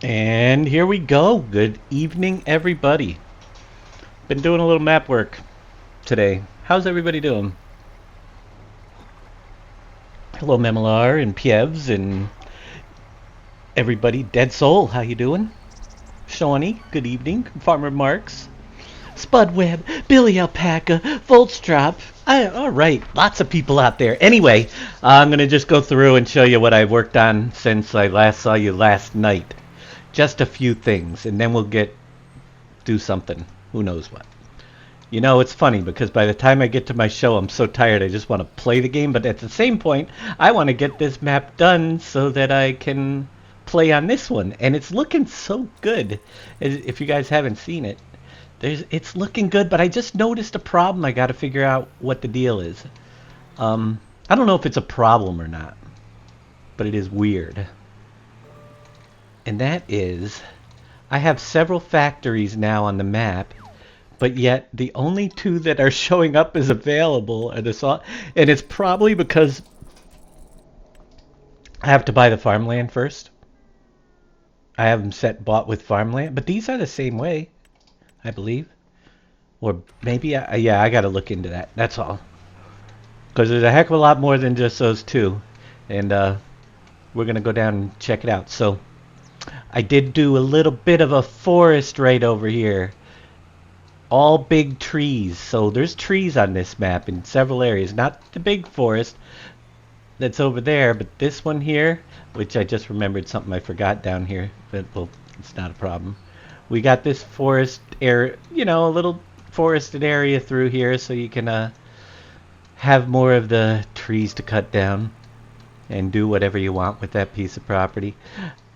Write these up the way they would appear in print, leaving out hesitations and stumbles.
And here we go. Good evening, everybody. Been doing a little map work today. How's everybody doing? Hello, Memelar and Pievs and everybody. Dead Soul, how you doing? Shawnee, good evening. Farmer Marks, Spudweb, Billy Alpaca, Voltstrop. All right, lots of people out there. Anyway, I'm going to just go through and show you what I've worked on since I last saw you last night. Just a few things, and then we'll do something. Who knows what. You know, it's funny because by the time I get to my show, I'm so tired I just want to play the game. But at the same point, I want to get this map done so that I can play on this one. And it's looking so good. If you guys haven't seen it, it's looking good. But I just noticed a problem. I got to figure out what the deal is. I don't know if it's a problem or not, but it is weird. And that is, I have several factories now on the map, but yet the only two that are showing up as available are and it's probably because I have to buy the farmland first. I have them bought with farmland, but these are the same way, I believe. Or maybe, yeah, I gotta look into that. That's all. Because there's a heck of a lot more than just those two. And we're gonna go down and check it out. So I did do a little bit of a forest right over here. All big trees. So there's trees on this map in several areas. Not the big forest that's over there, but this one here, which I just remembered something I forgot down here. But, well, it's not a problem. We got this forest area, you know, a little forested area through here so you can have more of the trees to cut down and do whatever you want with that piece of property.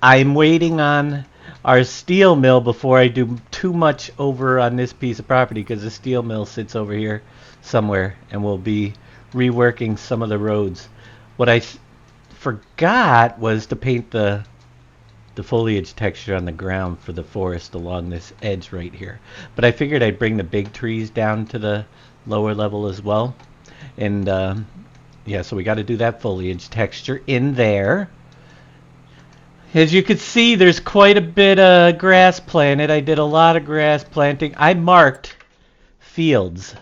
I'm waiting on our steel mill before I do too much over on this piece of property because the steel mill sits over here somewhere and we'll be reworking some of the roads. What I forgot was to paint the foliage texture on the ground for the forest along this edge right here. But I figured I'd bring the big trees down to the lower level as well. And yeah, so we got to do that foliage texture in there. As you can see, there's quite a bit of grass planted. I did a lot of grass planting. I marked fields.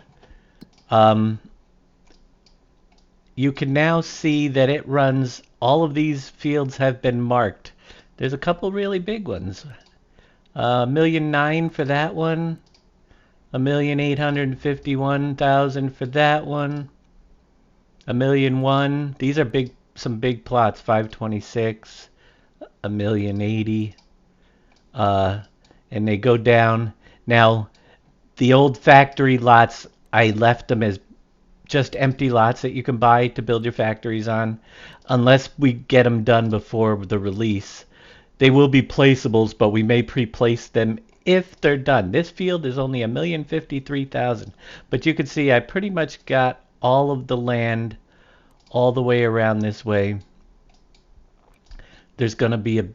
You can now see that it runs, all of these fields have been marked. There's a couple really big ones. 1,000,009 for that one. 1,851,000 for that one. 1,000,001. These are some big plots. 526. 1,080,000, and they go down. Now, the old factory lots, I left them as just empty lots that you can buy to build your factories on, unless we get them done before the release. They will be placeables, but we may pre-place them if they're done. This field is only 1,053,000, but you can see I pretty much got all of the land all the way around this way. There's going to be a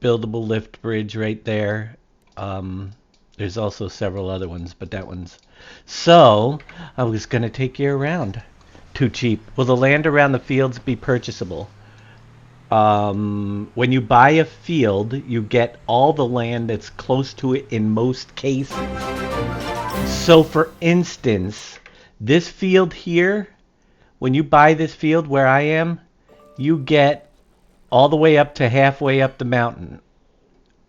buildable lift bridge right there. There's also several other ones, but that one's... So, I was going to take you around. Too cheap. Will the land around the fields be purchasable? When you buy a field, you get all the land that's close to it in most cases. So, for instance, this field here, when you buy this field where I am, you get all the way up to halfway up the mountain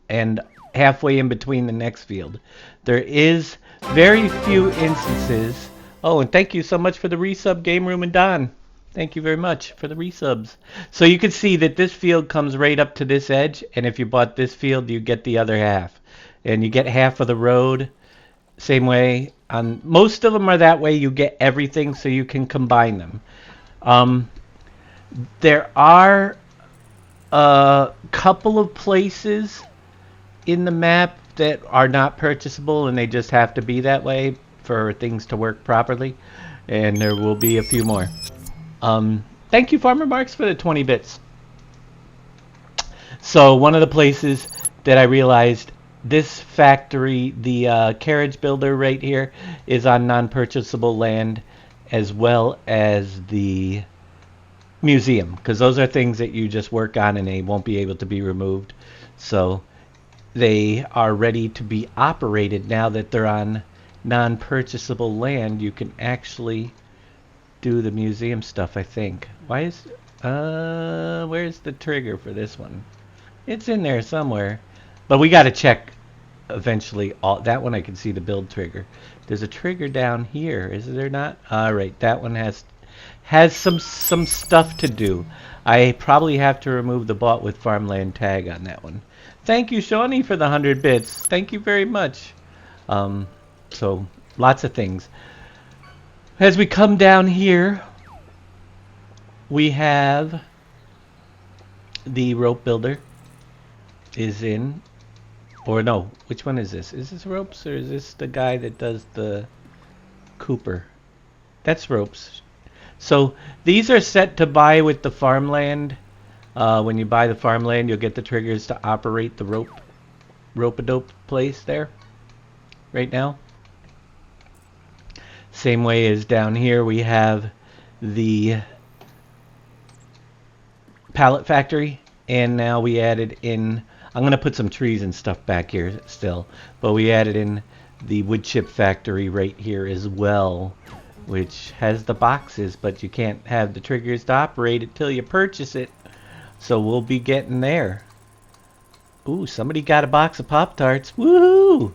and halfway in between the next field. There is very few instances. Oh, and thank you so much for the resub, Game Room and Don. Thank you very much for the resubs. So you can see that this field comes right up to this edge, and if you bought this field, you get the other half. And you get half of the road. Same way. On most of them are that way. You get everything so you can combine them. There are a couple of places in the map that are not purchasable and they just have to be that way for things to work properly, and there will be a few more. Thank you, Farmer Marks, for the 20 bits. So one of the places that I realized, this factory, the carriage builder right here, is on non-purchasable land, as well as the museum, because those are things that you just work on and they won't be able to be removed. So they are ready to be operated. Now that they're on non-purchasable land, you can actually do the museum stuff, I think. Why is where's the trigger for this one? It's in there somewhere. But we got to check eventually. All that one I can see the build trigger. There's a trigger down here, is there not? All right, that one has some stuff to do. I probably have to remove the bought with farmland tag on that one. Thank you, Shawnee, for the 100 bits. Thank you very much. So lots of things. As we come down here, we have the rope builder is in. Or no, which one is this? Is this ropes or is this the guy that does the Cooper? That's ropes. So these are set to buy with the farmland. When you buy the farmland, you'll get the triggers to operate the rope-a-dope place there right now. Same way as down here we have the pallet factory, and now we added in, I'm going to put some trees and stuff back here still, but we added in the wood chip factory right here as well, which has the boxes, but you can't have the triggers to operate it till you purchase it. So we'll be getting there. Ooh, somebody got a box of Pop-Tarts. Woohoo!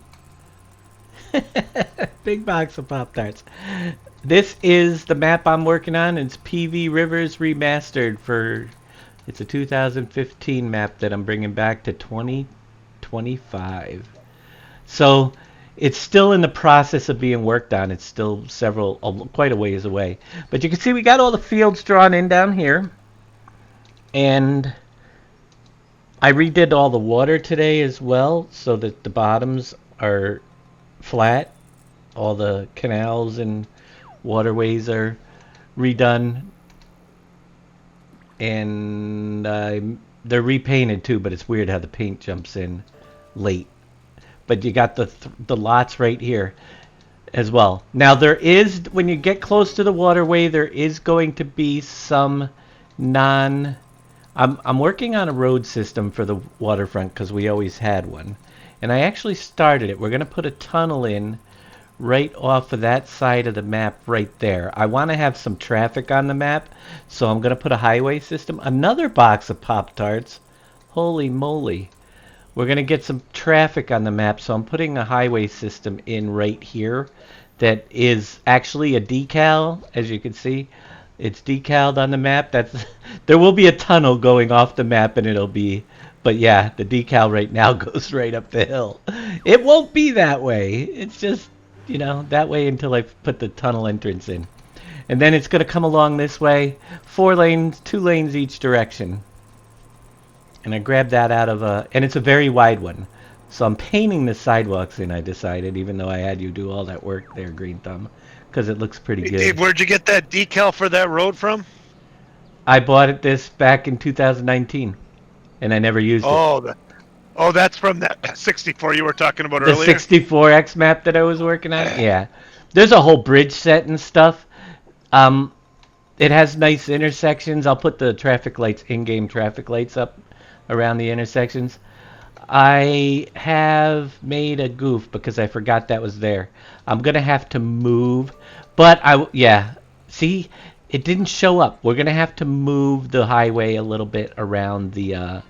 Big box of Pop-Tarts. This is the map I'm working on. It's PV Rivers Remastered for... It's a 2015 map that I'm bringing back to 2025. So it's still in the process of being worked on. It's still quite a ways away. But you can see we got all the fields drawn in down here. And I redid all the water today as well, so that the bottoms are flat. All the canals and waterways are redone. And they're repainted too, but it's weird how the paint jumps in late. But you got the lots right here as well. Now there is, when you get close to the waterway, there is going to be some I'm working on a road system for the waterfront because we always had one. And I actually started it. We're going to put a tunnel in right off of that side of the map right there. I want to have some traffic on the map, so I'm going to put a highway system. Another box of Pop-Tarts. Holy moly. We're going to get some traffic on the map, so I'm putting a highway system in right here that is actually a decal, as you can see. It's decaled on the map. There will be a tunnel going off the map, and it'll be... But yeah, the decal right now goes right up the hill. It won't be that way. It's just... You know, that way until I put the tunnel entrance in. And then it's going to come along this way. 4 lanes, 2 lanes each direction. And I grabbed that out of a... And it's a very wide one. So I'm painting the sidewalks in, I decided, even though I had you do all that work there, Green Thumb. Because it looks pretty good. Dave, where'd you get that decal for that road from? I bought this back in 2019. And I never used it. Oh, that's from that 64 you were talking about earlier? The 64X map that I was working on? Yeah. There's a whole bridge set and stuff. It has nice intersections. I'll put the traffic lights, in-game traffic lights up around the intersections. I have made a goof because I forgot that was there. I'm going to have to move. But, yeah. See, it didn't show up. We're going to have to move the highway a little bit around the...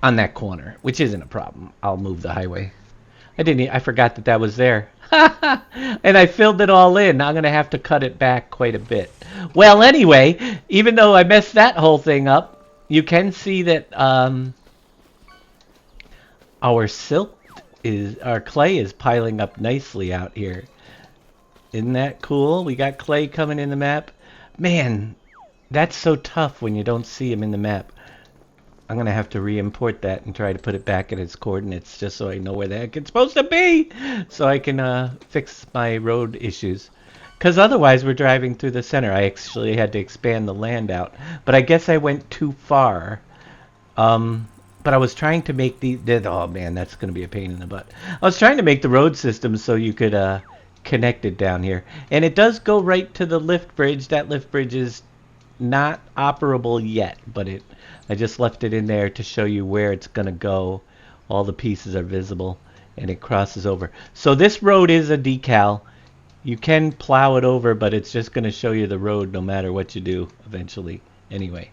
on that corner, which isn't a problem. I'll move the highway. I forgot that was there. And I filled it all in. I'm going to have to cut it back quite a bit. Well, anyway, even though I messed that whole thing up, you can see that our clay is piling up nicely out here. Isn't that cool? We got clay coming in the map. Man, that's so tough when you don't see him in the map. I'm going to have to re-import that and try to put it back in its coordinates just so I know where the heck it's supposed to be, so I can fix my road issues. Because otherwise we're driving through the center. I actually had to expand the land out. But I guess I went too far. But I was trying to make oh man, that's going to be a pain in the butt. I was trying to make the road system so you could connect it down here. And it does go right to the lift bridge. That lift bridge is not operable yet, but I just left it in there to show you where it's going to go. All the pieces are visible, and it crosses over. So this road is a decal. You can plow it over, but it's just going to show you the road no matter what you do eventually. Anyway.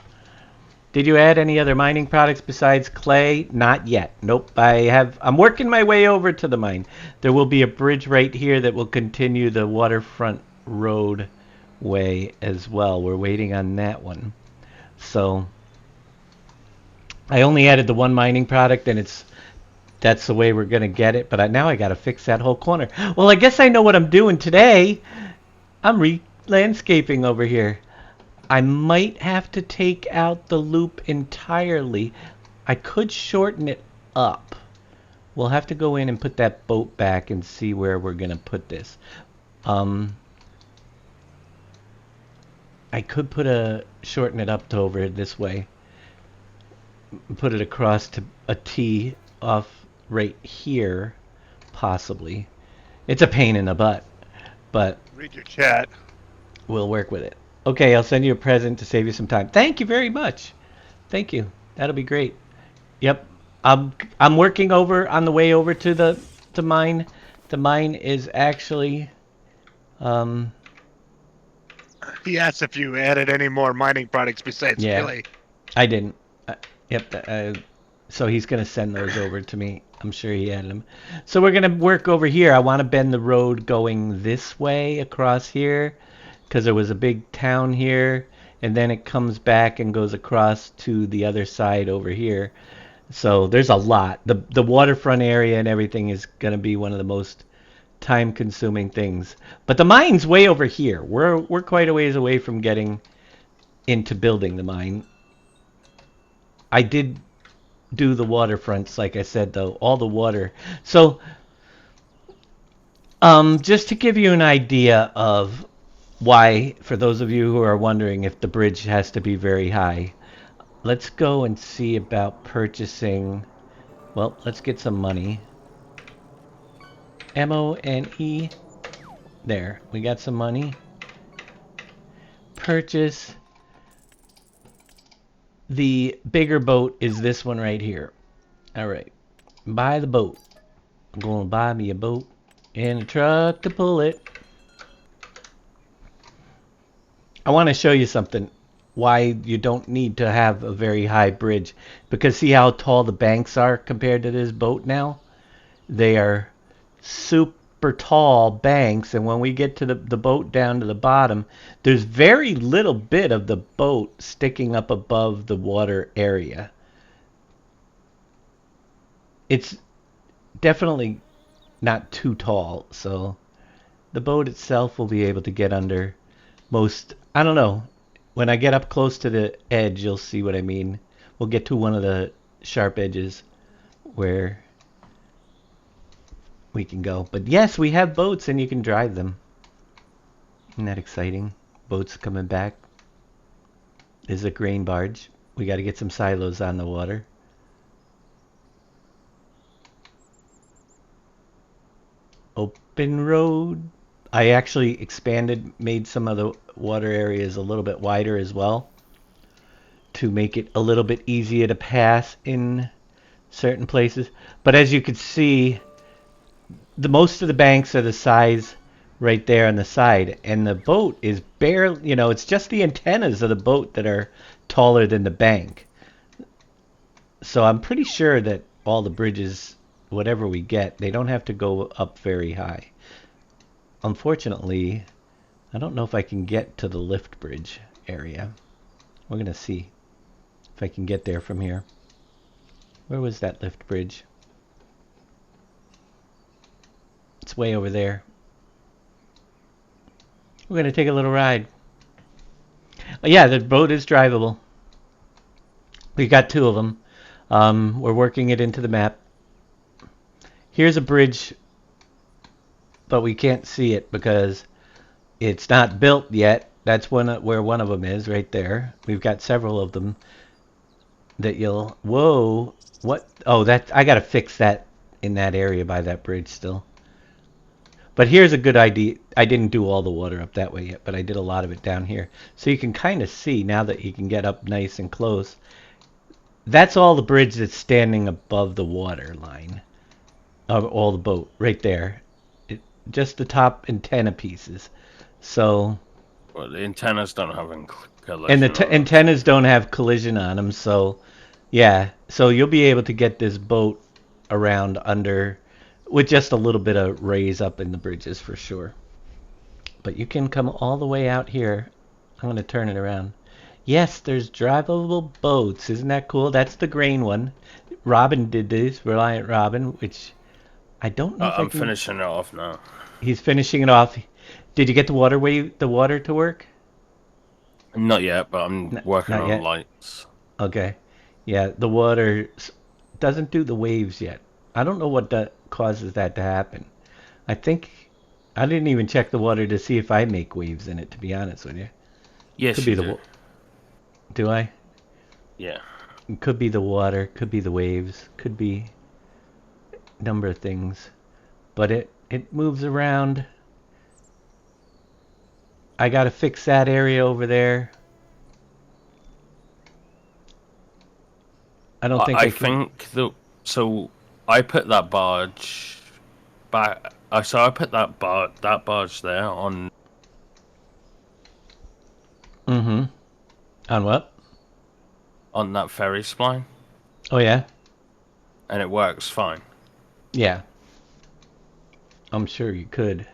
Did you add any other mining products besides clay? Not yet. Nope. I'm working my way over to the mine. There will be a bridge right here that will continue the waterfront roadway as well. We're waiting on that one. So I only added the one mining product, and that's the way we're going to get it. But now I got to fix that whole corner. Well, I guess I know what I'm doing today. I'm re-landscaping over here. I might have to take out the loop entirely. I could shorten it up. We'll have to go in and put that boat back and see where we're going to put this. I could shorten it up to over this way. Put it across to a T off right here, possibly. It's a pain in the butt, but Read your chat. we'll work with it. Okay, I'll send you a present to save you some time. Thank you very much. Thank you. That'll be great. Yep. I'm working over on the way over to the mine. The mine is actually He asked if you added any more mining products besides clay. I didn't. Yep. So he's going to send those over to me. I'm sure he added them. So we're going to work over here. I want to bend the road going this way across here, because there was a big town here, and then it comes back and goes across to the other side over here. So there's a lot. The waterfront area and everything is going to be one of the most time-consuming things. But the mine's way over here. We're quite a ways away from getting into building the mine. I did do the waterfronts, like I said, though, all the water. So just to give you an idea of why, for those of you who are wondering if the bridge has to be very high, let's go and see about purchasing. Well, let's get some money. M-O-N-E. There, we got some money. Purchase. The bigger boat is this one right here. Alright, buy the boat. I'm going to buy me a boat and a truck to pull it. I want to show you something. Why you don't need to have a very high bridge. Because see how tall the banks are compared to this boat now? They are super tall banks, and when we get to the boat down to the bottom, there's very little bit of the boat sticking up above the water area. It's definitely not too tall, so the boat itself will be able to get under most. I don't know. When I get up close to the edge, you'll see what I mean. We'll get to one of the sharp edges where we can go. But yes, we have boats and you can drive them. Isn't that exciting? Boats coming back. This is a grain barge. We got to get some silos on the water. Open road. I actually made some of the water areas a little bit wider as well, to make it a little bit easier to pass in certain places. But as you can see, most of the banks are the size right there on the side, and the boat is barely, it's just the antennas of the boat that are taller than the bank. So I'm pretty sure that all the bridges, whatever we get, they don't have to go up very high. Unfortunately, I don't know if I can get to the lift bridge area. We're going to see if I can get there from here. Where was that lift bridge? It's way over there. We're going to take a little ride. Oh, yeah, the boat is drivable. We got two of them. We're working it into the map. Here's a bridge, but we can't see it because it's not built yet. That's where one of them is, right there. We've got several of them that you'll... Whoa! What? Oh, I gotta fix that in that area by that bridge still. But here's a good idea. I didn't do all the water up that way yet, but I did a lot of it down here. So you can kind of see now that you can get up nice and close. That's all the bridge that's standing above the water line of all the boat right there. Just the top antenna pieces. So. Well, the antennas don't have collision. And the antennas don't have collision on them, so yeah. So you'll be able to get this boat around under with just a little bit of raise up in the bridges for sure. But you can come all the way out here. I'm going to turn it around. Yes, there's drivable boats. Isn't that cool? That's the grain one. Robin did this, Reliant Robin, which I don't know if I'm finishing it off now. He's finishing it off. Did you get the water to work? Not yet, but I'm working on lights. Okay. Yeah, the water doesn't do the waves yet. I don't know what causes that to happen. I think I didn't even check the water to see if I make waves in it, to be honest with you. Yes, could you be do. Do I? Yeah. It could be the water, could be the waves, could be a number of things. But it moves around. I got to fix that area over there. I don't think I think that. So I put that barge back. So I put that barge there on. Mm-hmm. On what? On that ferry spline. Oh yeah. And it works fine. Yeah. I'm sure you could.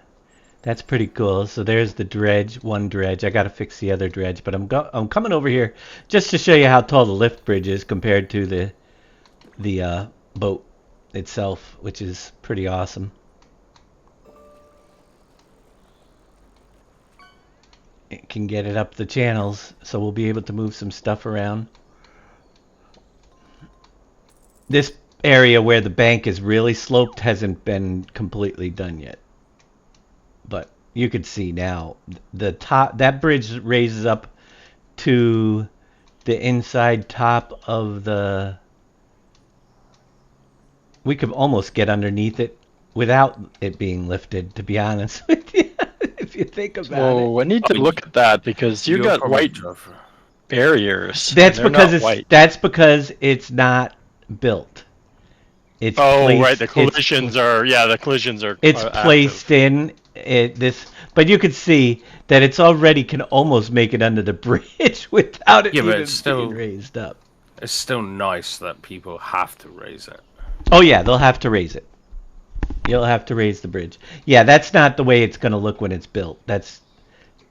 That's pretty cool. So there's the dredge, one dredge. I got to fix the other dredge, but I'm coming over here just to show you how tall the lift bridge is compared to the boat itself, which is pretty awesome. It can get it up the channels, so we'll be able to move some stuff around. This area where the bank is really sloped hasn't been completely done yet. But you could see now the top, that bridge raises up to the inside top of the. We could almost get underneath it without it being lifted, to be honest with you, if you think about it. Oh, I need to look at that because you got white barriers. That's because it's not built. It's right. The collisions are It's placed in this, but you could see that it's already can almost make it under the bridge without it even being raised up. It's still nice that people have to raise it. Oh yeah, they'll have to raise it. You'll have to raise the bridge. Yeah, that's not the way it's going to look when it's built. That's,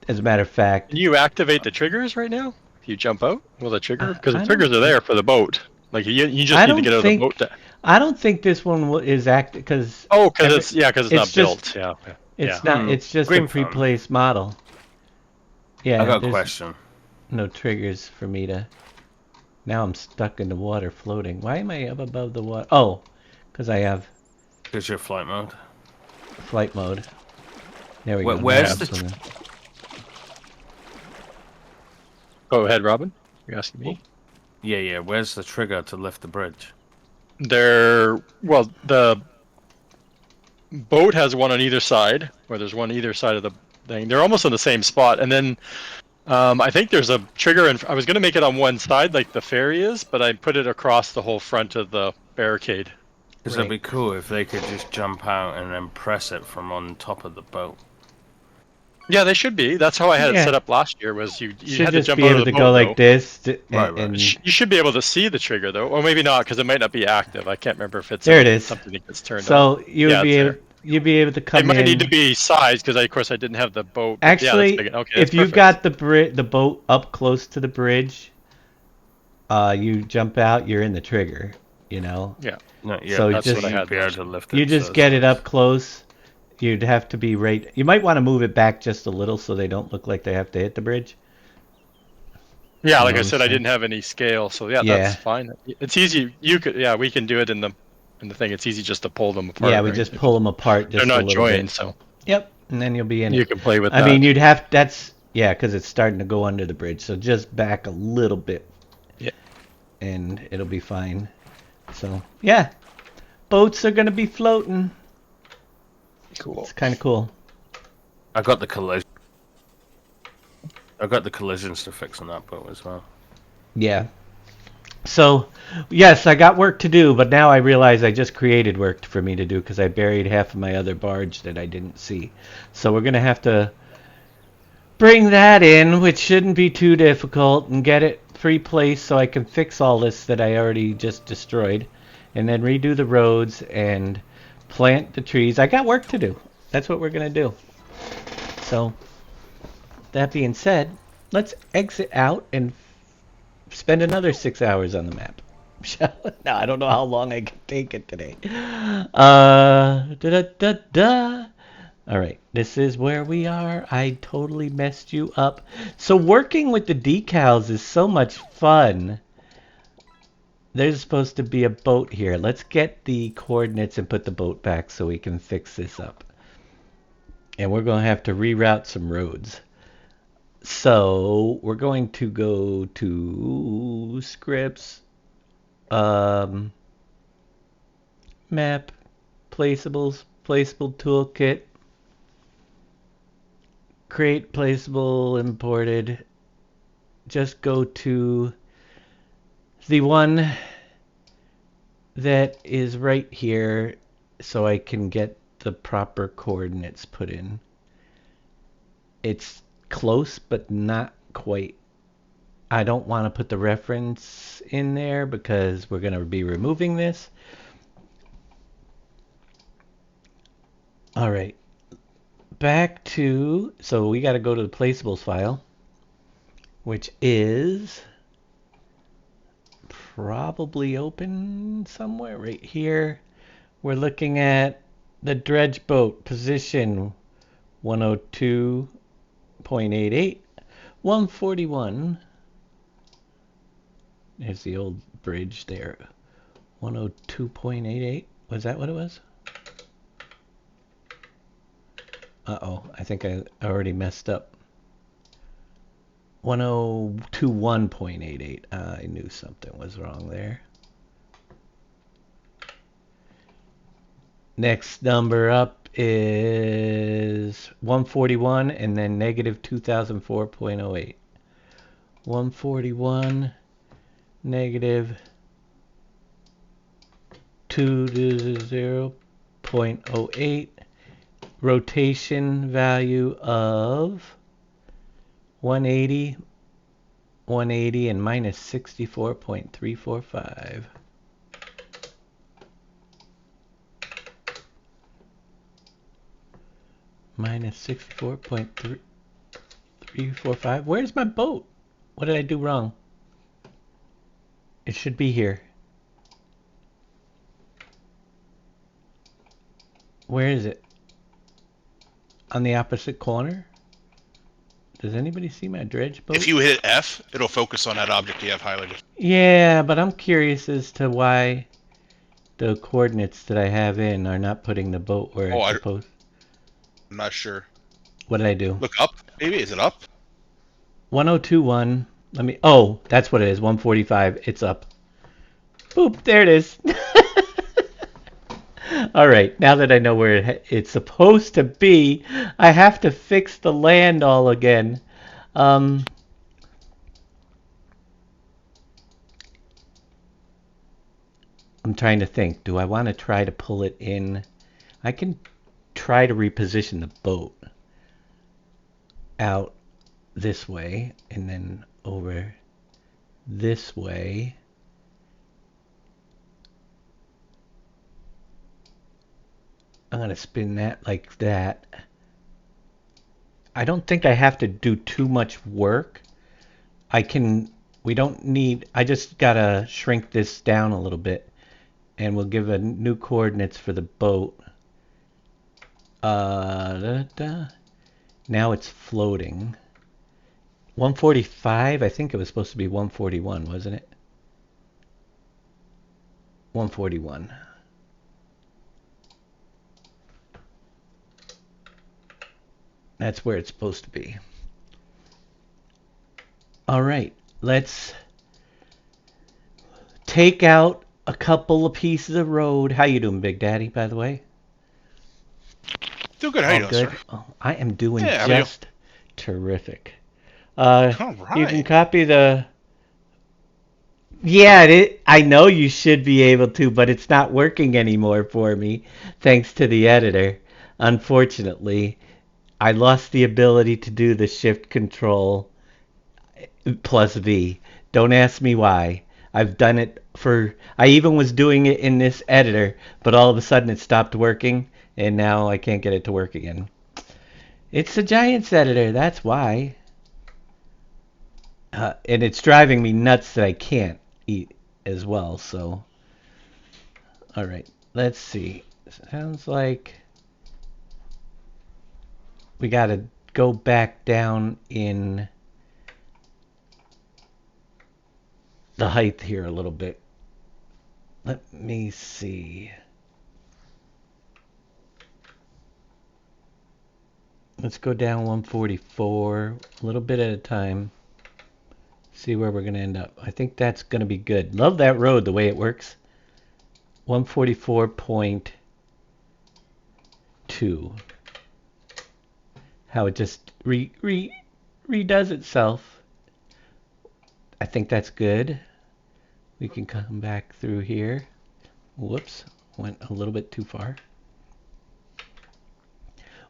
as a matter of fact. Can you activate the triggers right now? If you jump out, will the trigger? Because the triggers are there for the boat. Like you just need to get out of the boat. I don't think this one is active because. Oh, because it's not built. Yeah. It's not. It's just a pre-placed model. Yeah. I got a question. No triggers for me to. Now I'm stuck in the water floating. Why am I up above the water? Oh, because I have. Because you're flight mode. Flight mode. There we go. Where's the? Go ahead, Robin. You're asking me. Yeah. Where's the trigger to lift the bridge? The boat has one on either side, or there's one either side of the thing. They're almost on the same spot, and then I think there's a trigger. And I was going to make it on one side, like the ferry is, but I put it across the whole front of the barricade. Because it'd be cool if they could just jump out and then press it from on top of the boat. Yeah, they should be. That's how I had it set up last year. Was you had to jump out of the boat, go like this, and you should be able to see the trigger though, or maybe not because it might not be active. I can't remember if it's something that gets turned on. So you'd be able to come in. It might need to be sized because of course I didn't have the boat. Actually, if you've got the boat up close to the bridge, you jump out, you're in the trigger. You know. Yeah. No, yeah. So that's what I had. Be able to lift it, you just get it up close. You'd have to be right. You might want to move it back just a little so they don't look like they have to hit the bridge. Yeah, like I said, I didn't have any scale, so that's fine. It's easy. We can do it in the thing. It's easy just to pull them apart. Yeah, we just pull them apart. Just they're not joined, so. Yep, and then you'll be in. You can play with that. I mean, you'd have because it's starting to go under the bridge. So just back a little bit. Yeah. And it'll be fine. So yeah, boats are gonna be floating. cool. It's kind of cool. I got the collision. I got the collisions to fix on that boat as well. Yeah. So, yes, I got work to do, but now I realize I just created work for me to do because I buried half of my other barge that I didn't see. So we're going to have to bring that in, which shouldn't be too difficult, and get it replaced so I can fix all this that I already just destroyed, and then redo the roads and plant the trees. I got work to do. That's what we're going to do. So, that being said, let's exit out and spend another 6 hours on the map. No, I don't know how long I can take it today. Da da da. All right, this is where we are. I totally messed you up. So working with the decals is so much fun. There's supposed to be a boat here. Let's get the coordinates and put the boat back so we can fix this up. And we're going to have to reroute some roads. So we're going to go to scripts, map, placeables, placeable toolkit, create placeable imported. Just go to the one that is right here so I can get the proper coordinates put in. It's close, but not quite. I don't want to put the reference in there because we're going to be removing this. All right. Back to, so we got to go to the placeables file, which is probably open somewhere right here. We're looking at the dredge boat position 102.88, 141. There's the old bridge there. 102.88. Was that what it was? Uh-oh, I think I already messed up. 1021.88. I knew something was wrong there. Next number up is 141 and then negative 2004.08. 141 negative 20.08. Rotation value of 180, 180, and minus 64.345. Minus 64.345. Where's my boat? What did I do wrong? It should be here. Where is it? On the opposite corner? Does anybody see my dredge boat? If you hit F, it'll focus on that object you have highlighted. Yeah, but I'm curious as to why the coordinates that I have in are not putting the boat where it's supposed. I'm not sure. What did I do? Look up, maybe. Is it up? 1021. Let me. Oh, that's what it is. 145. It's up. Boop. There it is. All right. Now that I know where it's supposed to be, I have to fix the land all again. I'm trying to think. Do I want to try to pull it in? I can try to reposition the boat out this way and then over this way. I'm going to spin that like that. I don't think I have to do too much work. We don't need, I just got to shrink this down a little bit and we'll give a new coordinates for the boat. Now it's floating. 145, I think it was supposed to be 141, wasn't it? 141. That's where it's supposed to be. All right, let's take out a couple of pieces of road. How you doing, Big Daddy, by the way? Doing good. How you All doing, good? sir? Oh, I am doing Yeah, how are you? just terrific. All You can right. copy the... Yeah, I know you should be able to, but it's not working anymore for me, thanks to the editor. Unfortunately, I lost the ability to do the shift control plus V. Don't ask me why. I've done it for... I even was doing it in this editor, but all of a sudden it stopped working, and now I can't get it to work again. It's the Giants editor, that's why. And it's driving me nuts that I can't eat as well, so... Alright, let's see. Sounds like we gotta go back down in the height here a little bit. Let me see. Let's go down 144, a little bit at a time. See where we're gonna end up. I think that's gonna be good. Love that road, the way it works. 144.2. How it just redoes itself. I think that's good. We can come back through here. Whoops, went a little bit too far.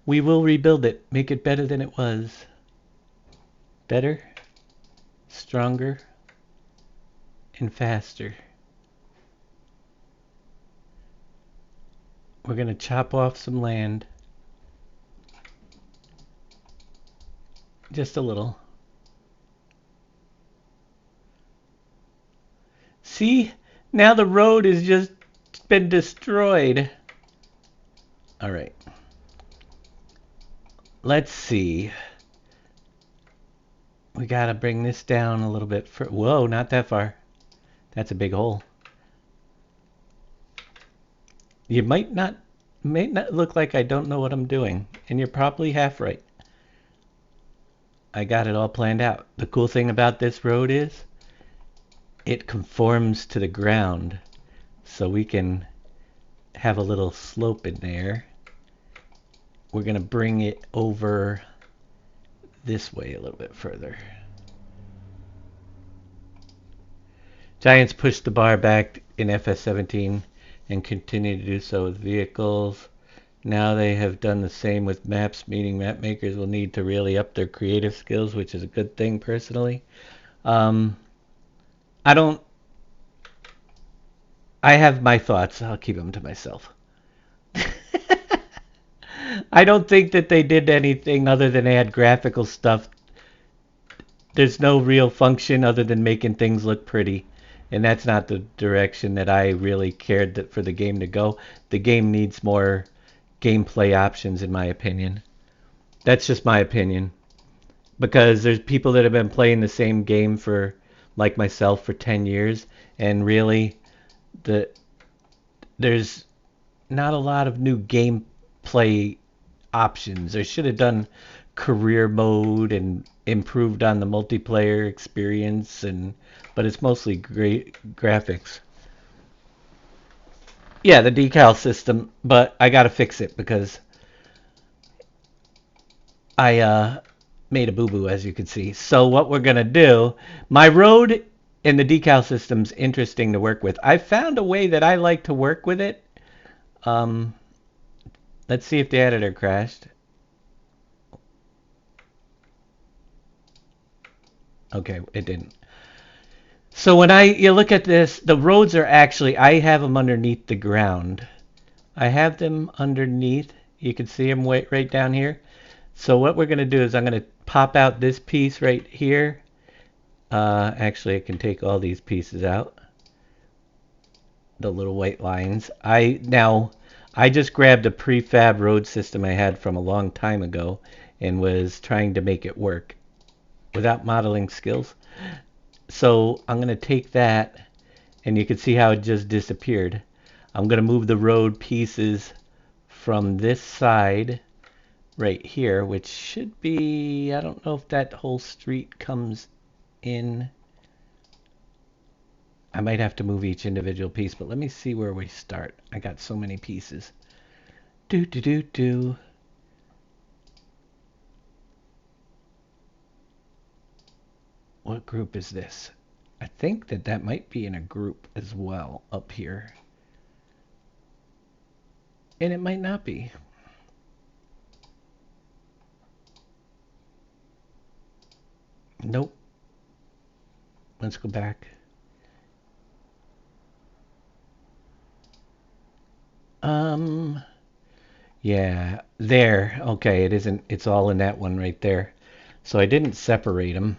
We will rebuild it, make it better than it was. Better, stronger, and faster. We're going to chop off some land. Just a little. See? Now the road has just been destroyed. Alright. Let's see. We gotta bring this down a little bit. Whoa, not that far. That's a big hole. You may not look like I don't know what I'm doing, and you're probably half right. I got it all planned out. The cool thing about this road is it conforms to the ground, so we can have a little slope in there. We're gonna bring it over this way a little bit further. Giants push the bar back in FS17 and continue to do so with vehicles. Now they have done the same with maps, meaning map makers will need to really up their creative skills, which is a good thing personally. I have my thoughts. I'll keep them to myself. I don't think that they did anything other than add graphical stuff. There's no real function other than making things look pretty. And that's not the direction that I really cared for the game to go. The game needs more gameplay options, in my opinion. That's just my opinion. Because there's people that have been playing the same game for, like myself, for 10 years. And really, there's not a lot of new gameplay options. They should have done career mode and improved on the multiplayer experience, but it's mostly great graphics. Yeah, the decal system, but I gotta fix it because I made a boo-boo, as you can see. So what we're gonna do, my road and the decal system's interesting to work with. I found a way that I like to work with it. Let's see if the editor crashed. Okay, it didn't. So when you look at this, the roads are actually, I have them underneath the ground. I have them underneath. You can see them right down here. So what we're going to do is I'm going to pop out this piece right here. Actually, I can take all these pieces out. The little white lines. I just grabbed a prefab road system I had from a long time ago and was trying to make it work without modeling skills. So I'm going to take that, and you can see how it just disappeared. I'm going to move the road pieces from this side right here, which should be, I don't know if that whole street comes in. I might have to move each individual piece, but let me see where we start. I got so many pieces. Do. What group is this? I think that might be in a group as well up here. And it might not be. Nope. Let's go back. Yeah, there. Okay, it isn't. It's all in that one right there. So I didn't separate them.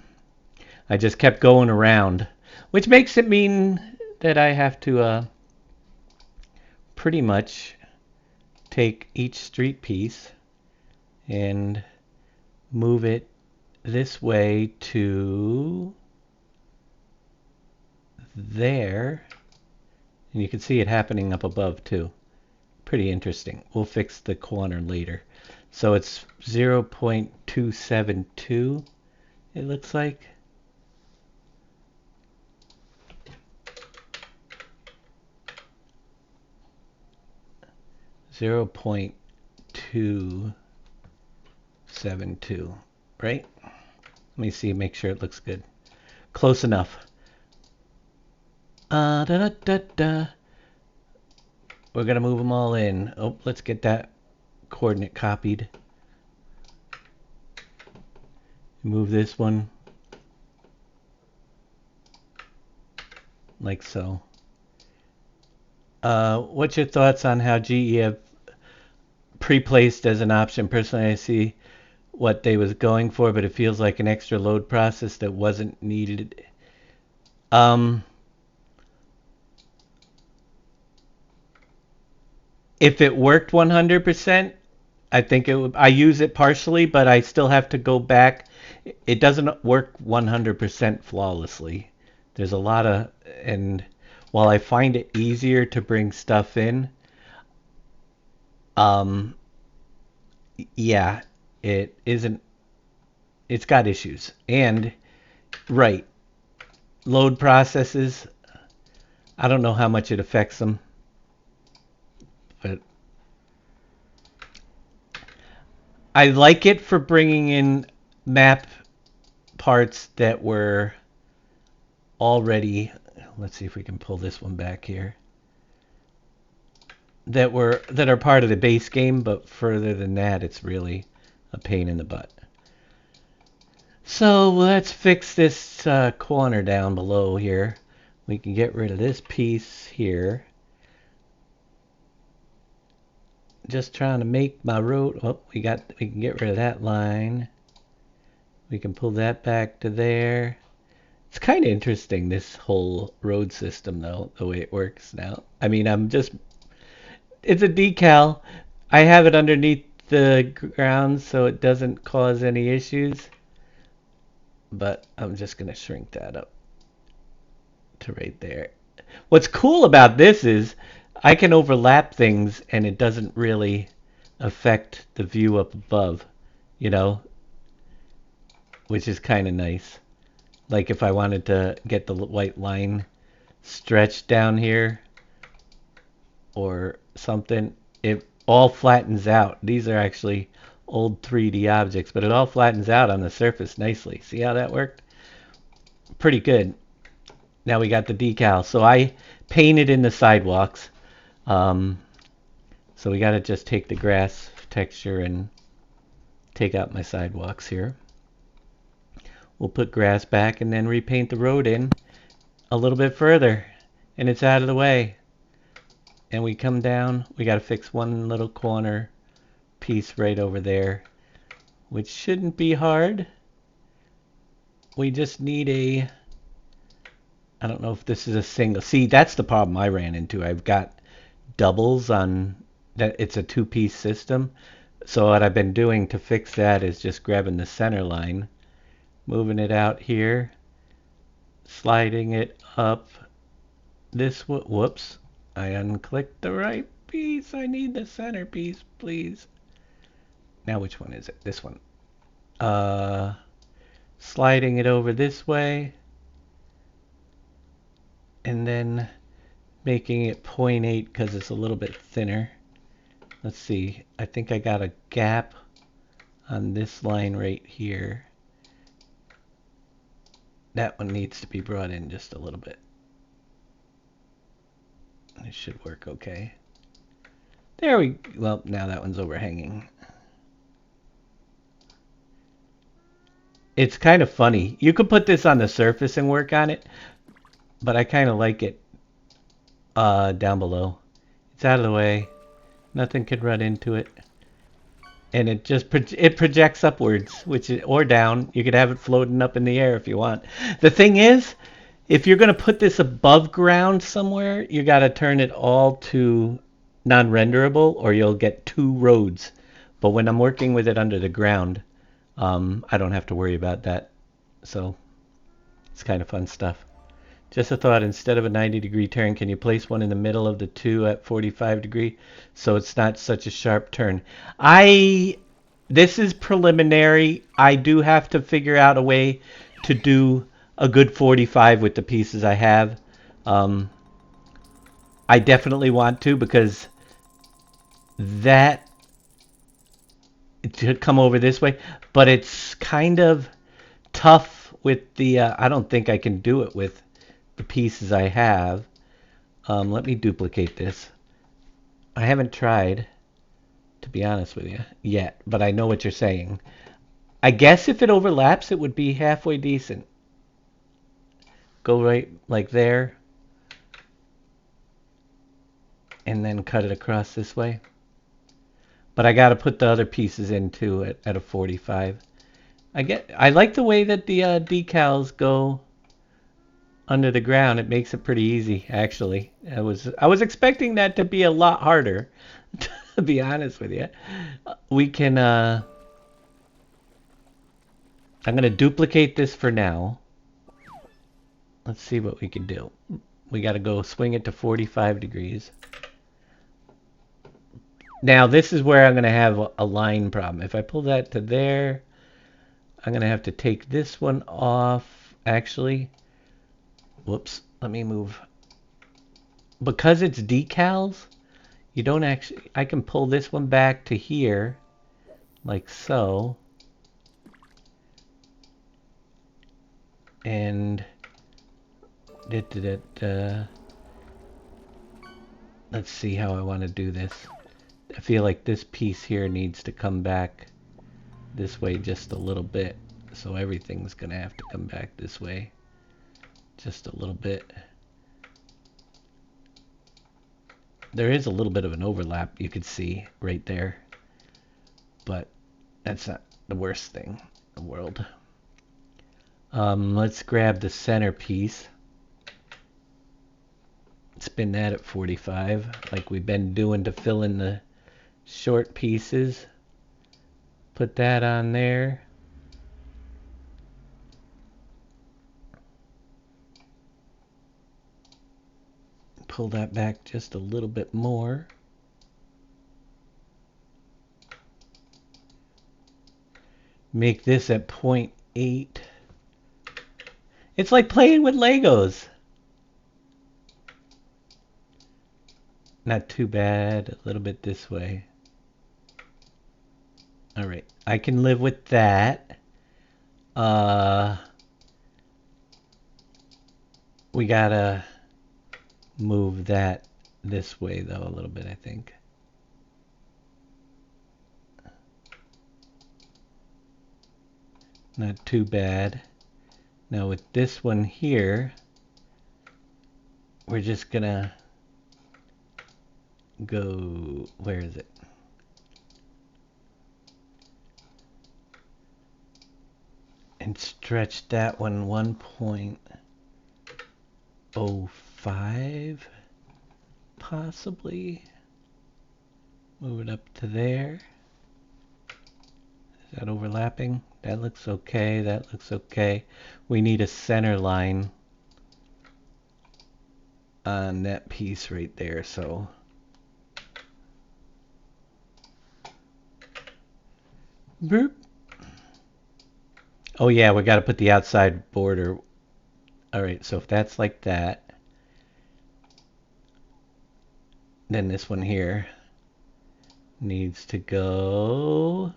I just kept going around, which makes it mean that I have to pretty much take each street piece and move it this way to there. And you can see it happening up above too. Pretty interesting. We'll fix the corner later. So it's 0.272, it looks like. Zero point 272, right? Let me see, make sure it looks good. Close enough. Da, da, da, da. We're gonna move them all in. Oh, let's get that coordinate copied. Move this one like so. What's your thoughts on how GE have pre-placed as an option? Personally, I see what they was going for, but it feels like an extra load process that wasn't needed. If it worked 100%, I think it would. I use it partially, but I still have to go back. It doesn't work 100% flawlessly. There's a lot of, and while I find it easier to bring stuff in, yeah, it isn't. It's got issues. And right, load processes. I don't know how much it affects them, but I like it for bringing in map parts that were already. Let's see if we can pull this one back here. That are part of the base game, but further than that, it's really a pain in the butt. So let's fix this corner down below here. We can get rid of this piece here. Just trying to make my road. Oh, we can get rid of that line. We can pull that back to there. It's kind of interesting, this whole road system, though, the way it works now. I mean, it's a decal. I have it underneath the ground so it doesn't cause any issues. But I'm just going to shrink that up to right there. What's cool about this is I can overlap things and it doesn't really affect the view up above, you know, which is kind of nice. Like if I wanted to get the white line stretched down here or something, it all flattens out. These are actually old 3D objects, but it all flattens out on the surface nicely. See how that worked? Pretty good. Now we got the decal. So I painted in the sidewalks. So we got to just take the grass texture and take out my sidewalks here. We'll put grass back and then repaint the road in a little bit further. And it's out of the way. And we come down. We got to fix one little corner piece right over there, which shouldn't be hard. We just need a, I don't know if this is a single. See, that's the problem I ran into. I've got doubles on that. It's a two-piece system. So what I've been doing to fix that is just grabbing the center line, moving it out here, sliding it up this, whoops, I unclicked the right piece. I need the center piece, please. Now which one is it? This one. Sliding it over this way and then making it 0.8 because it's a little bit thinner. Let's see. I think I got a gap on this line right here That one needs to be brought in just a little bit. It should work okay. There we, well, now that one's overhanging. It's kind of funny. You could put this on the surface and work on it, but I kind of like it down below. It's out of the way. Nothing can run into it. And it just it projects upwards, which is, or down. You could have it floating up in the air if you want. The thing is, if you're going to put this above ground somewhere, you got to turn it all to non-renderable or you'll get two roads. But when I'm working with it under the ground, I don't have to worry about that. So it's kind of fun stuff. Just a thought, instead of a 90-degree turn, can you place one in the middle of the two at 45 degree so it's not such a sharp turn? This is preliminary. I do have to figure out a way to do a good 45 with the pieces I have. I definitely want to, because that should come over this way, but it's kind of tough with the I don't think I can do it with the pieces I have. Let me duplicate this. I haven't tried, to be honest with you, yet, but I know what you're saying. I guess if it overlaps, it would be halfway decent. Go right like there, and then cut it across this way. But I got to put the other pieces into it at a 45. I like the way that the decals go under the ground. It makes it pretty easy, actually. I was expecting that to be a lot harder, to be honest with you. We can I'm going to duplicate this for now. Let's see what we can do. We got to go swing it to 45 degrees. Now this is where I'm going to have a line problem. If I pull that to there, I'm going to have to take this one off. Actually, whoops, let me move. Because it's decals, you don't actually, I can pull this one back to here, like so. And let's see how I want to do this. I feel like this piece here needs to come back this way just a little bit. So everything's going to have to come back this way just a little bit. There is a little bit of an overlap you could see right there, but that's not the worst thing in the world. Let's grab the center piece. Spin that at 45 like we've been doing to fill in the short pieces. Put that on there. Pull that back just a little bit more. Make this at 0.8. It's like playing with Legos. Not too bad. A little bit this way. All right. I can live with that. We gotta move that this way though a little bit, I think. Not too bad. Now with this one here, we're just gonna go, where is it? And stretch that one 1.05 possibly. Move it up to there. Is that overlapping? That looks okay. That looks okay. We need a center line on that piece right there, so boop. Oh yeah, we got to put the outside border. All right, so if that's like that, then this one here needs to go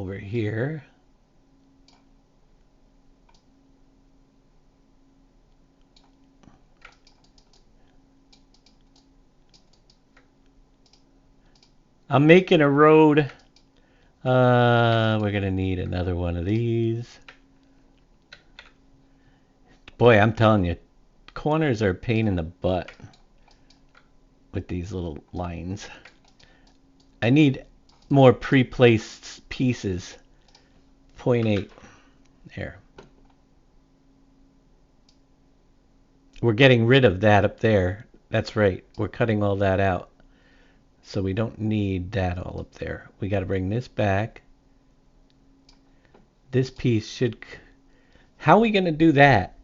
over here. I'm making a road. We're gonna need another one of these. Boy, I'm telling you, corners are a pain in the butt with these little lines. I need more pre-placed pieces. 0.8. There. We're getting rid of that up there. That's right. We're cutting all that out. So we don't need that all up there. We got to bring this back. This piece should... How are we going to do that?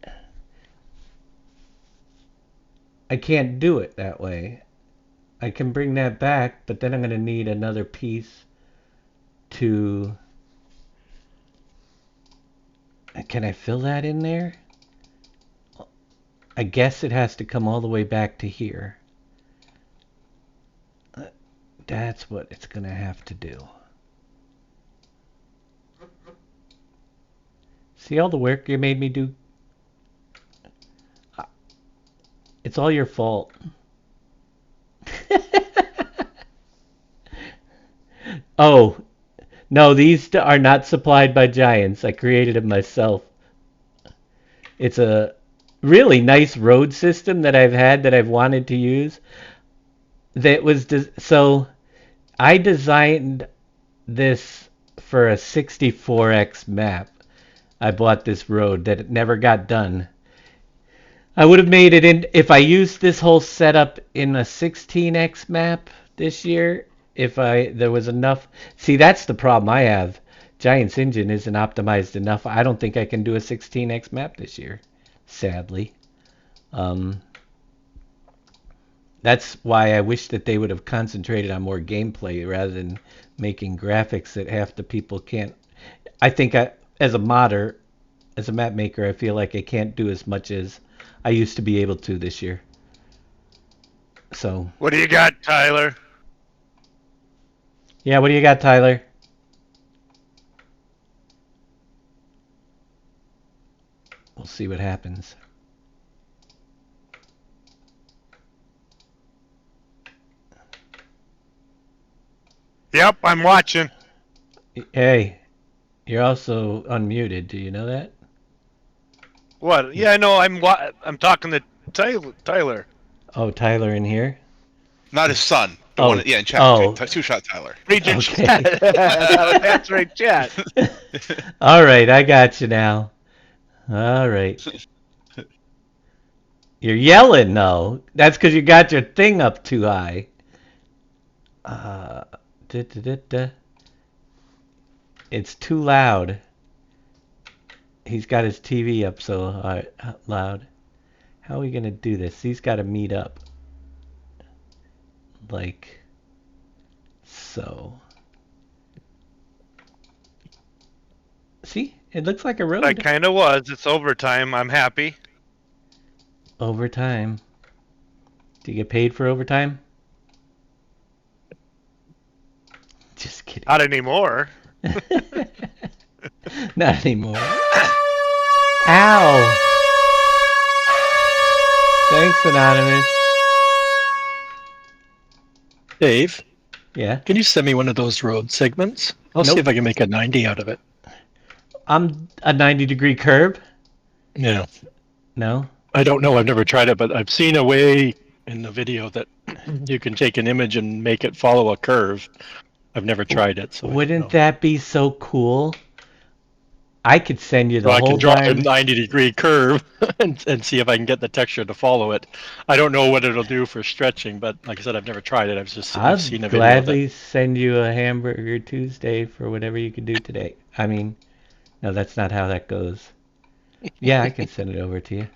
I can't do it that way. I can bring that back, but then I'm going to need another piece to... Can I fill that in there? I guess it has to come all the way back to here. That's what it's going to have to do. See all the work you made me do? It's all your fault. Oh, no, these are not supplied by Giants. I created them myself. It's a really nice road system that I've had that I've wanted to use. That was so I designed this for a 64x map. I bought this road that it never got done. I would have made it in if I used this whole setup in a 16x map this year. If there was enough. See, that's the problem I have. Giants engine isn't optimized enough. I don't think I can do a 16x map this year, sadly. That's why I wish that they would have concentrated on more gameplay rather than making graphics that half the people can't. I think as a modder, as a map maker, I feel like I can't do as much as I used to be able to this year. So. What do you got, Tyler? Yeah, what do you got, Tyler? We'll see what happens. Yep, I'm watching. Hey, you're also unmuted. Do you know that? What? Yeah, I know. I'm talking to Tyler. Oh, Tyler in here? Not his son. The Oh. one, yeah, in chat. Oh. Two-shot Tyler. Regent Okay. chat. That's right, chat. All right, I got you now. All right. You're yelling, though. That's because you got your thing up too high. It's too loud. He's got his TV up so loud. How are we going to do this? These got to meet up. Like so. See? It looks like a road. I kind of was. It's overtime. I'm happy. Overtime. Do you get paid for overtime? Just kidding. Not anymore. Not anymore. Ow! Thanks, Anonymous. Dave, Yeah? can you send me one of those road segments? I'll see Nope. if I can make a 90 out of it. I'm a 90-degree curve? Yeah. No? I don't know. I've never tried it, but I've seen a way in the video that you can take an image and make it follow a curve. I've never tried it. So Wouldn't that be so cool? I could send you the I whole can draw a darn... 90-degree curve and see if I can get the texture to follow it. I don't know what it'll do for stretching, but like I said, I've never tried it. I've seen a video. I'd gladly send you a Hamburger Tuesday for whatever you could do today. I mean, no, that's not how that goes. Yeah, I can send it over to you.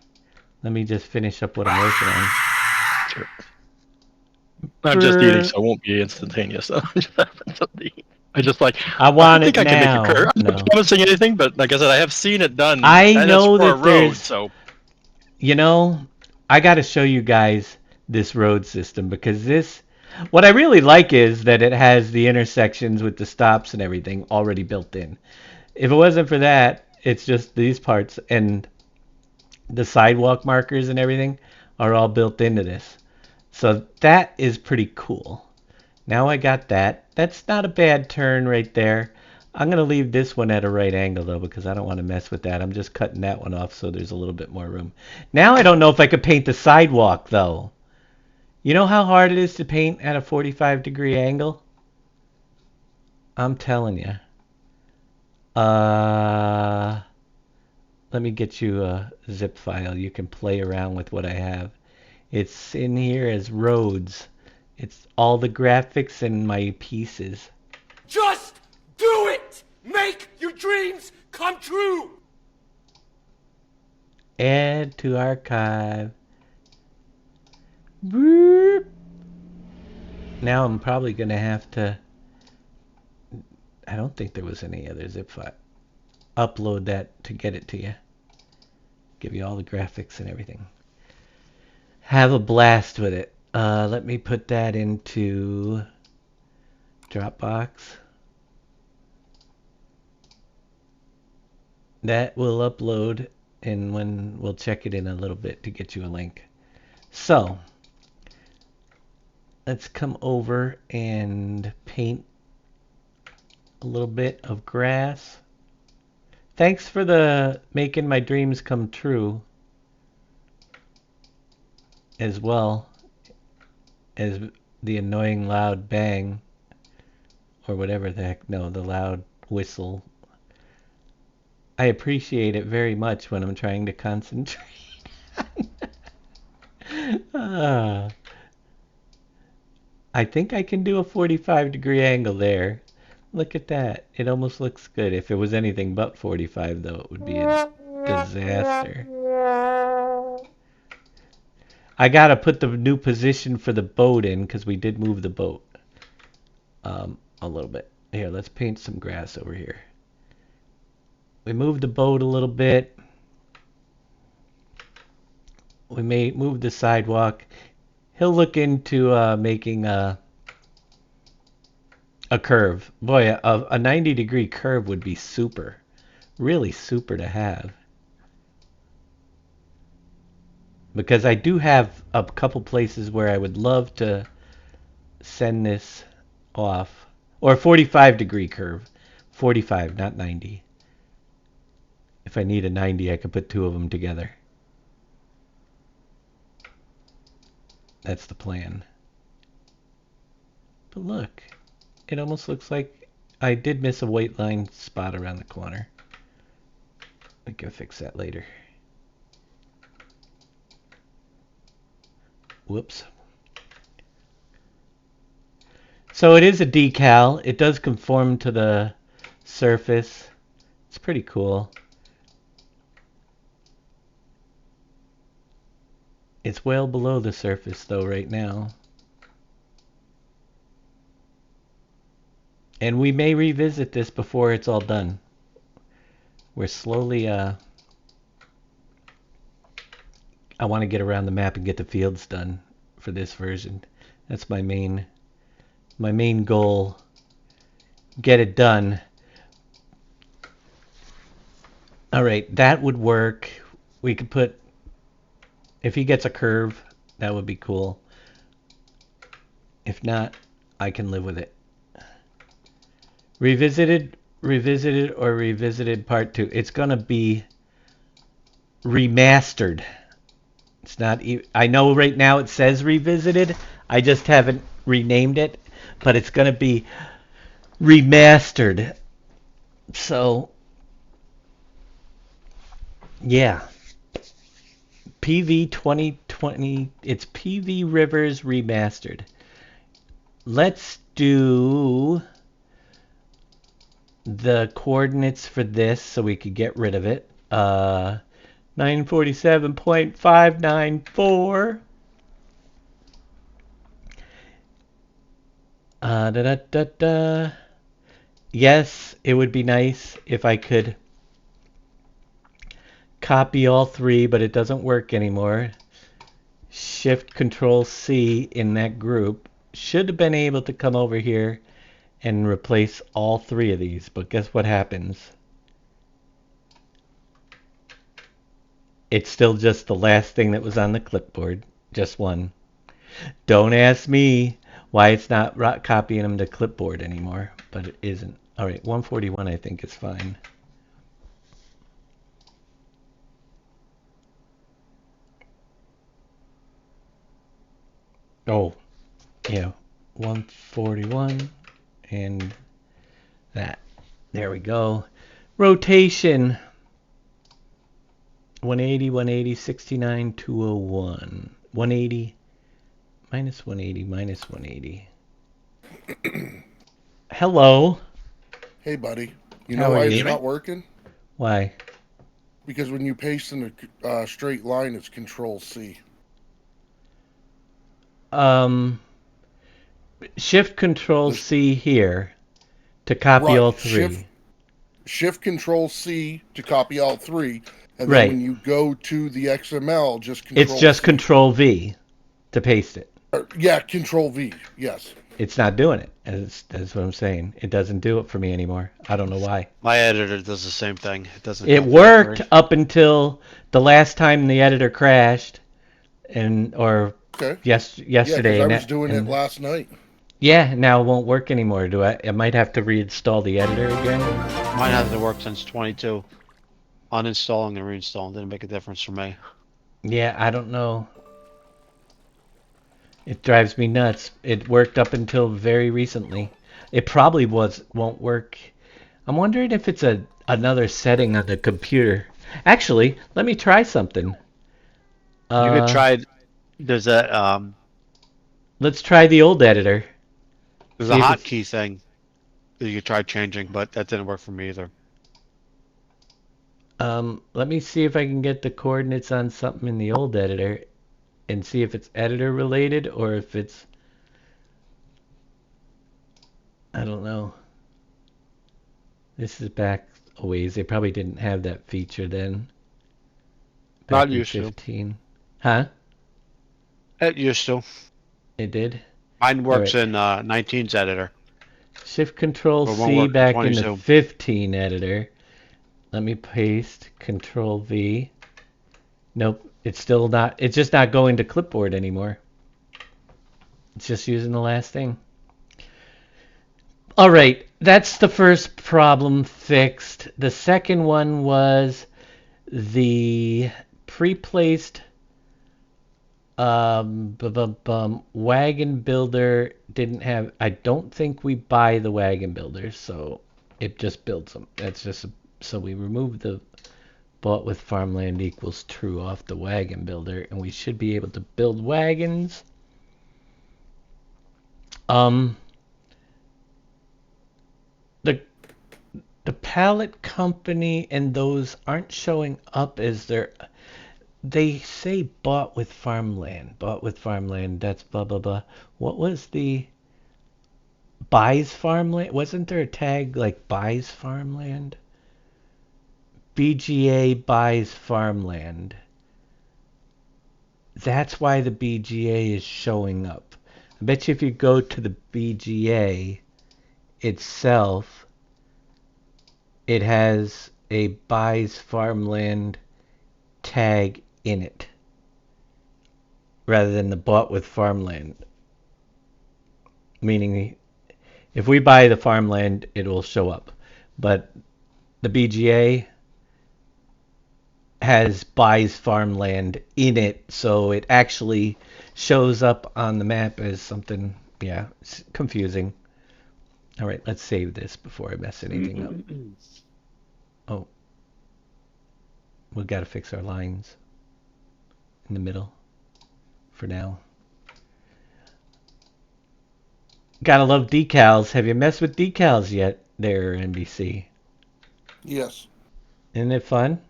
Let me just finish up what I'm working on. Sure. I'm just eating, so it won't be instantaneous. I just like. I want think it I can now. make a curve. I'm No. not promising anything, but like I said, I have seen it done. I and know it's for that a road, there's- so You know, I got to show you guys this road system because this, What I really like is that it has the intersections with the stops and everything already built in. If it wasn't for that, it's just these parts and the sidewalk markers and everything are all built into this. So that is pretty cool. Now I got that. That's not a bad turn right there. I'm going to leave this one at a right angle though because I don't want to mess with that. I'm just cutting that one off so there's a little bit more room. Now I don't know if I could paint the sidewalk though. You know how hard it is to paint at a 45-degree angle? I'm telling you. Let me get you a zip file. You can play around with what I have. It's in here as roads. It's all the graphics and my pieces. Just do it! Make your dreams come true! Add to archive. Boop. Now I'm probably going to have to... I don't think there was any other zip file. Upload that to get it to you. Give you all the graphics and everything. Have a blast with it. Let me put that into Dropbox. That will upload, and when we'll check it in a little bit to get you a link. So let's come over and paint a little bit of grass. Thanks for the making my dreams come true as well as the annoying loud bang or whatever the heck. No, the loud whistle. I appreciate it very much when I'm trying to concentrate. I think I can do a 45-degree angle there. Look at that. It almost looks good. If it was anything but 45, though, it would be a disaster. I gotta put the new position for the boat in because we did move the boat a little bit. Here, let's paint some grass over here. We moved the boat a little bit. We may move the sidewalk. He'll look into making a curve. Boy, a 90-degree curve would be super. Really super to have. Because I do have a couple places where I would love to send this off. Or a 45-degree curve. 45, not 90. If I need a 90, I can put two of them together. That's the plan. But look, it almost looks like I did miss a white line spot around the corner. I can fix that later. Whoops. So it is a decal. It does conform to the surface. It's pretty cool. It's well below the surface though right now. And we may revisit this before it's all done. We're slowly I want to get around the map and get the fields done for this version. That's my main goal. Get it done. All right, that would work. We could put, if he gets a curve, that would be cool. If not, I can live with it. Revisited or revisited part 2. It's gonna be remastered. It's not. I know right now it says revisited. I just haven't renamed it, but it's gonna be remastered. So, yeah. PV 2020. It's PV Rivers Remastered. Let's do the coordinates for this so we could get rid of it. 947.594. Yes, it would be nice if I could copy all three, but it doesn't work anymore. Shift Control C in that group should have been able to come over here and replace all 3 of these, but guess what happens? It's still just the last thing that was on the clipboard. Just one. Don't ask me why it's not copying them to clipboard anymore, but it isn't. All right, 141 I think is fine. Oh, yeah, 141 and that. There we go. Rotation. 180, 180, 69, 201. 180, minus 180, minus 180. Hello. Hey, buddy. You How know are why you? it's not working? Why? Because when you paste in a straight line, it's Control C. Shift Control C here to copy Right, all 3. Shift Control C to copy all 3, and Right. then when you go to the XML, just Control It's just C. Control V to paste it. Yeah, Control V. Yes. It's not doing it. That's what I'm saying. It doesn't do it for me anymore. I don't know why. My editor does the same thing. It doesn't. It worked up until the last time the editor crashed, or Okay. yesterday. Yeah, 'cause I was doing it last night. Yeah, now it won't work anymore. I might have to reinstall the editor again. Mine hasn't worked since 22. Uninstalling and reinstalling didn't make a difference for me. Yeah, I don't know. It drives me nuts. It worked up until very recently. It probably won't work. I'm wondering if it's another setting on the computer. Actually, let me try something. You could try. There's a Let's try the old editor. there's See a if hotkey thing that you could try changing, but that didn't work for me either. Let me see if I can get the coordinates on something in the old editor and see if it's editor related or if it's, I don't know. This is back a ways. They probably didn't have that feature then. Not Back in used to. 15. Huh? It used to. It did? Mine works Alright. in 19's editor. Shift Control Or won't C work in back in the 22. 15 editor. Let me paste Control V. Nope, it's still not. It's just not going to clipboard anymore. It's just using the last thing. All right, that's the first problem fixed. The second one was the pre-placed wagon builder didn't have. I don't think we buy the wagon builder, so it just builds them. That's just so we remove the bought with farmland equals true off the wagon builder, and we should be able to build wagons. The pallet company and those aren't showing up as they say bought with farmland, that's blah blah blah. What was the buys farmland? Wasn't there a tag like buys farmland? BGA buys farmland. That's why the BGA is showing up. I bet you if you go to the BGA itself, it has a buys farmland tag in it rather than the bought with farmland. Meaning if we buy the farmland, it will show up. But the BGA has buys farmland in it, so it actually shows up on the map as something, yeah, it's confusing. All right, let's save this before I mess anything up. Oh, we've got to fix our lines in the middle for now. Gotta love decals. Have you messed with decals yet there, NBC? Yes. Isn't it fun?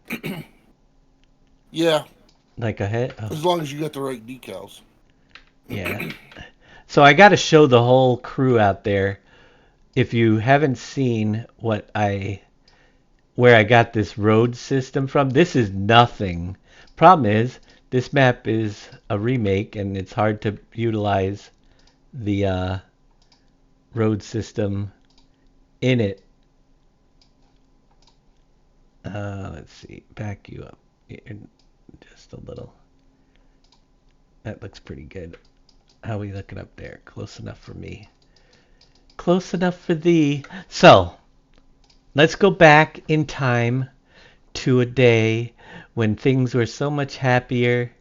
Yeah. Like a head? Oh. As long as you got the right decals. Yeah. So I got to show the whole crew out there. If you haven't seen where I got this road system from, this is nothing. Problem is, this map is a remake and it's hard to utilize the road system in it. Let's see, back you up just a little. That looks pretty good. How are we looking up there? Close enough for me. Close enough for thee. So, let's go back in time to a day when things were so much happier.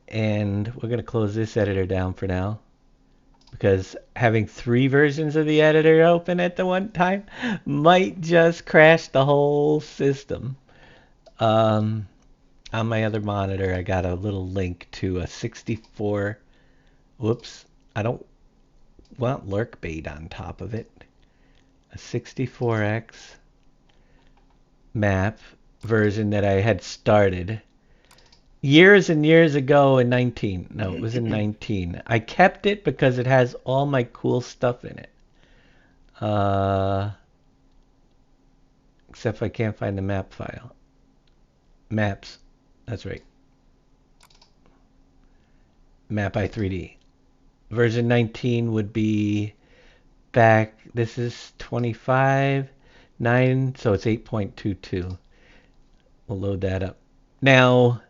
And we're going to close this editor down for now, because having 3 versions of the editor open at the one time might just crash the whole system. On my other monitor, I got a little link to a 64. Whoops, I don't want lurk bait on top of it. A 64x map version that I had started years and years ago in 19. No, it was in 19. I kept it because it has all my cool stuff in it. Except I can't find the map file. Maps. That's right. Map i3D. Version 19 would be back. This is 25.9, so it's 8.22. We'll load that up. Now,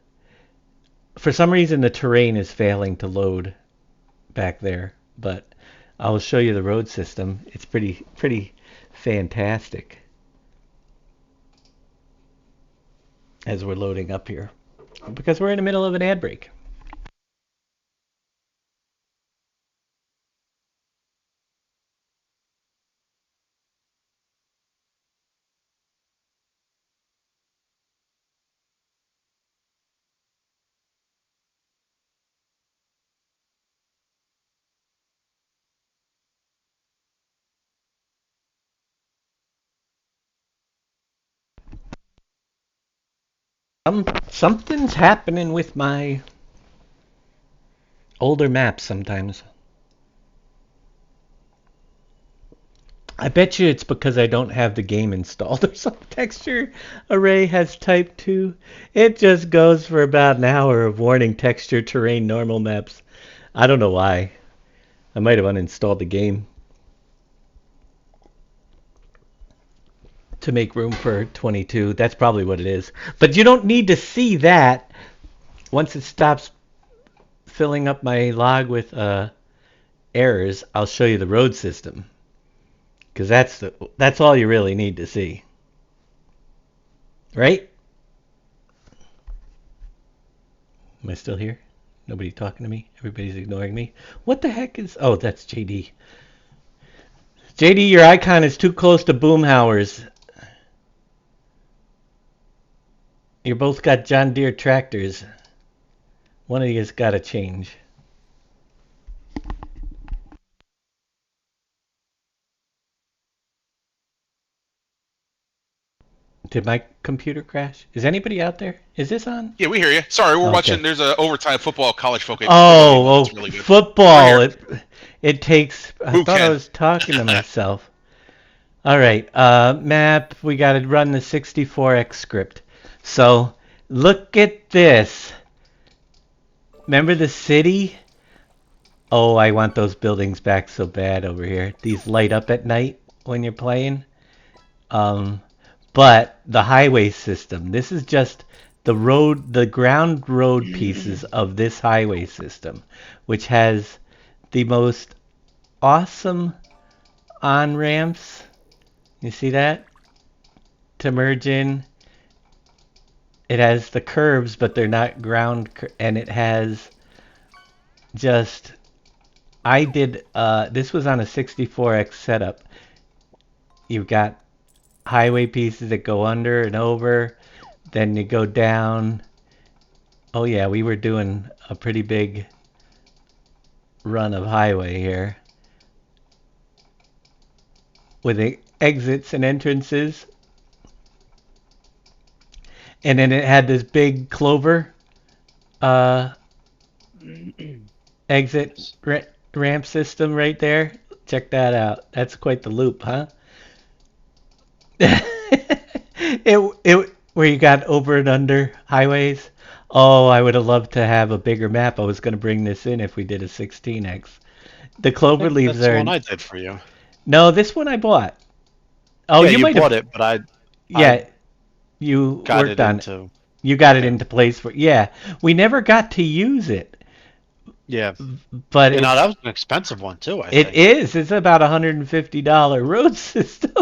for some reason, the terrain is failing to load back there, but I'll show you the road system. It's pretty fantastic as we're loading up here, because we're in the middle of an ad break. Something's happening with my older maps sometimes. I bet you it's because I don't have the game installed or some texture array has type 2. It just goes for about an hour of warning texture terrain normal maps. I don't know why. I might have uninstalled the game to make room for 22. That's probably what it is. But you don't need to see that. Once it stops filling up my log with errors, I'll show you the road system. Because that's all you really need to see. Right? Am I still here? Nobody talking to me? Everybody's ignoring me? What the heck is... Oh, that's JD. JD, your icon is too close to Boomhauer's. You both got John Deere tractors. One of you's got to change. Did my computer crash? Is anybody out there? Is this on? Yeah, we hear you. Sorry, we're Okay. watching. There's a overtime football college football. Oh, It's really good. football. We're It takes... I Who thought I can? was talking to myself. All right. Map, we got to run the 64x script. So, look at this. Remember the city? Oh, I want those buildings back so bad over here. These light up at night when you're playing. But the highway system. This is just the ground road pieces of this highway system, which has the most awesome on-ramps. You see that? To merge in. It has the curves, but they're not ground, and it has just... I did, this was on a 64x setup. You've got highway pieces that go under and over, then you go down. Oh yeah, we were doing a pretty big run of highway here with the exits and entrances. And then it had this big clover exit ramp system right there. Check that out. That's quite the loop, huh? Where you got over and under highways. Oh, I would have loved to have a bigger map. I was going to bring this in if we did a 16x. The clover leaves That's the are... one I did for you. No, this one I bought. Oh, Yeah, you you might bought have... it, but I Yeah, you got worked it on it. into. You got it Yeah. into place for... Yeah, we never got to use it. Yeah. But You know, it's... that was an expensive one too, I It think. is. It's about $150 road system.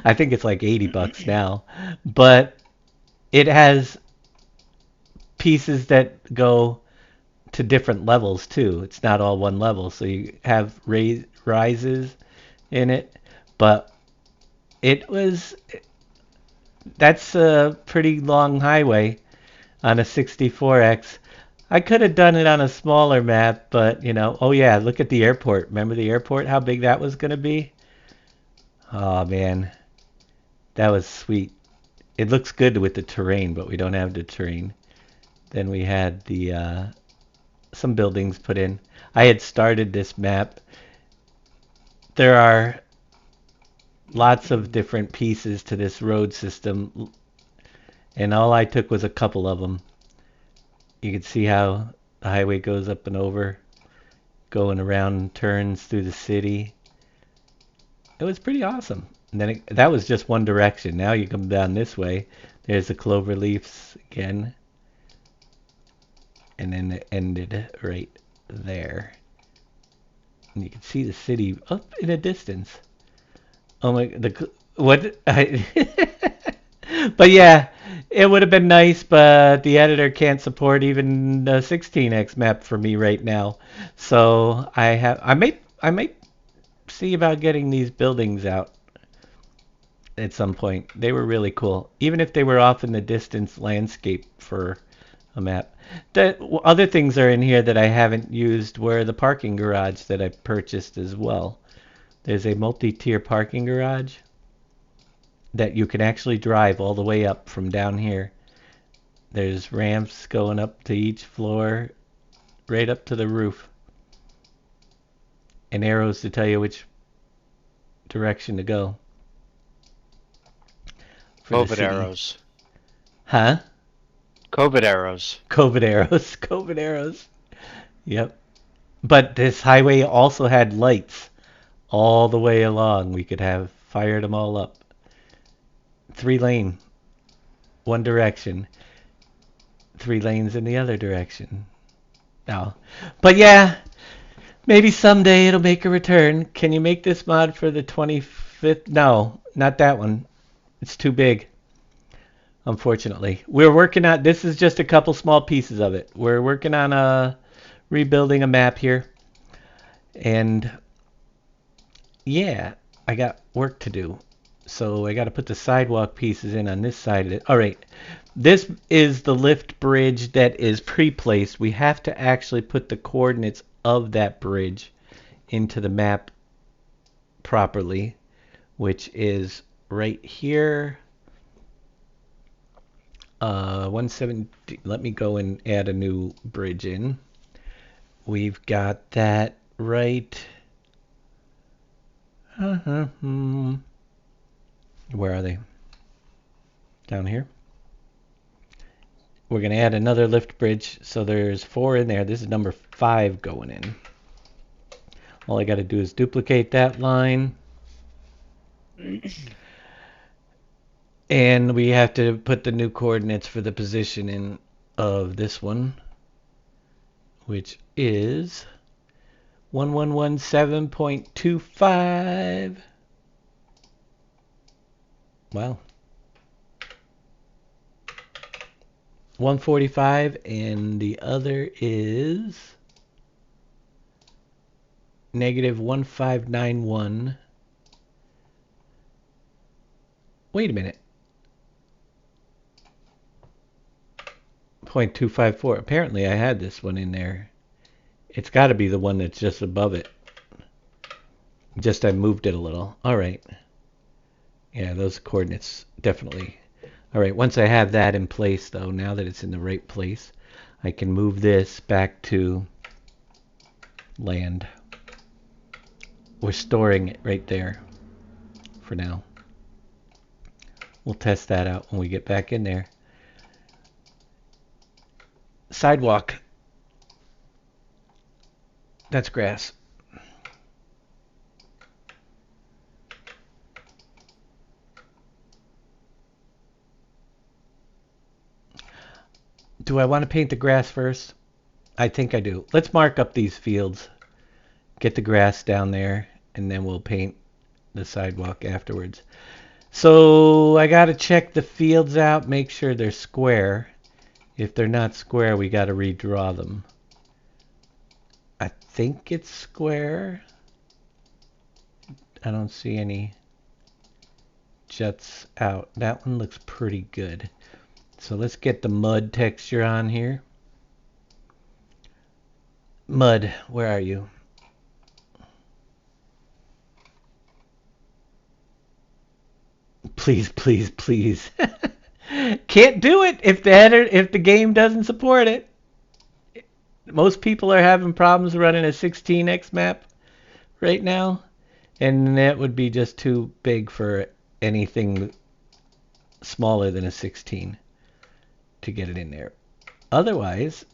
I think it's like $80 now. But it has pieces that go to different levels too. It's not all one level. So you have rises in it. But it was... That's a pretty long highway on a 64X. I could have done it on a smaller map, but, you know, oh yeah, look at the airport. Remember the airport, how big that was going to be? Oh, man. That was sweet. It looks good with the terrain, but we don't have the terrain. Then we had the some buildings put in. I had started this map. There are lots of different pieces to this road system, and all I took was a couple of them. You can see how the highway goes up and over, going around turns through the city. It was pretty awesome. And then that was just one direction. Now you come down this way. There's the clover leaves again. And then it ended right there. And you can see the city up in a distance. Oh my, what? But yeah, it would have been nice, but the editor can't support even the 16x map for me right now. So I might see about getting these buildings out at some point. They were really cool, even if they were off in the distance landscape for a map. The other things are in here that I haven't used were the parking garage that I purchased as well. There's a multi-tier parking garage that you can actually drive all the way up from down here. There's ramps going up to each floor, right up to the roof. And arrows to tell you which direction to go. COVID arrows. Huh? COVID arrows. COVID arrows. COVID arrows. Yep. But this highway also had lights all the way along. We could have fired them all up. 3-lane. One direction. 3 lanes in the other direction. No. But yeah, maybe someday it'll make a return. Can you make this mod for the 25th? No, not that one. It's too big. Unfortunately. We're working on, this is just a couple small pieces of it. We're working on rebuilding a map here. And yeah, I got work to do. So I got to put the sidewalk pieces in on this side of it. All right. This is the lift bridge that is pre-placed. We have to actually put the coordinates of that bridge into the map properly, which is right here. 170. Let me go and add a new bridge in. We've got that right. Where are they? Down here. We're going to add another lift bridge. So there's 4 in there. This is number 5 going in. All I got to do is duplicate that line. And we have to put the new coordinates for the position in of this one, which is 1117.25. Wow. 145, and the other is negative 1591. Wait a minute. 0.254. Apparently I had this one in there. It's got to be the one that's just above it. Just I moved it a little. All right. Yeah, those coordinates definitely. All right, once I have that in place, though, now that it's in the right place, I can move this back to land. We're storing it right there for now. We'll test that out when we get back in there. Sidewalk. That's grass. Do I want to paint the grass first? I think I do. Let's mark up these fields. Get the grass down there, and then we'll paint the sidewalk afterwards. So I got to check the fields out, make sure they're square. If they're not square, we got to redraw them. I think it's square. I don't see any juts out. That one looks pretty good. So let's get the mud texture on here. Mud, where are you? Please, please, please. Can't do it if the game doesn't support it. Most people are having problems running a 16x map right now, and that would be just too big for anything smaller than a 16 to get it in there. Otherwise,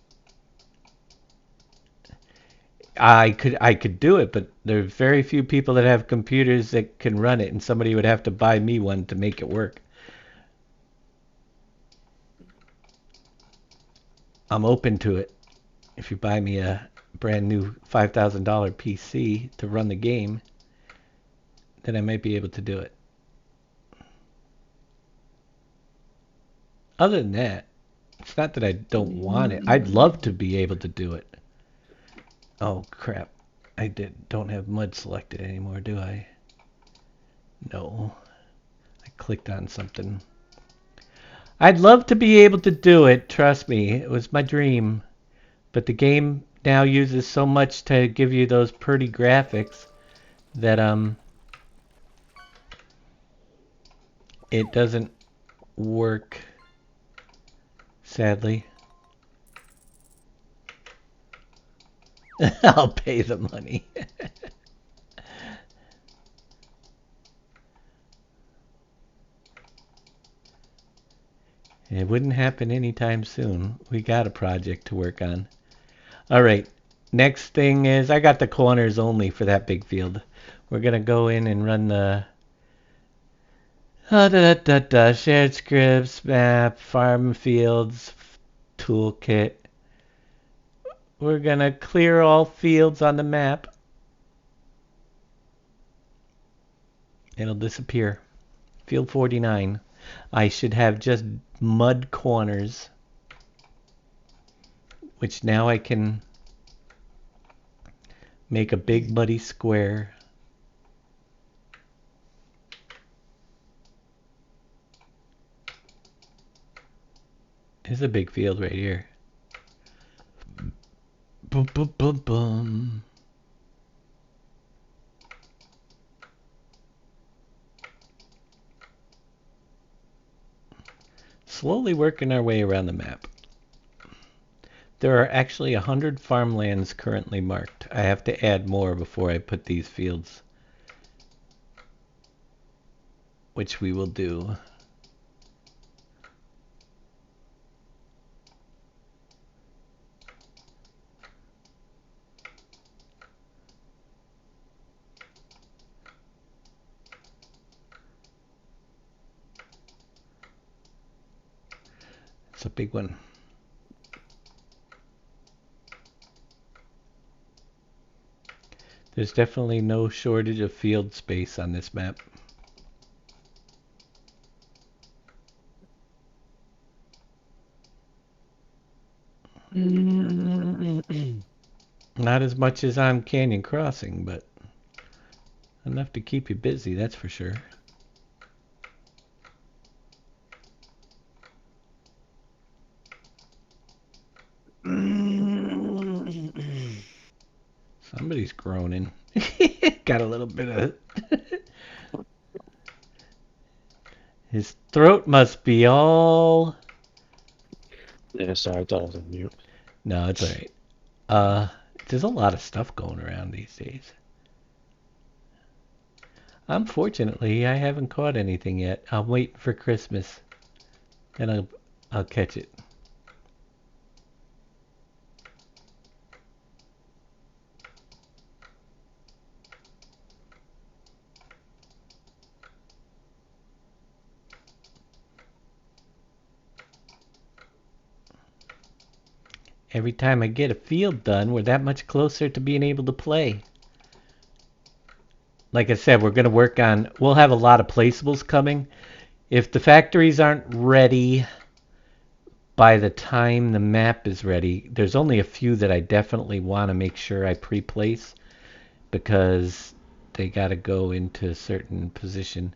I could do it, but there's very few people that have computers that can run it, and somebody would have to buy me one to make it work. I'm open to it. If you buy me a brand new $5,000 PC to run the game, then I might be able to do it. Other than that, it's not that I don't want it. I'd love to be able to do it. Oh crap. Don't have mud selected anymore, do I? No. I clicked on something. I'd love to be able to do it, trust me. It was my dream. But the game now uses so much to give you those pretty graphics that it doesn't work, sadly. I'll pay the money. It wouldn't happen anytime soon. We got a project to work on. All right. Next thing is I got the corners only for that big field. We're going to go in and run the shared scripts, map, farm fields, toolkit. We're going to clear all fields on the map. It'll disappear. Field 49. I should have just mud corners, which now I can make a big muddy square. There's a big field right here. Boom, boom, boom, boom. Slowly working our way around the map. There are actually 100 farmlands currently marked. I have to add more before I put these fields, which we will do. It's a big one. There's definitely no shortage of field space on this map. Not as much as on Canyon Crossing, but enough to keep you busy, that's for sure. Somebody's groaning. Got a little bit of... His throat must be all... Yeah, sorry, I thought I was on mute. No, it's alright. There's a lot of stuff going around these days. Unfortunately, I haven't caught anything yet. I'm waiting for Christmas. Then I'll catch it. Every time I get a field done, we're that much closer to being able to play. Like I said, we're going to work on... We'll have a lot of placeables coming. If the factories aren't ready by the time the map is ready, there's only a few that I definitely want to make sure I pre-place because they got to go into a certain position.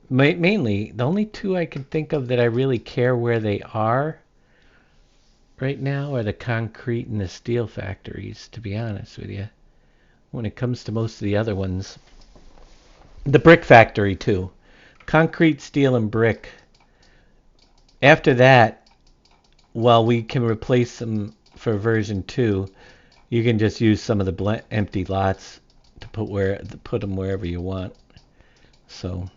Mainly, the only two I can think of that I really care where they are right now are the concrete and the steel factories, to be honest with you. When it comes to most of the other ones, the brick factory too. Concrete, steel, and brick. After that, while we can replace them for version 2, you can just use some of the empty lots to put them wherever you want. So,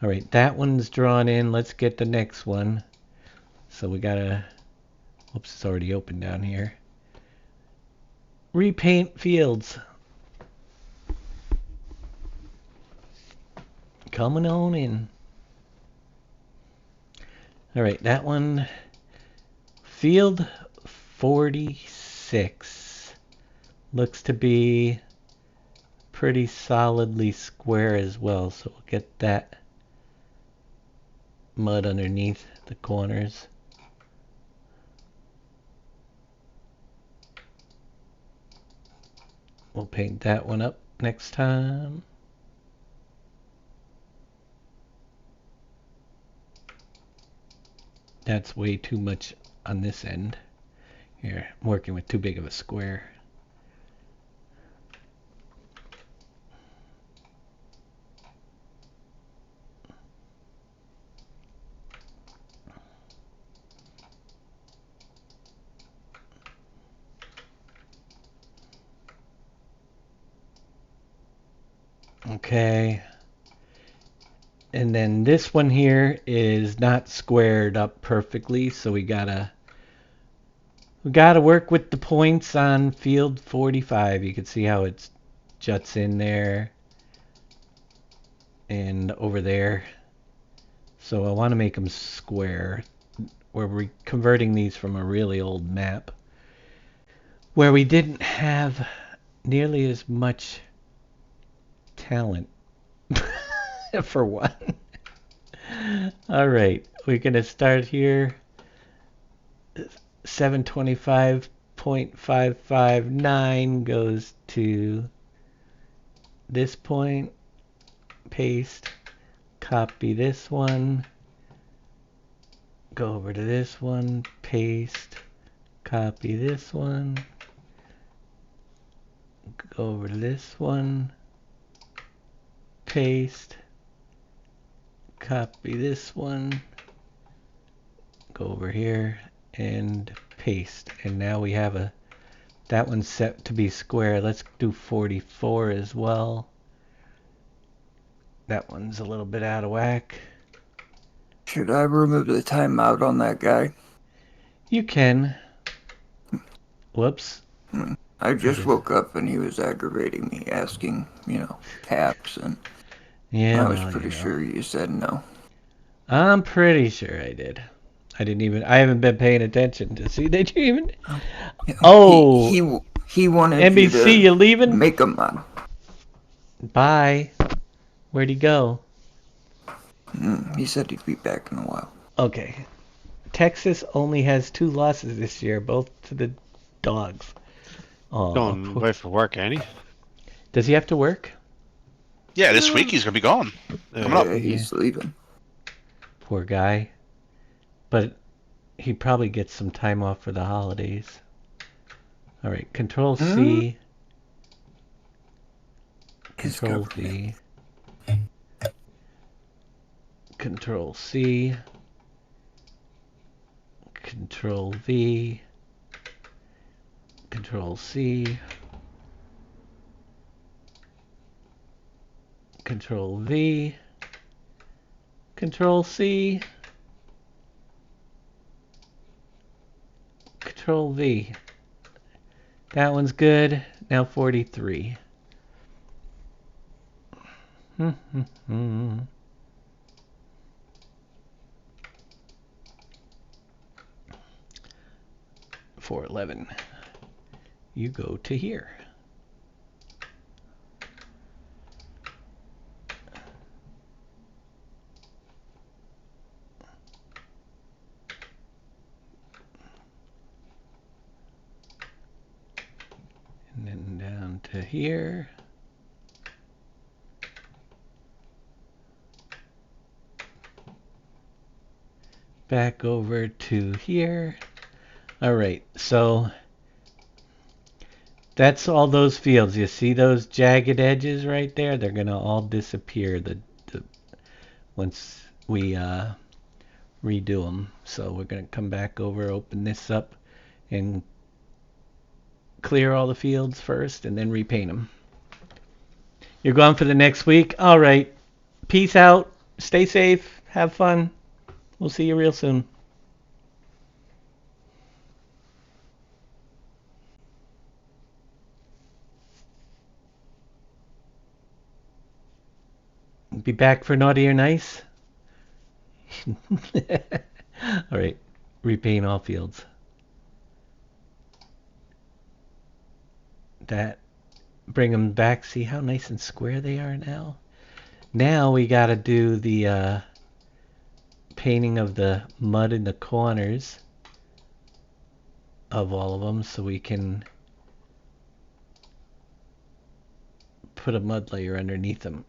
all right, that one's drawn in. Let's get the next one. So we gotta... Oops, it's already open down here. Repaint fields. Coming on in. All right, that one. Field 46 looks to be pretty solidly square as well. So we'll get that mud underneath the corners. We'll paint that one up next time. That's way too much on this end. Here, I'm working with too big of a square. Okay. And then this one here is not squared up perfectly, so we gotta work with the points on field 45. You can see how it juts in there and over there. So I want to make them square. We're converting these from a really old map where we didn't have nearly as much talent. For one. All right, we're gonna start here. 725.559 goes to this point. Paste. Copy this one. Go over to this one. Paste. Copy this one. Go over to this one. Paste. Copy this one, go over here and paste, and now we have that one's set to be square. Let's do 44 as well. That one's a little bit out of whack. Should I remove the timeout on that guy? You can. Whoops. I just woke up and he was aggravating me, asking, taps, and yeah, I was pretty sure you said no. I'm pretty sure I did. I haven't been paying attention to see that you even... Oh! He wanted NBC, you leaving? Make him on. Bye. Where'd he go? He said he'd be back in a while. Okay. Texas only has 2 losses this year, both to the Dogs. Oh, Going away for work, ain't he? Does he have to work? Yeah, this week he's gonna be gone. Coming up. He's leaving. Poor guy. But he probably gets some time off for the holidays. All right, Control C. Control V. Control C. Control V. Control C. Control V. Control C. Control V. That one's good. Now 43. 411. You go to here. And then down to here. Back over to here. All right, so that's all those fields. You see those jagged edges right there? They're gonna all disappear once we redo them. So we're gonna come back over, open this up, and clear all the fields first, and then repaint them. You're gone for the next week? All right. Peace out. Stay safe. Have fun. We'll see you real soon. Be back for naughty or nice? All right. Repaint all fields. That. Bring them back. See how nice and square they are now? Now we got to do the painting of the mud in the corners of all of them so we can put a mud layer underneath them.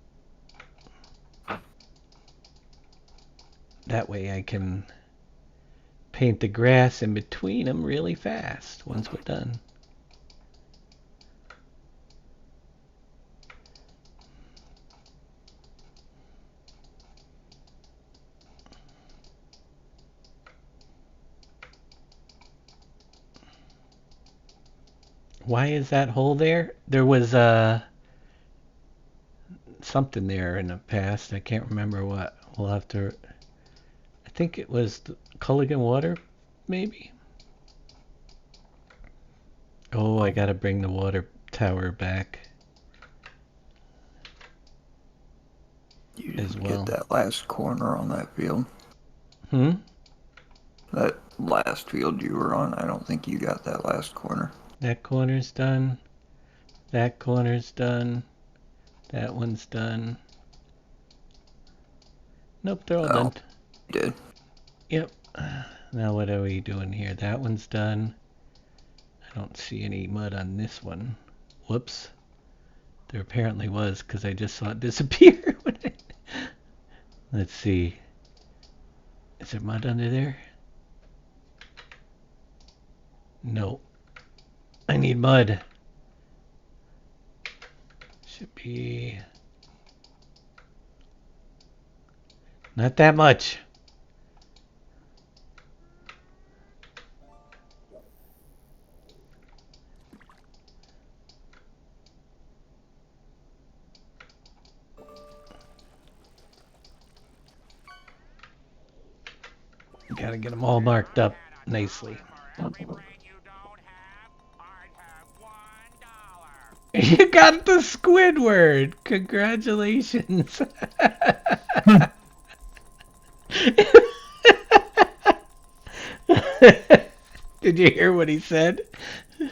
That way I can paint the grass in between them really fast once we're done. Why is that hole there? There was something there in the past. I can't remember what. We'll have to... I think it was the Culligan water, maybe? Oh, I gotta bring the water tower back. You As didn't well. get that last corner on that field. Hmm? That last field you were on, I don't think you got that last corner. That corner's done. That corner's done. That one's done. Nope, they're all Oh, done. you did. Yep. Now what are we doing here? That one's done. I don't see any mud on this one. Whoops. There apparently was, because I just saw it disappear. Let's see. Is there mud under there? No. I need mud. Should be... not that much. Gotta get them all marked up nicely. You got the Squidward! Congratulations! Did you hear what he said? If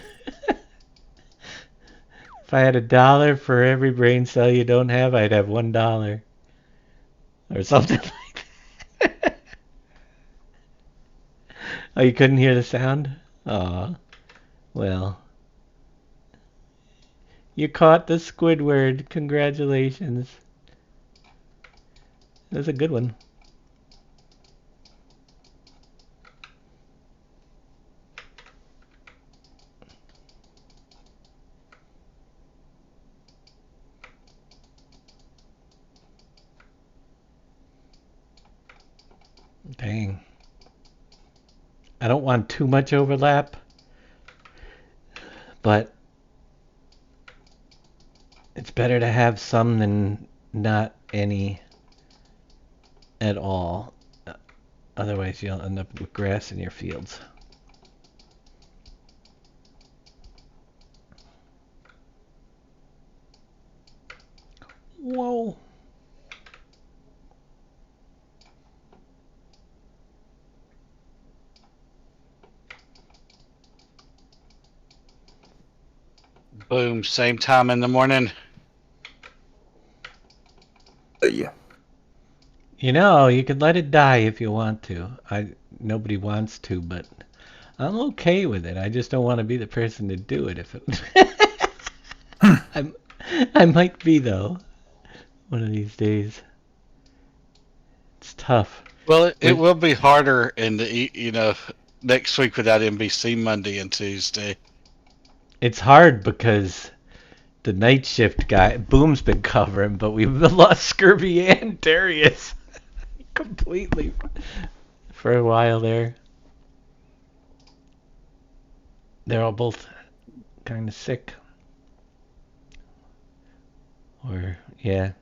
I had $1 for every brain cell you don't have, I'd have $1. Or something like that. Oh, you couldn't hear the sound? Aw. Well. You caught the Squidward. Congratulations. That's a good one. Dang. I don't want too much overlap, but it's better to have some than not any at all. Otherwise, you'll end up with grass in your fields. Whoa. Boom, same time in the morning. Yeah. You know, you could let it die if you want to. Nobody wants to, but I'm okay with it. I just don't want to be the person to do it if it I might be though one of these days. It's tough. Well, it will be harder in the next week without NBC Monday and Tuesday. It's hard because the night shift guy, Boom's been covering, but we've lost Scurvy and Darius completely for a while there. They're all both kind of sick. Or, yeah.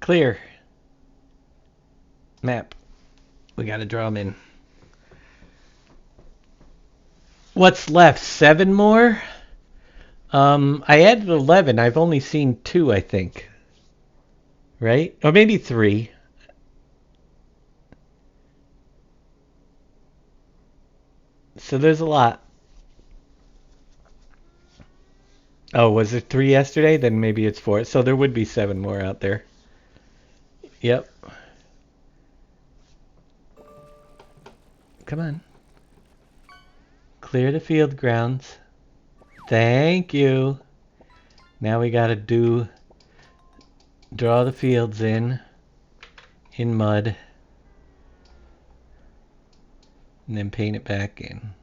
Clear. Map. We gotta draw them in. What's left? 7 more? I added 11. I've only seen 2, I think. Right? Or maybe 3. So there's a lot. Oh, was it 3 yesterday? Then maybe it's 4. So there would be 7 more out there. Yep. Come on. Clear the field grounds. Thank you. Now we gotta draw the fields in mud. And then paint it back in.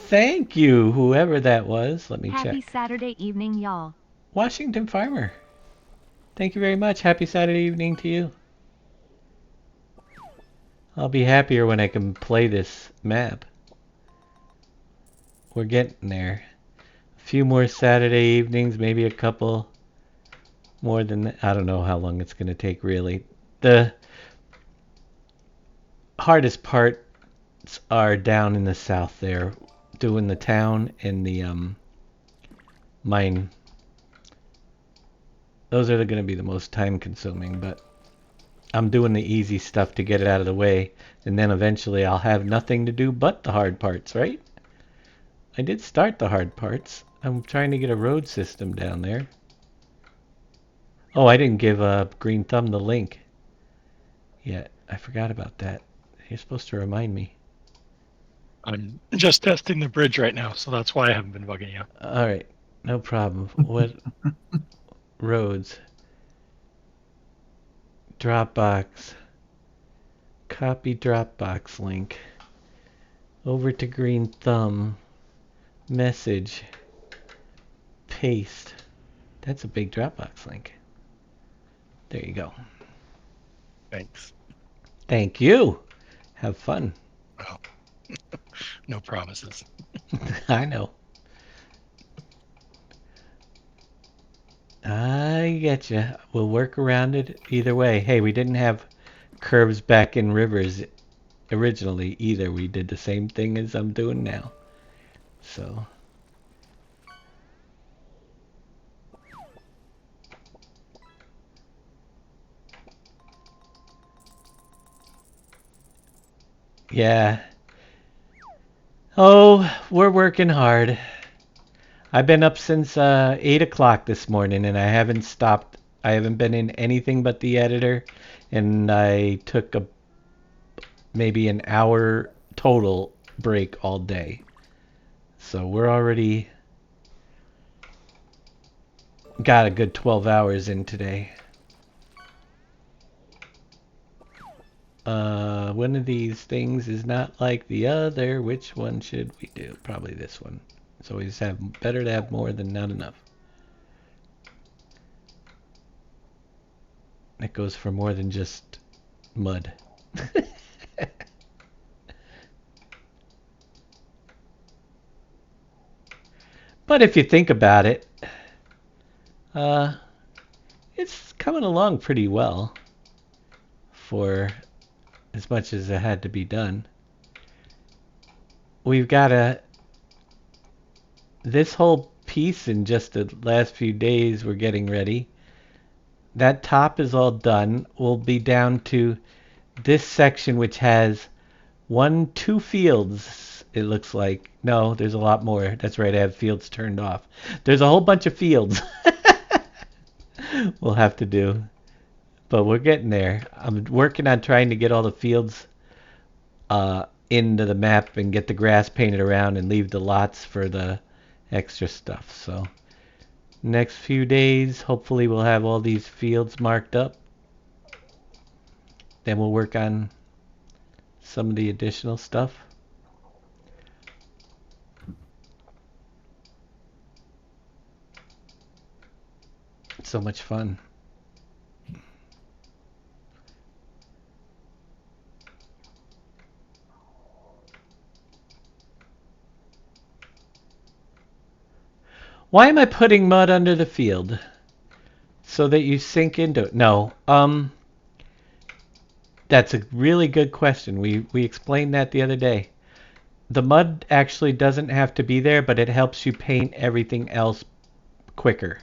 Thank you, whoever that was. Let me check. Happy Saturday evening, y'all. Washington Farmer. Thank you very much. Happy Saturday evening to you. I'll be happier when I can play this map. We're getting there. A few more Saturday evenings, maybe a couple more than that. I don't know how long it's going to take, really. The hardest parts are down in the south there, doing the town and the mine. Those are going to be the most time consuming, but I'm doing the easy stuff to get it out of the way, and then eventually I'll have nothing to do but the hard parts, right? I did start the hard parts. I'm trying to get a road system down there. Oh, I didn't give Green Thumb the link yet. I forgot about that. You're supposed to remind me. I'm just testing the bridge right now, so that's why I haven't been bugging you. All right, no problem. What roads? Dropbox. Copy Dropbox link. Over to Green Thumb. Message. Paste. That's a big Dropbox link. There you go. Thanks. Thank you. Have fun. Well, no promises. I know. I get you. We'll work around it either way. Hey, we didn't have curves back in rivers originally either. We did the same thing as I'm doing now. So. Yeah. Oh, we're working hard. I've been up since 8 o'clock this morning and I haven't stopped. I haven't been in anything but the editor, and I took maybe an hour total break all day. So we're already got a good 12 hours in today. One of these things is not like the other. Which one should we do? Probably this one. It's always better to have more than not enough. That goes for more than just mud. But if you think about it, it's coming along pretty well for as much as it had to be done. We've got this whole piece in just the last few days we're getting ready. That top is all done. We'll be down to this section, which has 2 fields, it looks like. No, there's a lot more. That's right, I have fields turned off. There's a whole bunch of fields we'll have to do. But we're getting there. I'm working on trying to get all the fields into the map and get the grass painted around and leave the lots for the extra stuff. So next few days, hopefully we'll have all these fields marked up. Then we'll work on some of the additional stuff. It's so much fun. Why am I putting mud under the field? So that you sink into it? No. That's a really good question. We explained that the other day. The mud actually doesn't have to be there, but it helps you paint everything else quicker.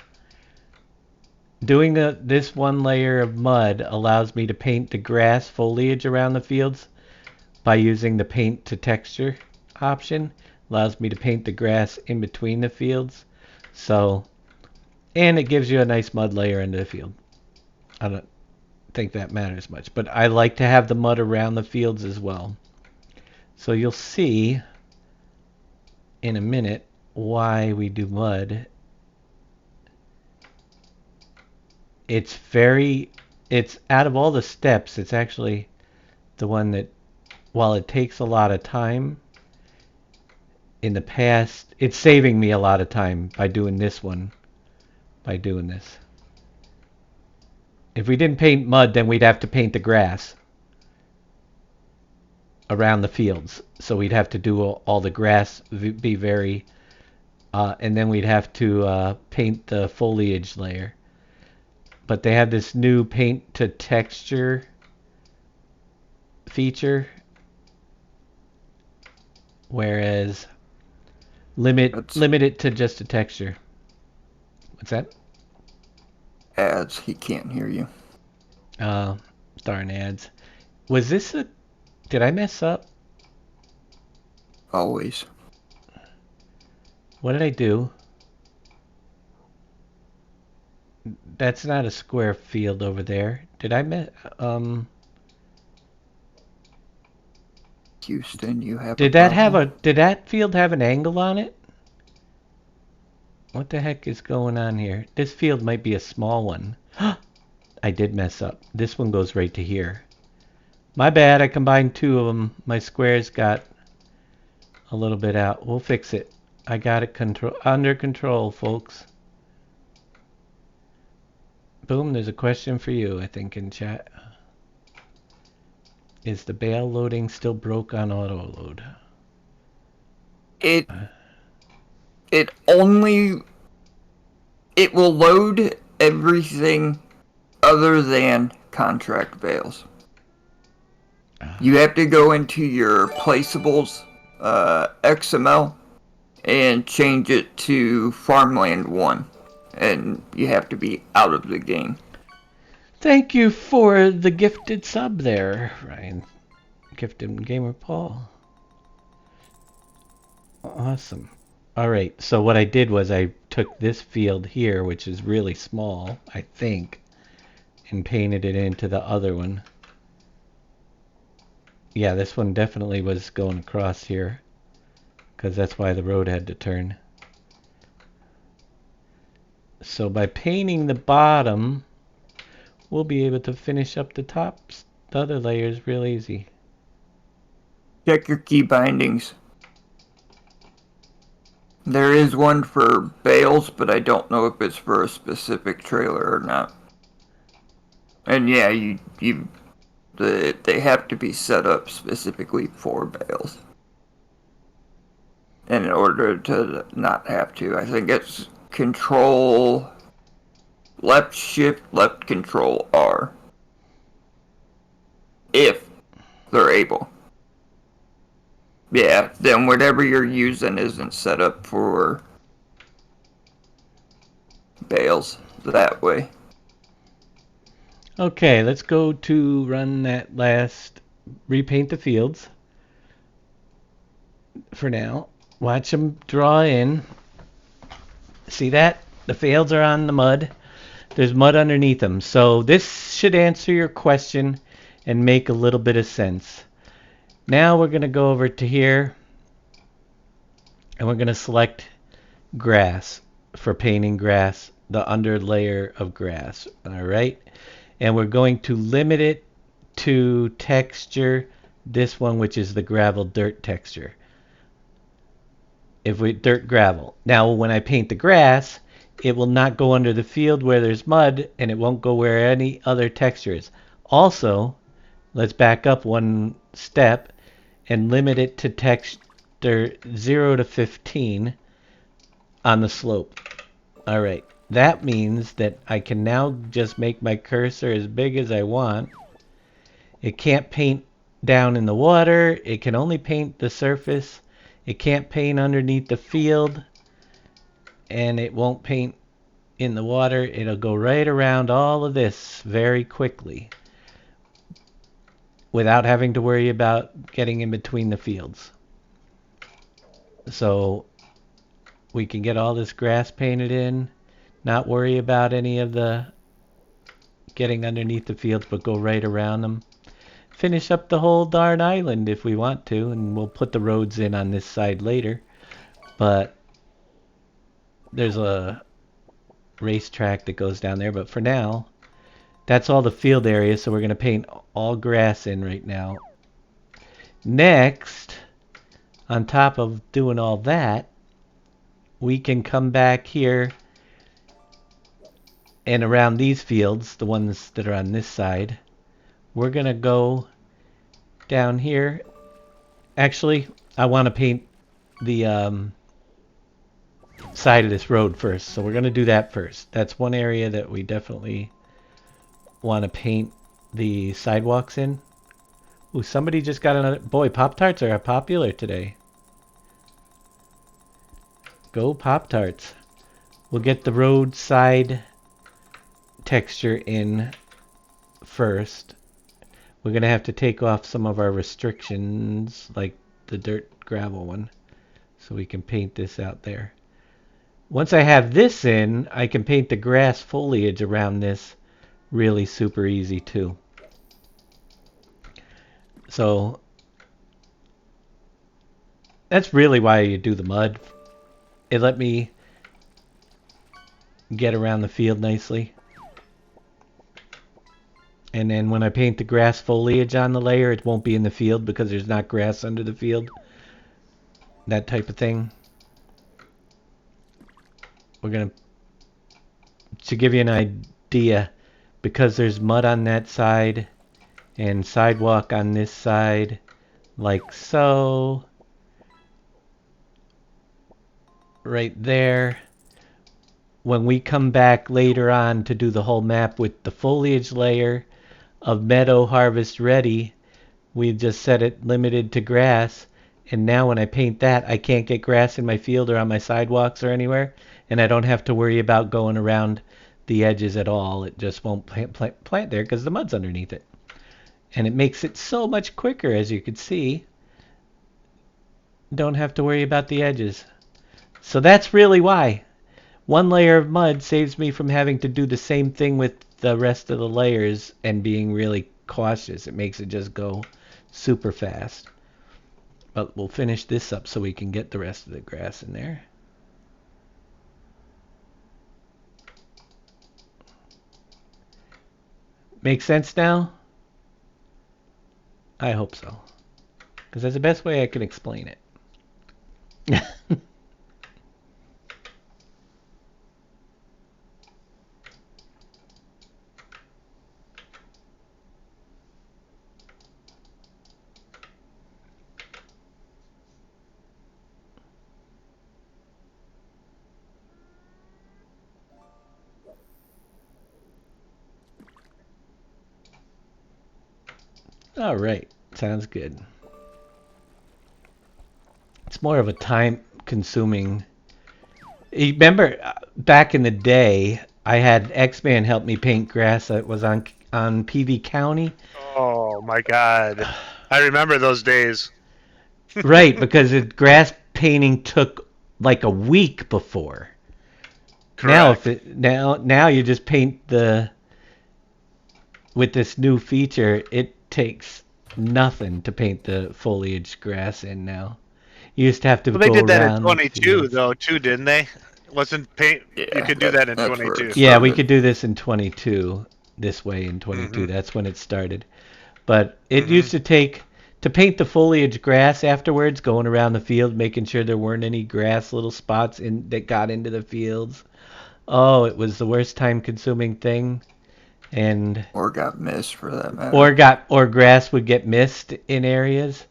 Doing this one layer of mud allows me to paint the grass foliage around the fields by using the paint to texture option. Allows me to paint the grass in between the fields. So, and it gives you a nice mud layer into the field. I don't think that matters much, but I like to have the mud around the fields as well. So you'll see in a minute why we do mud. It's out of all the steps, it's actually the one that, while it takes a lot of time, in the past, it's saving me a lot of time by doing this one, by doing this. If we didn't paint mud, then we'd have to paint the grass around the fields. So we'd have to do all the grass be very, and then we'd have to paint the foliage layer. But they have this new paint to texture feature, whereas limit it to just a texture. What's that? Ads, he can't hear you. Darn ads. Was this a... Did I mess up? Always. What did I do? That's not a square field over there. Did I mess... Houston, you have Did that field have an angle on it? What the heck is going on here? This field might be a small one. I did mess up. This one goes right to here. My bad, I combined 2 of them. My squares got a little bit out. We'll fix it. I got it under control, folks. Boom, there's a question for you, I think, in chat. Is the bale loading still broke on auto load? It will load everything other than contract bales. You have to go into your placeables XML and change it to Farmland 1, and you have to be out of the game. Thank you for the gifted sub there, Ryan. Gifted Gamer Paul. Awesome. Alright, so what I did was I took this field here, which is really small, I think, and painted it into the other one. Yeah, this one definitely was going across here, because that's why the road had to turn. So by painting the bottom, we'll be able to finish up the tops, the other layers real easy. Check your key bindings. There is one for bales, but I don't know if it's for a specific trailer or not. And yeah, they have to be set up specifically for bales. And in order to not have to, I think it's control left shift, left control R. If they're able. Yeah, then whatever you're using isn't set up for bales that way. Okay, let's go to run that last repaint the fields. For now, watch them draw in. See that? The fields are on the mud. There's mud underneath them. So this should answer your question and make a little bit of sense. Now we're going to go over to here and we're going to select grass for painting grass, the under layer of grass. All right. And we're going to limit it to texture, this one, which is the gravel dirt texture. If we dirt gravel. Now when I paint the grass, it will not go under the field where there's mud, and it won't go where any other texture is. Also, let's back up one step and limit it to texture 0 to 15 on the slope. Alright, that means that I can now just make my cursor as big as I want. It can't paint down in the water, it can only paint the surface. It can't paint underneath the field, and it won't paint in the water. It'll go right around all of this very quickly without having to worry about getting in between the fields. So we can get all this grass painted in, not worry about any of the getting underneath the fields, but go right around them. Finish up the whole darn island if we want to, and we'll put the roads in on this side later. But there's a racetrack that goes down there, but for now, that's all the field area, so we're going to paint all grass in right now. Next, on top of doing all that, we can come back here and around these fields, the ones that are on this side, we're going to go down here. Actually, I want to paint the side of this road first, so we're going to do that first. That's one area that we definitely want to paint the sidewalks in. Ooh, somebody just got another... Boy, Pop-Tarts are popular today. Go Pop-Tarts. We'll get the roadside texture in first. We're going to have to take off some of our restrictions, like the dirt gravel one, so we can paint this out there. Once I have this in, I can paint the grass foliage around this really super easy too. So that's really why you do the mud. It let me get around the field nicely. And then when I paint the grass foliage on the layer, it won't be in the field because there's not grass under the field. That type of thing. We're going to give you an idea, because there's mud on that side and sidewalk on this side, like so. Right there. When we come back later on to do the whole map with the foliage layer of meadow harvest ready, we just set it limited to grass, and now when I paint that, I can't get grass in my field or on my sidewalks or anywhere, and I don't have to worry about going around the edges at all. It just won't plant there because the mud's underneath it. And it makes it so much quicker, as you can see. Don't have to worry about the edges. So that's really why. One layer of mud saves me from having to do the same thing with the rest of the layers and being really cautious. It makes it just go super fast. But we'll finish this up so we can get the rest of the grass in there. Make sense now? I hope so. Because that's the best way I can explain it. All right, sounds good. It's more of a time-consuming You remember back in the day, I had X-Man help me paint grass that was on PV County. Oh my God, I remember those days. Right, because grass painting took like a week before. Now Correct. now you just paint with this new feature, it takes nothing to paint the foliage grass in now. You used to have to Well, they go did that in around the 22 fields. though, too, didn't they? Wasn't paint? You Yeah, could do that in that's where 22. it Yeah, we started. could do this in 22, this way in 22. That's when it started. But it used to paint the foliage grass afterwards, going around the field, making sure there weren't any grass little spots that got into the fields. Oh, it was the worst time consuming thing. And Or got missed for that matter. or grass would get missed in areas.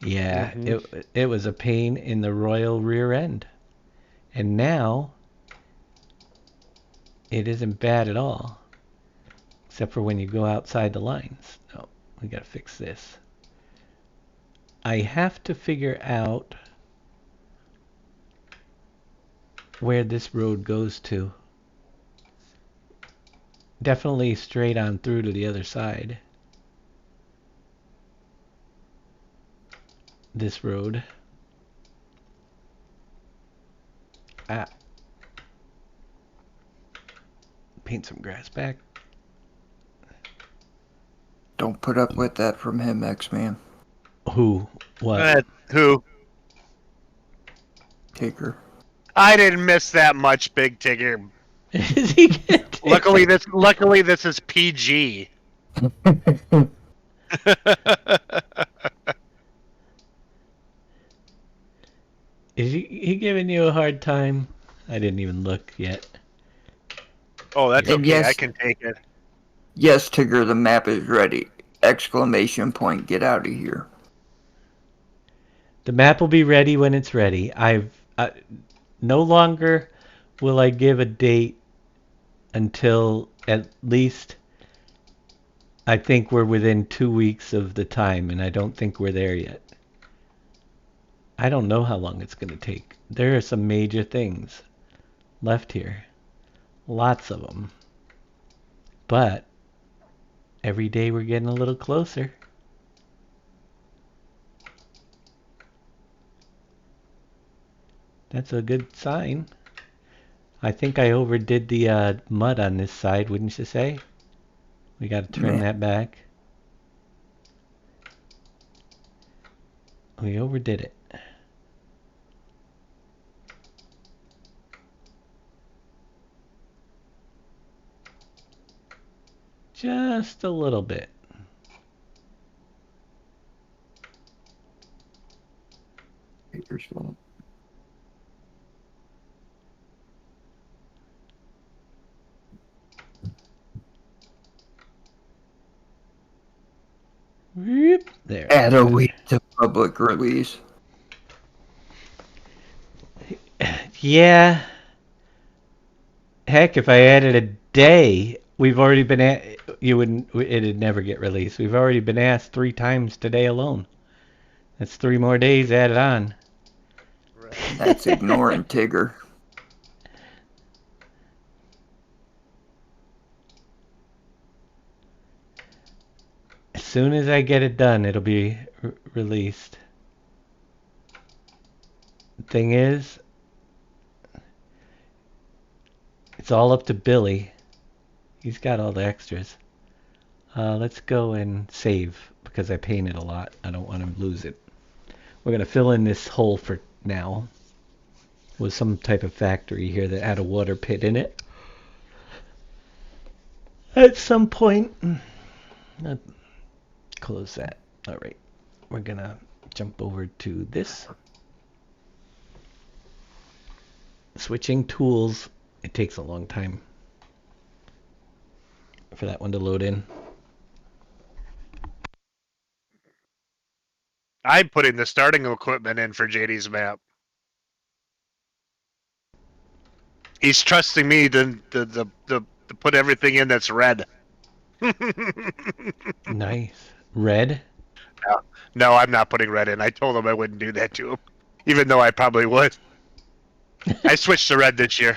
Yeah, Mm-hmm. it was a pain in the royal rear end. And now it isn't bad at all. Except for when you go outside the lines. Oh, we gotta fix this. I have to figure out where this road goes to. Definitely straight on through to the other side. This road. Ah. Paint some grass back. Don't put up with that from him, X-Man. Who? What? Who? Tigger. I didn't miss that much, Big Tigger. Is he good? Luckily this is PG. Is he giving you a hard time? I didn't even look yet. Oh, that's And okay. yes- I can take it. Yes, Tigger, the map is ready. Exclamation point, get out of here. The map will be ready when it's ready. No longer will I give a date until at least I think we're within 2 weeks of the time, and I don't think we're there yet. I don't know how long it's going to take. There are some major things left here. Lots of them. But every day we're getting a little closer. That's a good sign. I think I overdid the mud on this side, wouldn't you say? We got to trim that back. We overdid it. Just a little bit. Tigger's fault. Whoop, there. Add a week to public release. Yeah. Heck, if I added a day, we've already been it'd never get released. We've already been asked 3 times today alone. That's 3 more days added on. That's ignoring Tigger. As soon as I get it done, it'll be released. The thing is, it's all up to Billy. He's got all the extras. Let's go and save, because I painted a lot. I don't want to lose it. We're going to fill in this hole for now with some type of factory here that had a water pit in it. At some point. Close that. Alright. We're going to jump over to this. Switching tools. It takes a long time for that one to load in. I'm putting the starting equipment in for JD's map. He's trusting me to put everything in that's red. Nice. Red? No, I'm not putting red in. I told him I wouldn't do that to him, even though I probably would. I switched to red this year.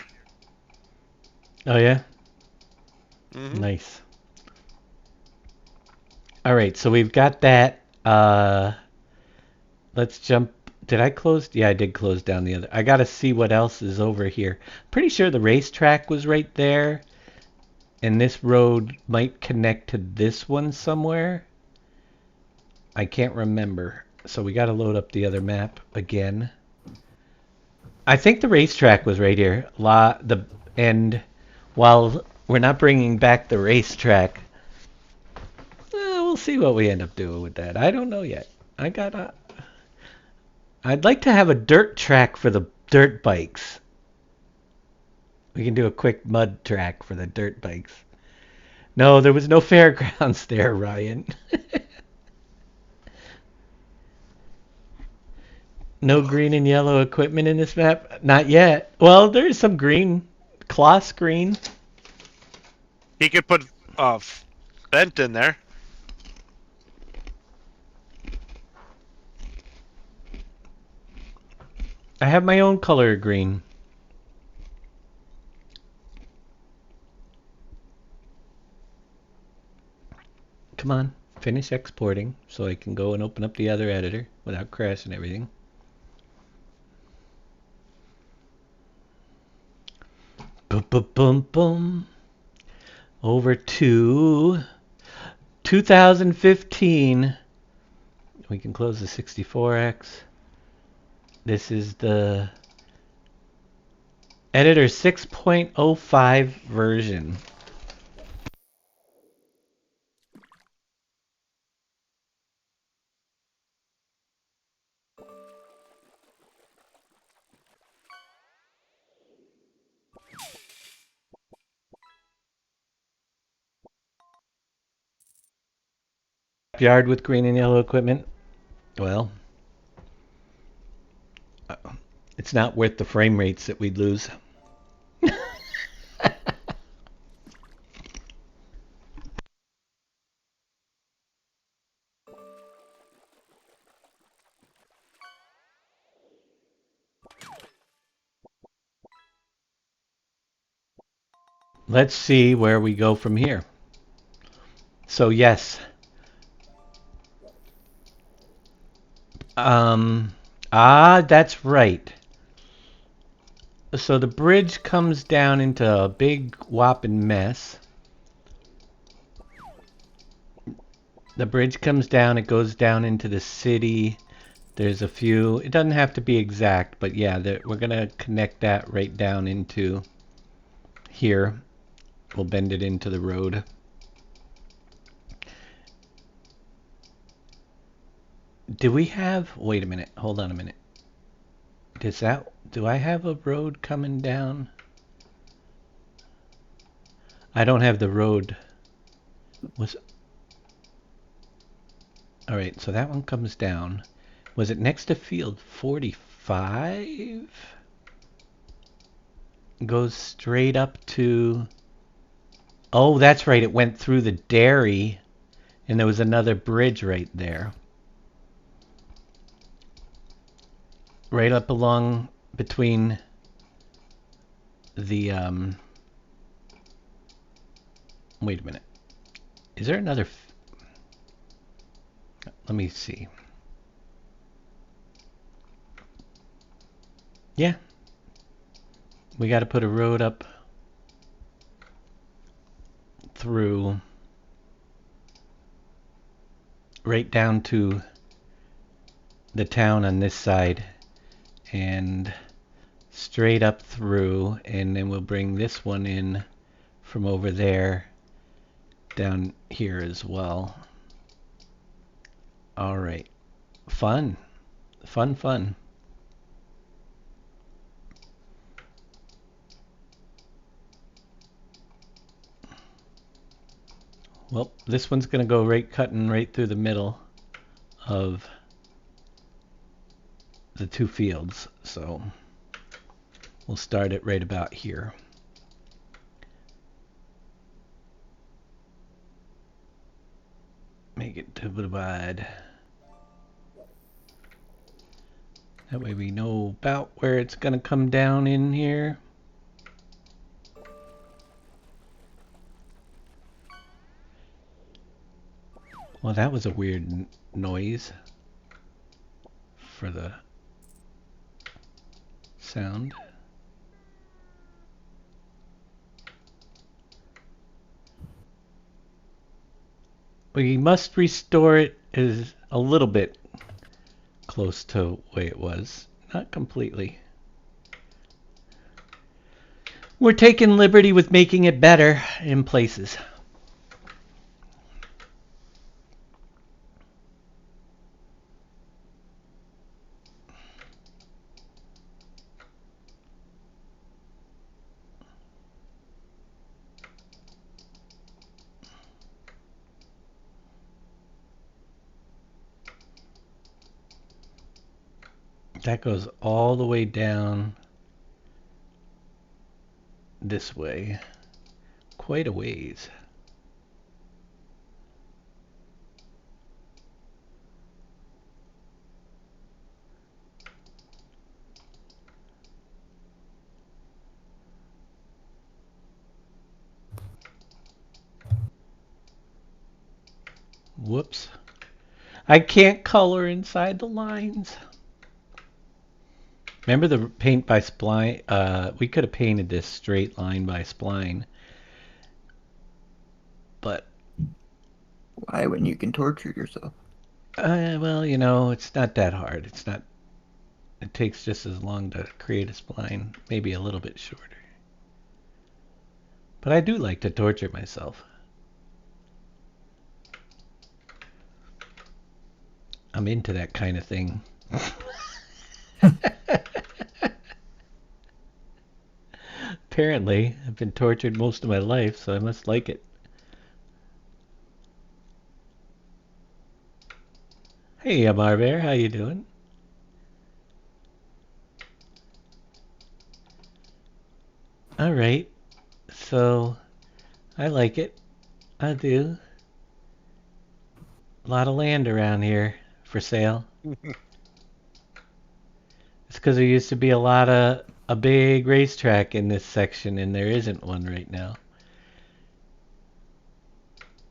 Oh yeah, Mhm. nice. All right, so we've got that. Let's jump. Did I close? Yeah, I did close down the other. I gotta see what else is over here. Pretty sure the racetrack was right there, and this road might connect to this one somewhere. I can't remember. So we gotta load up the other map again. I think the racetrack was right here. And while we're not bringing back the racetrack, we'll see what we end up doing with that. I don't know yet. I'd like to have a dirt track for the dirt bikes. We can do a quick mud track for the dirt bikes. No, there was no fairgrounds there, Ryan. No green and yellow equipment in this map? Not yet. Well, there's some green. Kloss green. He could put vent in there. I have my own color green. Come on, finish exporting so I can go and open up the other editor without crashing everything. Boom, boom, boom, boom. Over to 2015. We can close the 64X. This is the editor 6.05 version. Yard with green and yellow equipment. Well, it's not worth the frame rates that we'd lose. Let's see where we go from here. So yes. That's right. So the bridge comes down into a big whopping mess. The bridge comes down, it goes down into the city. There's a few, it doesn't have to be exact, but yeah, we're gonna connect that right down into here. We'll bend it into the road. Do we have, wait a minute, hold on a minute. Do I have a road coming down? I don't have the road. Alright, so that one comes down. Was it next to field 45? Goes straight up to... Oh, that's right, it went through the dairy, and there was another bridge right there. Right up along between the, wait a minute. Is there another... Let me see. Yeah. We got to put a road up through right down to the town on this side and straight up through, and then we'll bring this one in from over there down here as well. All right. Fun. Fun, fun. Well, this one's going to go cutting right through the middle of the two fields, so we'll start it right about here. Make it to divide. That way we know about where it's gonna come down in here. Well, that was a weird noise for the sound. We must restore it as a little bit close to the way it was. Not completely. We're taking liberty with making it better in places. That goes all the way down this way. Quite a ways. Whoops. I can't color inside the lines. Remember the paint by spline? We could have painted this straight line by spline. But Why, when you can torture yourself? well, you know, it's not that hard. It's not. It takes just as long to create a spline, maybe a little bit shorter. But I do like to torture myself. I'm into that kind of thing. Apparently, I've been tortured most of my life, so I must like it. Hey, Amar Bear, how you doing? All right, so I like it. I do. A lot of land around here for sale. It's because there used to be a big racetrack in this section, and there isn't one right now.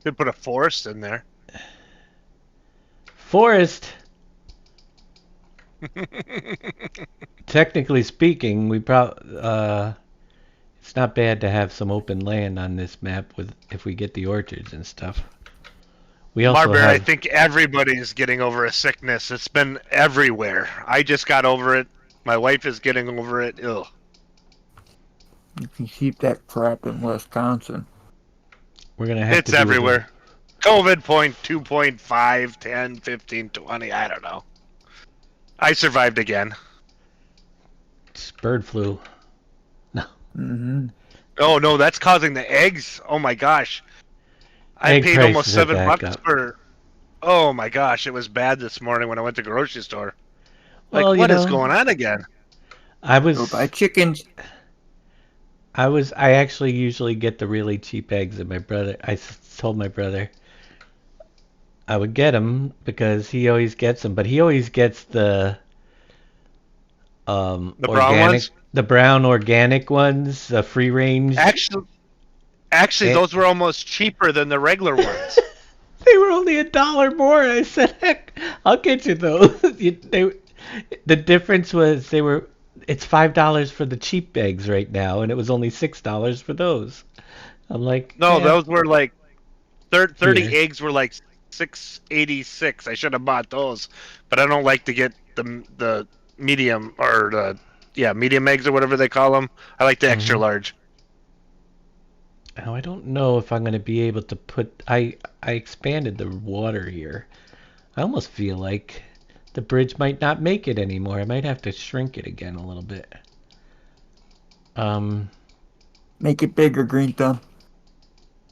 Could put a forest in there. Forest. Technically speaking, it's not bad to have some open land on this map if we get the orchards and stuff. We also Marbury, I have. think everybody's getting over a sickness. It's been everywhere. I just got over it. My wife is getting over it. Ugh. You can keep that crap in Wisconsin. We're gonna have It's to do everywhere. COVID point 2.5, 10, 15, 20. I don't know. I survived again. It's bird flu. No. Mm-hmm. Oh no, that's causing the eggs. Oh my gosh. I Egg paid almost prices are back $7 up. for. Oh my gosh, it was bad this morning when I went to the grocery store. Like, Well, what is going on again? Go buy chickens. I actually usually get the really cheap eggs, and I told my brother I would get them because he always gets them, but he always gets the The brown organic, ones? the brown organic ones, the free range. Actually, Eh. those were almost cheaper than the regular ones. They were only $1 more. I said, heck, I'll get you those. The difference was it's $5 for the cheap eggs right now, and it was only $6 for those. I'm like, No, yeah, those were like 30 here. eggs were like $6.86. I should have bought those, but I don't like to get the medium or medium eggs or whatever they call them. I like the extra large. Now I don't know if I'm going to be able to put. I expanded the water here. I almost feel like the bridge might not make it anymore. I might have to shrink it again a little bit. Make it bigger, Green Thumb.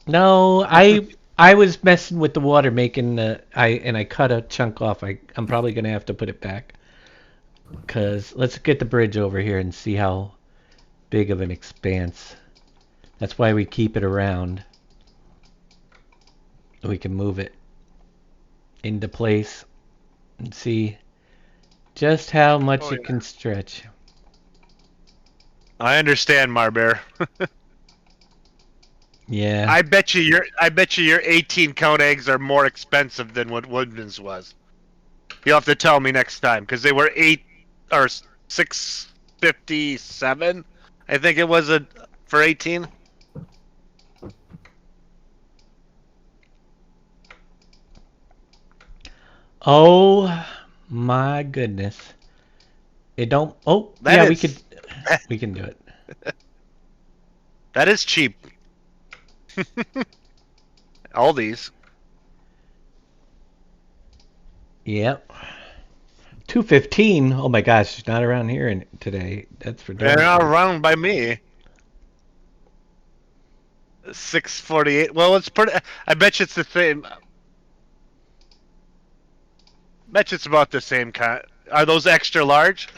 No, I was messing with the water, making I cut a chunk off. I'm probably gonna have to put it back. Cause let's get the bridge over here and see how big of an expanse. That's why we keep it around. We can move it into place and see Just how much Oh, it yeah. can stretch. I understand, Marbear. Yeah. I bet you your 18 count eggs are more expensive than what Woodman's was. You'll have to tell me next time because they were 657. I think it was for 18. Oh my goodness. It don't. Oh That yeah, is we can do it. that is cheap. All these. Yep. 215. Oh my gosh, it's not around here today. That's for They're darn not sure. around by me. 648. Well, it's pretty. I bet you it's the same. Bet you it's about the same kind. Are those extra large?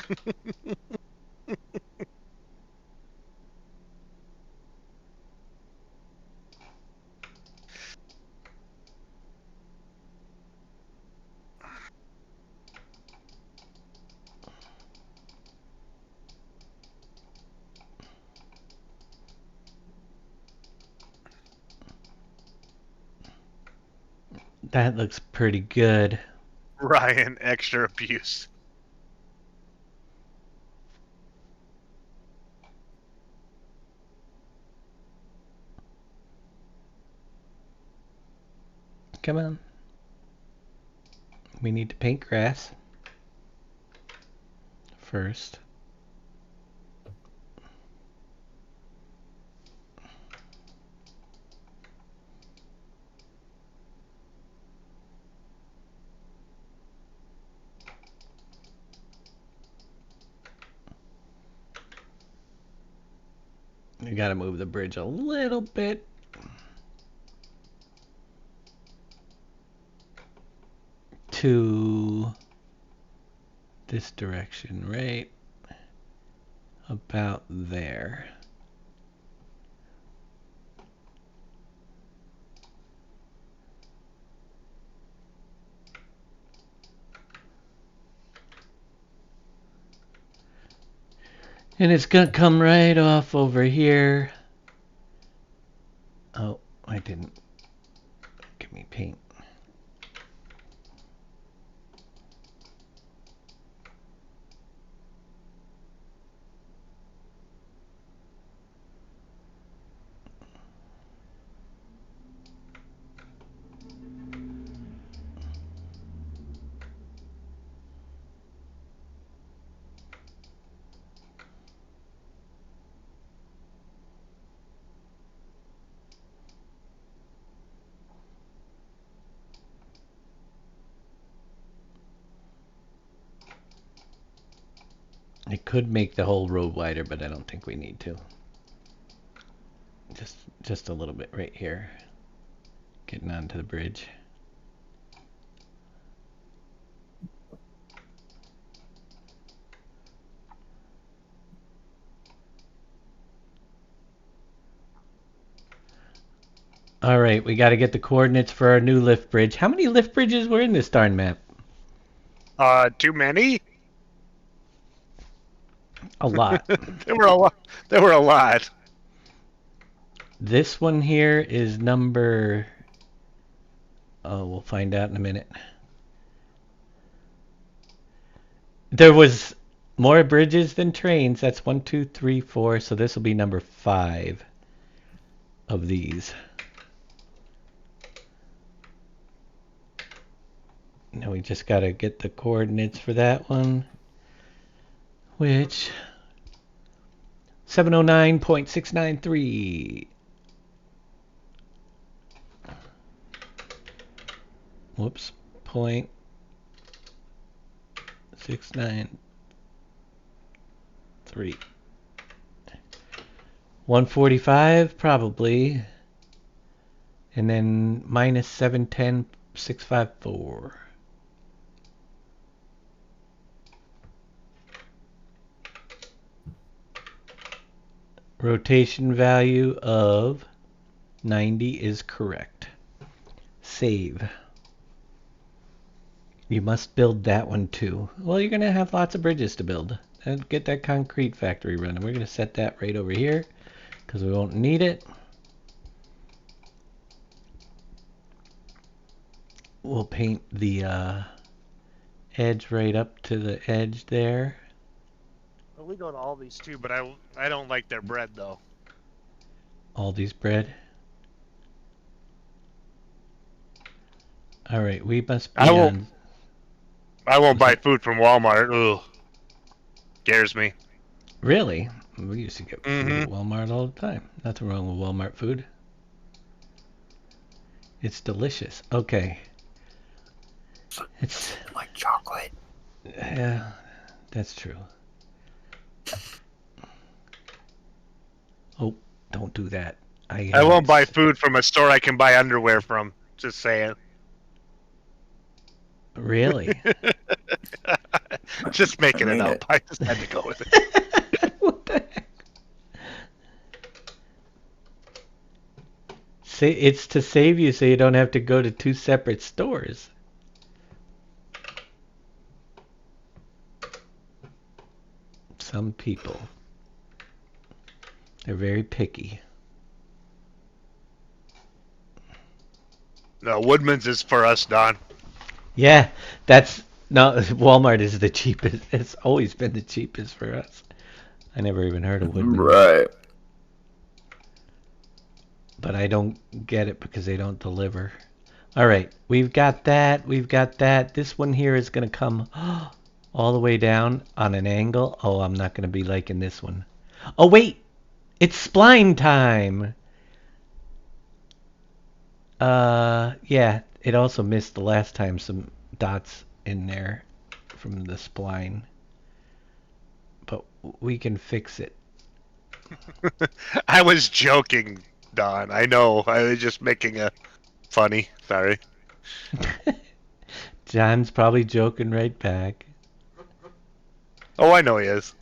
That looks pretty good. Ryan, extra abuse. Come on. We need to paint grass first. We gotta move the bridge a little bit. To this direction, right about there. And it's gonna come right off over here. Oh, I didn't. Give me paint. I could make the whole road wider, but I don't think we need to. Just a little bit right here. Getting onto the bridge. All right, we got to get the coordinates for our new lift bridge. How many lift bridges were in this darn map? Too many? A lot. There were a lot. There were a lot. This one here is number... Oh, we'll find out in a minute. There was more bridges than trains. That's 1, 2, 3, 4. So this will be number 5 of these. Now we just got to get the coordinates for that one. Which... 709.693. Whoops. 0.693. 145 probably. And then minus 710.654. Rotation value of 90 is correct. Save. You must build that one too. Well, you're going to have lots of bridges to build. And get that concrete factory running. We're going to set that right over here because we won't need it. We'll paint the edge right up to the edge there. Well, we go to Aldi's too, but I don't like their bread though. Aldi's bread. All right, we must be I on. won't buy food from Walmart. Ugh, scares me. Really? We used to get food at Walmart all the time. Nothing wrong with Walmart food. It's delicious. Okay. It's like chocolate. Yeah, that's true. Oh, don't do that. I won't buy food from a store I can buy underwear from. Just saying. Really? Just making it up. I just had to go with it. What the heck? Say it's to save you so you don't have to go to two separate stores. Some people. They're very picky. No, Woodman's is for us, Don. Yeah, that's no. Walmart is the cheapest. It's always been the cheapest for us. I never even heard of Woodman's. Right. But I don't get it because they don't deliver. All right, we've got that. We've got that. This one here is going to come all the way down on an angle. Oh, I'm not going to be liking this one. Oh, wait. It's spline time. Yeah, it also missed the last time some dots in there from the spline. But we can fix it. I was joking, Don. I know. I was just making a funny. Sorry. John's probably joking right back. Oh, I know he is.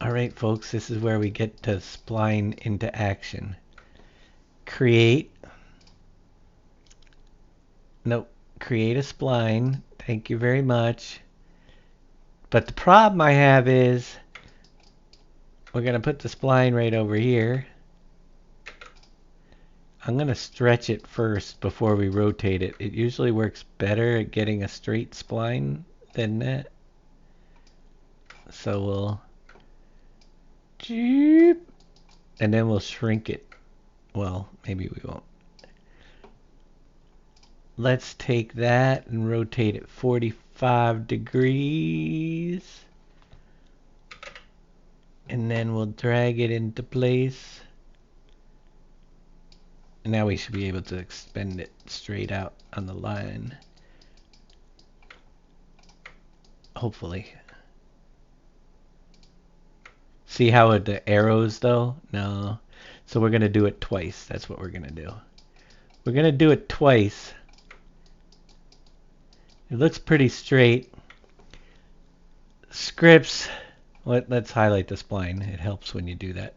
All right, folks, this is where we get to spline into action. Create. Nope. Create a spline. Thank you very much. But the problem I have is we're going to put the spline right over here. I'm going to stretch it first before we rotate it. It usually works better at getting a straight spline than that. So we'll... and then we'll shrink it. Well, maybe we won't. Let's take that and rotate it 45 degrees. And then we'll drag it into place. And now we should be able to extend it straight out on the line. Hopefully. See how the arrows though? No. So we're going to do it twice. That's what we're going to do. We're going to do it twice. It looks pretty straight. Scripts. Let's highlight the spline. It helps when you do that.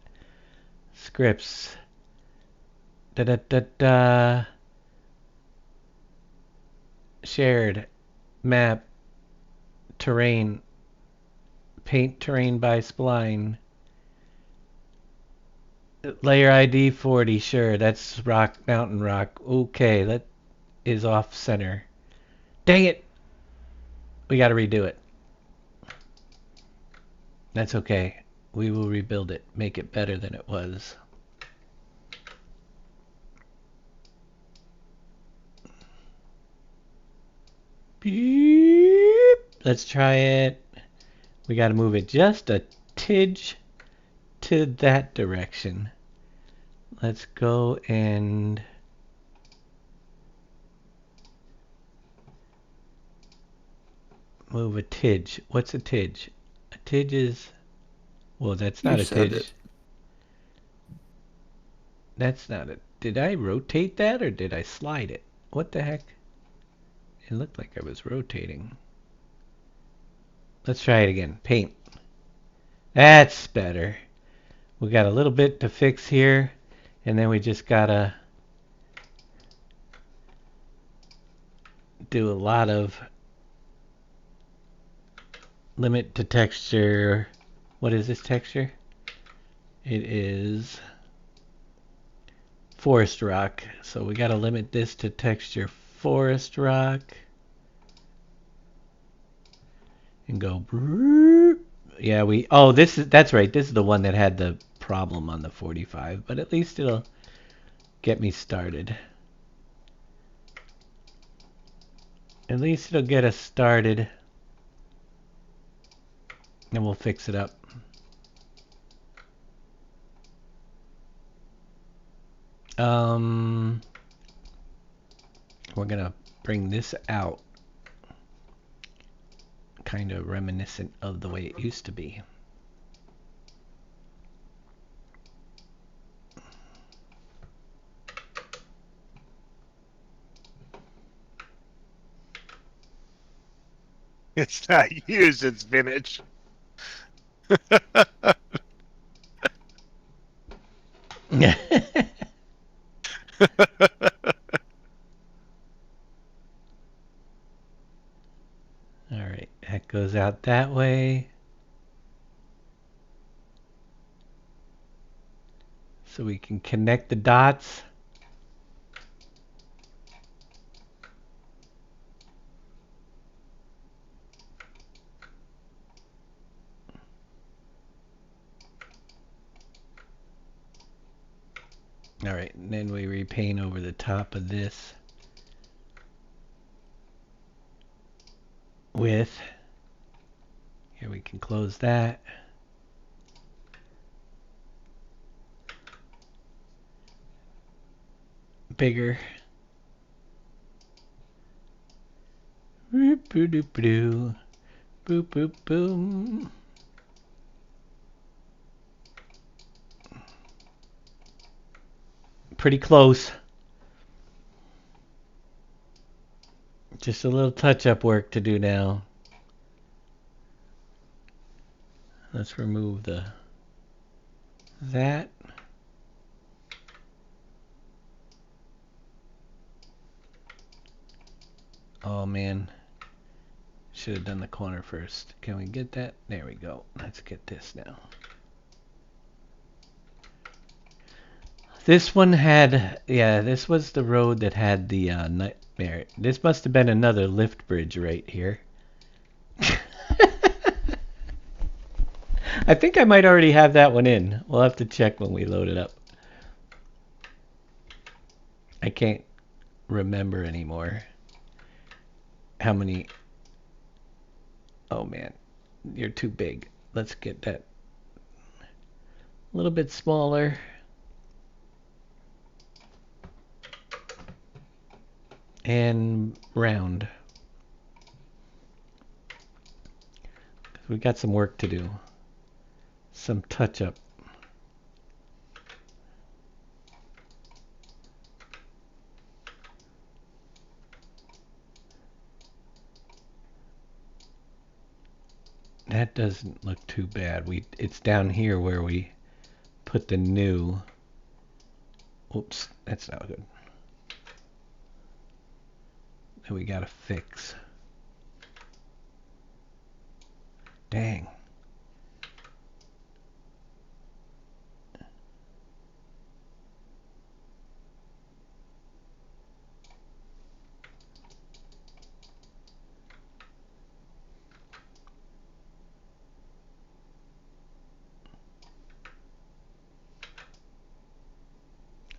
Scripts. Da-da-da-da. Shared. Map. Terrain. Paint terrain by spline. Layer ID 40. Sure, that's rock, mountain rock. Okay, that is off center. Dang it! We gotta redo it. That's okay. We will rebuild it. Make it better than it was. Beep. Let's try it. We gotta move it just a tidge to that direction. Let's go and... move a tidge. What's a tidge? A tidge is... well, that's not a tidge. That's not a... did I rotate that or did I slide it? What the heck? It looked like I was rotating. Let's try it again. Paint. That's better. We got a little bit to fix here. And then we just gotta... do a lot of limit to texture. What is this texture? It is forest rock. So we got to limit this to texture forest rock. And go. Yeah, that's right. This is the one that had the problem on the 45, but at least it'll get me started. At least it'll get us started. And we'll fix it up. We're gonna bring this out. Kind of reminiscent of the way it used to be. It's not used, it's vintage. Alright, that goes out that way. So we can connect the dots. Alright, and then we repaint over the top of this with, here we can close that. Bigger. Boop boop doop doo. Boop boop boom. Pretty close. Just a little touch-up work to do now. Let's remove that. Oh man, should have done the corner first. Can we get that? There we go. Let's get this now. This one had, yeah, this was the road that had the nightmare. This must have been another lift bridge right here. I think I might already have that one in. We'll have to check when we load it up. I can't remember anymore how many. Oh man, you're too big. Let's get that a little bit smaller. And round. We got some work to do. Some touch up. That doesn't look too bad. It's down here where we put the new. Oops, that's not good. That we gotta fix. Dang.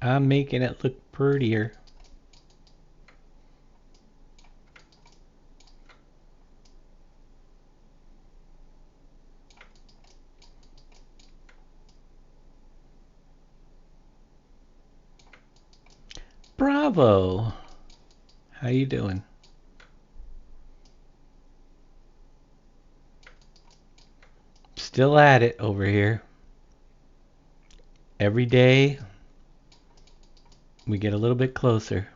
I'm making it look prettier. Bravo. How you doing? Still at it over here. Every day we get a little bit closer.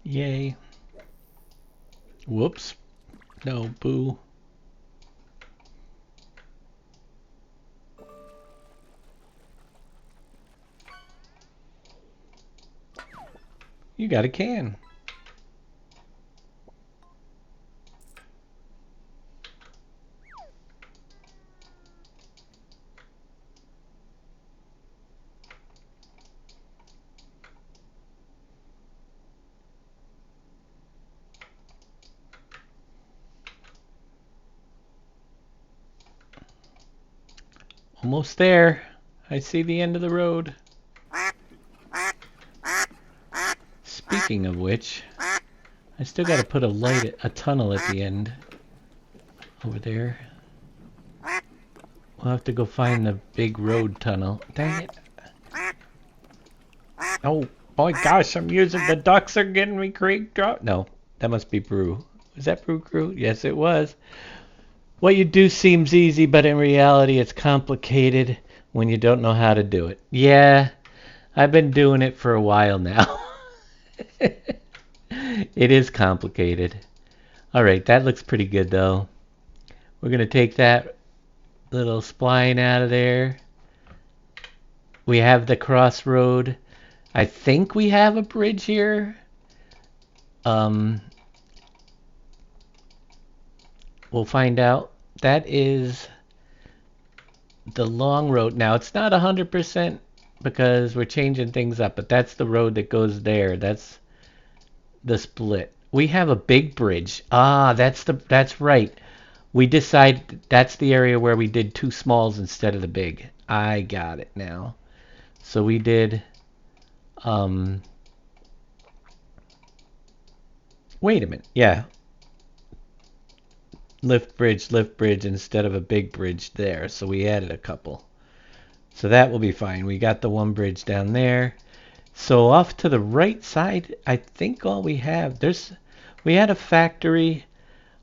Yay. Whoops. No, boo. You got a can. Almost there. I see the end of the road. Speaking of which, I still got to put a tunnel at the end over there. We'll have to go find the big road tunnel. Dang it. Oh, boy, gosh, I'm using the ducks are getting me creek drop. No, that must be Brew. Was that Brew Crew? Yes, it was. What you do seems easy, but in reality it's complicated when you don't know how to do it. Yeah, I've been doing it for a while now. It is complicated. Alright, that looks pretty good though. We're going to take that little spline out of there. We have the crossroad. I think we have a bridge here. We'll find out. That is the long road. Now, it's not 100% because we're changing things up, but that's the road that goes there. That's the split. We have a big bridge. Ah, that's right. We decided that's the area where we did two smalls instead of the big. I got it now. So we did wait a minute. Yeah. Lift bridge instead of a big bridge there. So we added a couple. So that will be fine. We got the one bridge down there. So off to the right side, I think all we have, we had a factory.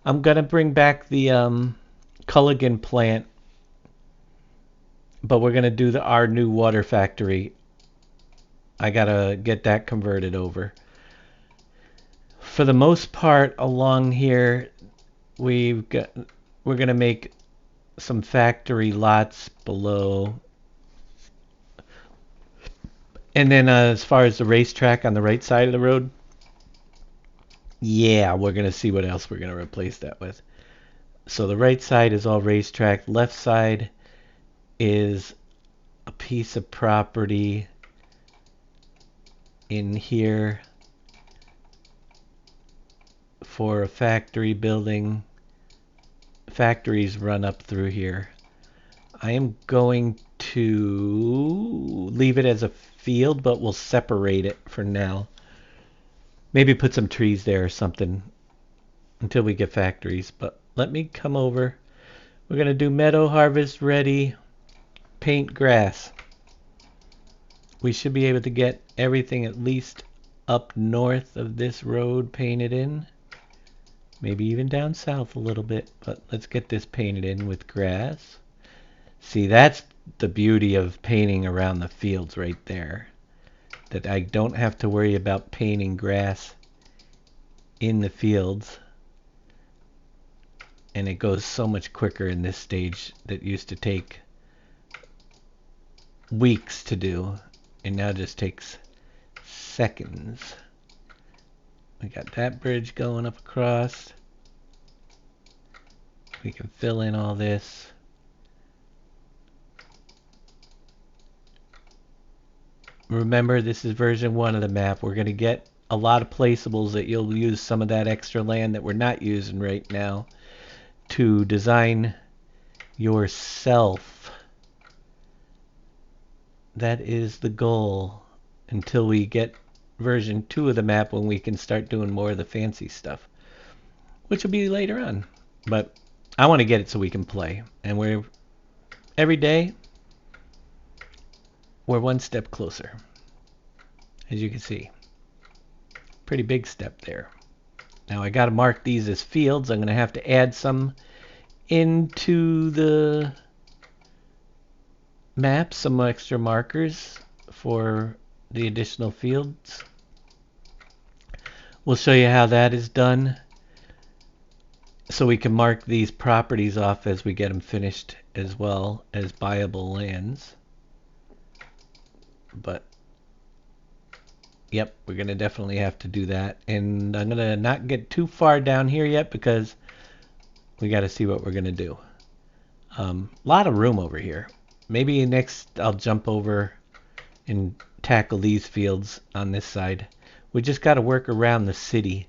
I'm going to bring back the Culligan plant, but we're going to do our new water factory. I got to get that converted over. For the most part along here, we're going to make some factory lots below. And then as far as the racetrack on the right side of the road, yeah, we're going to see what else we're going to replace that with. So the right side is all racetrack. Left side is a piece of property in here for a factory building. Factories run up through here. I am going to leave it as a field, but we'll separate it for now. Maybe put some trees there or something until we get factories. But let me come over. We're going to do meadow harvest ready, paint grass. We should be able to get everything at least up north of this road painted in. Maybe even down south a little bit, but let's get this painted in with grass. See, that's the beauty of painting around the fields right there. That I don't have to worry about painting grass in the fields. And it goes so much quicker in this stage that used to take weeks to do. And now just takes seconds. We got that bridge going up across. We can fill in all this. Remember, this is version 1 of the map. We're going to get a lot of placeables that you'll use some of that extra land that we're not using right now to design yourself. That is the goal until we get version 2 of the map when we can start doing more of the fancy stuff, which will be later on. But I want to get it so we can play. And every day we're one step closer, as you can see. Pretty big step there. Now I got to mark these as fields. I'm going to have to add some into the map, some extra markers for the additional fields. We'll show you how that is done, so we can mark these properties off as we get them finished, as well as buyable lands. But yep, we're gonna definitely have to do that, and I'm gonna not get too far down here yet because we got to see what we're gonna do. Lot of room over here. Maybe next I'll jump over and tackle these fields on this side. We just got to work around the city.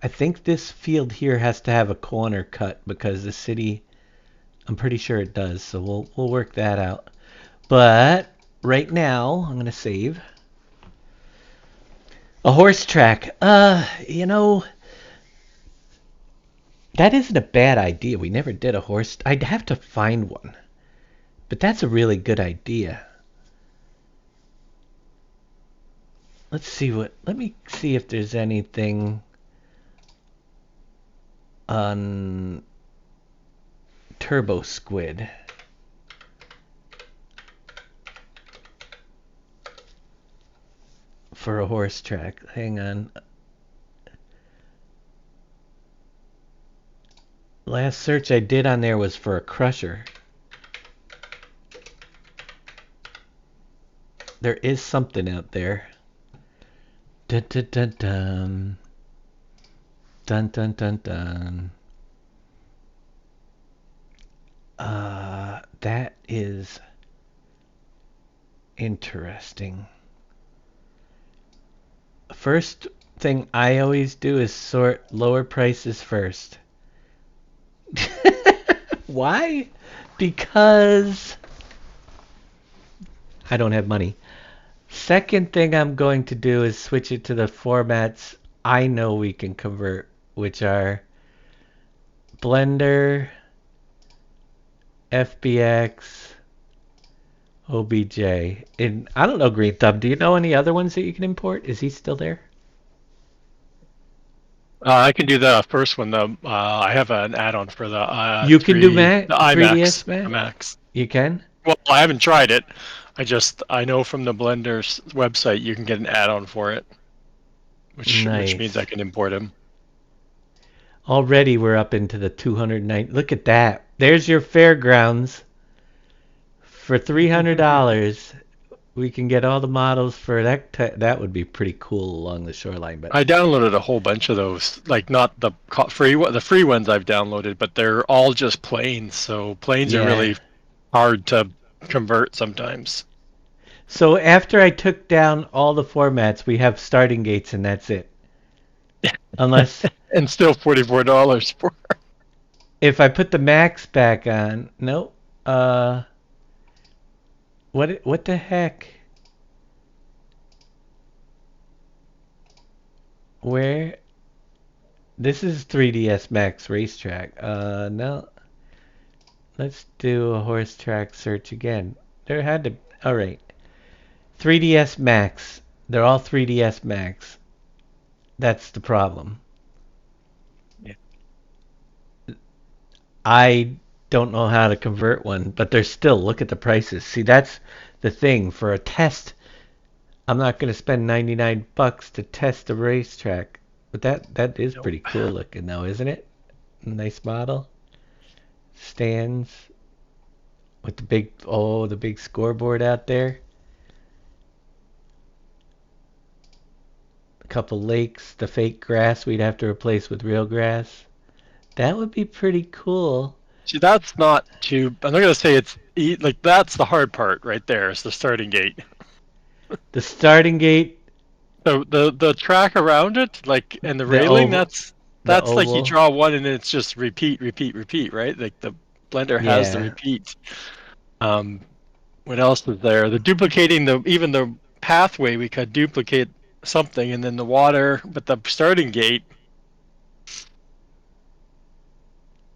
I think this field here has to have a corner cut because the city, I'm pretty sure it does, so we'll work that out. But right now, I'm going to save. A horse track. You know, that isn't a bad idea. We never did a horse. I'd have to find one. But that's a really good idea. Let me see if there's anything on Turbo Squid. For a horse track. Hang on. Last search I did on there was for a crusher. There is something out there. Dun dun dun dun. Dun dun dun dun. That is interesting. First thing I always do is sort lower prices first. Why? Because I don't have money. Second thing I'm going to do is switch it to the formats I know we can convert, which are Blender, FBX, OBJ. And I don't know, Green Thumb, do you know any other ones that you can import? Is he still there? I can do the first one though. I have an add-on for the You can do the 3ds IMAX. Max? You can? Well, I haven't tried it. I know from the Blender's website you can get an add-on for it, which means I can import him. Already we're up into the 290. Look at that. There's your fairgrounds. For $300, we can get all the models for that. That would be pretty cool along the shoreline. But I downloaded a whole bunch of those, like not the free ones I've downloaded, but they're all just planes. So planes are really hard to convert sometimes. So after I took down all the formats, we have starting gates and that's it. Unless and still $44 for. If I put the max back on, no. What the heck? Where? This is 3ds Max Racetrack. No. Let's do a horse track search again. There had to. All right. 3ds Max. They're all 3ds Max. That's the problem. Yeah. I don't know how to convert one, but they're still, look at the prices. See, that's the thing. For a test, I'm not going to spend $99 to test a racetrack. But that is pretty cool looking though, isn't it? Nice model. Stands with the big scoreboard out there. A couple lakes, the fake grass we'd have to replace with real grass. That would be pretty cool. See, that's not too. I'm not gonna say it's like that's the hard part right there. Is the starting gate. The starting gate. The track around it, like, and the railing. Oval, that's like you draw one and it's just repeat, right? Like the Blender has the repeat. What else is there? The duplicating even the pathway, we could duplicate something, and then the water, but the starting gate.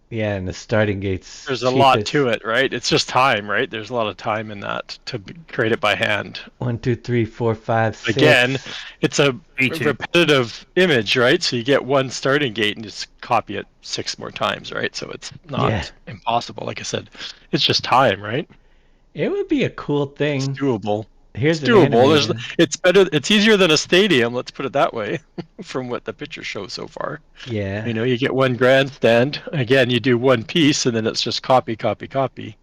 Yeah, and the starting gates. There's a lot to it, right? It's just time, right? There's a lot of time in that to create it by hand. 1, 2, 3, 4, 5, 6. Again, it's a repetitive image, right? So you get one starting gate and just copy it 6 more times, right? So it's not impossible. Like I said, it's just time, right? It would be a cool thing. It's doable. Here's It's an doable. animated. It's better. It's easier than a stadium. Let's put it that way. From what the picture shows so far, Yeah. you know, you get one grandstand. Again, you do one piece, and then it's just copy, copy, copy.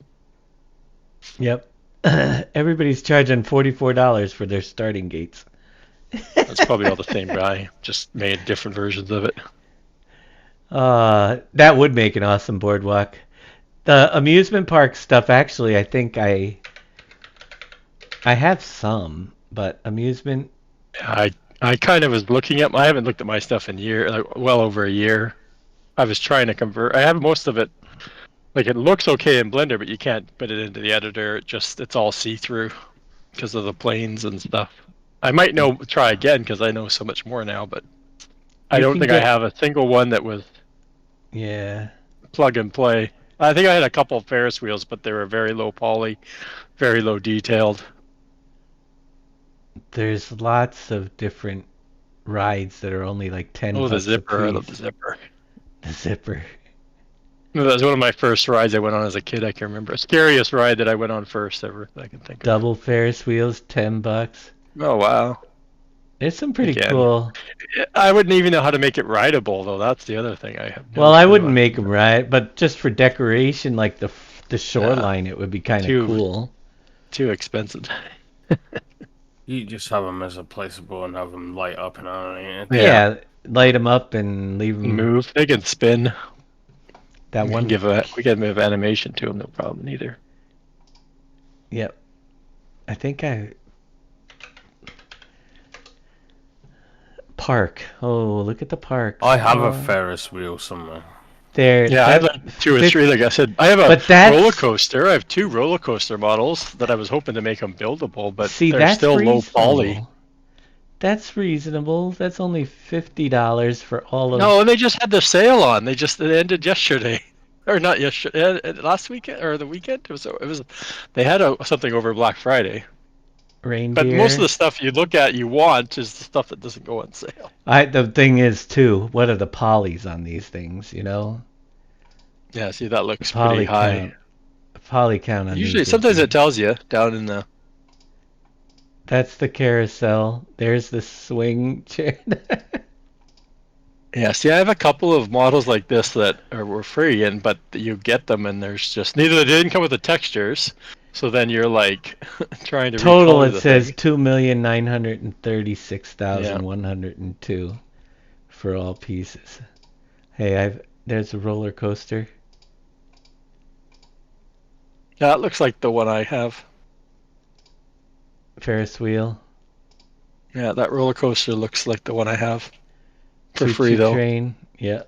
Yep. Everybody's charging $44 for their starting gates. That's probably all the same guy, just made different versions of it. That would make an awesome boardwalk. The amusement park stuff, actually, I think I have some, but amusement. I kind of was looking at. I haven't looked at my stuff in well over a year. I was trying to convert. I have most of it. Like it looks okay in Blender, but you can't put it into the editor. It's all see-through because of the planes and stuff. I might try again because I know so much more now, but I don't think I have a single one that was plug and play. I think I had a couple of Ferris wheels, but they were very low poly, very low detailed. There's lots of different rides that are only like 10 Oh, the bucks zipper! I apiece. love the zipper. The zipper. That was one of my first rides I went on as a kid. I can remember. Scariest ride that I went on first ever that I can think of. Double Ferris wheels, 10 bucks. Oh wow. There's some pretty cool. I wouldn't even know how to make it rideable though. That's the other thing I have. Well, I wouldn't make them ride, but just for decoration, like the shoreline, it would be kind of cool. Too expensive. You just have them as a placeable and have them light up and animate. Yeah, light them up and leave them move. They can spin. That we one. We get a bit of animation to them, no problem either. Yep. I think Park. Oh, look at the park. I have a Ferris wheel somewhere. There. Yeah, I have like 2 or 3. Like I said, I have a roller coaster. I have 2 roller coaster models that I was hoping to make them buildable, but they're still low poly. That's reasonable. That's only $50 for all of. No, and they just had the sale on. It ended yesterday, or not yesterday. Last weekend or the weekend. It was. They had something over Black Friday. Reindeer. But most of the stuff you look at, you want, is the stuff that doesn't go on sale. The thing is too. What are the polys on these things? You know. Yeah. See, that looks pretty high. Poly count on Usually, these sometimes it tells you down in the. That's the carousel. There's the swing chair. Yeah, see, I have a couple of models like this that were free, but you get them, and there's just they didn't come with the textures, so then you're like trying to. Total, it says 2,936,102 for all pieces. Hey, there's a roller coaster. Yeah, it looks like the one I have. Ferris wheel. Yeah, that roller coaster looks like the one I have. For free though. Train, yeah.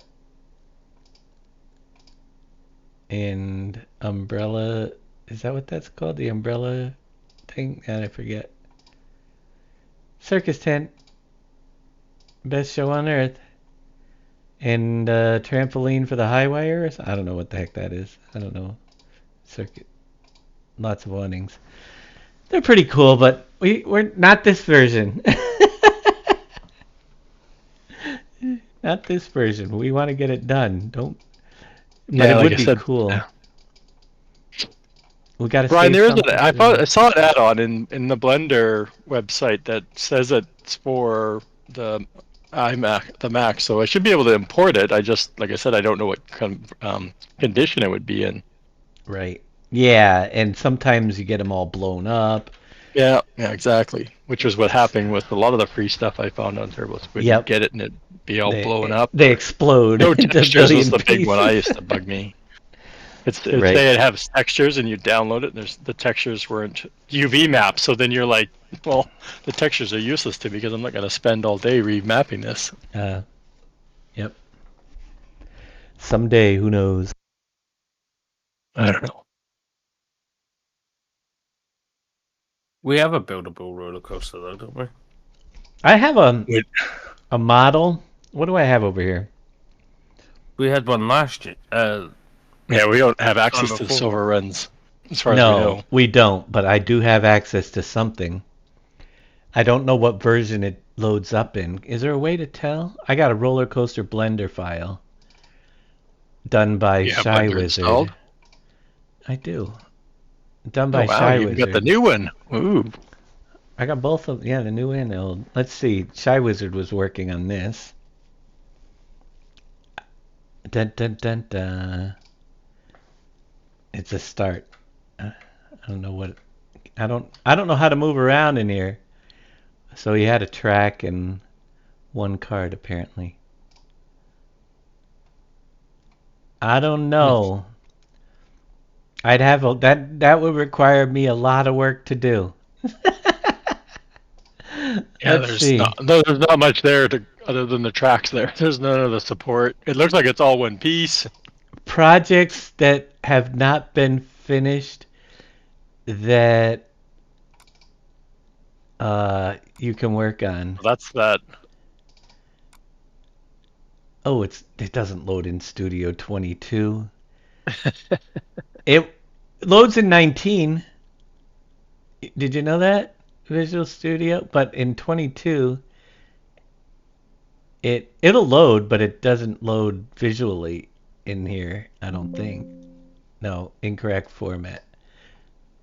And umbrella, is that what that's called? The umbrella thing? I forget. Circus tent. Best show on earth. And trampoline for the high wires. I don't know what the heck that is. I don't know. Circuit. Lots of awnings. They're pretty cool, but we're not this version. Not this version. We want to get it done. Don't. But it would be cool. Yeah. We got to. Brian, there is I saw an add-on in the Blender website that says it's for the Mac, so I should be able to import it. I just, like I said, I don't know what condition it would be in. Right. Yeah, and sometimes you get them all blown up. Yeah, exactly. Which was what happened with a lot of the free stuff I found on Turbo. You'd get it and it'd be all blown up. They explode. No textures was the big one I used to bug me. They'd have textures and you download it, and the textures weren't UV maps. So then you're like, well, the textures are useless to me because I'm not going to spend all day remapping this. Yep. Someday, who knows? I don't know. We have a buildable roller coaster though, don't we? I have a model. What do I have over here? We had one last year. Yeah, we don't have access to the silver runs, as far as we know. No, we don't, but I do have access to something. I don't know what version it loads up in. Is there a way to tell? I got a roller coaster Blender file done by Shy Wizard. Installed? I do. Done by Shy Wizard. You got the new one. Ooh. I got both of yeah, the new and the old. Let's see. Shy Wizard was working on this. Dun dun dun dun. It's a start. I don't know what. I don't know how to move around in here. So he had a track and one card apparently. I don't know. I'd have that would require me a lot of work to do. Yeah, Let's see. there's not much there other than the tracks there. There's none of the support. It looks like it's all one piece. Projects that have not been finished that you can work on. That's that. Oh, it doesn't load in Studio 22. It loads in 19. Did you know that? Visual Studio, but in 22 it'll load, but it doesn't load visually in here, I don't think. No, incorrect format.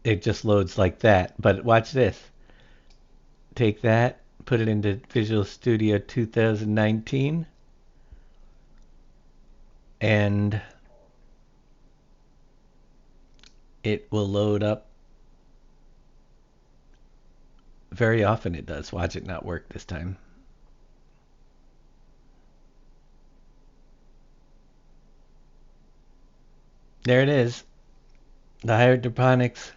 It just loads like that. But watch this. Take that, put it into Visual Studio 2019, and it will load up. Very often it does. Watch it not work this time. There it is. The hydroponics.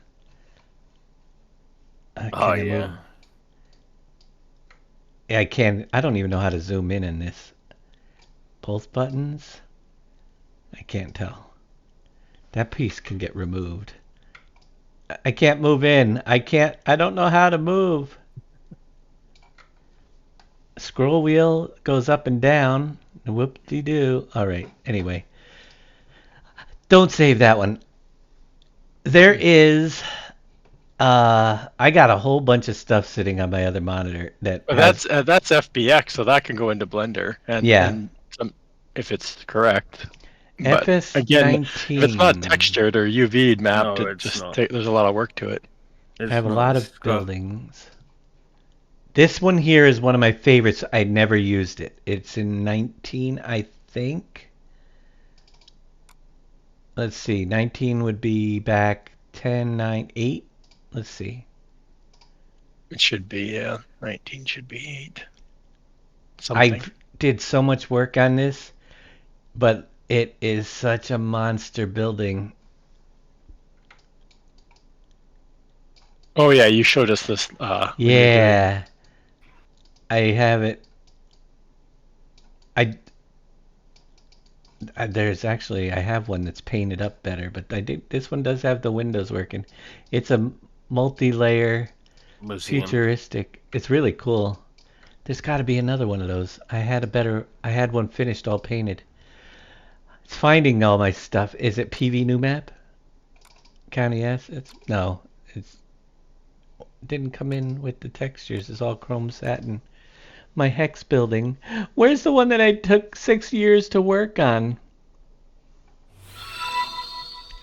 Oh yeah. Yeah, I can't. I don't even know how to zoom in this. Both buttons. I can't tell. That piece can get removed. I can't move in. I don't know how to move. Scroll wheel goes up and down. Whoop-de-doo. All right. Anyway. Don't save that one. There is... I got a whole bunch of stuff sitting on my other monitor that That's FBX, so that can go into Blender. And if it's correct. But FS19. again, if it's not textured or UV'd mapped, No, it it's just not. there's a lot of work to it. I have a lot of buildings. This one here is one of my favorites. I never used it. It's in 19, I think. Let's see. 19 would be back 10, 9, 8. Let's see. It should be 19 should be 8. Something. I did so much work on this, but it is such a monster building. Oh yeah, you showed us this. Yeah, I have it. There's actually I have one that's painted up better, but this one does have the windows working. It's a multi-layer Museum. futuristic. It's really cool. There's got to be another one of those. I had one finished all painted. It's finding all my stuff. Is it PV new map? County assets? No, it didn't come in with the textures. It's all chrome satin. My hex building. Where's the one that I took 6 years to work on?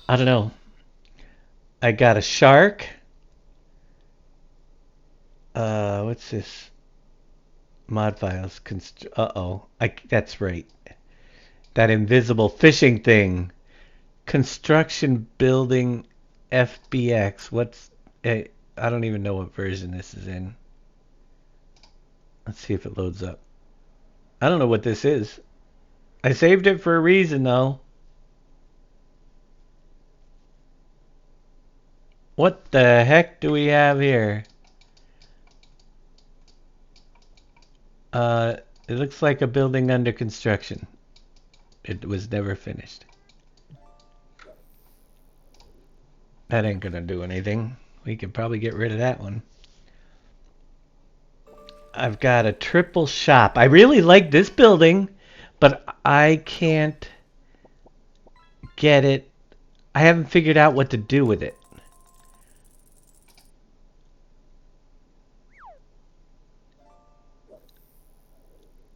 I don't know. I got a shark. What's this? Mod files. Uh-oh. That's right. That invisible fishing thing. Construction building FBX. I don't even know what version this is in. Let's see if it loads up. I don't know what this is. I saved it for a reason, though. What the heck do we have here? It looks like a building under construction. It was never finished. That ain't gonna do anything. We could probably get rid of that one. I've got a triple shop. I really like this building, but I can't get it. I haven't figured out what to do with it.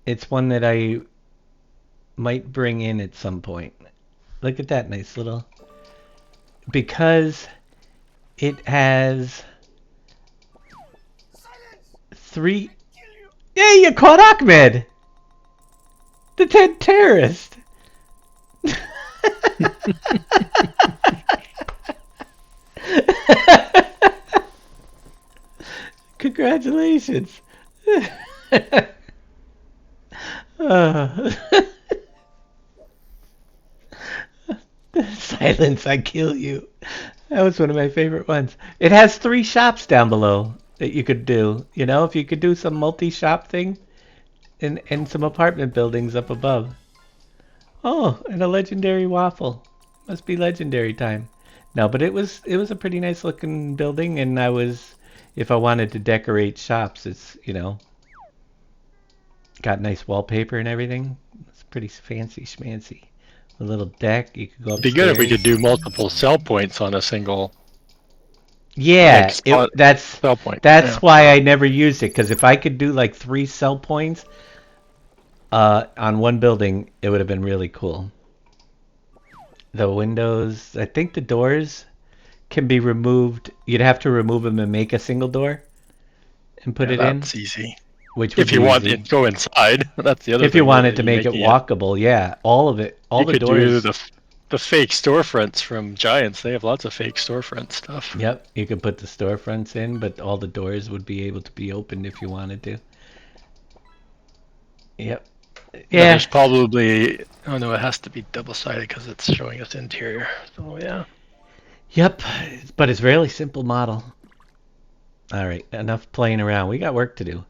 It's one that I might bring in at some point. Look at that nice little... Because it has 3. Yeah, you caught Ahmed, the 10th terrorist. Congratulations. Silence, I kill you. That was one of my favorite ones. It has 3 shops down below that you could do. You know, if you could do some multi-shop thing and some apartment buildings up above. Oh, and a legendary waffle. Must be legendary time. No, but it was a pretty nice looking building, and if I wanted to decorate shops, it's, got nice wallpaper and everything. It's pretty fancy schmancy. A little deck, you could go It'd be upstairs. good if we could do multiple sell points on a single Yeah, spot that's sell point. that's Yeah. why I never used it, because if I could do like 3 sell points on one building, it would have been really cool. The windows, I think the doors can be removed. You'd have to remove them and make a single door and put it in, That's easy. which would If you be want easy. it to go inside, that's the other If thing. you wanted to you're make it making walkable, yeah, all of it, all You the could doors. do the fake storefronts from Giants. They have lots of fake storefront stuff. Yep, you could put the storefronts in, but all the doors would be able to be opened if you wanted to. Yep. But Yeah. there's probably, oh no, it has to be double-sided because it's showing us interior. So yeah. Yep, but it's a really simple model. All right, enough playing around. We got work to do.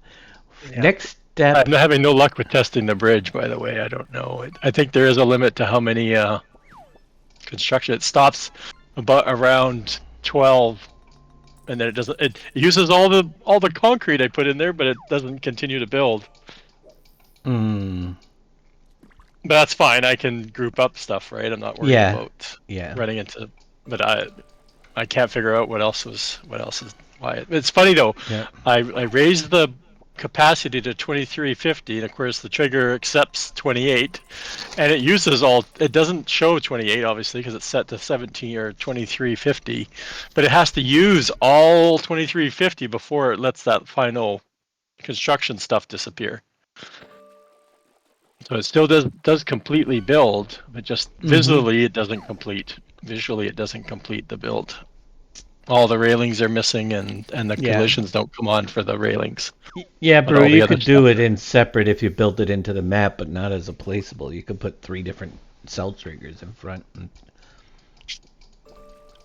Yeah. Next step. I'm having no luck with testing the bridge, by the way. I don't know. I think there is a limit to how many construction. It stops about around 12, and then it doesn't. It uses all the concrete I put in there, but it doesn't continue to build. Hmm. But that's fine. I can group up stuff, right? I'm not worried about running into. But I can't figure out what else is why. It's funny though. Yeah. I raised the capacity to 2350, and of course the trigger accepts 28, and it uses all. It doesn't show 28 obviously because it's set to 17 or 2350, but it has to use all 2350 before it lets that final construction stuff disappear. So it still does completely build, but just visually it doesn't complete. Visually it doesn't complete the build. All the railings are missing, and the collisions don't come on for the railings. Yeah, But bro, all the you other could do stuff it in separate if you built it into the map, but not as a placeable. You could put 3 different cell triggers in front.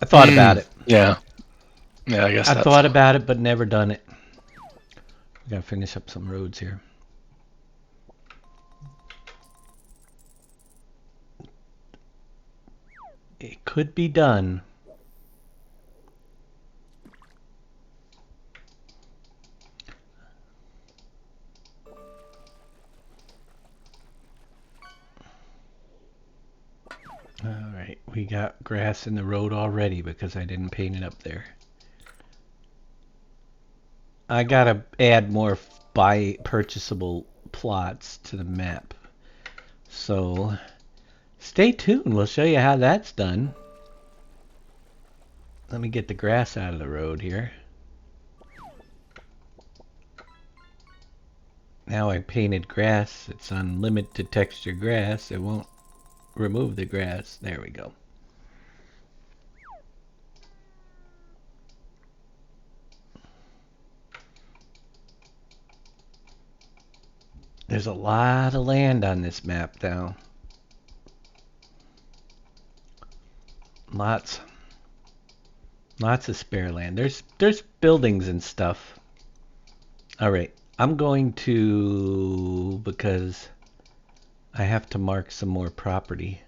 I thought about it. Yeah. Yeah, I guess I thought about it, but never done it. We gotta finish up some roads here. It could be done. Alright, we got grass in the road already because I didn't paint it up there. I gotta add more purchasable plots to the map. So stay tuned, we'll show you how that's done. Let me get the grass out of the road here. Now I painted grass, it's on limited texture grass, it won't remove the grass. There we go. There's a lot of land on this map now. Lots of spare land. There's buildings and stuff. All right, I'm going to, because I have to mark some more property.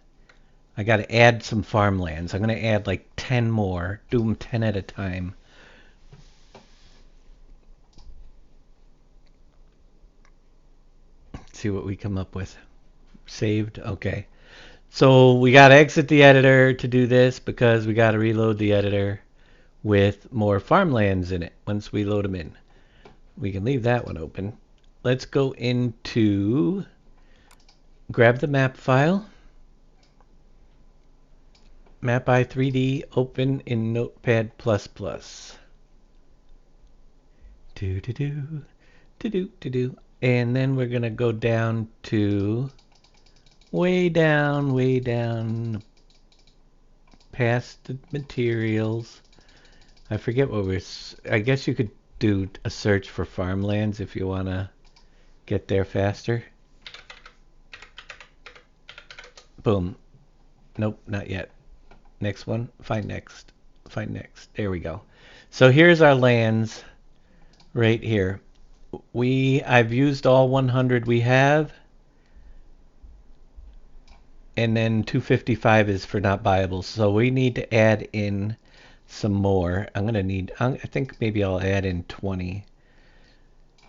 I got to add some farmlands. I'm going to add like 10 more. Do them 10 at a time. See what we come up with. Saved. Okay. So we got to exit the editor to do this because we got to reload the editor with more farmlands in it once we load them in. We can leave that one open. Let's go into, grab the map file. Map i3D, open in Notepad++. To-do. And then we're going to go down to way down past the materials. I forget what I guess you could do a search for farmlands if you want to get there faster. Boom. Nope, not yet. Next one. Find next. There we go. So here's our lands right here. I've used all 100 we have. And then 255 is for not buyable. So we need to add in some more. I think maybe I'll add in 20.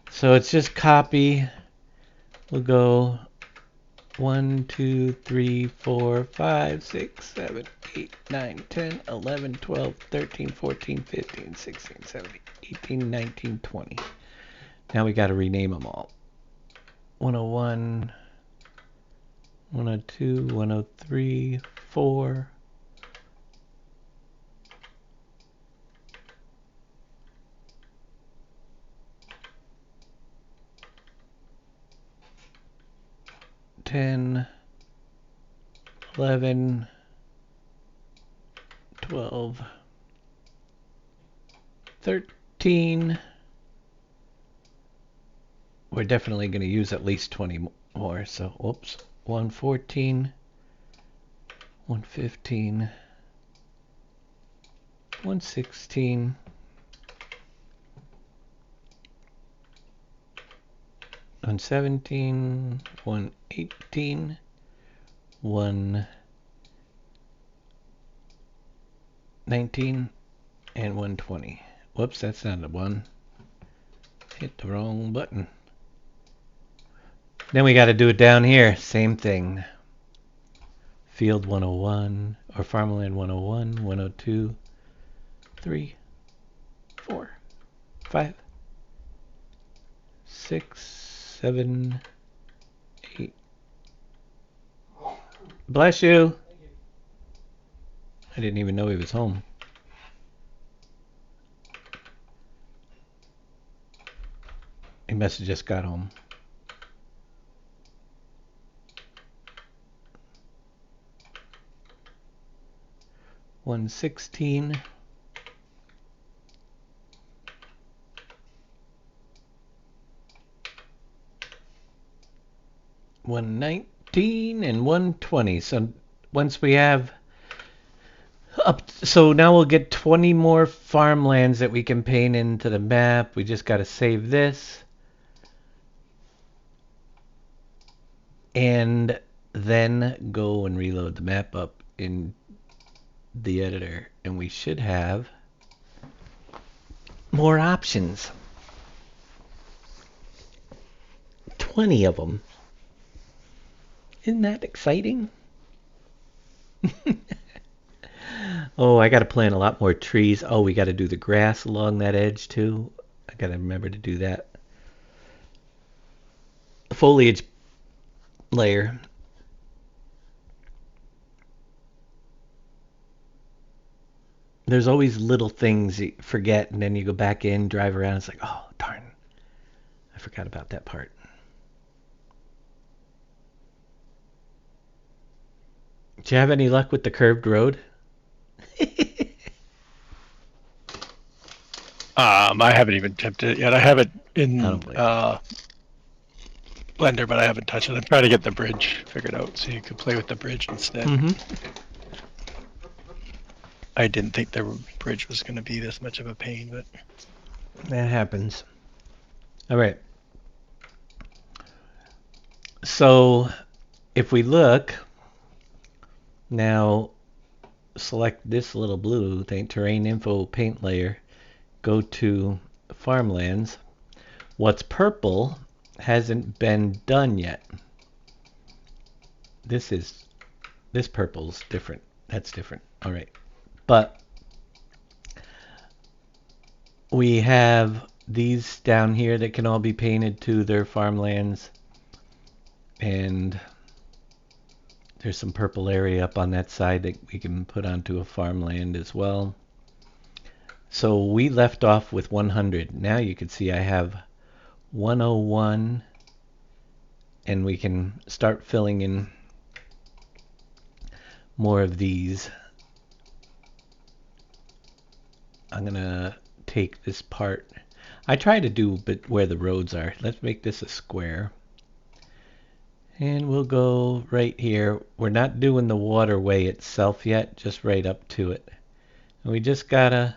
So it's just copy. We'll go 1, 2, 3, 4, 5, 6, 7, 8, 9, 10, 11, 12, 13, 14, 15, 16, 17, 18, 19, 20. Now we got to rename them all. 101, 102, 103, 4. $10, 11, 12, 13. We're definitely going to use at least 20 more. So, whoops. 114, 115, 116, 117, 118, 119, and 120. Whoops, that's not a 1. Hit the wrong button. Then we got to do it down here. Same thing. Field 101, or Farmland 101, 102, 3, 4, 5, 6, 7, 8. Bless you. I didn't even know he was home. He must have just got home. $116. $119 and $120. So once we have so now we'll get 20 more farmlands that we can paint into the map. We just got to save this. And then go and reload the map up in the editor, and we should have more options. 20 of them. Isn't that exciting? Oh, I got to plant a lot more trees. Oh, we got to do the grass along that edge too. I got to remember to do that. Foliage layer. There's always little things you forget, and then you go back in, drive around, it's like, oh, darn. I forgot about that part. Do you have any luck with the curved road? I haven't even attempted it yet. I have it in Blender, but I haven't touched it. I'm trying to get the bridge figured out so you can play with the bridge instead. I didn't think the bridge was going to be this much of a pain, but that happens. All right. So if we look now, select this little blue thing, terrain info paint layer, go to farmlands. What's purple hasn't been done yet. This purple's different. That's different. All right. But we have these down here that can all be painted to their farmlands. And there's some purple area up on that side that we can put onto a farmland as well. So we left off with 100. Now you can see I have 101, and we can start filling in more of these. I'm gonna take this part. I try to do but where the roads are. Let's make this a square. And we'll go right here. We're not doing the waterway itself yet, just right up to it. And we just gotta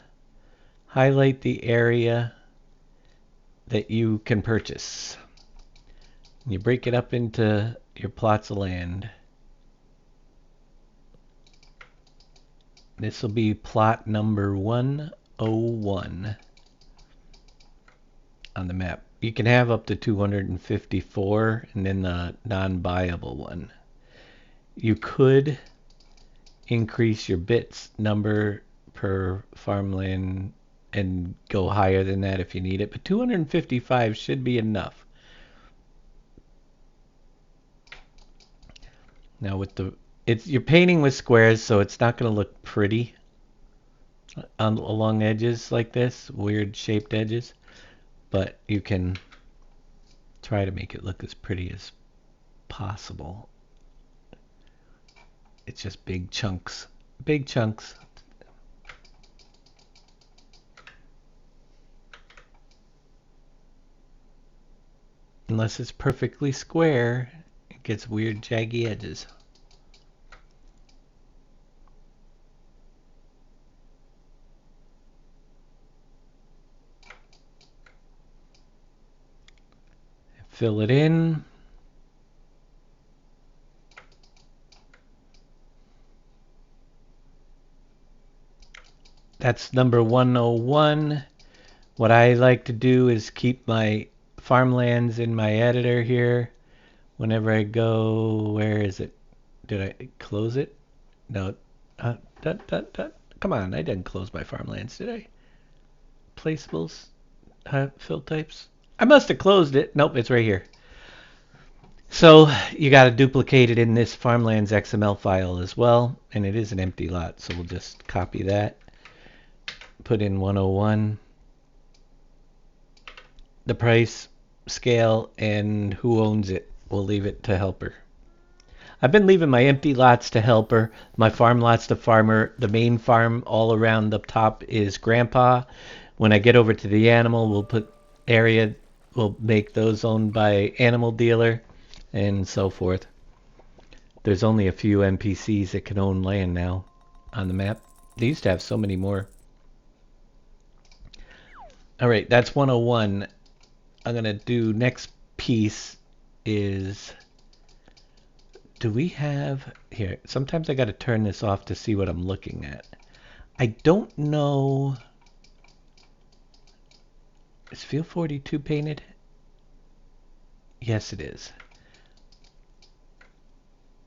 highlight the area that you can purchase. You break it up into your plots of land. This will be plot number 101 on the map. You can have up to 254 and then the non-buyable one. You could increase your bits number per farmland and go higher than that if you need it, but 255 should be enough. Now with the you're painting with squares, so it's not going to look pretty along edges like this, weird shaped edges, but you can try to make it look as pretty as possible. It's just big chunks. Big chunks. Unless it's perfectly square, it gets weird jaggy edges. Fill it in. That's number 101. What I like to do is keep my farmlands in my editor here. Whenever I go, where is it? Did I close it? No. Come on, I didn't close my farmlands, did I? Placeables, fill types. I must have closed it. Nope, it's right here. So you got to duplicate it in this farmlands XML file as well, and it is an empty lot, so we'll just copy that. Put in 101, the price, scale, and who owns it. We'll leave it to helper. I've been leaving my empty lots to helper, my farm lots to farmer. The main farm all around the top is grandpa. When I get over to the animal, we'll put area, we'll make those owned by animal dealer and so forth. There's only a few NPCs that can own land now on the map. They used to have so many more. Alright, that's 101. I'm going to do next piece is, do we have, here, sometimes I got to turn this off to see what I'm looking at. I don't know, is Field 42 painted? Yes, it is.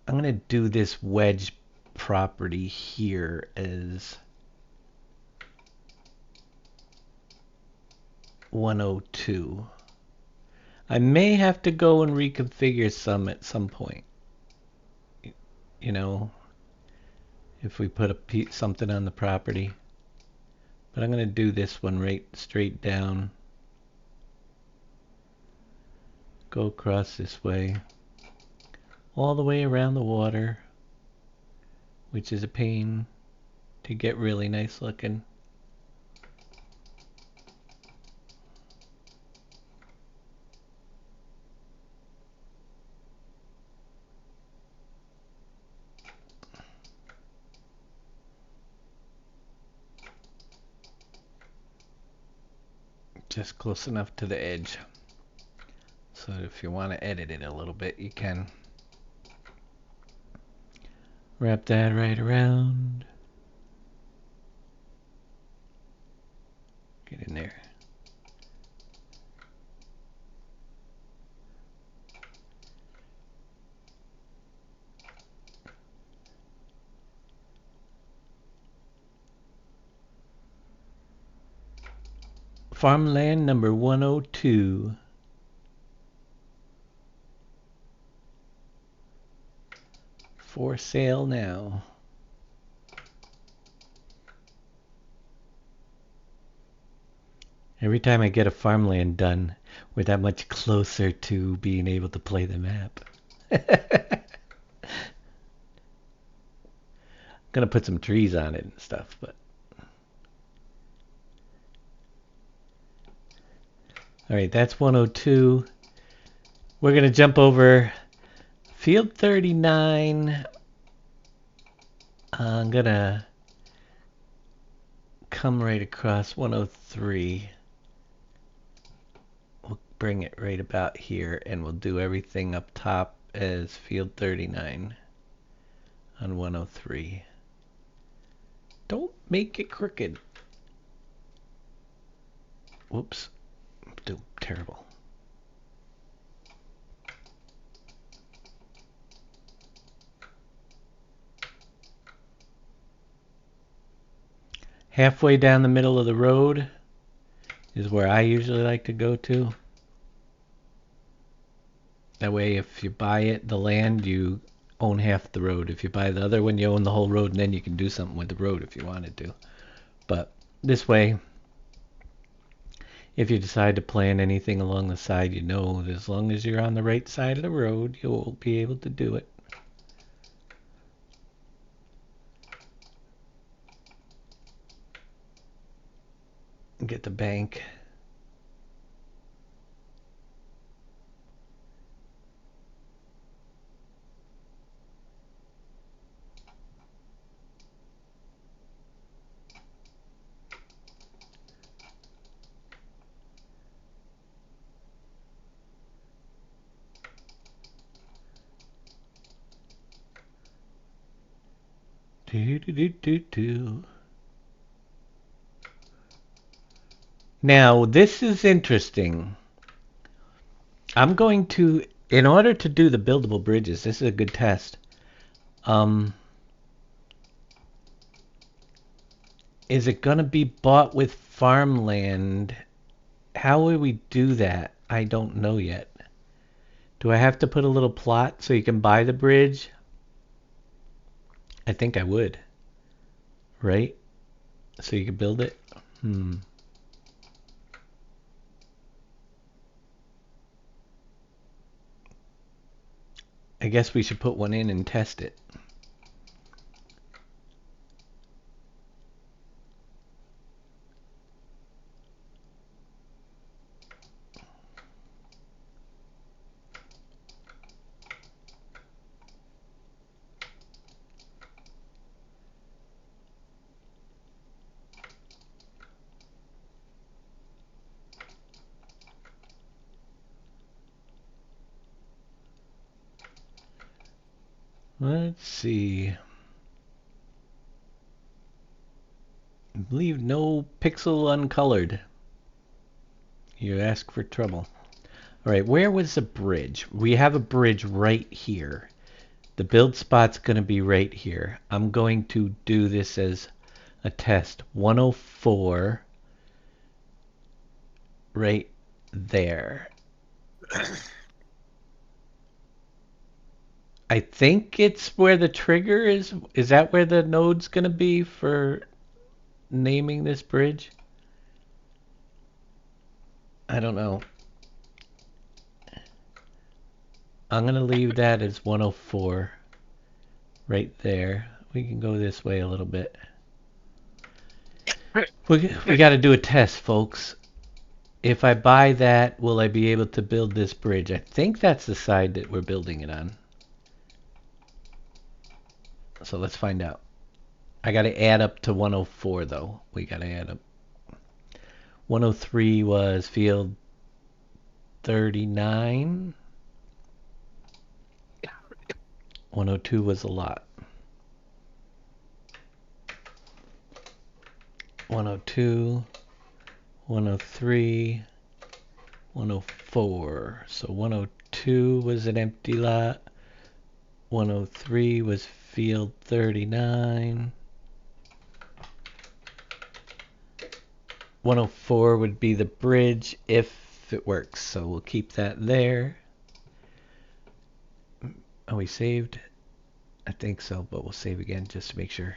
I'm going to do this wedge property here as 102. I may have to go and reconfigure some at some point. You know, if we put something on the property. But I'm going to do this one right straight down. Go across this way. All the way around the water. Which is a pain to get really nice looking. Just close enough to the edge. So if you want to edit it a little bit, you can. Wrap that right around. Get in there. Farmland number 102. For sale now. Every time I get a farmland done, we're that much closer to being able to play the map. Gonna put some trees on it and stuff, but all right, that's 102. We're gonna jump over field 39. I'm gonna come right across 103. We'll bring it right about here, and we'll do everything up top as field 39 on 103. Don't make it crooked. Whoops. Terrible. Halfway down the middle of the road is where I usually like to go to. That way, if you buy it, the land, you own half the road. If you buy the other one, you own the whole road, and then you can do something with the road if you wanted to. But this way, if you decide to plan anything along the side, you know that as long as you're on the right side of the road, you'll be able to do it. Get the bank. Now, this is interesting. I'm going to, in order to do the buildable bridges, this is a good test. Is it going to be bought with farmland? How will we do that? I don't know yet. Do I have to put a little plot so you can buy the bridge? I think I would. Right? So you can build it? I guess we should put one in and test it. Let's see. I believe no pixel uncolored. You ask for trouble. All right, where was the bridge? We have a bridge right here. The build spot's going to be right here. I'm going to do this as a test. 104 right there. I think it's where the trigger is. Is that where the node's going to be for naming this bridge? I don't know. I'm going to leave that as 104 right there. We can go this way a little bit. We got to do a test, folks. If I buy that, will I be able to build this bridge? I think that's the side that we're building it on. So let's find out. I got to add up to 104 though. We got to add up. 103 was field 39. 102 was a lot. 102, 103, 104. So 102 was an empty lot. 103 was field 39. 104 would be the bridge if it works. So we'll keep that there. Are we saved? I think so, but we'll save again just to make sure.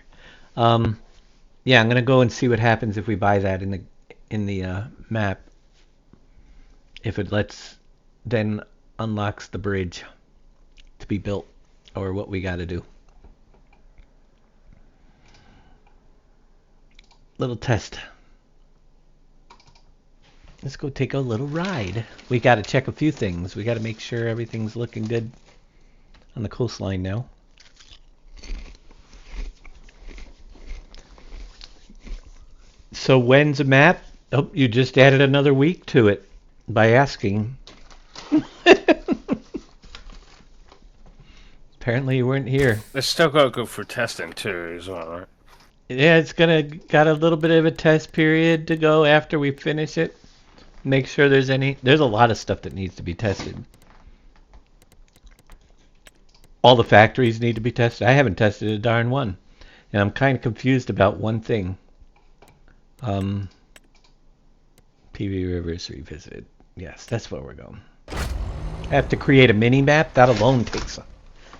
Yeah, I'm gonna go and see what happens if we buy that in the map if it then unlocks the bridge to be built, or what we got to do. Little test. Let's go take a little ride. We got to check a few things. We got to make sure everything's looking good on the coastline now. So when's a map? Oh, you just added another week to it by asking. Apparently you weren't here. It's still got to go for testing too, as well, right? Yeah, it's got a little bit of a test period to go after we finish it. Make sure there's a lot of stuff that needs to be tested. All the factories need to be tested. I haven't tested a darn one. And I'm kind of confused about one thing. PV Rivers Revisited. Yes, that's where we're going. I have to create a mini map. That alone takes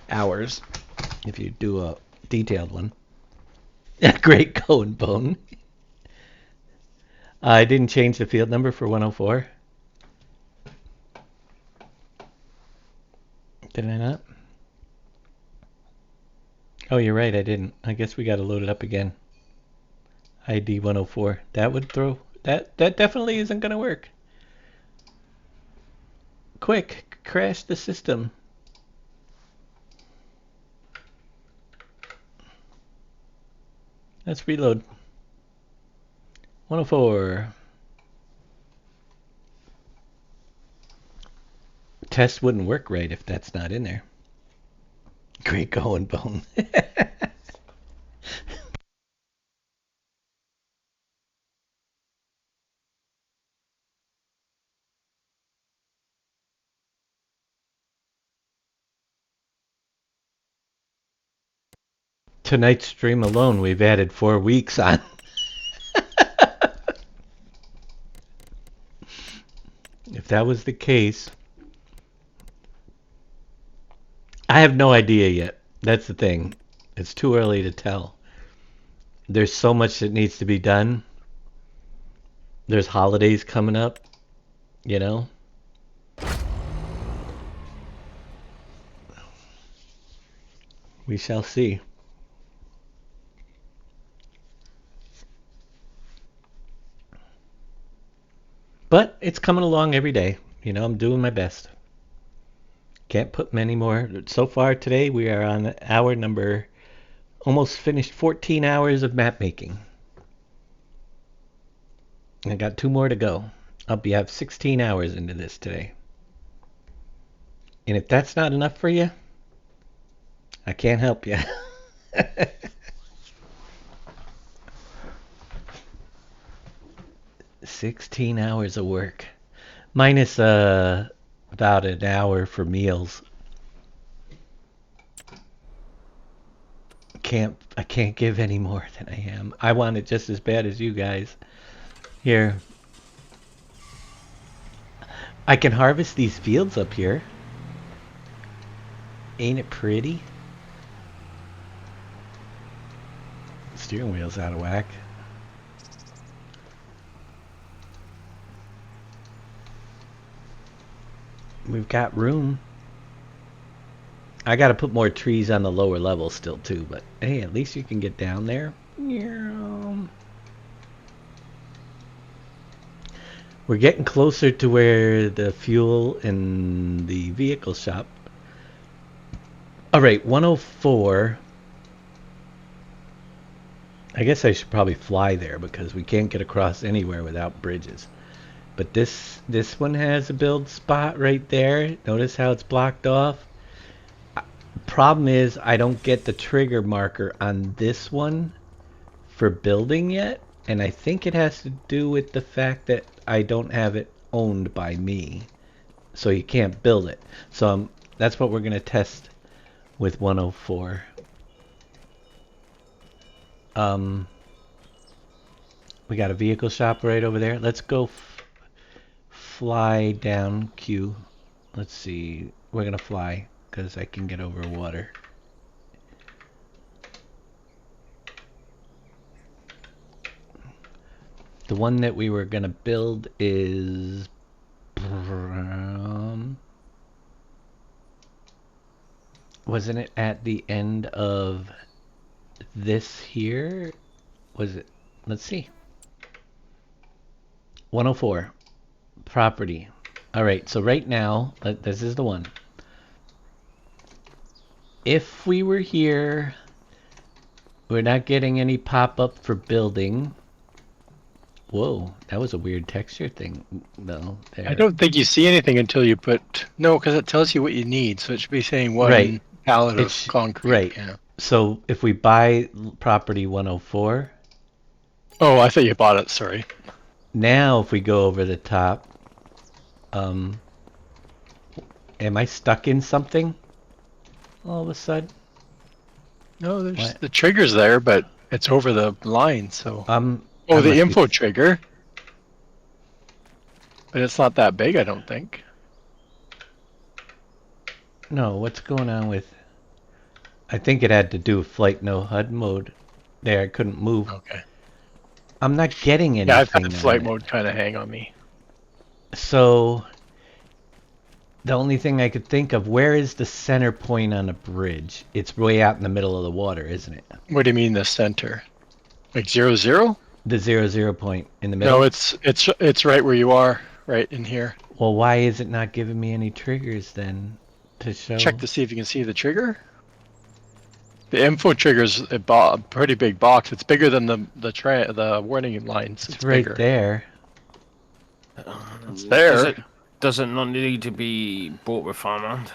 hours if you do a detailed one. Great going, Bone. I didn't change the field number for 104. Did I not? Oh, you're right, I didn't. I guess we got to load it up again. ID 104. That would throw... That definitely isn't going to work. Quick, crash the system. Let's reload. 104. Test wouldn't work right if that's not in there. Great going, Bone. Tonight's stream alone, we've added 4 weeks on. If that was the case, I have no idea yet. That's the thing. It's too early to tell. There's so much that needs to be done. There's holidays coming up, you know? We shall see. But it's coming along every day. You know, I'm doing my best. Can't put many more. So far today, we are on hour number, almost finished 14 hours of map making. I got 2 more to go. I'll have 16 hours into this today. And if that's not enough for you, I can't help you. 16 hours of work. Minus about an hour for meals. I can't give any more than I am. I want it just as bad as you guys. Here. I can harvest these fields up here. Ain't it pretty? Steering wheel's out of whack. We've got room. I gotta put more trees on the lower level still too, but hey, at least you can get down there. We're getting closer to where the fuel and the vehicle shop. Alright, 104. I guess I should probably fly there because we can't get across anywhere without bridges. But this one has a build spot right there. Notice how it's blocked off. Problem is I don't get the trigger marker on this one for building yet. And I think it has to do with the fact that I don't have it owned by me. So you can't build it. So that's what we're going to test with 104. We got a vehicle shop right over there. Let's go fly down Q. Let's see. We're going to fly because I can get over water. The one that we were gonna build is wasn't it at the end of this here? Was it? Let's see. 104 property. All right, so right now, this is the one. If we were here, we're not getting any pop-up for building. Whoa, that was a weird texture thing. No, there. I don't think you see anything until you put no, because it tells you what you need. So it should be saying one Right. pallet of concrete. Right. Yeah. So if we buy property 104, Oh, I thought you bought it. Sorry. now if we go over the top, am I stuck in something? All of a sudden? No, there's What? the trigger's there, but it's over the line. So. I Oh, must the be- info trigger. But it's not that big, I don't think. No, what's going on with... I think it had to do with flight no HUD mode. There, I couldn't move. Okay. I'm not getting anything. Yeah, I've had on flight it. mode kind of hang on me. So, the only thing I could think of, where is the center point on a bridge? It's way out in the middle of the water, isn't it? What do you mean the center? Like 0, 0? The 0 point in the middle? No, it's right where you are, right in here. Well, why is it not giving me any triggers then to show? Check to see if you can see the trigger. The info trigger's a pretty big box. It's bigger than the warning lines. It's right bigger. there. It's there. Does it not need to be bought with Farmland?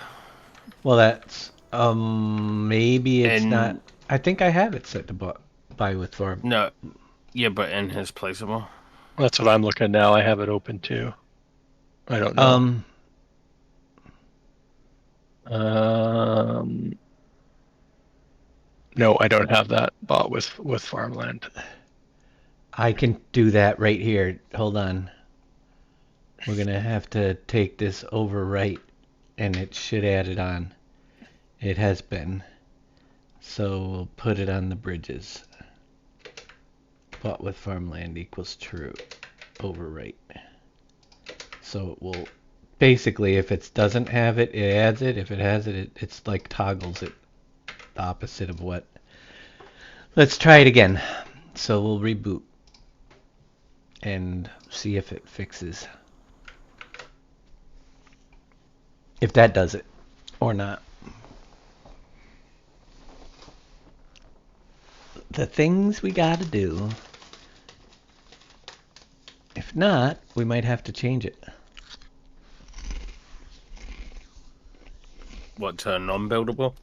Well, that's maybe it's And- not. I think I have it set to buy with farm. No. Yeah, but in his placeable. That's what I'm looking now. I have it open too. I don't know. No, I don't have that bought with Farmland. I can do that right here. Hold on. We're gonna have to take this over right, and it should add it on. It has been. So we'll put it on the bridges. Bought with Farmland equals true. Overwrite. So it will basically, if it doesn't have it, it adds it. If it has it, it's like toggles it. The opposite of what. Let's try it again. So we'll reboot and see if it fixes. If that does it or not. The things we gotta do. If not, we might have to change it. What, non-buildable?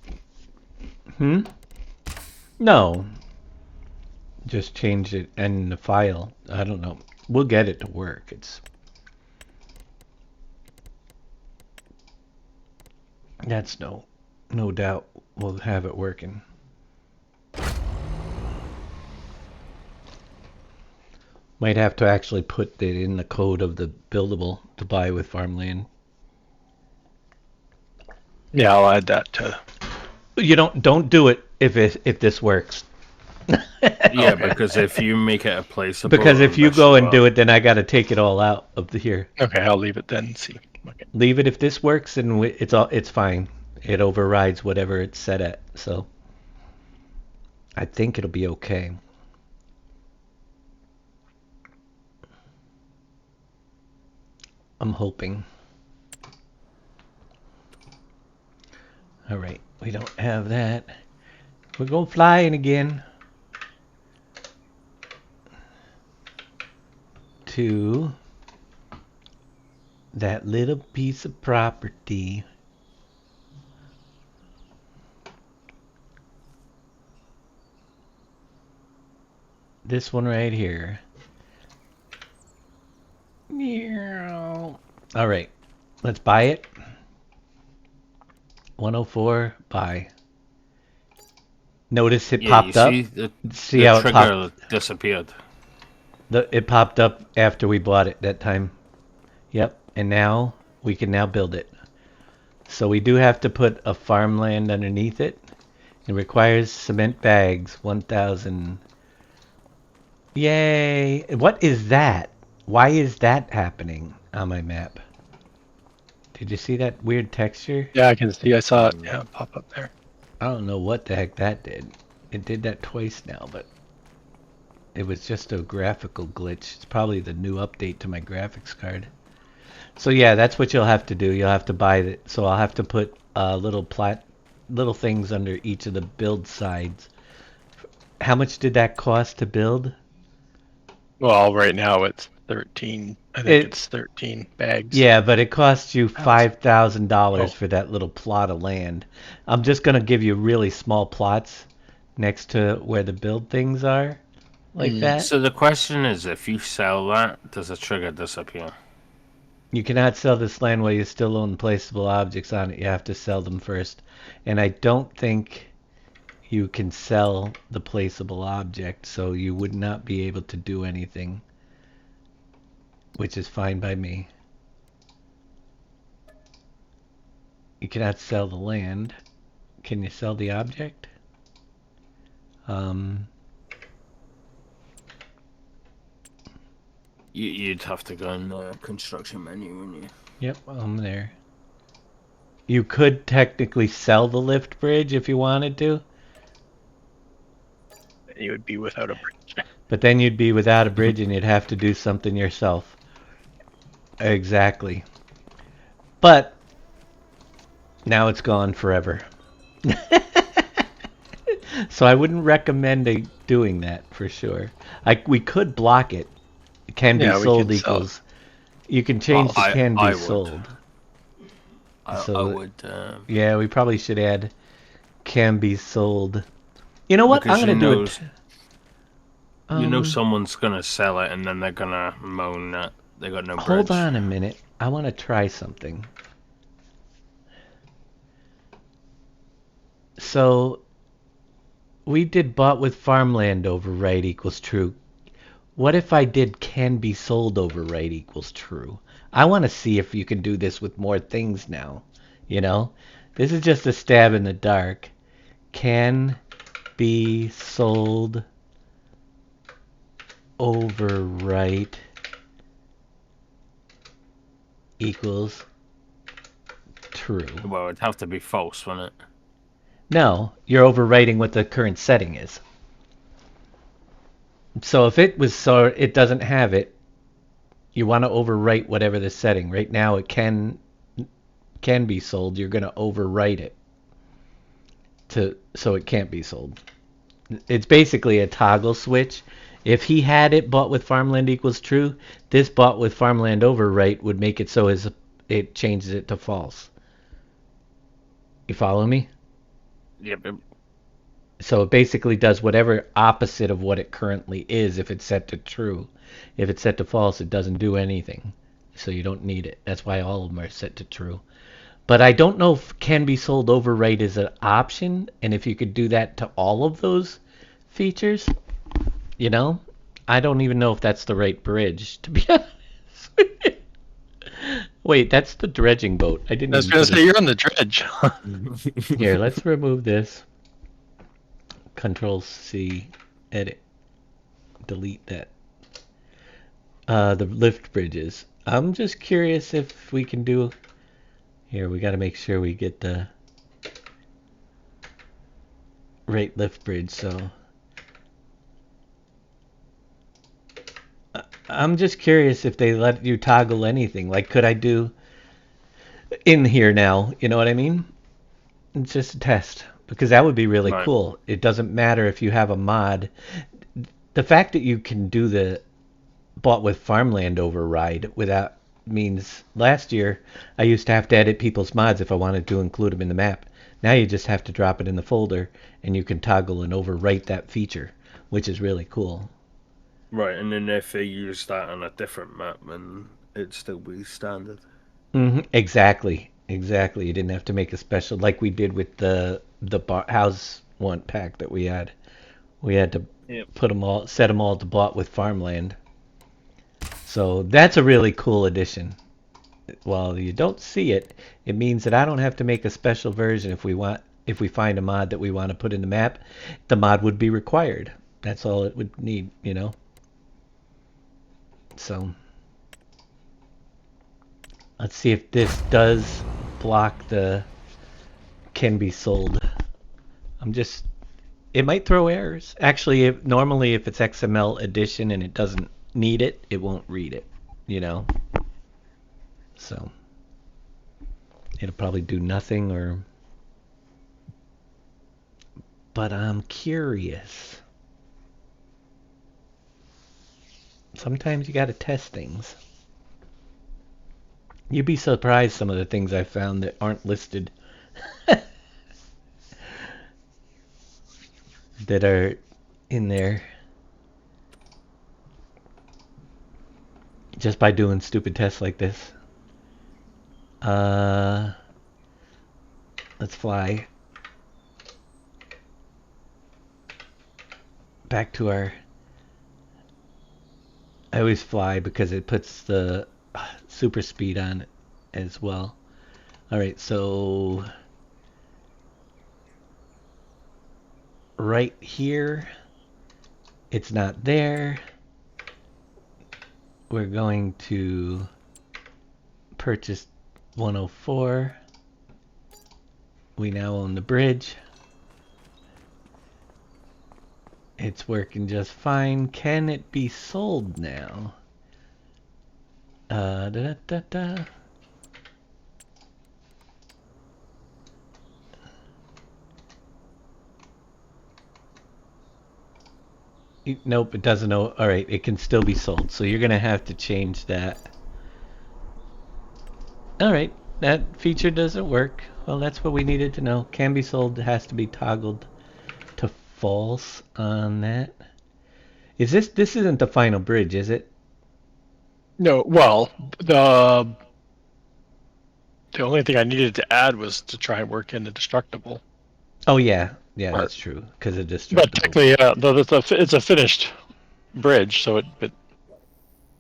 No. Just change it in the file. I don't know. We'll get it to work. It's... That's no doubt we'll have it working. Might have to actually put it in the code of the buildable to buy with Farmland. Yeah, I'll add that to. You don't do it if this works. Yeah, because if you make it a placeable... Because if you go and do it, then I got to take it all out of the here. Okay, I'll leave it then and see. Okay. Leave it if this works, and it's fine. It overrides whatever it's set at. So I think it'll be okay. I'm hoping. All right, we don't have that. We're going flying again. To that little piece of property. This one right here. All right, let's buy it. 104, buy. Notice it popped up. See how it popped? Disappeared. It popped up after we bought it that time. Yep, and now we can now build it. So we do have to put a farmland underneath it. It requires cement bags, 1,000. Yay! What is that? Why is that happening on my map? Did you see that weird texture? Yeah, I can see. I saw it. Yeah, pop up there. I don't know what the heck that did. It did that twice now, but it was just a graphical glitch. It's probably the new update to my graphics card. So yeah, that's what you'll have to do. You'll have to buy it. So I'll have to put little things under each of the build sides. How much did that cost to build? Well, right now it's 13. I think it's 13 bags. Yeah, but it costs you $5,000 Oh. for that little plot of land. I'm just gonna give you really small plots next to where the build things are, like that. So the question is, if you sell that, does the trigger disappear? You cannot sell this land while you still own placeable objects on it. You have to sell them first. And I don't think you can sell the placeable object, so you would not be able to do anything, which is fine by me. You cannot sell the land. Can you sell the object? You'd have to go in the construction menu, wouldn't you? Yep, I'm there. You could technically sell the lift bridge if you wanted to. You would be without a bridge. But then you'd be without a bridge and you'd have to do something yourself. Exactly. But now it's gone forever. So I wouldn't recommend doing that for sure. We could block it. It can be sold equals. You can change the can be sold. I would. Yeah, we probably should add can be sold. You know what? I'm gonna do it. You know someone's gonna sell it and then they're gonna moan that they got no bridge. Hold on a minute. I want to try something. So we did bought with farmland overwrite equals true. What if I did can be sold overwrite equals true? I want to see if you can do this with more things now. You know? This is just a stab in the dark. Can be sold overwrite equals true. Well, it'd have to be false, wouldn't it? No, you're overwriting what the current setting is. So if it was so it doesn't have it, you want to overwrite whatever the setting. Right now it can be sold. You're going to overwrite it so it can't be sold. It's basically a toggle switch. If he had it bought with farmland equals true, this bought with farmland overwrite would make it so it changes it to false. You follow me? Yep. So it basically does whatever opposite of what it currently is if it's set to true. If it's set to false, it doesn't do anything. So you don't need it. That's why all of them are set to true. But I don't know if can be sold overwrite is an option, and if you could do that to all of those features, you know? I don't even know if that's the right bridge, to be honest. Wait, that's the dredging boat. I was going to say, you're on the dredge. Here, let's remove this. Control C, edit, delete that. The lift bridges. I'm just curious if we can do. Here, we got to make sure we get the right lift bridge. So I'm just curious if they let you toggle anything. Like, could I do in here now? You know what I mean? It's just a test. Because that would be really cool. It doesn't matter if you have a mod. The fact that you can do the bought with farmland override without means last year I used to have to edit people's mods if I wanted to include them in the map. Now you just have to drop it in the folder and you can toggle and overwrite that feature, which is really cool. Right, and then if they use that on a different map, then it'd still be standard. Exactly. You didn't have to make a special like we did with the house one pack that we had. We had to set them all to bought with farmland. So that's a really cool addition. While you don't see it, it means that I don't have to make a special version if we find a mod that we want to put in the map. The mod would be required. That's all it would need, you know. So let's see if this does block the can be sold. It might throw errors. Actually, normally if it's XML edition and it doesn't need it, it won't read it, you know? So it'll probably do nothing but I'm curious. Sometimes you gotta test things. You'd be surprised some of the things I found that aren't listed. That are in there. Just by doing stupid tests like this. Let's fly back to our... I always fly because it puts the super speed on it as well. Alright, so right here, it's not there. We're going to purchase 104. We now own the bridge. It's working just fine. Can it be sold now? Nope, it doesn't know. Alright, it can still be sold. So you're going to have to change that. Alright, that feature doesn't work. Well, that's what we needed to know. Can be sold, has to be toggled to false on that. Is this isn't the final bridge, is it? No, well, the only thing I needed to add was to try and work in the destructible. Oh yeah, that's true. Because of destructible. But technically, it's a finished bridge, so but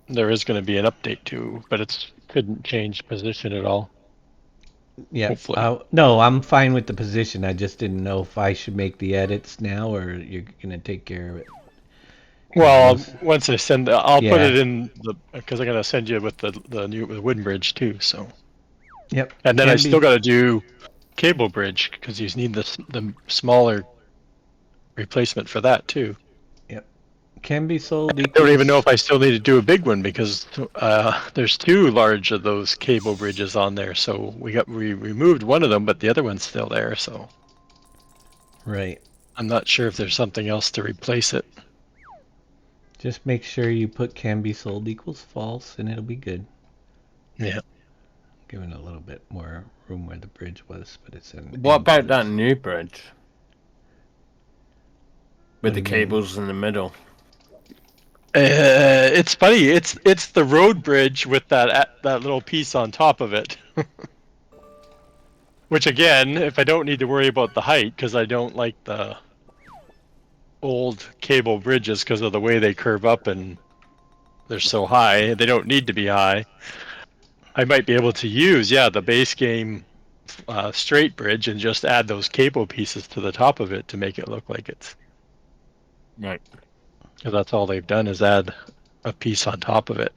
there is going to be an update too. But it couldn't change position at all. Yeah. No, I'm fine with the position. I just didn't know if I should make the edits now or you're gonna take care of it. Well, once I send, I'll put it in because I'm gonna send you with the new wooden bridge too. So. Yep. And then I still got to do cable bridge because you need the smaller replacement for that too. Yep. Can be sold. I don't even know if I still need to do a big one because there's 2 large of those cable bridges on there. So we removed one of them, but the other one's still there. So. Right. I'm not sure if there's something else to replace it. Just make sure you put can be sold equals false and it'll be good. Yeah. Giving a little bit more room where the bridge was, but it's in... What about that new bridge? With the cables in the middle. It's funny. It's the road bridge with that little piece on top of it. Which again, if I don't need to worry about the height, because I don't like the old cable bridges because of the way they curve up and they're so high. They don't need to be high. I might be able to use, the base game straight bridge and just add those cable pieces to the top of it to make it look like it's... Right. Because that's all they've done is add a piece on top of it.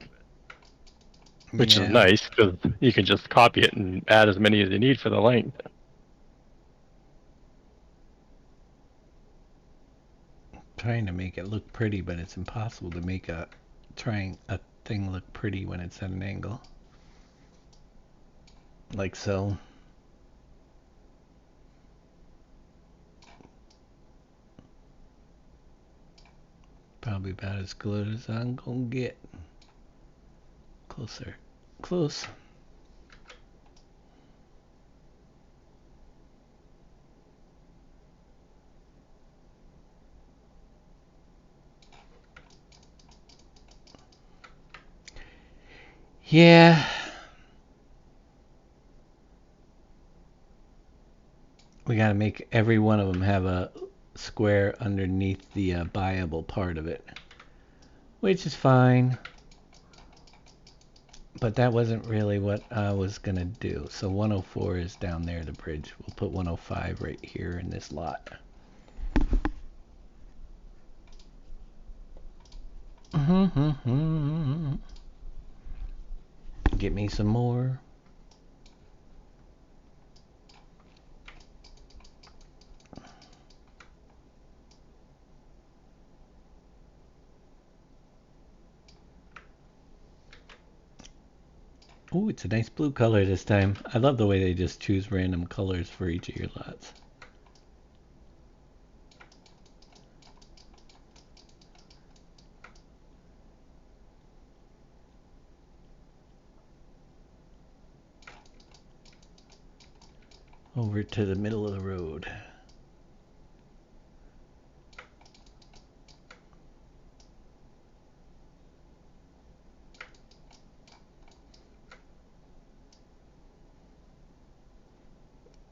Which is nice because you can just copy it and add as many as you need for the length. Trying to make it look pretty, but it's impossible to make a thing look pretty when it's at an angle. Like so. Probably about as good as I'm gonna get. Closer. Close. Yeah. We gotta make every one of them have a square underneath the buyable part of it. Which is fine. But that wasn't really what I was gonna do. So 104 is down there, the bridge. We'll put 105 right here in this lot. Get me some more. Ooh, it's a nice blue color this time. I love the way they just choose random colors for each of your lots. Over to the middle of the road.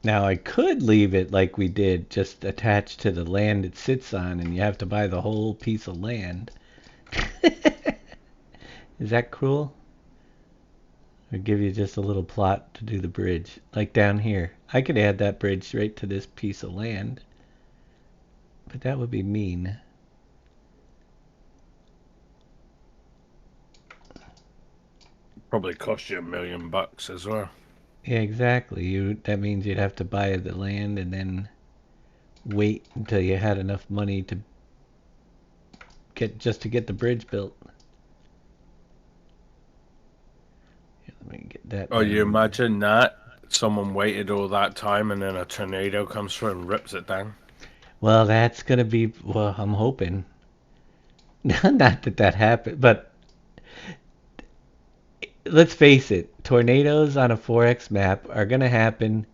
Now I could leave it like we did, just attached to the land it sits on, and you have to buy the whole piece of land. Is that cruel? Or give you just a little plot to do the bridge, like down here. I could add that bridge right to this piece of land, but that would be mean. Probably cost you $1 million as well. Yeah, exactly. That means you'd have to buy the land and then wait until you had enough money to get the bridge built. Here, let me get that. Oh, you down. imagine that? Someone waited all that time and then a tornado comes through and rips it down. Well, that's gonna be. Well, I'm hoping. Not that happened, but let's face it, tornadoes on a 4X map are going to happen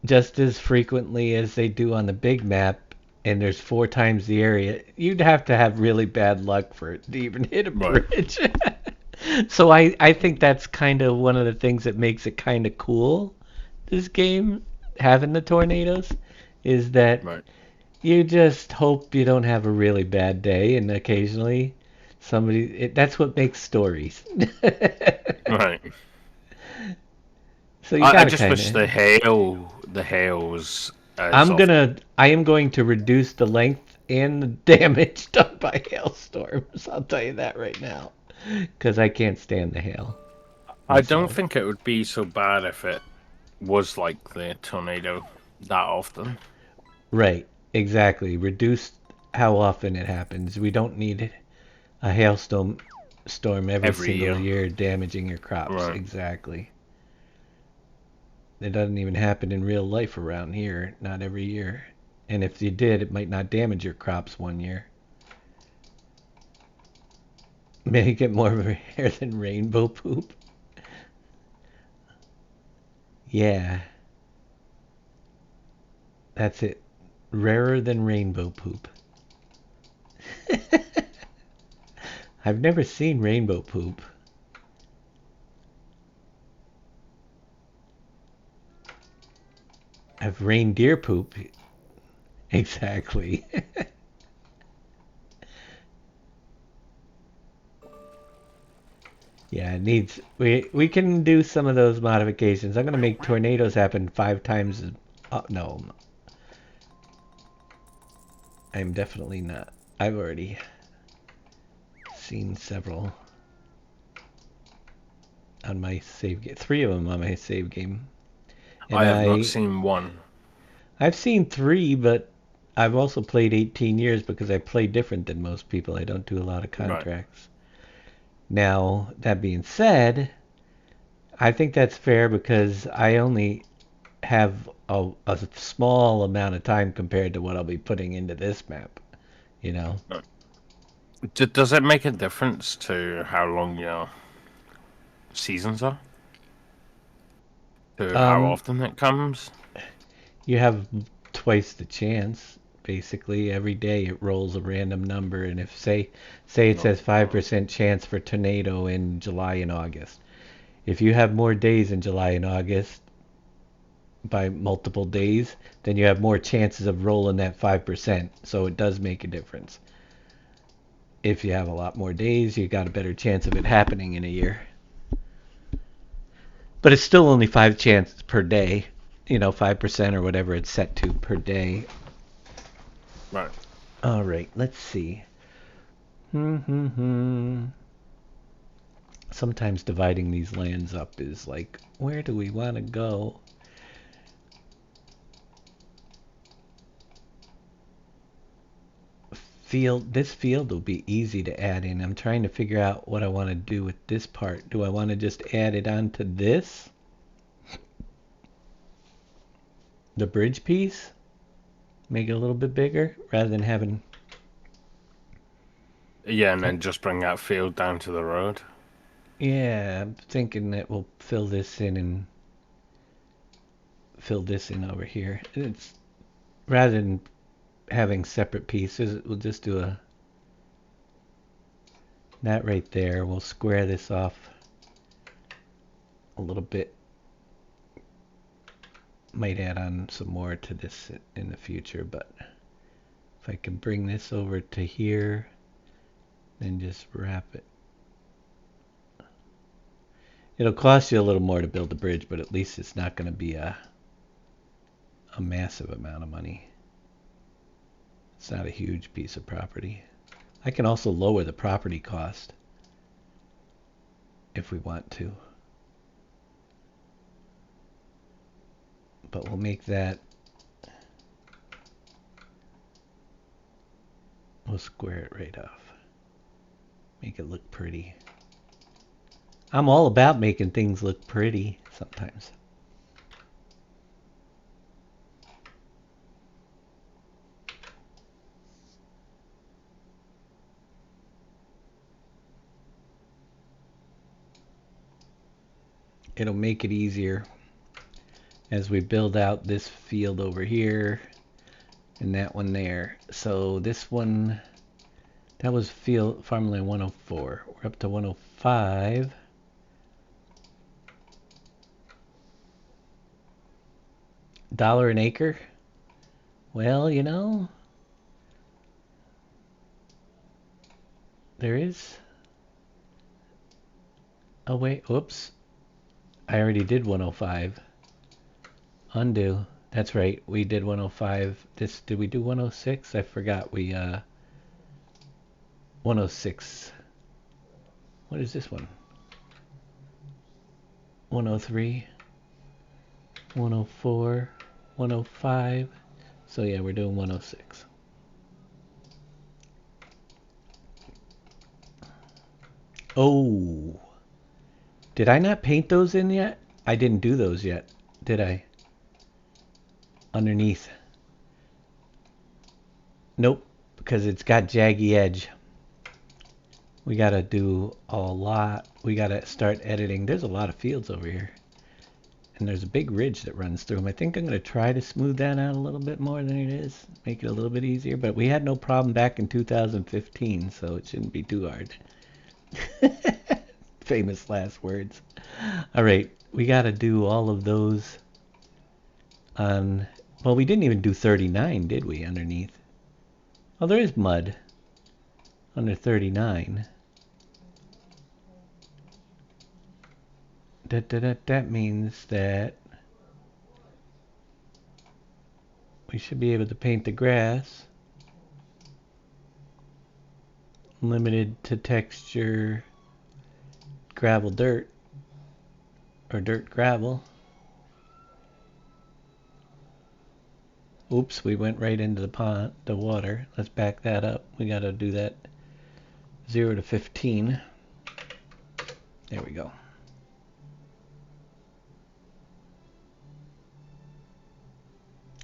just as frequently as they do on the big map, and there's 4 times the area. You'd have to have really bad luck for it to even hit a bridge. So I think that's kind of one of the things that makes it kind of cool, this game, having the tornadoes, is that you just hope you don't have a really bad day, and occasionally that's what makes stories. Right. So you I gotta just wish the hail was. I am going to reduce the length and the damage done by hailstorms. I'll tell you that right now, because I can't stand the hail. I don't think it would be so bad if it was like the tornado that often. Right. Exactly. Reduce how often it happens. We don't need a hailstorm every single year damaging your crops. Right. Exactly. It doesn't even happen in real life around here. Not every year. And if you did, it might not damage your crops one year. Make it more rare than rainbow poop. Yeah. That's it. Rarer than rainbow poop. I've never seen rainbow poop. I've reindeer poop. Exactly. Yeah, it needs. We can do some of those modifications. I'm gonna make tornadoes happen 5 times. No, I'm definitely not. I've already seen several on my save game. 3 of them on my save game. And I have not seen one. I've seen 3, but I've also played 18 years because I play different than most people. I don't do a lot of contracts. Right. Now, that being said, I think that's fair because I only have a small amount of time compared to what I'll be putting into this map, you know? Does it make a difference to how long your seasons are? To how often it comes? You have twice the chance. Basically, every day it rolls a random number, and if say it says 5% chance for tornado in July and August. If you have more days in July and August by multiple days, then you have more chances of rolling that 5%. So it does make a difference. If you have a lot more days, you got a better chance of it happening in a year. But it's still only 5 chances per day. 5% or whatever it's set to per day. Right. All right, let's see. Sometimes dividing these lands up is like, where do we want to go? This field will be easy to add in. I'm trying to figure out what I want to do with this part. Do I want to just add it onto this? The bridge piece? Make it a little bit bigger rather than having... Yeah, and then just bring that field down to the road. Yeah, I'm thinking that we'll fill this in and fill this in over here. It's rather than having separate pieces, we'll just do that right there. We'll square this off a little bit. Might add on some more to this in the future, but if I can bring this over to here, then just wrap it. It'll cost you a little more to build the bridge, but at least it's not going to be a massive amount of money. It's not a huge piece of property. I can also lower the property cost if we want to. But we'll make that... We'll square it right off. Make it look pretty. I'm all about making things look pretty sometimes. It'll make it easier as we build out this field over here and that one there. So this one, that was Farmland 104. We're up to 105. $1 an acre? Well, you know, there is... Oh wait, whoops. I already did 105. Undo. That's right, we did 105. Did we do 106? I forgot. 106. What is this one? 103. 104. 105. So yeah, we're doing 106. Oh. Did I not paint those in yet? I didn't do those yet, did I? Underneath. Nope, because it's got jaggy edge. We gotta do a lot. We gotta start editing. There's a lot of fields over here. And there's a big ridge that runs through them. I think I'm gonna try to smooth that out a little bit more than it is. Make it a little bit easier. But we had no problem back in 2015, so it shouldn't be too hard. Famous last words. All right, we got to do all of those on... Well, we didn't even do 39, did we, underneath? Oh, there is mud under 39. That means that we should be able to paint the grass. Limited to texture... gravel dirt, or dirt gravel. Oops, we went right into the water. Let's back that up. We gotta do that 0 to 15. There we go.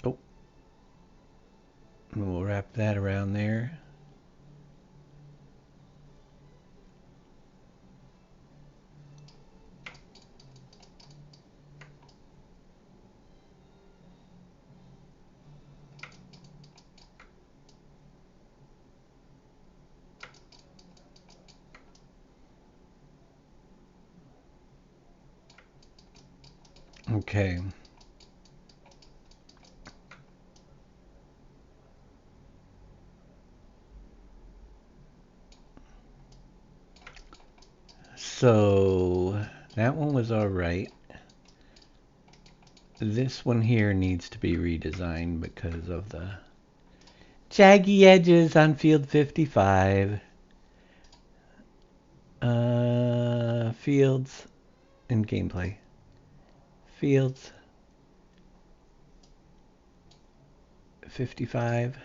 Oh. And we'll wrap that around there. Okay. So that one was all right. This one here needs to be redesigned because of the jaggy edges on field 55. Fields and gameplay. Fields 55.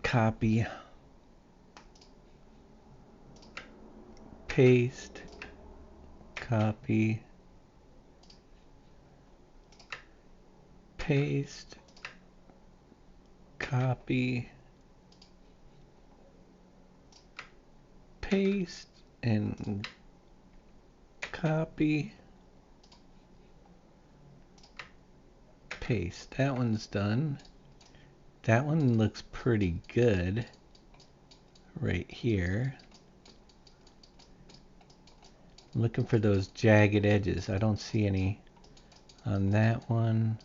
Copy. Paste. Copy. Paste. Copy. Paste and copy. Paste. That one's done. That one looks pretty good right here. I'm looking for those jagged edges. I don't see any on that one.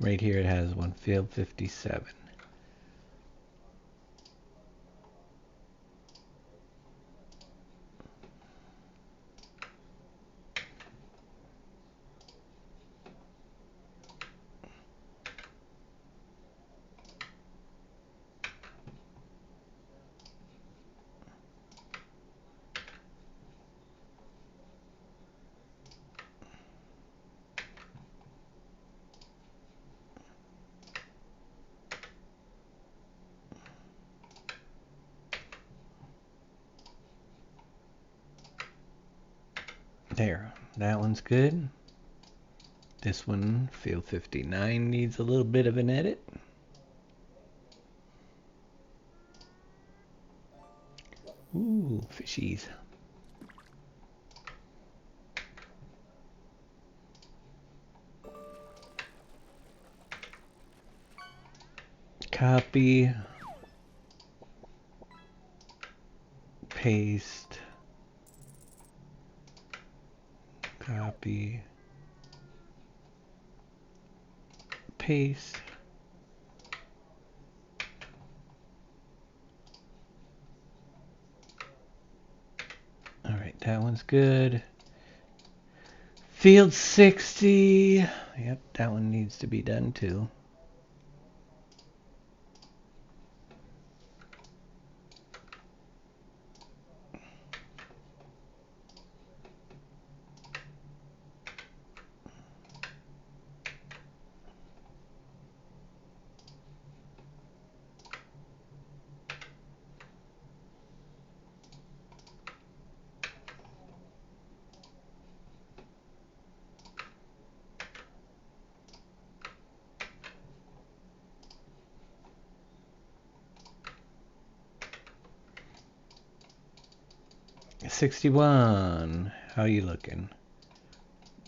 Right here it has one, field 57. There, that one's good. This one, field 59, needs a little bit of an edit. Ooh, fishies. Copy. Paste. Copy. Paste. All right, that one's good. Field 60. Yep, that one needs to be done too. $61. How you looking?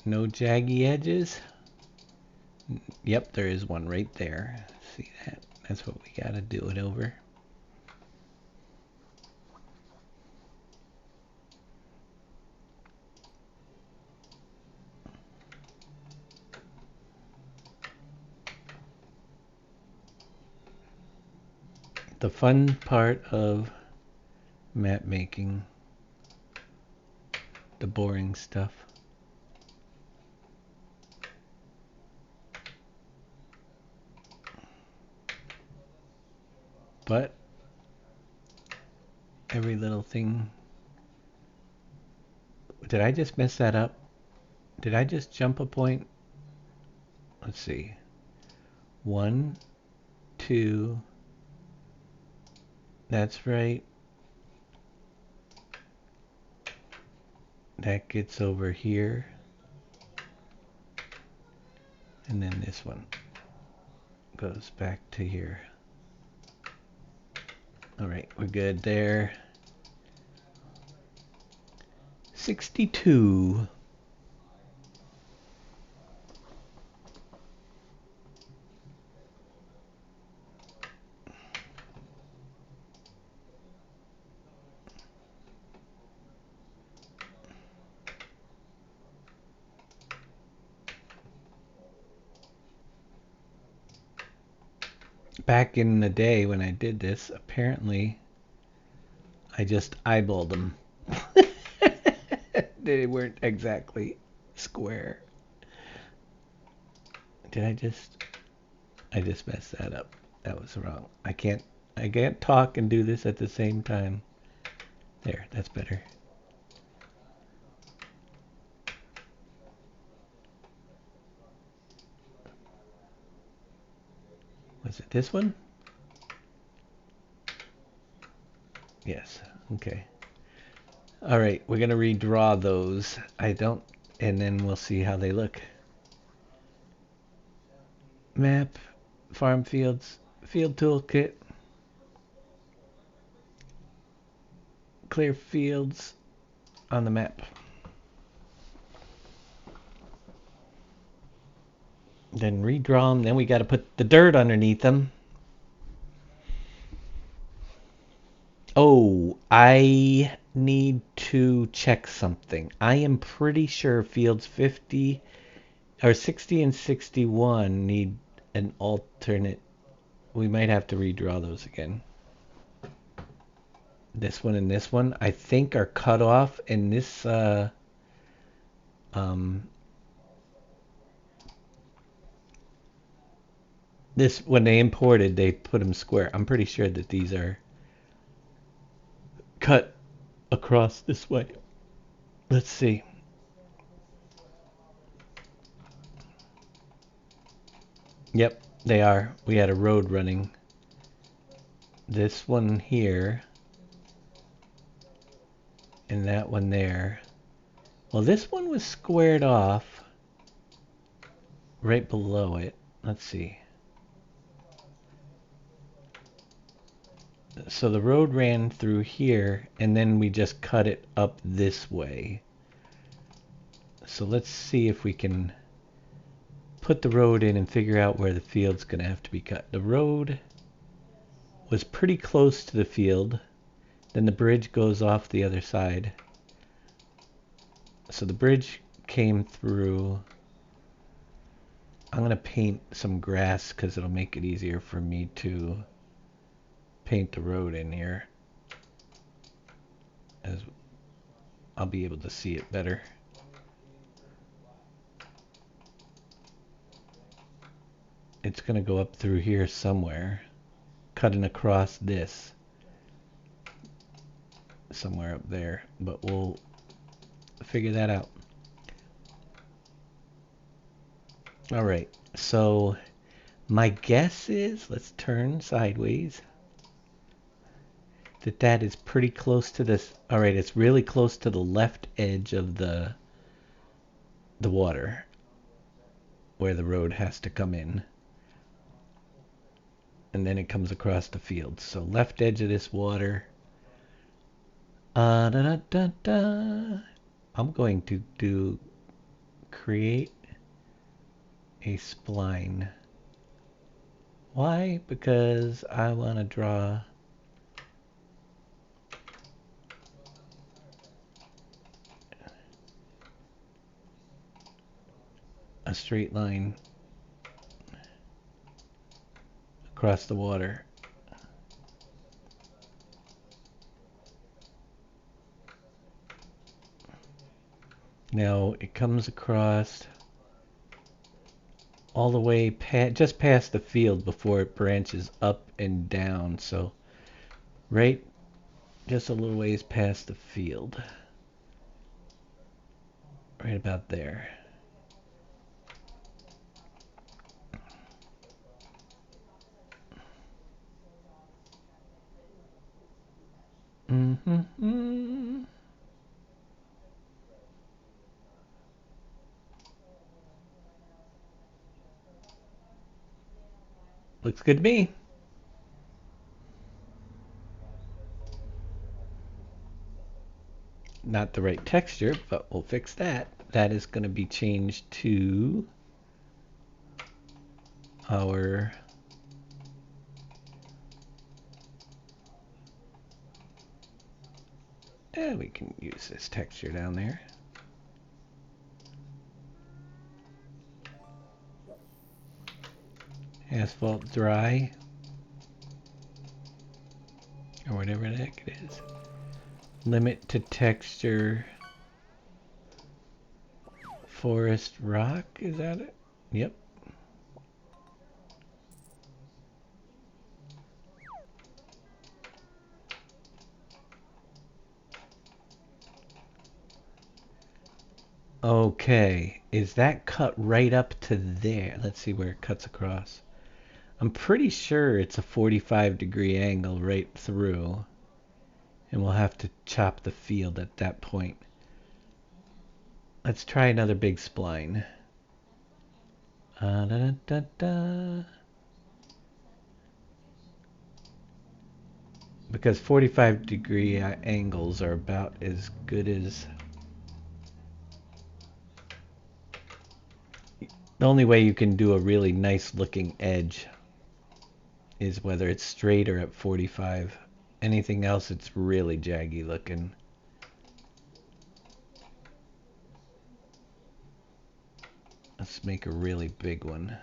No jaggy edges? Yep, there is one right there. See that? That's what we gotta do it over. The fun part of map making. The boring stuff. But every little thing. Did I just mess that up? Did I just jump a point? Let's see. 1, 2. That's right. That gets over here. And then this one goes back to here. Alright, we're good there. 62. Back in the day when I did this, apparently I just eyeballed them. They weren't exactly square. Did I just messed that up. That was wrong. I can't talk and do this at the same time. There, that's better. Was it this one? Yes. Okay. All right, we're gonna redraw those. And then we'll see how they look. Map, farm fields, field toolkit, clear fields on the map. Then redraw them. Then we got to put the dirt underneath them. Oh, I need to check something. I am pretty sure fields 50 or 60 and 61 need an alternate. We might have to redraw those again. This one and this one, I think, are cut off, and this this, when they imported, they put them square. I'm pretty sure that these are cut across this way. Let's see. Yep, they are. We had a road running. This one here and that one there. Well, this one was squared off right below it. Let's see. So the road ran through here, and then we just cut it up this way. So let's see if we can put the road in and figure out where the field's going to have to be cut. The road was pretty close to the field. Then the bridge goes off the other side. So the bridge came through. I'm going to paint some grass because it'll make it easier for me to paint the road in here, as I'll be able to see it better. It's going to go up through here somewhere, cutting across this somewhere up there, but we'll figure that out. All right, so my guess is, let's turn sideways, that is pretty close to this. All right, it's really close to the left edge of the water where the road has to come in. And then it comes across the field. So left edge of this water. I'm going to create a spline. Why? Because I want to draw a straight line across the water. Now it comes across all the way just past the field before it branches up and down. So right just a little ways past the field. Right about there. Mm-hmm. Looks good to me. Not the right texture, but we'll fix that. That is going to be changed to our we can use this texture down there. Asphalt dry, or whatever the heck it is. Limit to texture forest rock, is that it? Yep. Okay, is that cut right up to there? Let's see where it cuts across. I'm pretty sure it's a 45-degree angle right through. And we'll have to chop the field at that point. Let's try another big spline. Da, da, da, da. Because 45-degree angles are about as good as... The only way you can do a really nice looking edge is whether it's straight or at 45. Anything else, it's really jaggy looking. Let's make a really big one.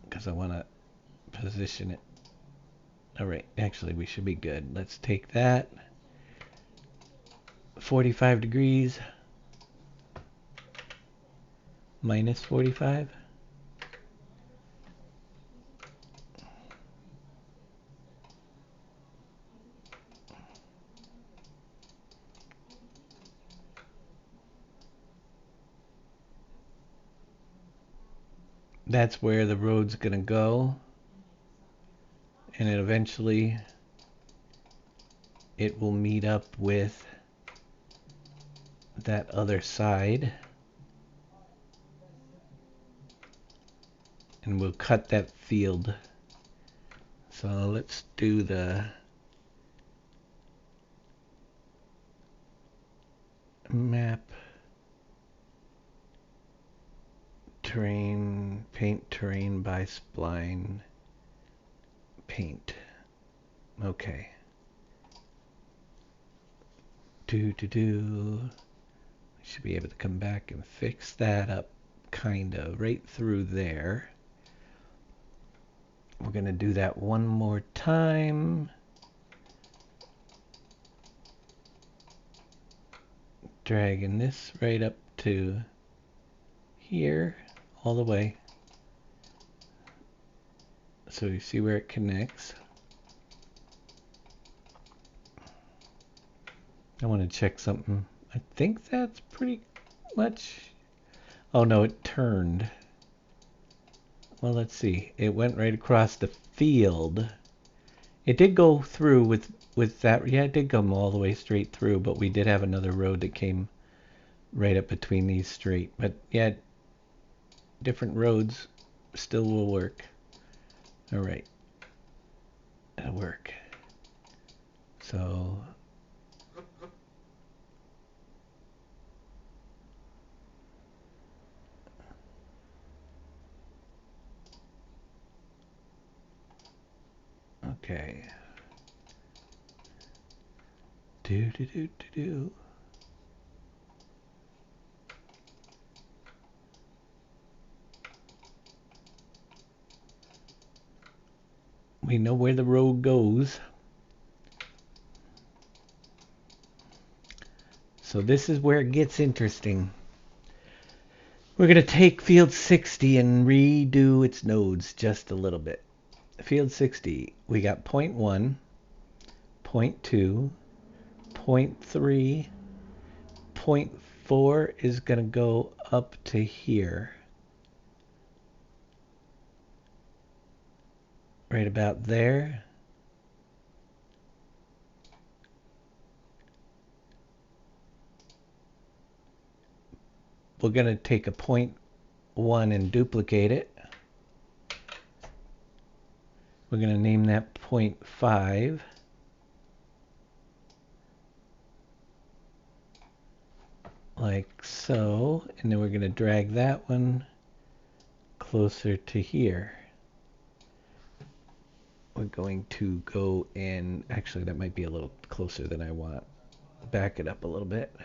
Because I want to position it. Alright, actually we should be good. Let's take that. 45 degrees. Minus 45. That's where the road's gonna go. And it eventually it will meet up with that other side. And we'll cut that field. So let's do the map. Terrain, paint terrain by spline, paint. Okay. Should be able to come back and fix that up kinda right through there. We're gonna do that one more time. Dragging this right up to here, all the way. So you see where it connects. I want to check something. I think that's pretty much... Oh no, it turned. Well, let's see. It went right across the field. It did go through with that. Yeah, it did come all the way straight through, but we did have another road that came right up between these straight. But yeah, different roads still will work. All right. That'll work. So... Okay. Do. We know where the road goes. So this is where it gets interesting. We're going to take field 60 and redo its nodes just a little bit. Field 60, we got 0.1, 0.2, 0.3, 0.4 is going to go up to here. Right about there. We're going to take a 0.1 and duplicate it. We're going to name that 0.5. Like so. And then we're going to drag that one closer to here. We're going to go in... Actually, that might be a little closer than I want. Back it up a little bit.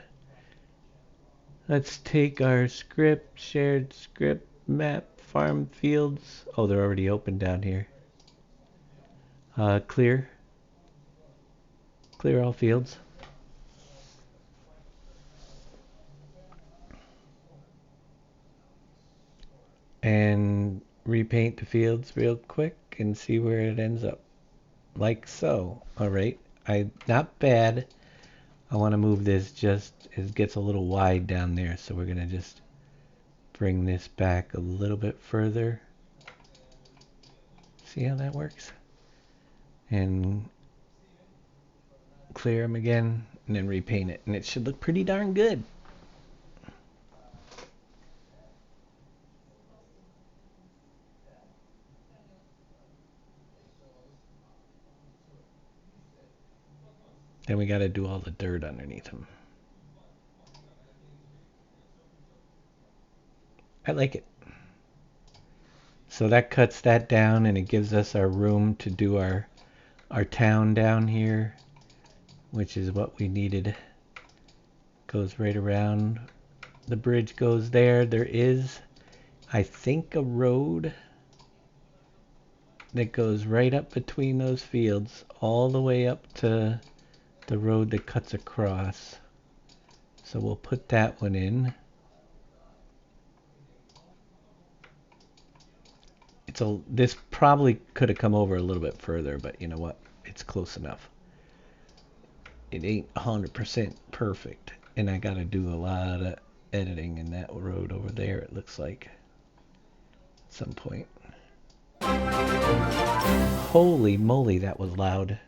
Let's take our script, shared script, map, farm fields. Oh, they're already open down here. Clear. Clear all fields. And repaint the fields real quick and see where it ends up. Like so. Alright. Not bad. I want to move this just, it gets a little wide down there, so we're going to just bring this back a little bit further. See how that works? And clear them again, and then repaint it, and it should look pretty darn good. Then we got to do all the dirt underneath them. I like it. So that cuts that down, and it gives us our room to do our town down here, which is what we needed. Goes right around. The bridge goes there. There is, I think, a road that goes right up between those fields, all the way up to the road that cuts across. So we'll put that one in. This probably could have come over a little bit further, but you know what? It's close enough. It ain't 100% perfect, and I gotta do a lot of editing in that road over there, it looks like, at some point. Holy moly, that was loud.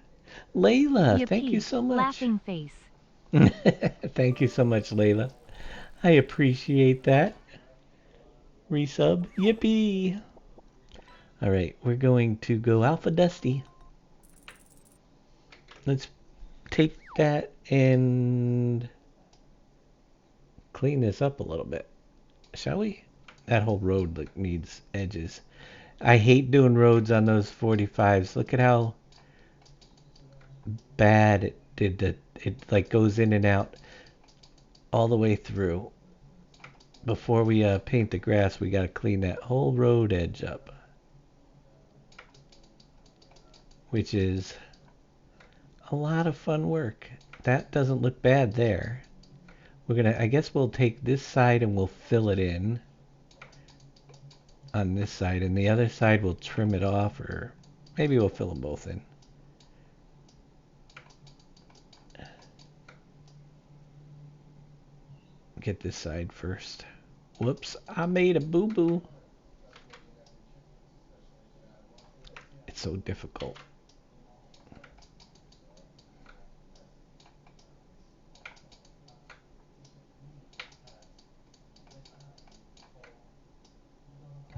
Layla, thank you so much. Laughing face. Thank you so much, Layla. I appreciate that. Resub. Yippee. Alright, we're going to go Alpha Dusty. Let's take that and clean this up a little bit. Shall we? That whole road needs edges. I hate doing roads on those 45s. Look at how bad it did that. It like goes in and out all the way through. Before we paint the grass, we got to clean that whole road edge up, which is a lot of fun work. That doesn't look bad there. We're gonna, I guess we'll take this side and we'll fill it in on this side, and the other side we'll trim it off, or maybe we'll fill them both in. Get this side first. Whoops, I made a boo-boo. It's so difficult.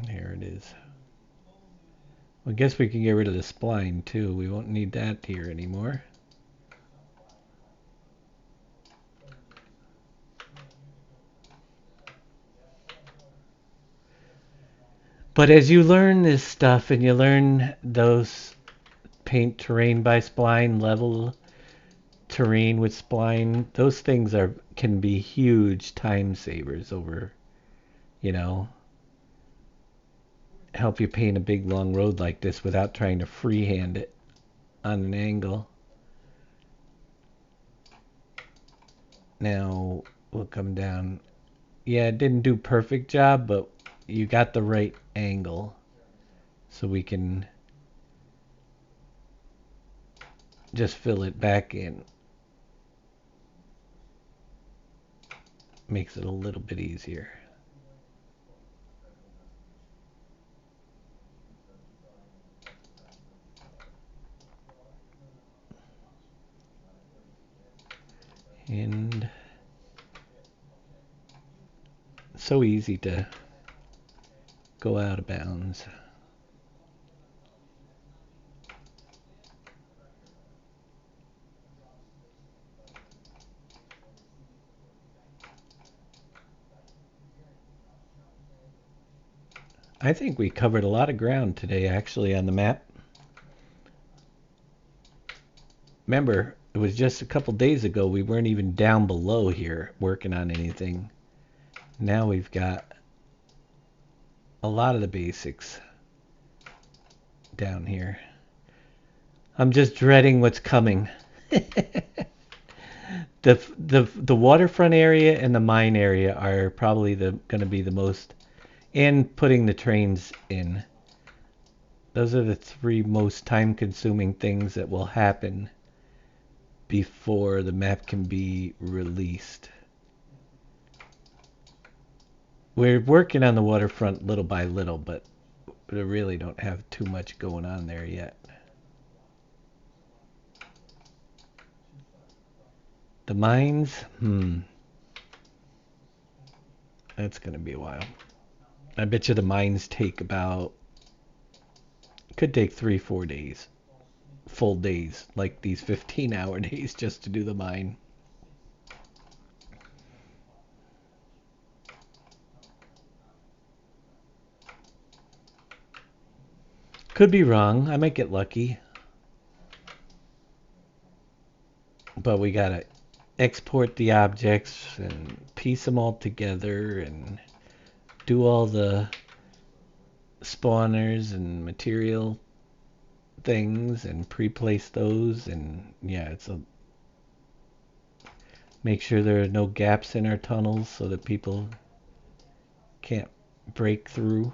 There it is. Well, I guess we can get rid of the spline too. We won't need that here anymore. But as you learn this stuff and you learn those paint terrain by spline, level terrain with spline, those things can be huge time savers over, you know, help you paint a big long road like this without trying to freehand it on an angle. Now we'll come down. Yeah, it didn't do perfect job, but you got the right angle, so we can just fill it back in. Makes it a little bit easier. And so easy to go out of bounds. I think we covered a lot of ground today, actually, on the map. Remember, it was just a couple days ago we weren't even down below here working on anything. Now we've got a lot of the basics down here. I'm just dreading what's coming. The waterfront area and the mine area are probably going to be the most, and putting the trains in. Those are the three most time-consuming things that will happen before the map can be released. We're working on the waterfront little by little, but we really don't have too much going on there yet. The mines? That's gonna be a while. I bet you the mines take about... could take 3-4 days. Full days. Like these 15-hour days just to do the mine. Could be wrong. I might get lucky. But we gotta export the objects and piece them all together and do all the spawners and material things and pre-place those, and yeah, it's a... make sure there are no gaps in our tunnels so that people can't break through.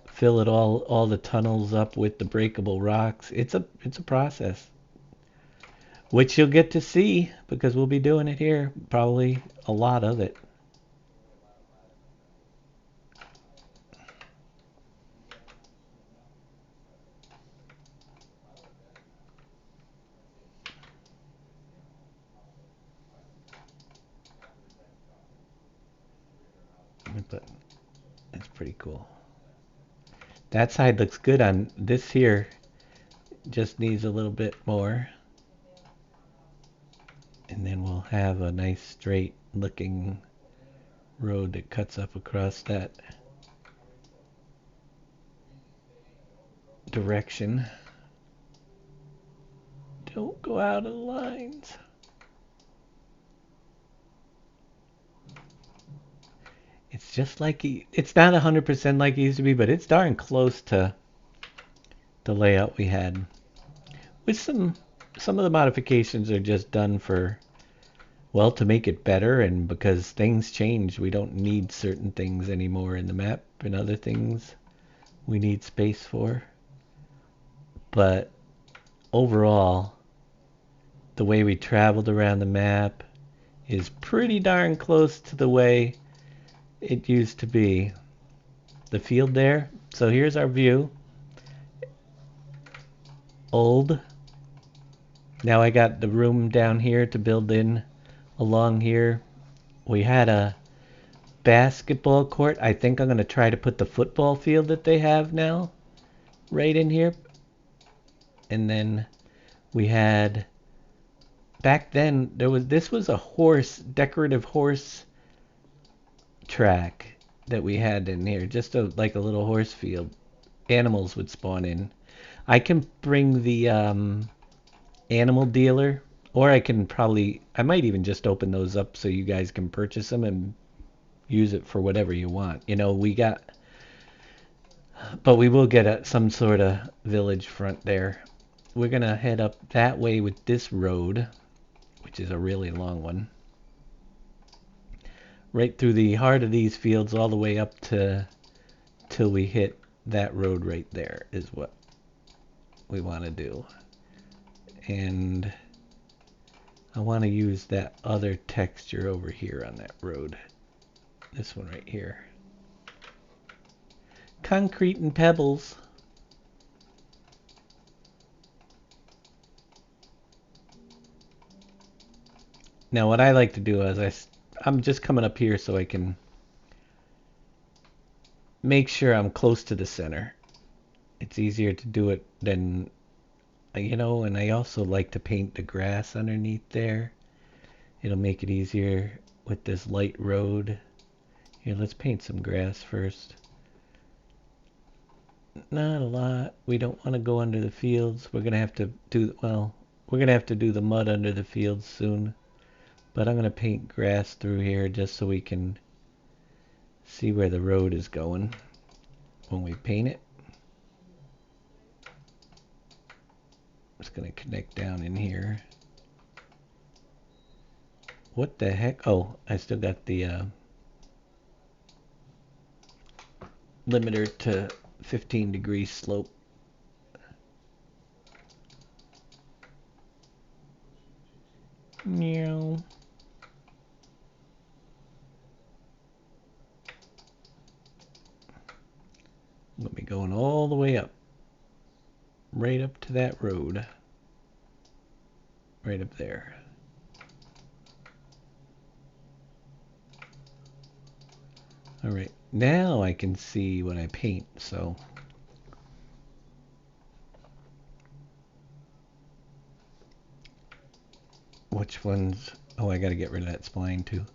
Fill it all the tunnels up with the breakable rocks. It's a process, which you'll get to see because we'll be doing it here, probably a lot of it. But it's pretty cool. That side looks good on this here. Just needs a little bit more. And then we'll have a nice straight looking road that cuts up across that direction. Don't go out of the lines. It's just like it's not 100% like it used to be, but it's darn close to the layout we had. With some of the modifications are just done for, well, to make it better, and because things change, we don't need certain things anymore in the map, and other things we need space for. But overall, the way we traveled around the map is pretty darn close to the way it used to be. The field there. So here's our view. Old. Now I got the room down here to build in along here. We had a basketball court. I think I'm going to try to put the football field that they have now right in here. And then we had... back then, this was a decorative horse track that we had in here, just like a little horse field. Animals would spawn in. I can bring the animal dealer, or I might even just open those up so you guys can purchase them and use it for whatever you want. You know, but we will get some sort of village front there. We're gonna head up that way with this road, which is a really long one. Right through the heart of these fields all the way up till we hit that road right there is what we want to do. And I want to use that other texture over here on that road. This one right here. Concrete and pebbles. Now what I like to do is I'm just coming up here so I can make sure I'm close to the center. It's easier to do it than, you know, and I also like to paint the grass underneath there. It'll make it easier with this light road. Here, let's paint some grass first. Not a lot. We don't want to go under the fields. We're going to have to do, well, we're going to have to do the mud under the fields soon. But I'm going to paint grass through here just so we can see where the road is going when we paint it. It's going to connect down in here. What the heck? Oh, I still got the limiter to 15 degrees slope. Meow. Let me going all the way up. Right up to that road. Right up there. Alright, now I can see what I paint, so... Which ones... Oh, I gotta get rid of that spline too.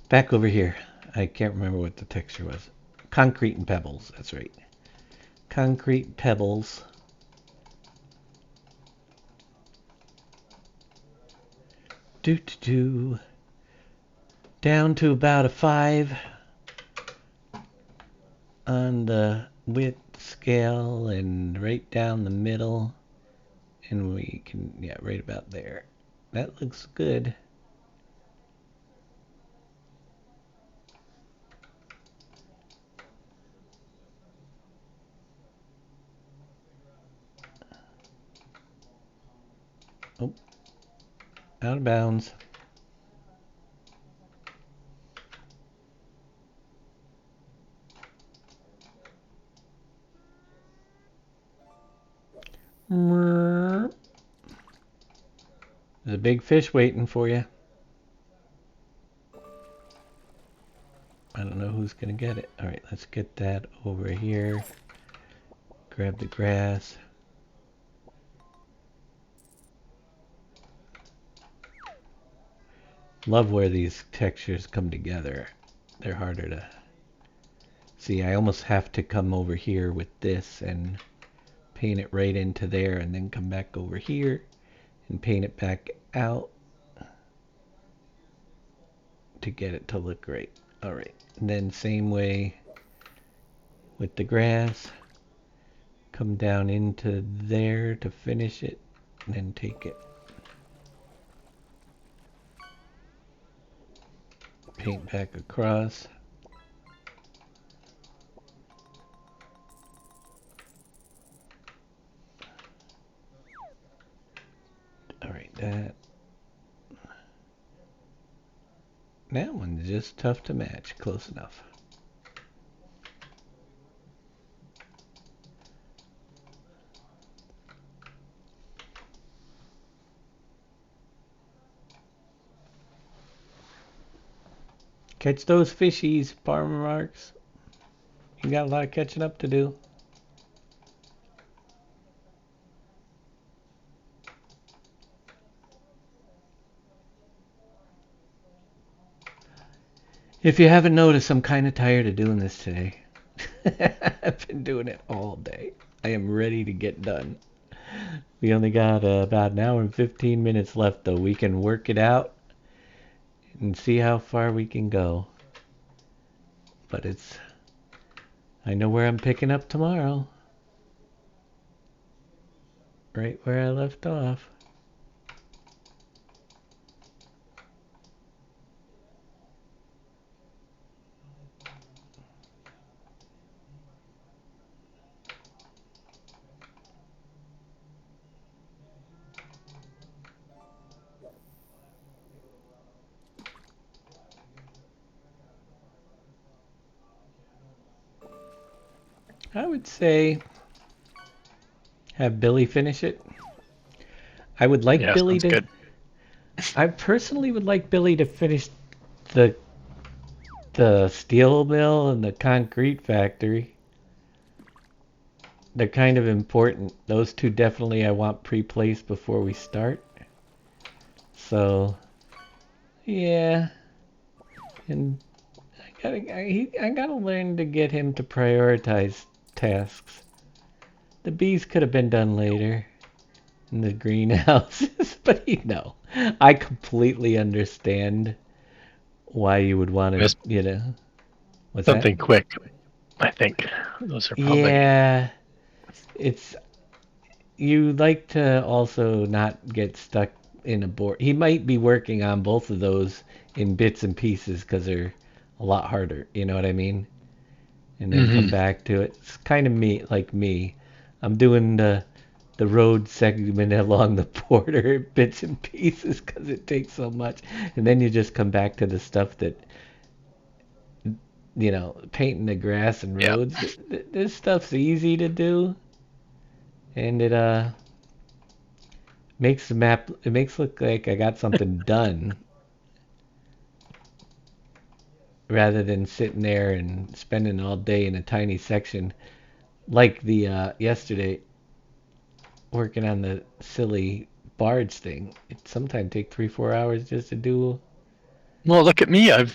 Back over here. I can't remember what the texture was. Concrete and pebbles, that's right. Concrete pebbles. Do. Down to about a 5 on the width scale and right down the middle. And we can, yeah, right about there. That looks good. Oh, out of bounds. There's a big fish waiting for you. I don't know who's gonna get it. Alright, let's get that over here. Grab the grass. Love where these textures come together. They're harder to see. I almost have to come over here with this and paint it right into there and then come back over here and paint it back out to get it to look great. Alright, and then same way with the grass. Come down into there to finish it and then take it. Paint back across. Alright, that one's just tough to match. Close enough. Catch those fishies, Farmer Marks. You got a lot of catching up to do. If you haven't noticed, I'm kind of tired of doing this today. I've been doing it all day. I am ready to get done. We only got about an hour and 15 minutes left, though. We can work it out and see how far we can go. But I know where I'm picking up tomorrow. Right where I left off. I would say have Billy finish it. I would like Billy to... Good. I personally would like Billy to finish the steel mill and the concrete factory. They're kind of important. Those two definitely I want pre-placed before we start. So, yeah. And I gotta learn to get him to prioritize tasks. The bees could have been done later in the greenhouses, but I completely understand why you would want to, what's Something that? quick, I think. Those are probably... Yeah, you like to also not get stuck in a board. He might be working on both of those in bits and pieces because they're a lot harder, you know what I mean? And then come back to it. It's kind of like me. I'm doing the the road segment along the border bits and pieces because it takes so much. And then you just come back to the stuff that, painting the grass and Yeah. roads. This stuff's easy to do, and it makes the map. It makes it look like I got something done, rather than sitting there and spending all day in a tiny section, like the yesterday, working on the silly barge thing. It sometimes take 3-4 hours just to do Well, look at me. the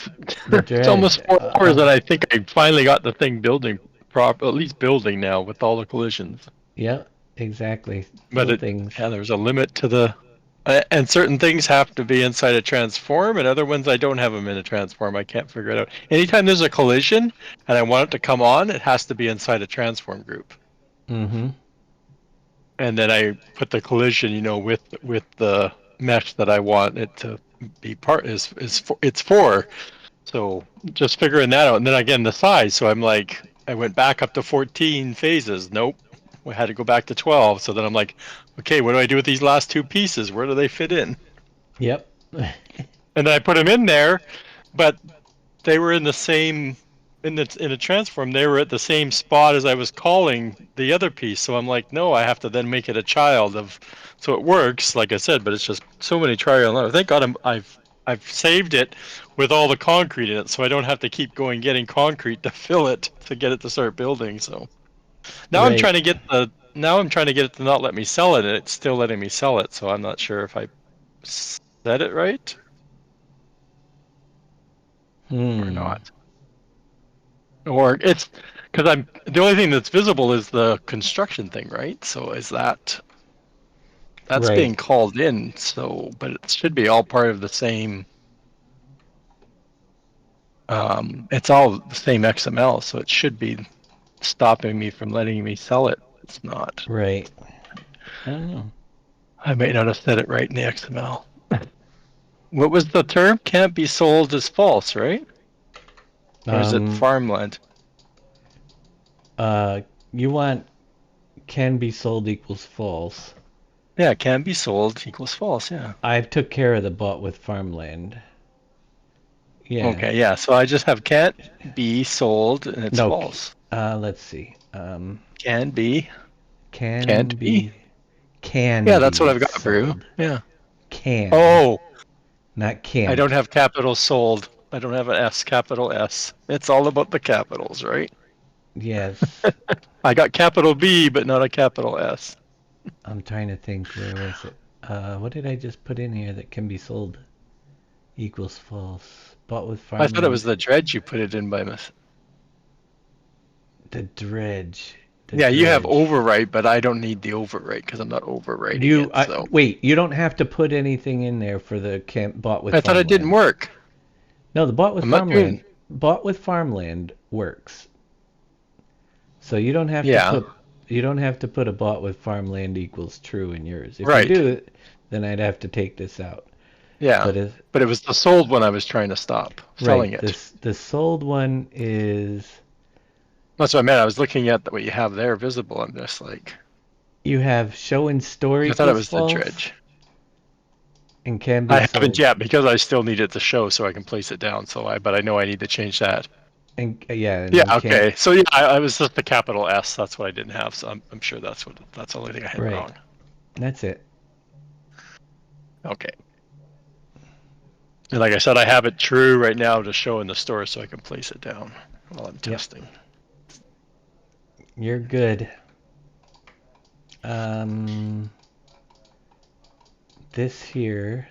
It's dredge. almost 4 hours and I think I finally got the thing building at least building now with all the collisions. Yeah, exactly. But Little things. there's a limit to and certain things have to be inside a transform, and other ones I don't have them in a transform. I can't figure it out. Anytime there's a collision and I want it to come on, it has to be inside a transform group. Mm-hmm. And then I put the collision, with the mesh that I want it to be it's for. So just figuring that out, and then again the size. So I'm like, I went back up to 14 phases. Nope, we had to go back to 12. So then I'm like, okay, what do I do with these last two pieces? Where do they fit in? Yep. And then I put them in there, but they were in the same in a transform. They were at the same spot as I was calling the other piece. So I'm like, no, I have to then make it a child of. So it works, like I said, but it's just so many trial and error. Thank God I've saved it with all the concrete in it, so I don't have to keep getting concrete to fill it to get it to start building. So now I'm trying Right. to get it to not let me sell it, and it's still letting me sell it. So I'm not sure if I said it right or not. Or it's because the only thing that's visible is the construction thing, right? So that's being Right. called in. So, but it should be all part of the same. It's all the same XML, so it should be stopping me from letting me sell it. It's not. Right. I don't know. I may not have said it right in the XML. What was the term? Can't be sold as false, right? Or is it Um. farmland? You want can be sold equals false. Yeah, can be sold equals false. Yeah. I've took care of the bought with farmland. Yeah. Okay. Yeah. So I just have can't be sold, and it's No. false. Let's see. Can be. Can Can't be. be. Can Yeah, that's what be I've got, Brew. sold. Yeah. Can, Oh, not I can't. don't have capital sold. I don't have an S, capital S. It's all about the capitals, right? Yes. I got capital B, but not a capital S. I'm trying to think. Where was it? What did I just put in here that can be sold equals false? Bought with I thought it was farmland. the dredge you put it in by mistake. The dredge. The Yeah, you have dredge. overwrite, but I don't need the overwrite because I'm not overwriting it. So Wait. You don't have to put anything in there for the bought with I thought it didn't farmland. work. No, the bought with I'm not farmland. doing. Bought with farmland works. So you don't have to Yeah, put a bought with farmland equals true in yours. If you right. do it, then I'd have to take this out. Yeah, But if but it was the sold one I was trying to stop selling right, it. the sold one is That's what I meant. I was looking at what you have there visible. I'm just like, you have show in store I thought it equals was the false dredge. and can be I haven't sold. yet because I still need it to show so I can place it down. But I know I need to change that. And yeah, and Yeah. then can't Okay. So yeah, I was just the capital S. That's what I didn't have. So I'm sure that's the only thing I had right. wrong. That's it. Okay. And like I said, I have it true right now to show in the store so I can place it down while I'm testing. You're good. This here,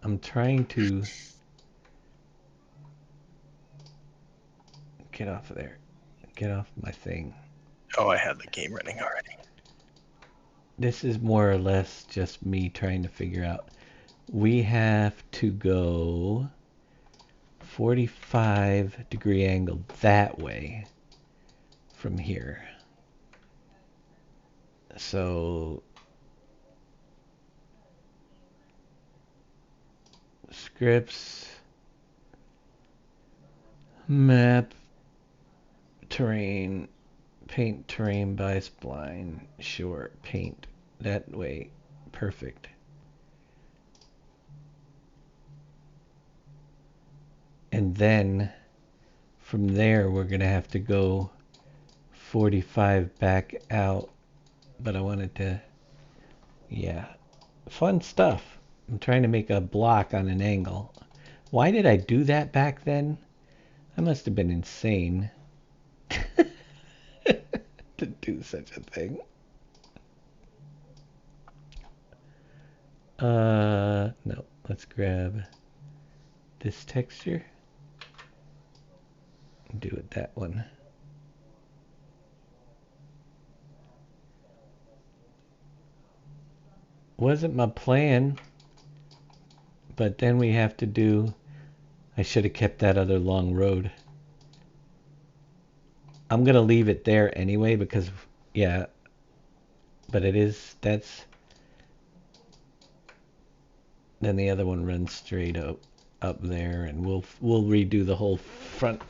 I'm trying to get off of there. Get off my thing. Oh, I had the game running already. This is more or less just me trying to figure out. We have to go 45-degree angle that way from here. So scripts, map, terrain, Paint terrain by spline. Sure. Paint. That way. Perfect. And then from there we're going to have to go 45 back out. But I wanted to... Yeah. Fun stuff. I'm trying to make a block on an angle. Why did I do that back then? I must have been insane to do such a thing. No. Let's grab this texture. Do it that one. Wasn't my plan, but then we have to do... I should have kept that other long road. I'm gonna leave it there anyway because, yeah, but it is, that's... Then the other one runs straight up there, and we'll redo the whole front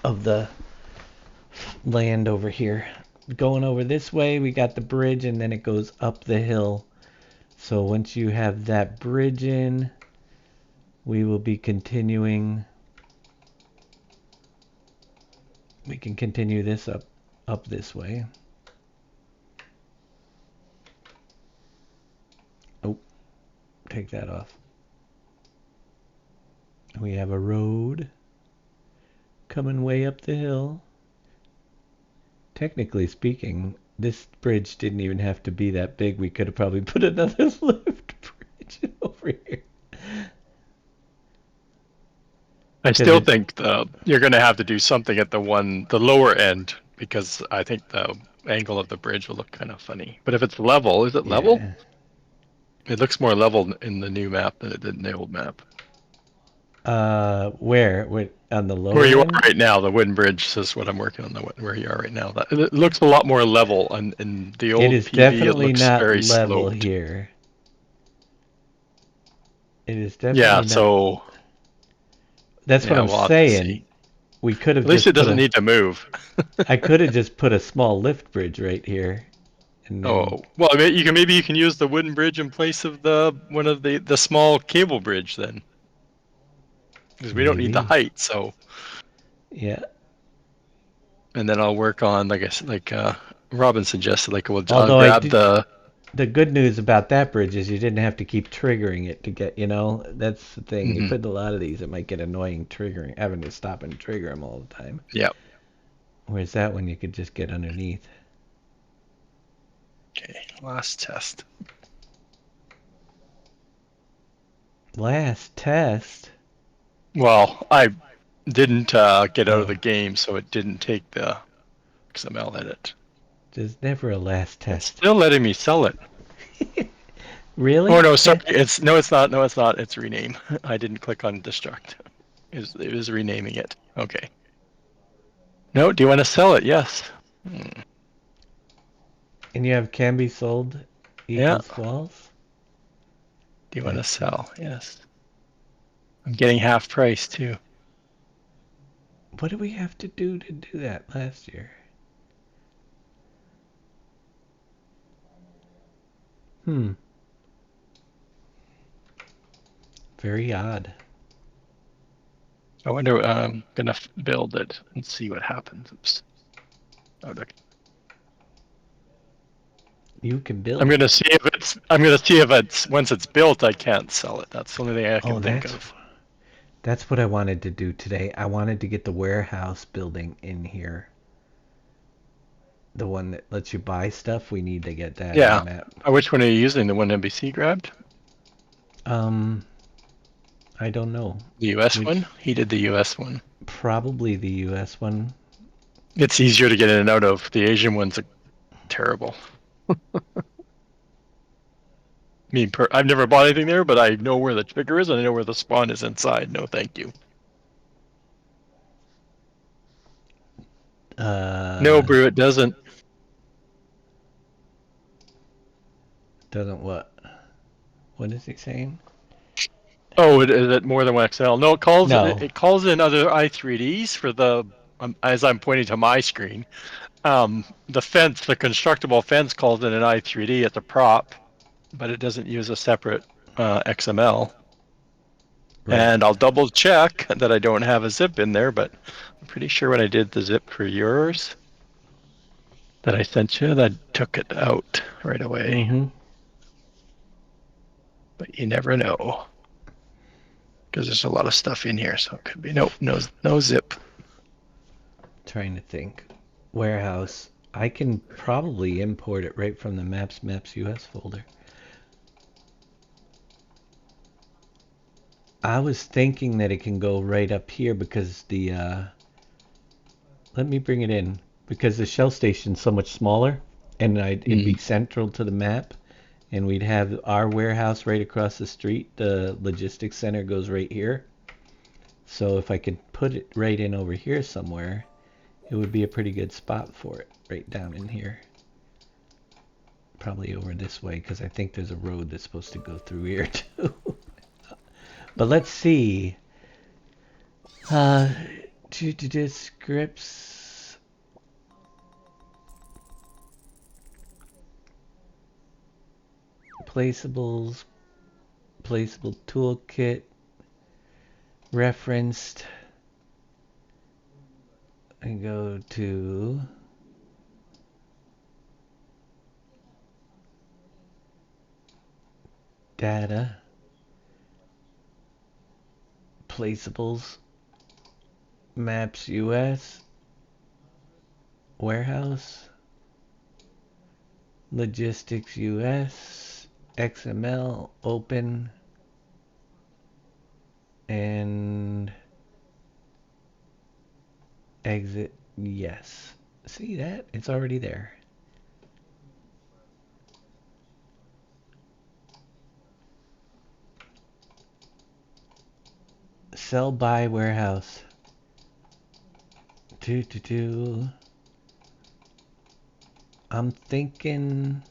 of the land over here. Going over this way, we got the bridge, and then it goes up the hill. So once you have that bridge in, we will be continuing. We can continue this up this way. Oh, take that off. We have a road coming way up the hill. Technically speaking, this bridge didn't even have to be that big. We could have probably put another lift bridge over here. I still think you're going to have to do something at the lower end, because I think the angle of the bridge will look kind of funny. But if it's level, is it level? It looks more level in the new map than it did in the old map. Where? On the lower Where you end? are right now, the wooden bridge is what I'm working on. Where you are right now, it looks a lot more level. In the old It is PV, definitely it looks not very level sloped. here. It is definitely Yeah, not. so that's what I'm we'll have to saying. see. We could have At least just it doesn't need to move. I could have just put a small lift bridge right here. And then, Oh well, maybe you can use the wooden bridge in place of one of the small cable bridge then, because we don't need the Maybe. height. So yeah. And then I'll work on, like Robin suggested, I'll Although grab the good news about that bridge is you didn't have to keep triggering it to get, that's the thing. You put a lot of these, it might get annoying triggering, having to stop and trigger them all the time. Yeah. Whereas that one you could just get underneath. Okay, last test. Last test? Well, I didn't get out of the game, so it didn't take the XML edit. There's never a last test. It's still letting me sell it. Really? Oh no, sorry. It's not. No, it's not. It's rename. I didn't click on destruct. It was renaming it. Okay. No, do you want to sell it? Yes. And you have can be sold equals false? Do you want to sell? Yes. I'm getting half price too. What did we have to do that last year? Very odd. I wonder. I'm gonna build it and see what happens. Oops. Oh, look. You can build. I'm gonna see if it's. Once it's built, I can't sell it. That's the only thing I can think of. That's what I wanted to do today. I wanted to get the warehouse building in here. The one that lets you buy stuff. We need to get that on the map. Which one are you using? The one NBC grabbed? I don't know. The US one? He did the US one. Probably the US one. It's easier to get in and out of. The Asian ones are terrible. I've never bought anything there, but I know where the trigger is and I know where the spawn is inside. No, thank you. No, Brew, it doesn't. Doesn't what? What is he saying? Oh, is it more than one XL? No, it calls in other i3ds for the as I'm pointing to my screen, the fence, the constructible fence, calls it an i3D. It's a prop, but it doesn't use a separate XML. Right. And I'll double check that I don't have a zip in there, but I'm pretty sure when I did the zip for yours that I sent you, that took it out right away. Mm-hmm. But you never know, because there's a lot of stuff in here, so it could be no zip. Trying to think. Warehouse. I can probably import it right from the Maps US folder. I was thinking that it can go right up here because the let me bring it in, because the Shell station's so much smaller, and it'd be central to the map, and we'd have our warehouse right across the street. The logistics center goes right here. So if I could put it right in over here somewhere, it would be a pretty good spot for it, right down in here. Probably over this way, because I think there's a road that's supposed to go through here too. But let's see. Scripts. Placeables. Placeable toolkit. Referenced. And go to data. Placeables, Maps US, Warehouse, Logistics US, XML, Open, and Exit Yes. See that? It's already there. Sell by warehouse. I'm thinking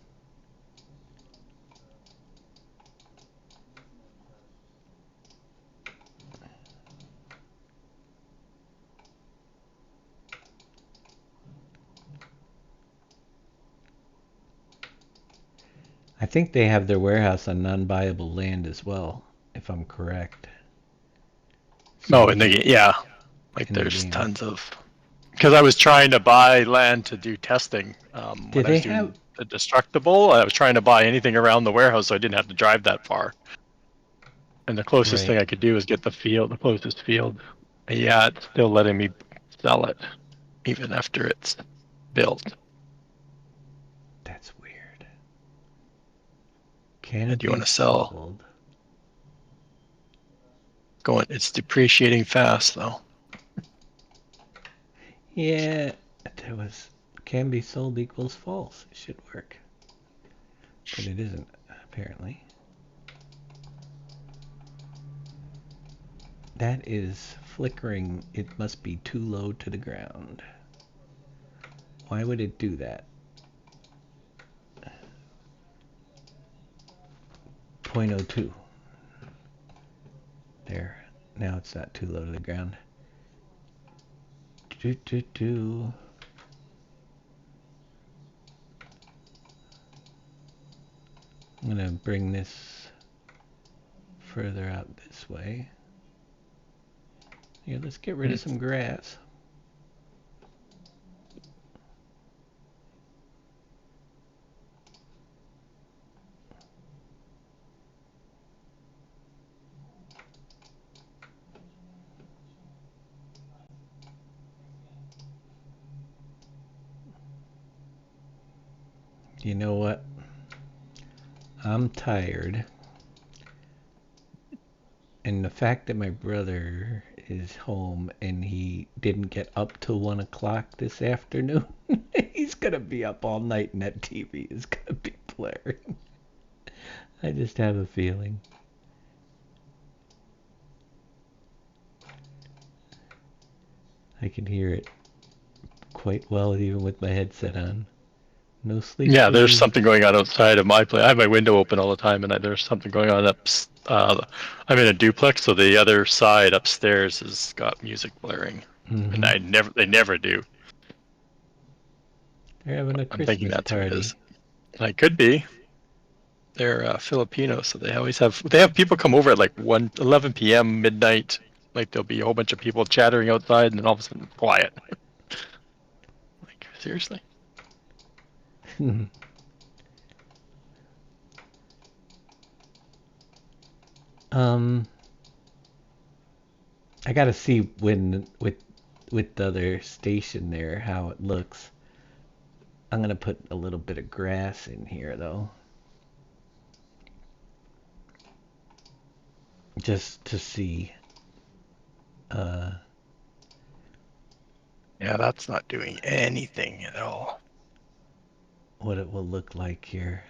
I think they have their warehouse on non-buyable land as well, if I'm correct. Oh, in the game, yeah. Like there's tons of. Because I was trying to buy land to do testing. When I was doing the destructible, I was trying to buy anything around the warehouse, so I didn't have to drive that far. And the closest thing I could do is get the closest field. Yeah, it's still letting me sell it, even after it's built. That's weird. And you want to sell? It's depreciating fast though. Yeah, there was can be sold equals false. It should work, but it isn't apparently. That is flickering. It must be too low to the ground. Why would it do that? 0.02. There. Now it's not too low to the ground. I'm gonna bring this further out this way. Yeah, let's get rid of some grass. You know what? I'm tired. And the fact that my brother is home and he didn't get up till 1 o'clock this afternoon, he's gonna be up all night and that TV is gonna be blaring. I just have a feeling. I can hear it quite well even with my headset on. No sleep. Yeah, there's something going on outside of my place. I have my window open all the time, and there's something going on I'm in a duplex, so the other side upstairs has got music blaring. and they never do. They're having a I'm thinking Christmas that's who it party. is. It could be. They're Filipino, so they always have people come over at like 11 p.m. midnight. Like there'll be a whole bunch of people chattering outside, and then all of a sudden quiet. Like seriously. I gotta see when with the other station there how it looks. I'm gonna put a little bit of grass in here though, just to see. Yeah, that's not doing anything at all. What it will look like here.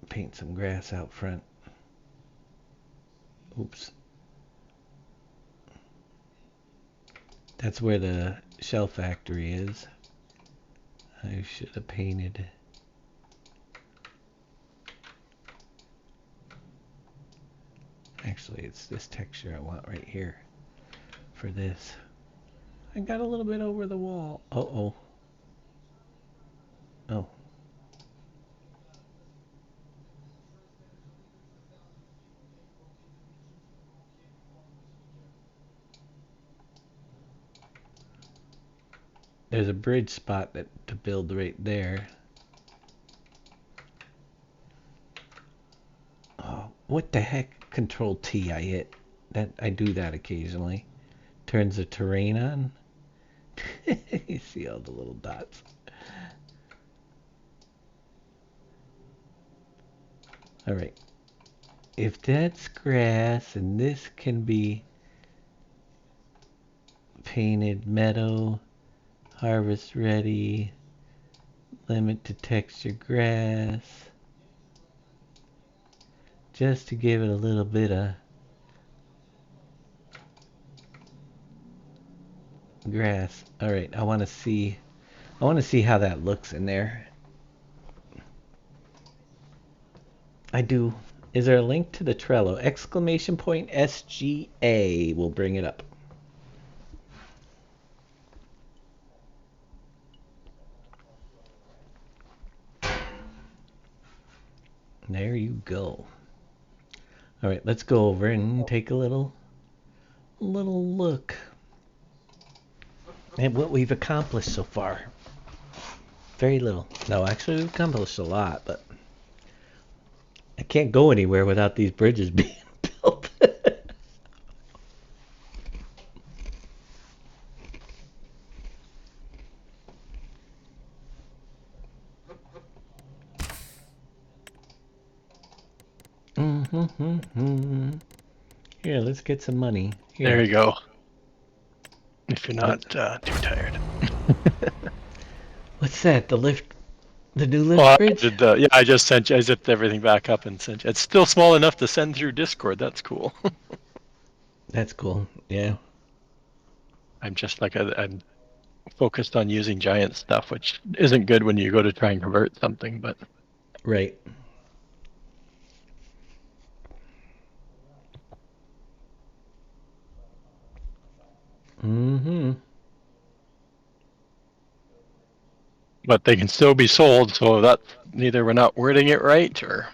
Paint some grass out front. Oops. That's where the shell factory is. I should have painted. Actually, it's this texture I want right here for this. I got a little bit over the wall. Uh-oh. Oh. There's a bridge spot to build right there. Oh, what the heck? Control T I hit. I do that occasionally. Turns the terrain on. You see all the little dots. Alright. If that's grass and this can be painted meadow, harvest ready, limit to texture grass, just to give it a little bit of grass. Alright, I want to see how that looks in there. I do. Is there a link to the Trello? Exclamation point SGA will bring it up. There you go. All right, let's go over and take a little look at what we've accomplished so far. Very little. No, actually we've accomplished a lot, but I can't go anywhere without these bridges being built. Here, let's get some money. Here. There you go. If you're not too tired. What's that? The lift? The new lift bridge? I just sent you. I zipped everything back up and sent you. It's still small enough to send through Discord. That's cool. That's cool. Yeah. I'm just like I'm focused on using giant stuff, which isn't good when you go to try and convert something, but right. But they can still be sold, so that's either we're not wording it right or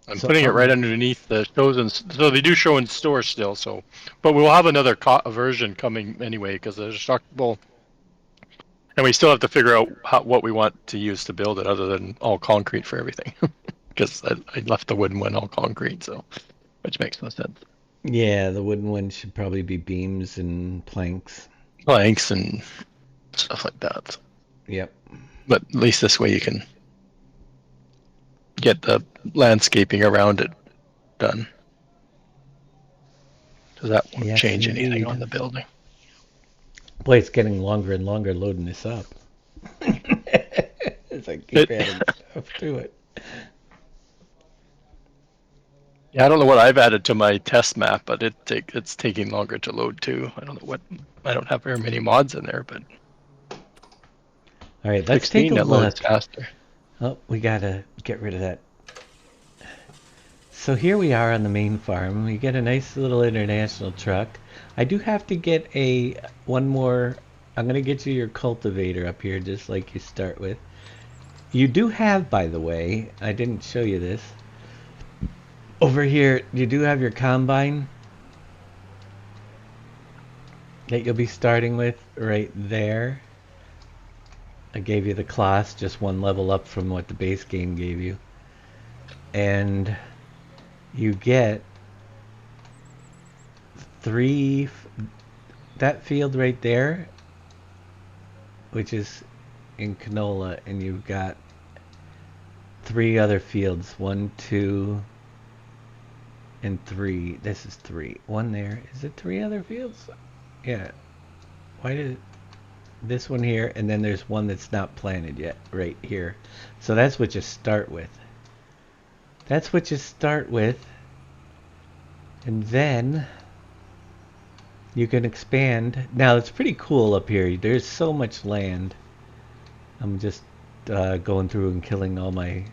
I'm putting it right underneath the shows, and so they do show in store still. So, but we'll have another version coming anyway because there's destructible, and we still have to figure out what we want to use to build it, other than all concrete for everything. Because I left the wooden one all concrete, so which makes no sense. Yeah, the wooden one should probably be beams and planks. Planks and stuff like that. Yep. But at least this way you can get the landscaping around it done. So that won't change anything on the building. Boy, it's getting longer and longer loading this up. As I keep adding stuff to it. Yeah, I don't know what I've added to my test map, but it's taking longer to load too. I don't know I don't have very many mods in there, but all right, let's take a look. Loads faster. Oh, we gotta get rid of that So here we are on the main farm. We get a nice little international truck. I do have to get one more. I'm gonna get you your cultivator up here, just like you start with. You do have, by the way, I didn't show you this. Over here, you do have your combine that you'll be starting with right there. I gave you the class, just one level up from what the base game gave you. And you get that field right there, which is in canola, and you've got 3 other fields, 1, 2, and 3. This is 3. 1 there. Is it 3 other fields? Yeah. Why did this one here, and then there's one that's not planted yet right here. So that's what you start with. That's what you start with. And then you can expand. Now it's pretty cool up here. There's so much land. I'm just going through and killing all my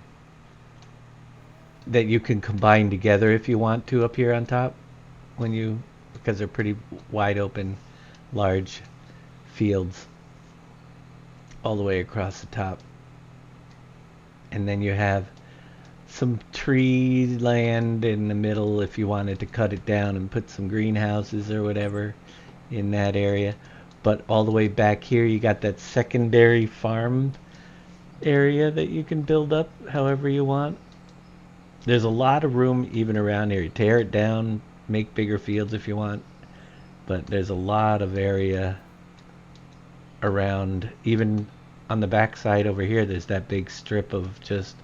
that you can combine together if you want to up here on top, because they're pretty wide open, large fields all the way across the top. And then you have some tree land in the middle if you wanted to cut it down and put some greenhouses or whatever in that area. But all the way back here you got that secondary farm area that you can build up however you want. There's a lot of room even around here. You tear it down, make bigger fields if you want, but there's a lot of area around. Even on the back side over here, there's that big strip of just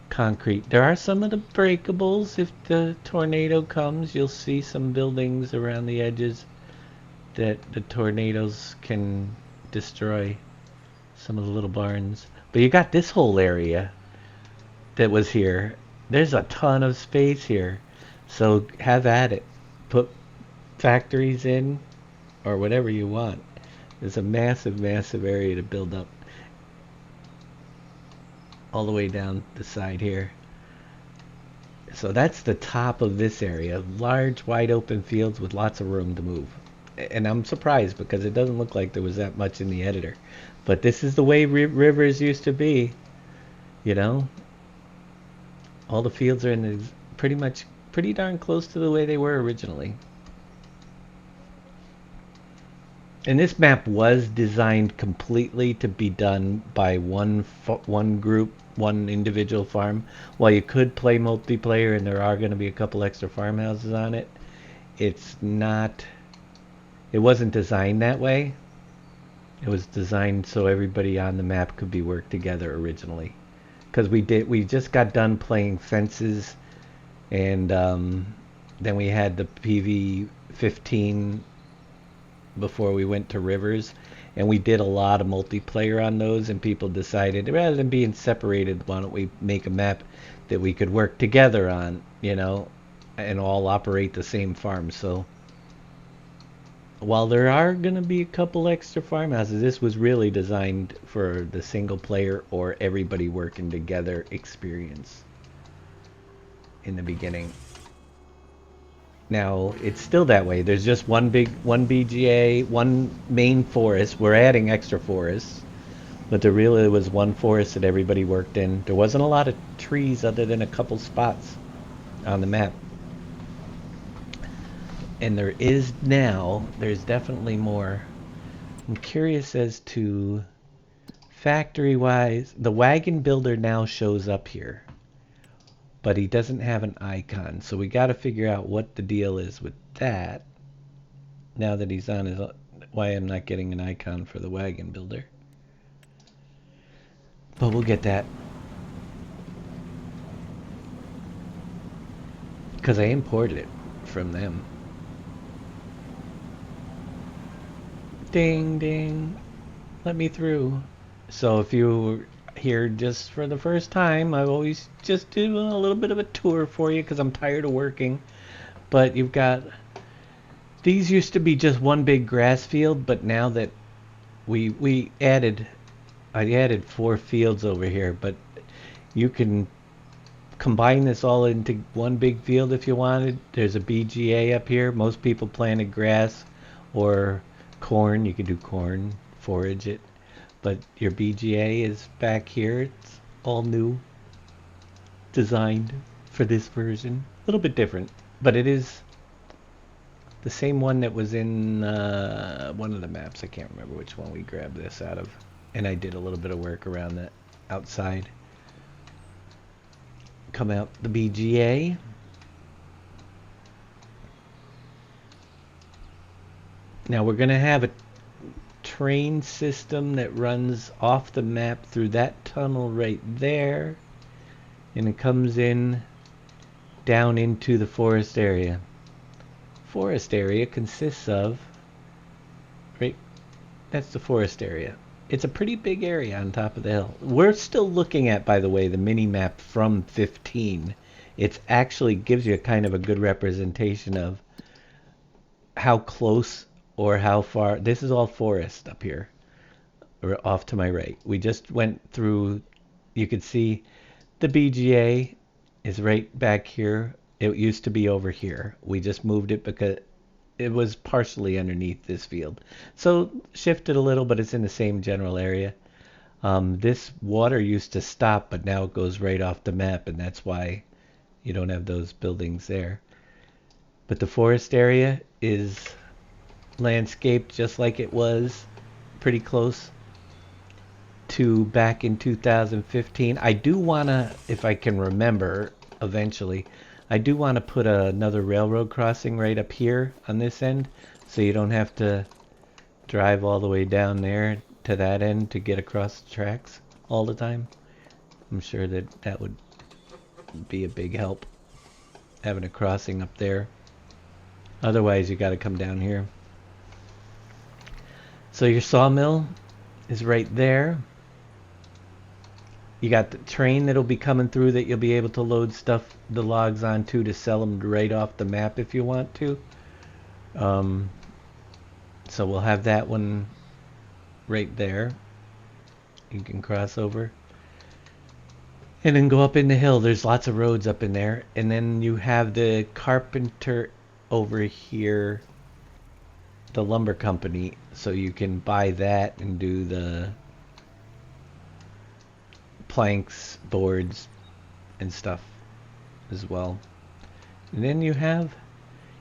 concrete. There are some of the breakables. If the tornado comes, you'll see some buildings around the edges that the tornadoes can destroy, some of the little barns. But you got this whole area that was here. There's a ton of space here, so have at it. Put factories in or whatever you want. There's a massive, massive area to build up all the way down the side here. So that's the top of this area. Large, wide open fields with lots of room to move. And I'm surprised because it doesn't look like there was that much in the editor. But this is the way rivers used to be, you know. All the fields are in pretty darn close to the way they were originally. And this map was designed completely to be done by one group, one individual farm. While you could play multiplayer and there are going to be a couple extra farmhouses on it, it wasn't designed that way. It was designed so everybody on the map could be worked together originally. Because we just got done playing fences, and then we had the PV-15 before we went to rivers, and we did a lot of multiplayer on those, and people decided rather than being separated, why don't we make a map that we could work together on, you know, and all operate the same farm. So while there are going to be a couple extra farmhouses, this was really designed for the single player or everybody working together experience in the beginning. Now, it's still that way. There's just one BGA, one main forest. We're adding extra forests, but there really was one forest that everybody worked in. There wasn't a lot of trees other than a couple spots on the map. And there is now, there's definitely more. I'm curious as to factory-wise, the wagon builder now shows up here, but he doesn't have an icon. So we got to figure out what the deal is with that. Now that he's on his, why I'm not getting an icon for the wagon builder. But we'll get that. Because I imported it from them. Ding, ding. Let me through. So if you're here just for the first time, I always just do a little bit of a tour for you because I'm tired of working. But you've got... These used to be just one big grass field, but now that I added 4 fields over here, but you can combine this all into one big field if you wanted. There's a BGA up here. Most people planted grass or corn. You could do corn, forage it. But your BGA is back here. It's all new, designed for this version. A little bit different, but it is the same one that was in one of the maps. I can't remember which one we grabbed this out of. And I did a little bit of work around that outside. Come out the BGA. Now we're going to have a train system that runs off the map through that tunnel right there. And it comes in down into the forest area. Forest area consists of, right, that's the forest area. It's a pretty big area on top of the hill. We're still looking at, by the way, the mini map from 15. It actually gives you a kind of a good representation of how close or how far. This is all forest up here, or off to my right. We just went through, you could see the BGA is right back here. It used to be over here. We just moved it because it was partially underneath this field. So shifted a little, but it's in the same general area. This water used to stop, but now it goes right off the map, and that's why you don't have those buildings there. But the forest area is landscaped just like it was, pretty close to back in 2015. I do want to, if I can remember eventually, I do want to put another railroad crossing right up here on this end, so you don't have to drive all the way down there to that end to get across the tracks all the time. I'm sure that that would be a big help, having a crossing up there. Otherwise, you got to come down here. So your sawmill is right there. You got the train that'll be coming through that you'll be able to load stuff, the logs onto, to sell them right off the map if you want to. So we'll have that one right there. You can cross over. And then go up in the hill. There's lots of roads up in there. And then you have the carpenter over here, the lumber company. So you can buy that and do the planks, boards, and stuff as well. And then you have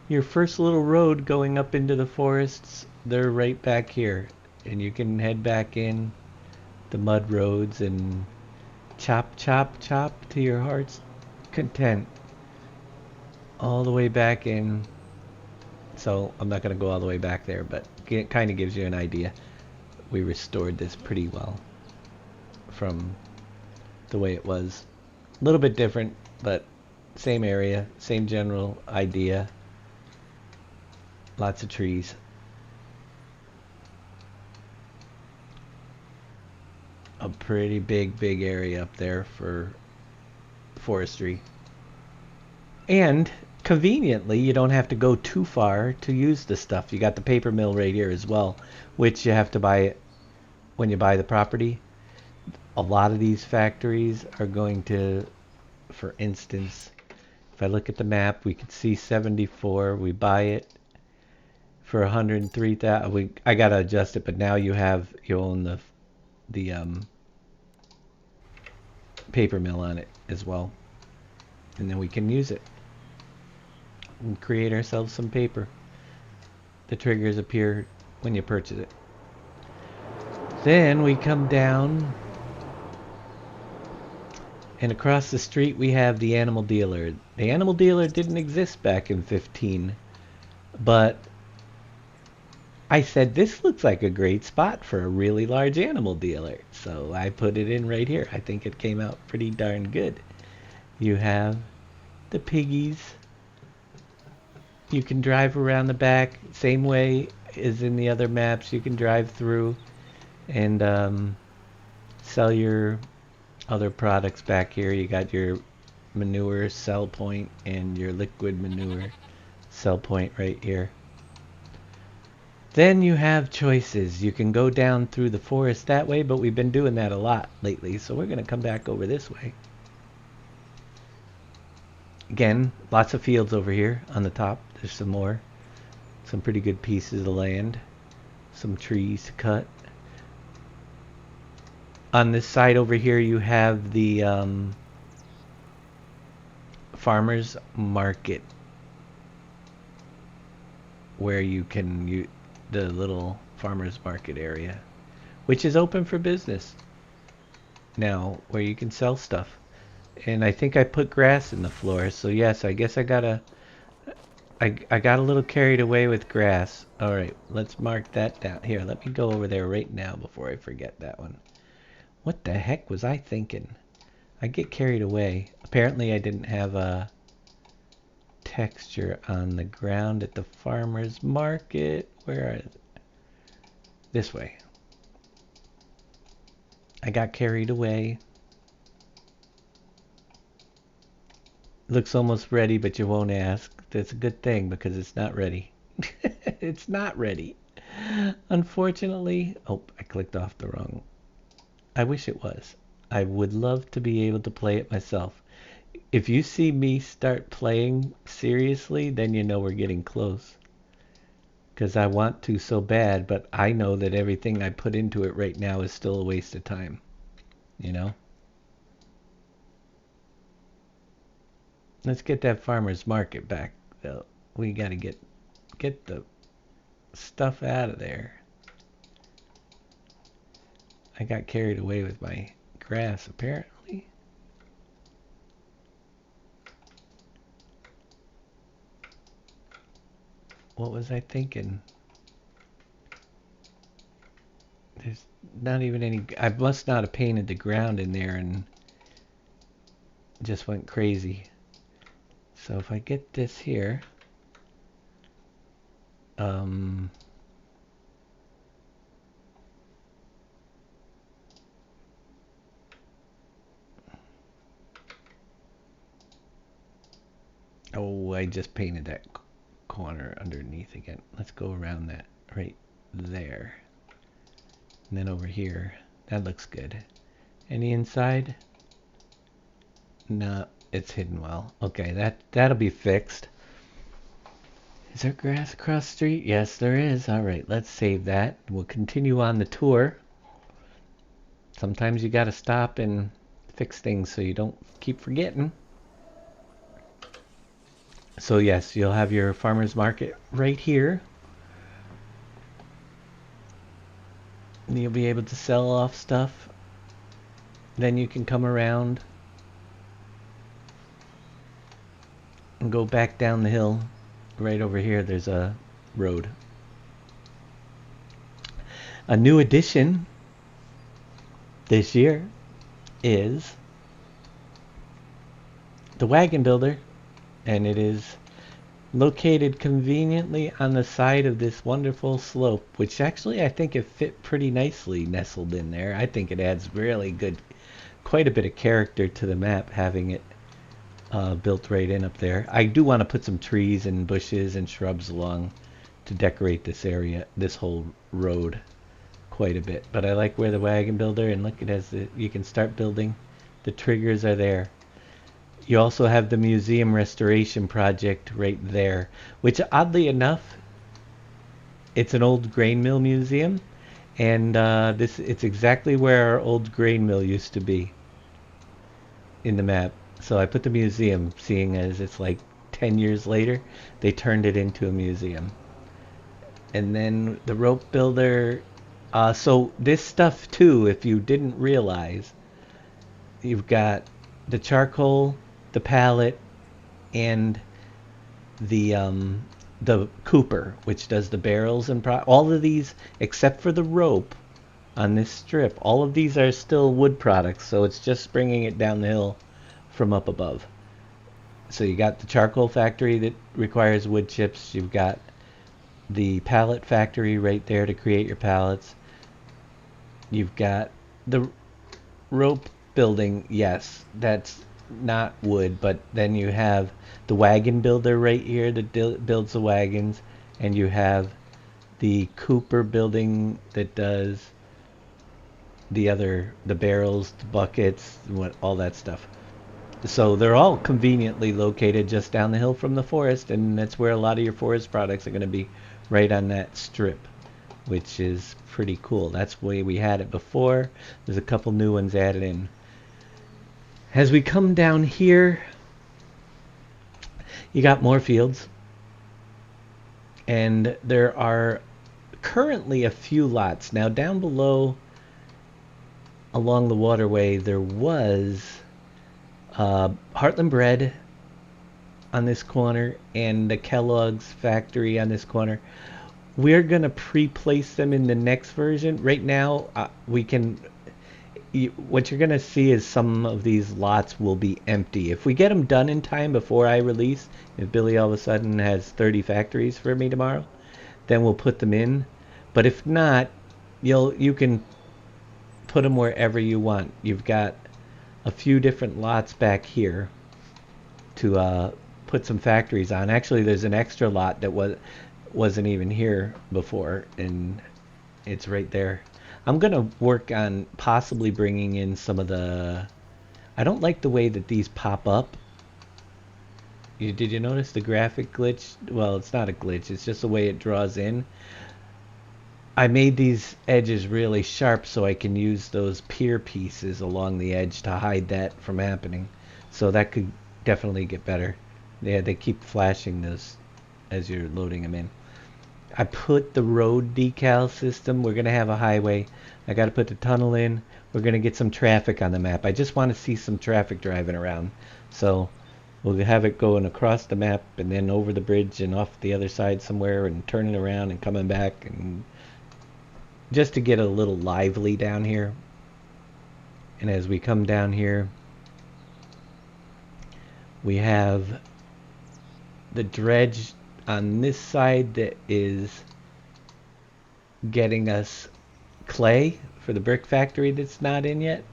your first little road going up into the forests. They're right back here, and you can head back in the mud roads and chop to your heart's content all the way back in. So I'm not going to go all the way back there, but it kind of gives you an idea. We restored this pretty well from the way it was. A little bit different, but same area, same general idea. Lots of trees. A pretty big area up there for forestry. And conveniently, you don't have to go too far to use the stuff. You got the paper mill right here as well, which you have to buy it when you buy the property. A lot of these factories are going to, for instance, if I look at the map, we could see 74. We buy it for 103,000. I gotta adjust it, but now you own the paper mill on it as well, and then we can use it and create ourselves some paper. The triggers appear when you purchase it. Then we come down, and across the street we have the animal dealer. The animal dealer didn't exist back in 15, but I said this looks like a great spot for a really large animal dealer, so I put it in right here. I think it came out pretty darn good. You have the piggies. You can drive around the back same way as in the other maps. You can drive through and sell your other products back here. You got your manure sell point and your liquid manure sell point right here. Then you have choices. You can go down through the forest that way, but we've been doing that a lot lately, so we're going to come back over this way. Again, lots of fields over here on the top. There's some more. Some pretty good pieces of land. Some trees to cut. On this side over here you have the farmers market, where you can the little farmers market area, which is open for business now, where you can sell stuff. And I think I put grass in the floor, so yes, I guess I got a little carried away with grass. All right, let's mark that down. Here, let me go over there right now before I forget that one. What the heck was I thinking? I get carried away. Apparently I didn't have a texture on the ground at the farmer's market. Where is it? This way. I got carried away. Looks almost ready, but you won't ask. That's a good thing, because it's not ready. It's not ready. Unfortunately. Oh, I clicked off the wrong. I wish it was. I would love to be able to play it myself. If you see me start playing seriously, then you know we're getting close. Because I want to so bad, but I know that everything I put into it right now is still a waste of time. You know? Let's get that farmer's market back, though. We gotta get the stuff out of there. I got carried away with my grass, apparently. What was I thinking? There's not even any... I must not have painted the ground in there and just went crazy. So if I get this here... Oh, I just painted that corner underneath again. Let's go around that right there. And then over here. That looks good. Any inside? No, it's hidden well. Okay, that'll be fixed. Is there grass across the street? Yes, there is. Alright, let's save that. We'll continue on the tour. Sometimes you gotta stop and fix things so you don't keep forgetting. So yes, you'll have your farmer's market right here. And you'll be able to sell off stuff. Then you can come around and go back down the hill. Right over here there's a road. A new addition this year is the wagon builder. And it is located conveniently on the side of this wonderful slope, which actually I think it fit pretty nicely nestled in there. I think it adds really good, quite a bit of character to the map, having it built right in up there. I do want to put some trees and bushes and shrubs along to decorate this area, this whole road, quite a bit. But I like where the wagon builder, and look, it has you can start building. The triggers are there. You also have the museum restoration project right there, which oddly enough, it's an old grain mill museum, and it's exactly where our old grain mill used to be in the map. So I put the museum, seeing as it's like 10 years later, they turned it into a museum. And then the rope builder, so this stuff too, if you didn't realize, you've got the charcoal, the pallet, and the Cooper, which does the barrels and all of these, except for the rope on this strip, all of these are still wood products, so it's just bringing it down the hill from up above. So you got the charcoal factory that requires wood chips, you've got the pallet factory right there to create your pallets, you've got the rope building, yes, that's not wood, but then you have the wagon builder right here that builds the wagons, and you have the Cooper building that does the barrels, the buckets, all that stuff. So they're all conveniently located just down the hill from the forest, and that's where a lot of your forest products are going to be, right on that strip, which is pretty cool. That's the way we had it before. There's a couple new ones added in. As we come down here, you got more fields, and there are currently a few lots. Now down below along the waterway there was Heartland Bread on this corner and the Kellogg's factory on this corner. We're gonna pre-place them in the next version. Right now we can what you're gonna see is some of these lots will be empty. If we get them done in time before I release, if Billy all of a sudden has 30 factories for me tomorrow, then we'll put them in. But if not, you can put them wherever you want. You've got a few different lots back here to put some factories on. Actually, there's an extra lot that wasn't even here before, and it's right there. I'm gonna work on possibly bringing in some of the... I don't like the way that these pop up. Did you notice the graphic glitch? Well, it's not a glitch, it's just the way it draws in. I made these edges really sharp so I can use those pier pieces along the edge to hide that from happening. So that could definitely get better. Yeah, they keep flashing those as you're loading them in. I put the road decal system. We're going to have a highway. I got to put the tunnel in. We're going to get some traffic on the map. I just want to see some traffic driving around. So we'll have it going across the map and then over the bridge and off the other side somewhere and turning around and coming back, and just to get a little lively down here. And as we come down here, we have the dredge on this side that is getting us clay for the brick factory that's not in yet.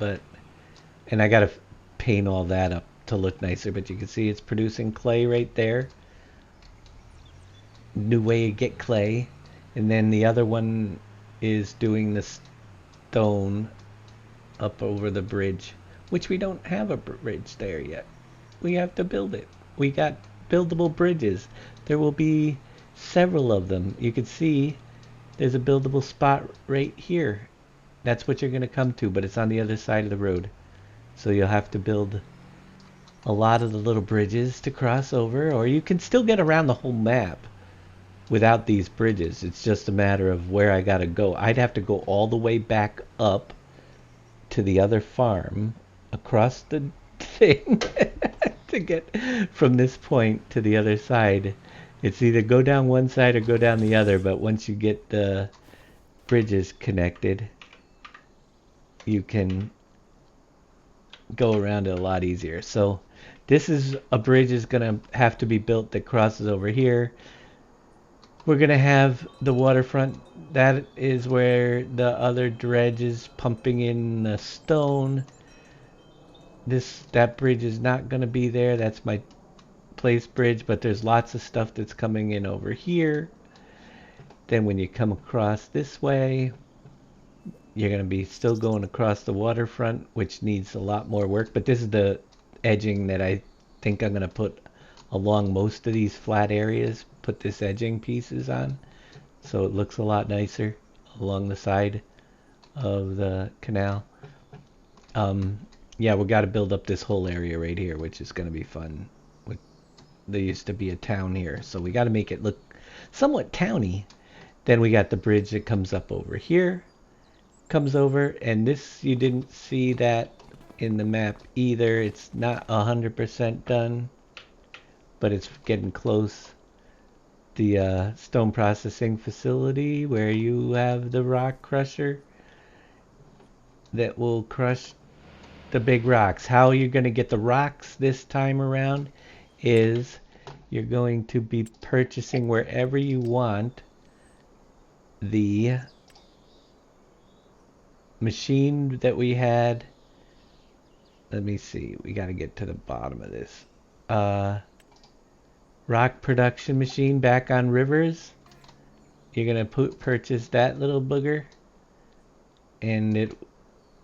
And I gotta paint all that up to look nicer, but you can see it's producing clay right there. New way to get clay. And then the other one is doing the stone up over the bridge, which we don't have a bridge there yet. We have to build it. We got buildable bridges. There will be several of them. You can see there's a buildable spot right here. That's what you're going to come to, but it's on the other side of the road. So you'll have to build a lot of the little bridges to cross over, or you can still get around the whole map without these bridges. It's just a matter of where I gotta go. I'd have to go all the way back up to the other farm across the thing to get from this point to the other side. It's either go down one side or go down the other, but once you get the bridges connected, you can go around it a lot easier. So this is a bridge is gonna have to be built that crosses over here. We're gonna have the waterfront. That is where the other dredge is pumping in the stone. That bridge is not gonna be there. That's my place bridge, but there's lots of stuff that's coming in over here. Then when you come across this way, you're gonna be still going across the waterfront, which needs a lot more work, but this is the edging that I think I'm gonna put along most of these flat areas. Put this edging pieces on so it looks a lot nicer along the side of the canal. Yeah, we got to build up this whole area right here, which is going to be fun. There used to be a town here, so we got to make it look somewhat towny. Then we got the bridge that comes up over here, comes over, and this, you didn't see that in the map either. It's not 100% done, but it's getting close. The stone processing facility where you have the rock crusher that will crush the big rocks. How you're going to get the rocks this time around is you're going to be purchasing wherever you want the machine that we had. Let me see, we got to get to the bottom of this. Rock production machine back on Rivers. You're gonna purchase that little booger, and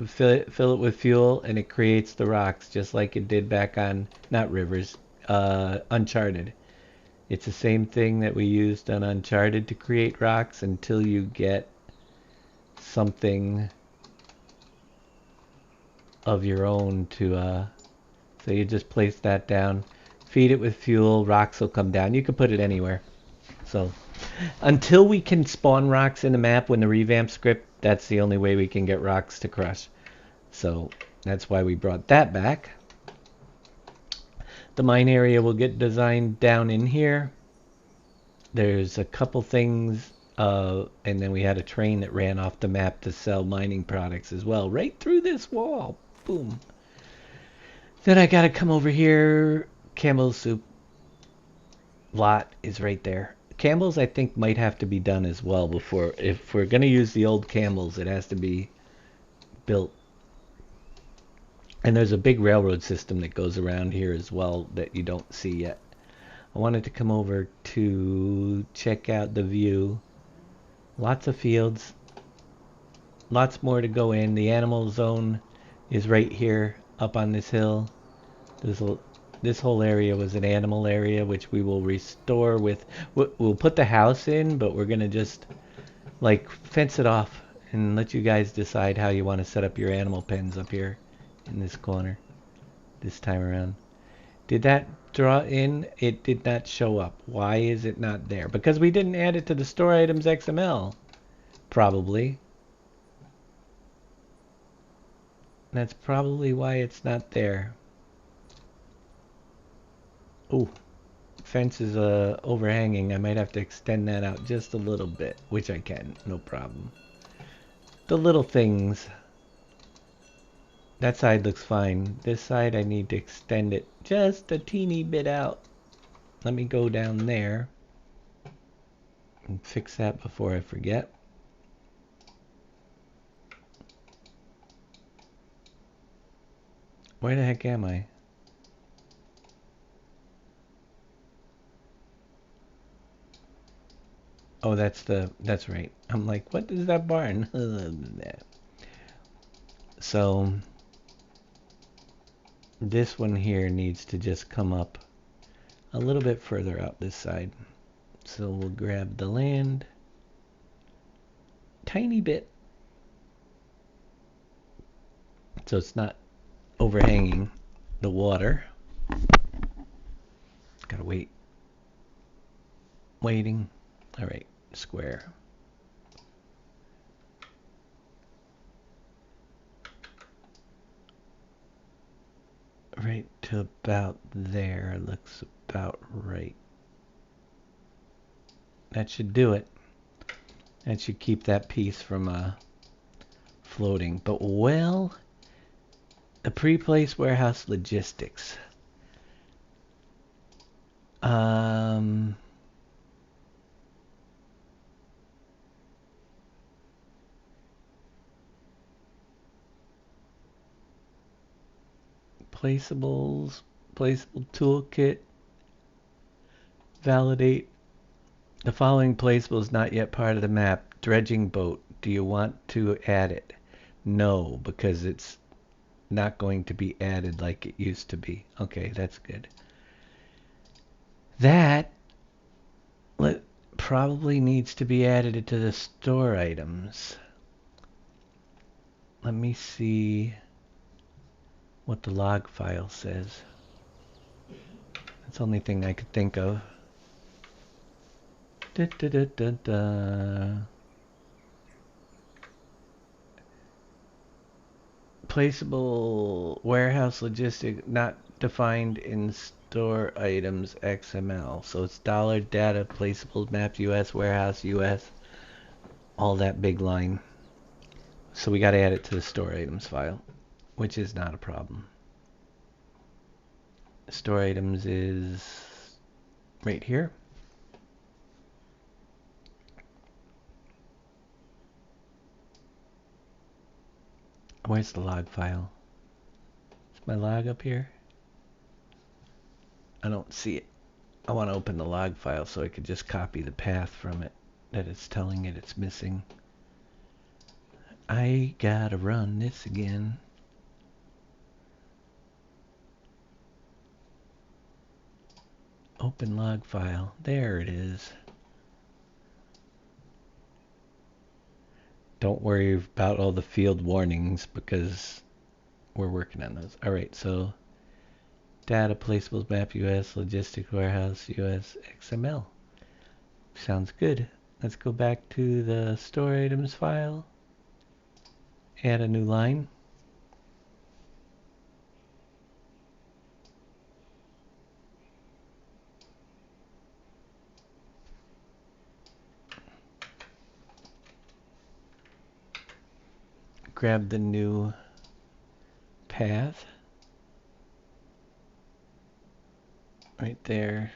fill it with fuel, and it creates the rocks just like it did back on, not Rivers, Uncharted. It's the same thing that we used on Uncharted to create rocks until you get something of your own to, so you just place that down, feed it with fuel, rocks will come down. You can put it anywhere. So until we can spawn rocks in the map when the revamp script, that's the only way we can get rocks to crush. So that's why we brought that back. The mine area will get designed down in here. There's a couple things, and then we had a train that ran off the map to sell mining products as well, right through this wall. Boom. Then I gotta come over here. Campbell's soup lot is right there. Campbell's, I think, might have to be done as well before, if we're gonna use the old Campbell's, it has to be built. And there's a big railroad system that goes around here as well that you don't see yet. I wanted to come over to check out the view. Lots of fields. Lots more to go in. The animal zone is right here up on this hill. This whole area was an animal area, which we will restore with... We'll put the house in, but we're going to just like fence it off and let you guys decide how you want to set up your animal pens up here in this corner this time around. Did that draw in? It did not show up. Why is it not there? Because we didn't add it to the store items XML. Probably. That's probably why it's not there. Ooh, fence is overhanging. I might have to extend that out just a little bit, which I can, no problem. The little things. That side looks fine. This side I need to extend it just a teeny bit out. Let me go down there and fix that before I forget. Where the heck am I? Oh, that's right. I'm like, what is that barn? So this one here needs to just come up a little bit further out this side. So we'll grab the land. Tiny bit. So it's not overhanging the water. Gotta wait. Waiting. Alright, square. Right to about there. Looks about right. That should do it. That should keep that piece from floating. But well, the pre-placed warehouse logistics. Placeable toolkit. Validate. The following placeable is not yet part of the map. Dredging boat. Do you want to add it? No, because it's not going to be added like it used to be. Okay, that's good. That probably needs to be added to the store items. Let me see what the log file says. That's the only thing I could think of. Placeable warehouse logistic not defined in store items XML. So it's dollar data placeable map US warehouse US, all that big line. So we got to add it to the store items file, which is not a problem. Store items is right here. Where's the log file? Is my log up here? I don't see it. I want to open the log file so I could just copy the path from it that it's telling it it's missing. I gotta run this again. Open log file. There it is. Don't worry about all the field warnings because we're working on those. Alright, so data placeables map US, logistic warehouse US, XML. Sounds good. Let's go back to the store items file. Add a new line. Grab the new path. Right there.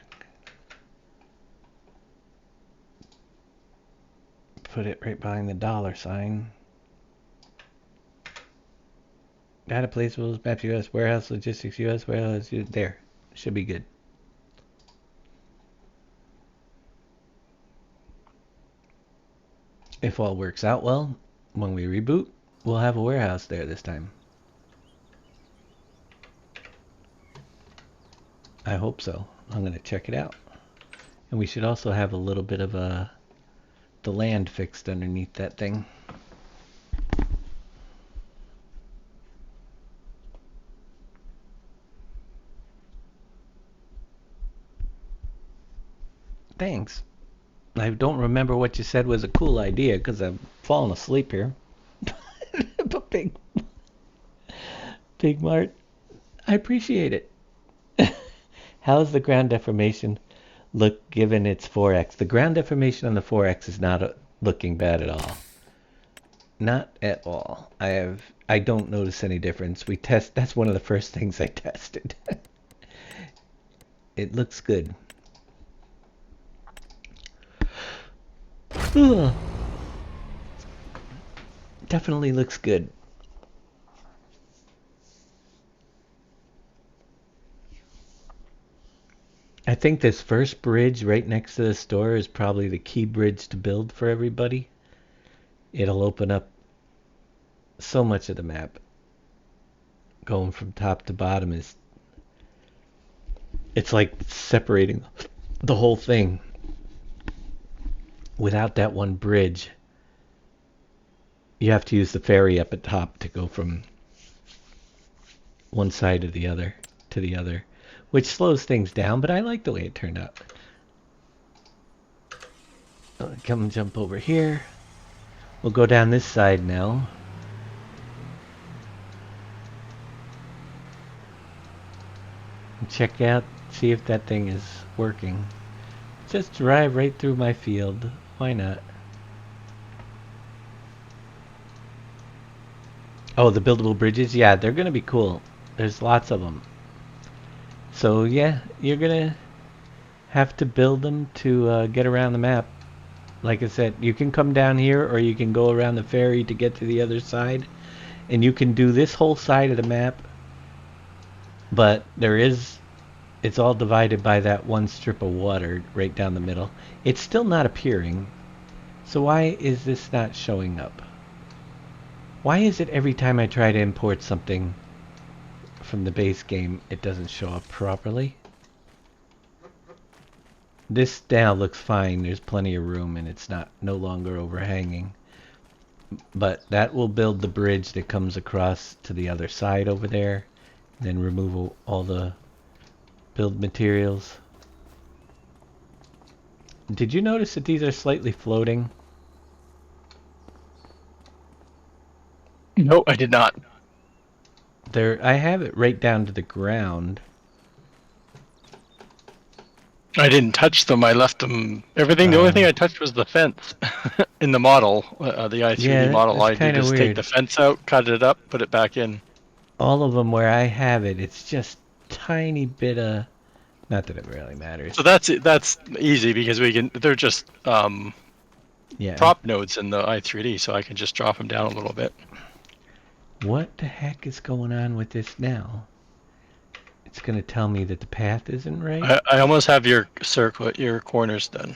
Put it right behind the $sign. Data placeables, map US, warehouse, logistics US, warehouse, there. Should be good. If all works out well, when we reboot, we'll have a warehouse there this time. I hope so. I'm going to check it out. And we should also have a little bit of the land fixed underneath that thing. Thanks. I don't remember what you said was a cool idea because I've fallen asleep here. But Big Mart, I appreciate it. How's the ground deformation look given its 4x? The ground deformation on the 4x is not looking bad at all. Not at all. I don't notice any difference. That's one of the first things I tested. It looks good. Definitely looks good. I think this first bridge right next to the store is probably the key bridge to build for everybody. It'll open up so much of the map. Going from top to bottom it's like separating the whole thing. Without that one bridge, you have to use the ferry up at top to go from one side to the other, which slows things down, but I like the way it turned out. Come and jump over here. We'll go down this side now. And check out, see if that thing is working. Just drive right through my field. Why not? Oh, the buildable bridges? Yeah, they're going to be cool. There's lots of them. So, yeah, you're going to have to build them to get around the map. Like I said, you can come down here or you can go around the ferry to get to the other side. And you can do this whole side of the map. But it's all divided by that one strip of water right down the middle. It's still not appearing. So why is this not showing up? Why is it every time I try to import something from the base game, it doesn't show up properly? This now looks fine. There's plenty of room and it's no longer overhanging. But that will build the bridge that comes across to the other side over there. Then remove all the build materials. Did you notice that these are slightly floating? No, I did not. I have it right down to the ground. I didn't touch them. I left them. Everything. The only thing I touched was the fence in the model, the i3D model. I did just take the fence out, cut it up, put it back in. All of them where I have it, it's just tiny bit of. Not that it really matters. So that's easy because they're just prop nodes in the i3D, so I can just drop them down a little bit. What the heck is going on with this now? It's going to tell me that the path isn't right? I almost have your corners done.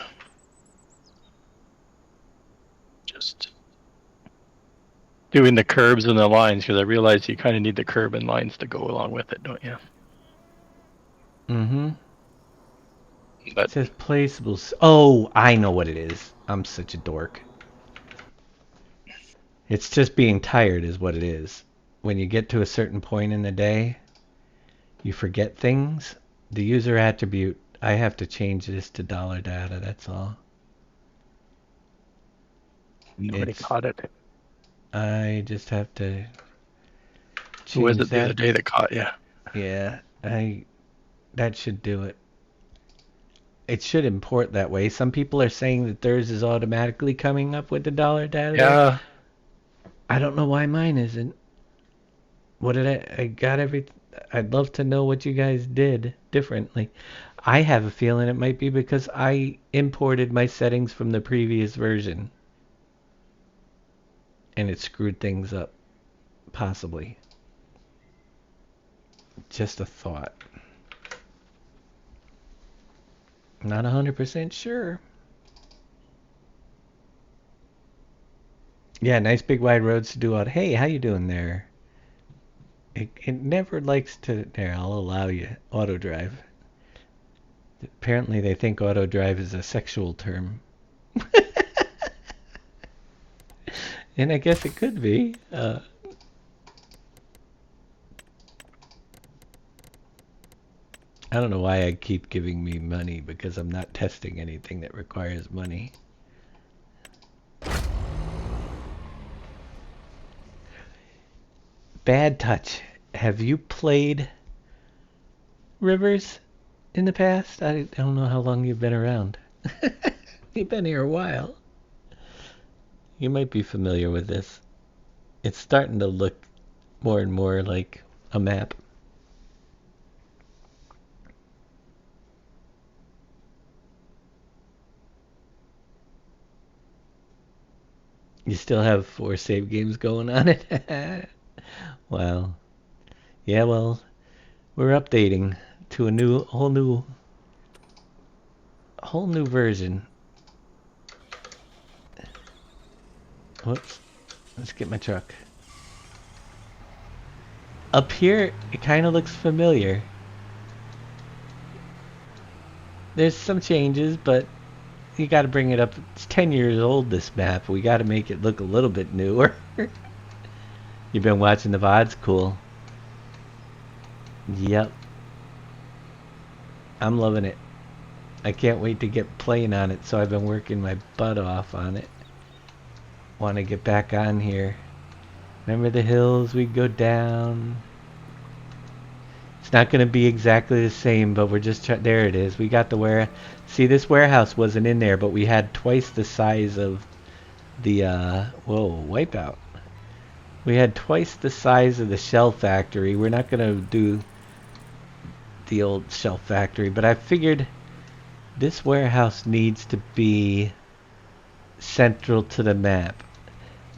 doing the curbs and the lines because I realized you kind of need the curb and lines to go along with it, don't you? Mm-hmm. It But says placeables. Oh, I know what it is. I'm such a dork. It's just being tired is what it is. When you get to a certain point in the day, you forget things. The user attribute, I have to change this to dollar data, that's all. nobody It's- caught it. I just have to Who was change it the other that. day that caught you? Yeah, that should do it. It should import that way. Some people are saying that theirs is automatically coming up with the dollar data. Yeah. I don't know why mine isn't. What did I got I'd love to know what you guys did differently. I have a feeling it might be because I imported my settings from the previous version. And it screwed things up. Possibly. Just a thought. Not 100% sure. Yeah, nice big wide roads to do out. Hey, how you doing there? It never likes to... There, I'll allow you. Auto drive. Apparently they think auto drive is a sexual term. And I guess it could be. I don't know why I keep giving me money, because I'm not testing anything that requires money. Bad Touch. Have you played Rivers in the past? I don't know how long you've been around. You've been here a while. You might be familiar with this. It's starting to look more and more like a map. You still have 4 save games going on it? Wow. Yeah, well, we're updating to a whole new version. Whoops. Let's get my truck. Up here, it kind of looks familiar. There's some changes, but you got to bring it up. It's 10 years old, this map. We got to make it look a little bit newer. You've been watching the VODs? Cool. Yep. I'm loving it. I can't wait to get playing on it, so I've been working my butt off on it. Want to get back on here. Remember the hills we go down? It's not going to be exactly the same, but we're just there it is. We got the see, this warehouse wasn't in there, but we had twice the size of the whoa, wipeout. We had twice the size of the shell factory. We're not going to do the old shell factory, but I figured this warehouse needs to be central to the map.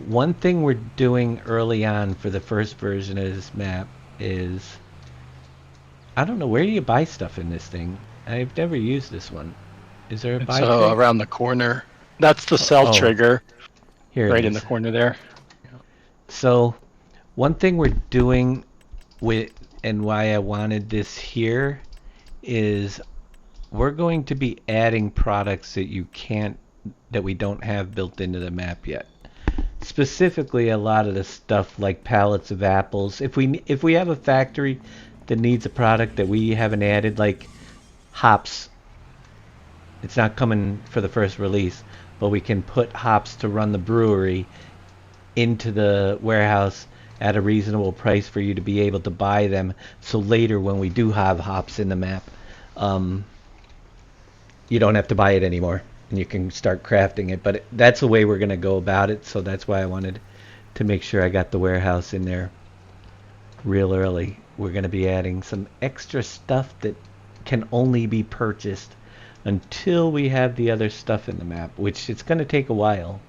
One thing we're doing early on for the first version of this map is, I don't know, where do you buy stuff in this thing? I've never used this one. Is there a buy So tray? around the corner. That's the cell trigger. Here right it in is. the corner there. So one thing we're doing with, and why I wanted this here, is we're going to be adding products that we don't have built into the map yet. Specifically, a lot of the stuff like pallets of apples. If we have a factory that needs a product that we haven't added, like hops, it's not coming for the first release, but we can put hops to run the brewery into the warehouse at a reasonable price for you to be able to buy them, so later when we do have hops in the map, you don't have to buy it anymore and you can start crafting it. But that's the way we're going to go about it, so that's why I wanted to make sure I got the warehouse in there real early. We're going to be adding some extra stuff that can only be purchased until we have the other stuff in the map, which it's going to take a while,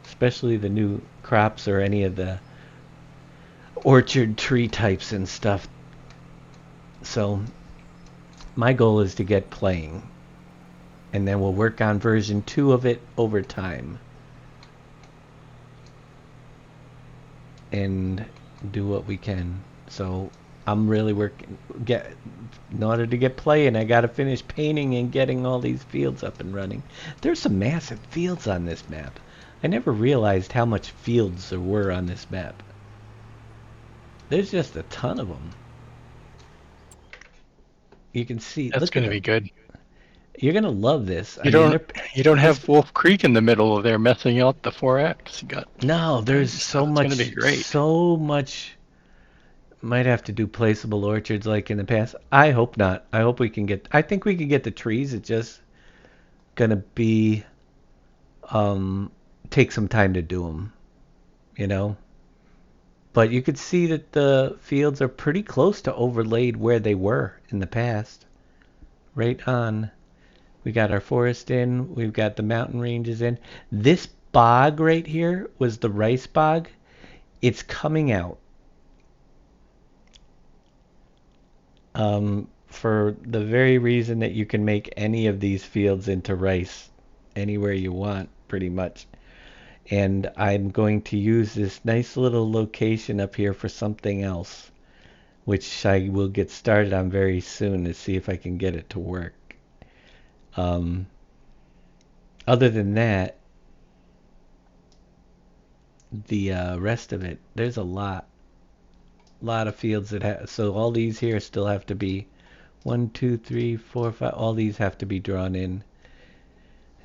especially the new crops or any of the orchard tree types and stuff. So my goal is to get playing, and then we'll work on version 2 of it over time. and do what we can. So I'm really working. In order to get playing, I got to finish painting and getting all these fields up and running. There's some massive fields on this map. I never realized how much fields there were on this map. There's just a ton of them. You can see. That's going to be good. You're gonna love this. You don't have Wolf Creek in the middle of there messing up the 4X. You got there's so much. It's gonna be great. So much. Might have to do placeable orchards like in the past. I hope not. I hope we can get. I think we can get the trees. It's just gonna be take some time to do them. You know. But you could see that the fields are pretty close to overlaid where they were in the past. Right on. We got our forest in. We've got the mountain ranges in. This bog right here was the rice bog. It's coming out. For the very reason that you can make any of these fields into rice anywhere you want, pretty much. And I'm going to use this nice little location up here for something else, which I will get started on very soon to see if I can get it to work. Other than that, the rest of it, there's a lot of fields that have, so all these here still have to be 1, 2, 3, 4, 5, all these have to be drawn in.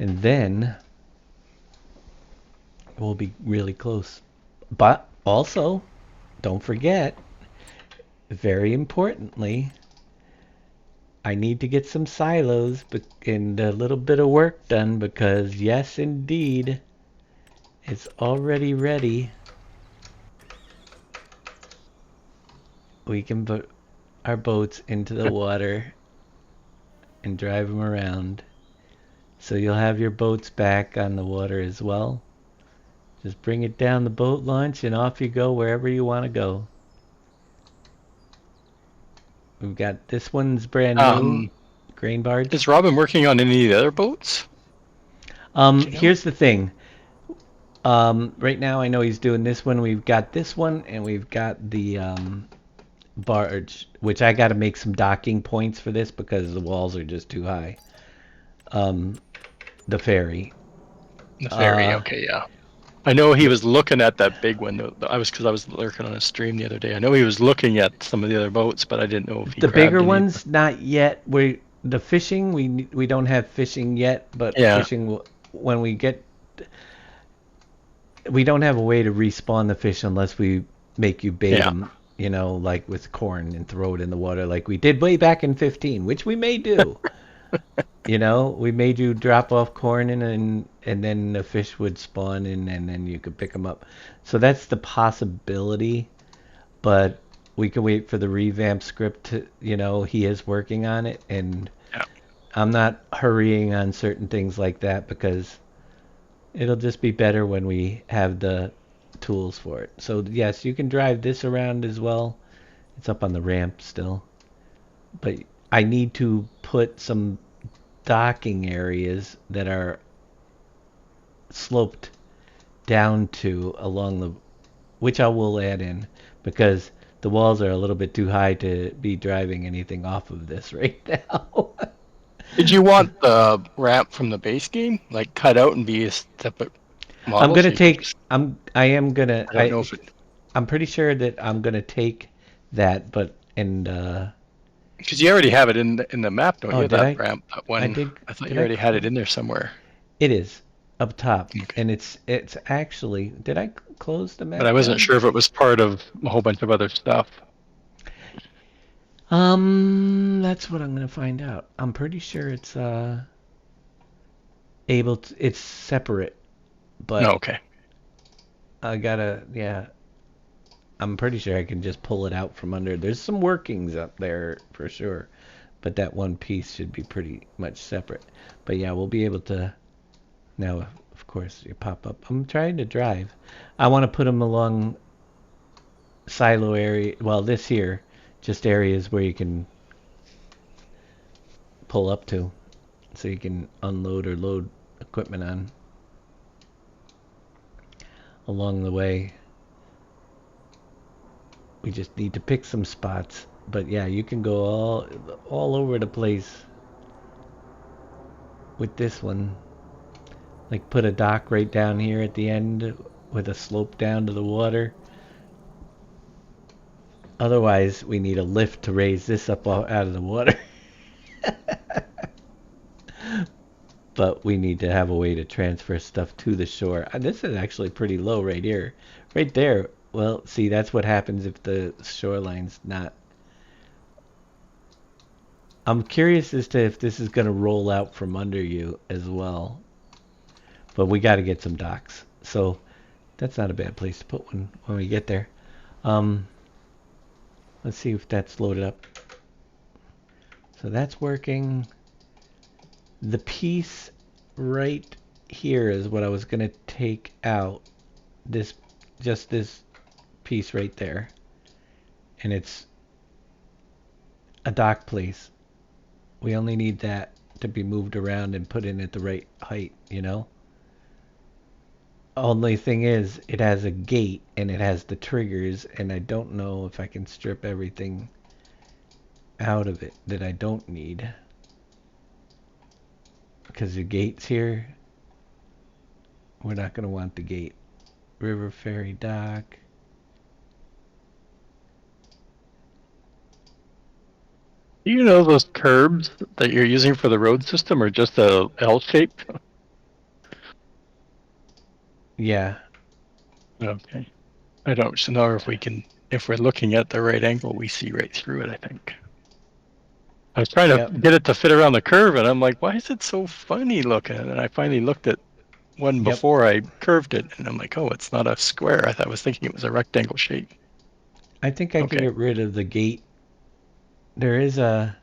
And then we'll be really close. But also, don't forget, very importantly, I need to get some silos and a little bit of work done because, yes, indeed, it's already ready. We can put our boats into the water and drive them around. So you'll have your boats back on the water as well. Just bring it down the boat launch and off you go wherever you want to go. We've got this one's brand new, grain barge. Is Robin working on any of the other boats? Here's the thing. Right now I know he's doing this one. We've got this one and we've got the barge, which I got to make some docking points for this because the walls are just too high. The ferry. The ferry, okay, yeah. I know he was looking at that big one. Because I was lurking on a stream the other day. I know he was looking at some of the other boats, but I didn't know if he. The grabbed bigger any. ones, not yet. The fishing, we don't have fishing yet, but fishing when we get. We don't have a way to respawn the fish unless we make you bait them. You know, like with corn and throw it in the water, like we did way back in 15, which we may do. You know, we made you drop off corn and then the fish would spawn and then you could pick them up. So that's the possibility, but we can wait for the revamp script to, you know, he is working on it, and I'm not hurrying on certain things like that because it'll just be better when we have the tools for it. So yes, you can drive this around as well. It's up on the ramp still, but I need to put some docking areas that are sloped down to along the, which I will add in because the walls are a little bit too high to be driving anything off of this right now. Did you want the ramp from the base game, like cut out and be a separate model? I'm gonna take. I'm pretty sure that I'm gonna take that, but because you already have it in the map, don't you? That ramp, that one. I thought you already had it in there somewhere. It is up top, and it's actually. Did I close the map? But I wasn't sure if it was part of a whole bunch of other stuff. That's what I'm gonna find out. I'm pretty sure it's able to. It's separate, but okay. I gotta I'm pretty sure I can just pull it out from under. There's some workings up there for sure, but that one piece should be pretty much separate. But yeah, we'll be able to. Now, of course, you pop up. I'm trying to drive. I want to put them along silo area. Well, this here, just areas where you can pull up to, so you can unload or load equipment on along the way. We just need to pick some spots. But yeah, you can go all over the place with this one. Like put a dock right down here at the end with a slope down to the water. Otherwise, we need a lift to raise this up out of the water. But we need to have a way to transfer stuff to the shore. This is actually pretty low right here. Right there. Well, see, that's what happens if the shoreline's not... I'm curious as to if this is going to roll out from under you as well. But we got to get some docks. So that's not a bad place to put one when we get there. Let's see if that's loaded up. So that's working. The piece right here is what I was going to take out. Just this piece right there. And it's a dock place. We only need that to be moved around and put in at the right height, you know? Only thing is, it has a gate and it has the triggers, and I don't know if I can strip everything out of it that I don't need. Because the gate's here. We're not going to want the gate. River ferry dock. Do you know those curbs that you're using for the road system are just a L shape? Yeah. Okay. I don't know if we're looking at the right angle, we see right through it, I think. I was trying to get it to fit around the curve, and I'm like, why is it so funny looking? And I finally looked at one before I curved it, and I'm like, oh, it's not a square. I was thinking it was a rectangle shape. I think I can get rid of the gate. There is a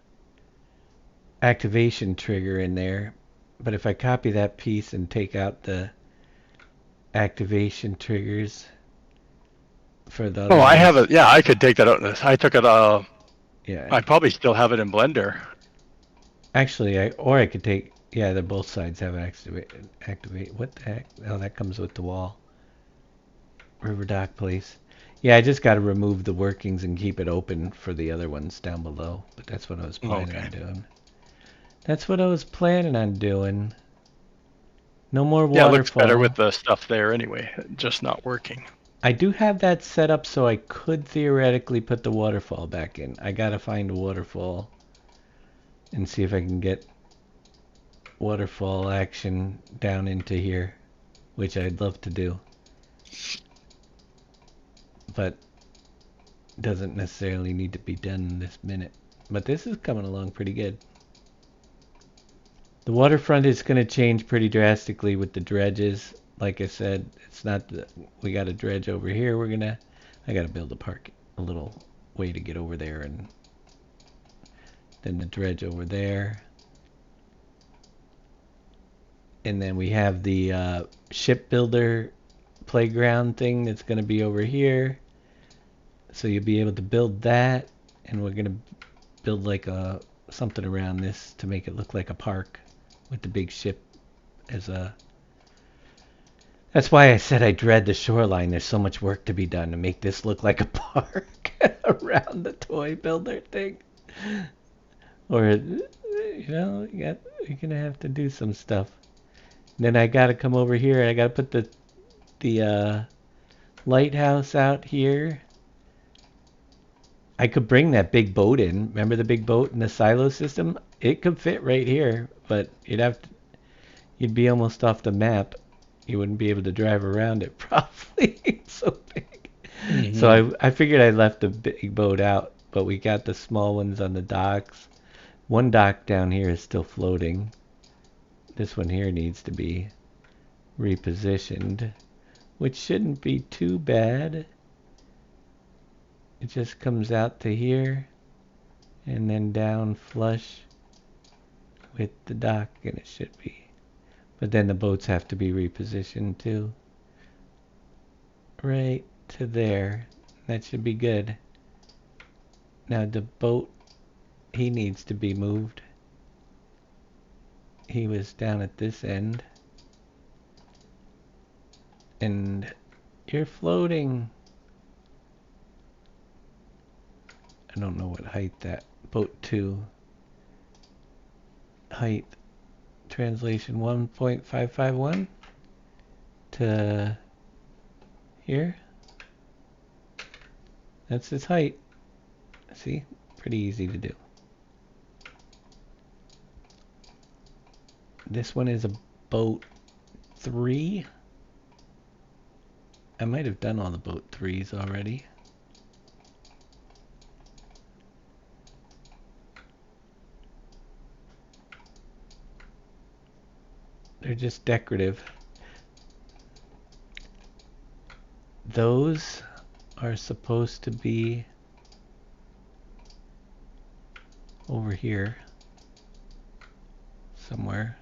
activation trigger in there, but if I copy that piece and take out the activation triggers for the other I have ones. it. Yeah, I could take that out. I took it. Yeah. I probably still have it in Blender. Actually, I could take. Yeah, they're both sides have activate. What the heck? Oh, that comes with the wall. River dock place. Yeah, I just got to remove the workings and keep it open for the other ones down below. But that's what I was planning on doing. That's what I was planning on doing. No more waterfall. Yeah, it looks better with the stuff there anyway, just not working. I do have that set up so I could theoretically put the waterfall back in. I gotta find a waterfall and see if I can get waterfall action down into here, which I'd love to do. But doesn't necessarily need to be done this minute. But this is coming along pretty good. The waterfront is going to change pretty drastically with the dredges. Like I said, it's not we got a dredge over here. I got to build a little way to get over there, and then the dredge over there. And then we have the shipbuilder playground thing that's going to be over here. So you'll be able to build that, and we're going to build like something around this to make it look like a park with the big ship as a... That's why I said I dread the shoreline. There's so much work to be done to make this look like a park around the toy builder thing. Or, you know, you're going to have to do some stuff. And then I got to come over here and I got to put the lighthouse out here. I could bring that big boat in. Remember the big boat in the silo system? It could fit right here, but you'd be almost off the map. You wouldn't be able to drive around it probably. It's so big. Mm-hmm. So I figured I left the big boat out, but we got the small ones on the docks. One dock down here is still floating. This one here needs to be repositioned, which shouldn't be too bad. It just comes out to here and then down flush with the dock, and it should be. But then the boats have to be repositioned too. Right to there. That should be good. Now the boat, he needs to be moved. He was down at this end. And you're floating. I don't know what height that boat 2 height translation 1.551 to here. That's its height. See? Pretty easy to do. This one is a boat 3. I might have done all the boat 3s already. They're just decorative. Those are supposed to be over here somewhere.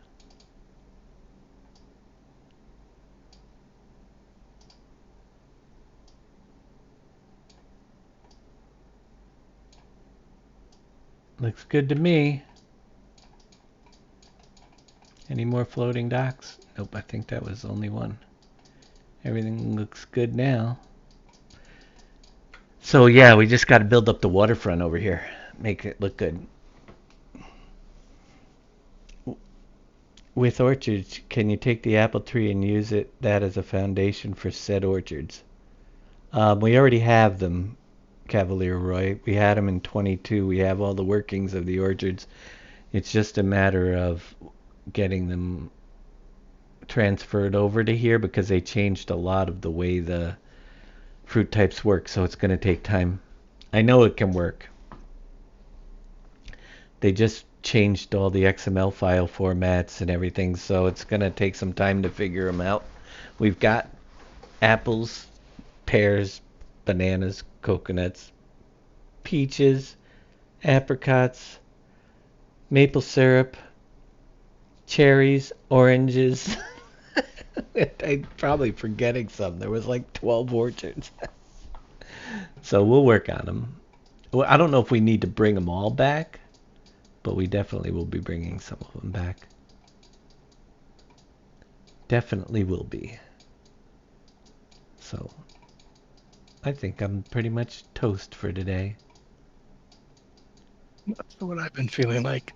Looks good to me. Any more floating docks? Nope, I think that was only one. Everything looks good now. So yeah, we just got to build up the waterfront over here. Make it look good. With orchards, can you take the apple tree and use that as a foundation for said orchards? We already have them, Cavalier Roy. We had them in 22. We have all the workings of the orchards. It's just a matter of getting them transferred over to here because they changed a lot of the way the fruit types work, so it's going to take time. I know it can work. They just changed all the XML file formats and everything, so it's going to take some time to figure them out. We've got apples, pears, bananas, coconuts, peaches, apricots, maple syrup, cherries, oranges. I'm probably forgetting some. There was like 12 orchards. So we'll work on them. Well, I don't know if we need to bring them all back, but we definitely will be bringing some of them back. Definitely will be. So I think I'm pretty much toast for today. That's what I've been feeling like.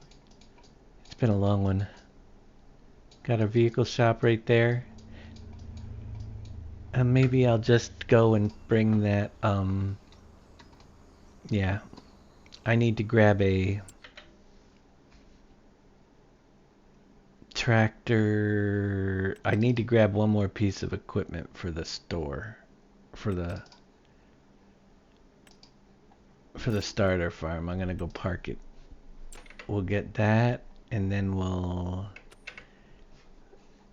It's been a long one. Got a vehicle shop right there. And maybe I'll just go and bring that, yeah. I need to grab a tractor. I need to grab one more piece of equipment for the store. For the starter farm. I'm gonna go park it. We'll get that, and then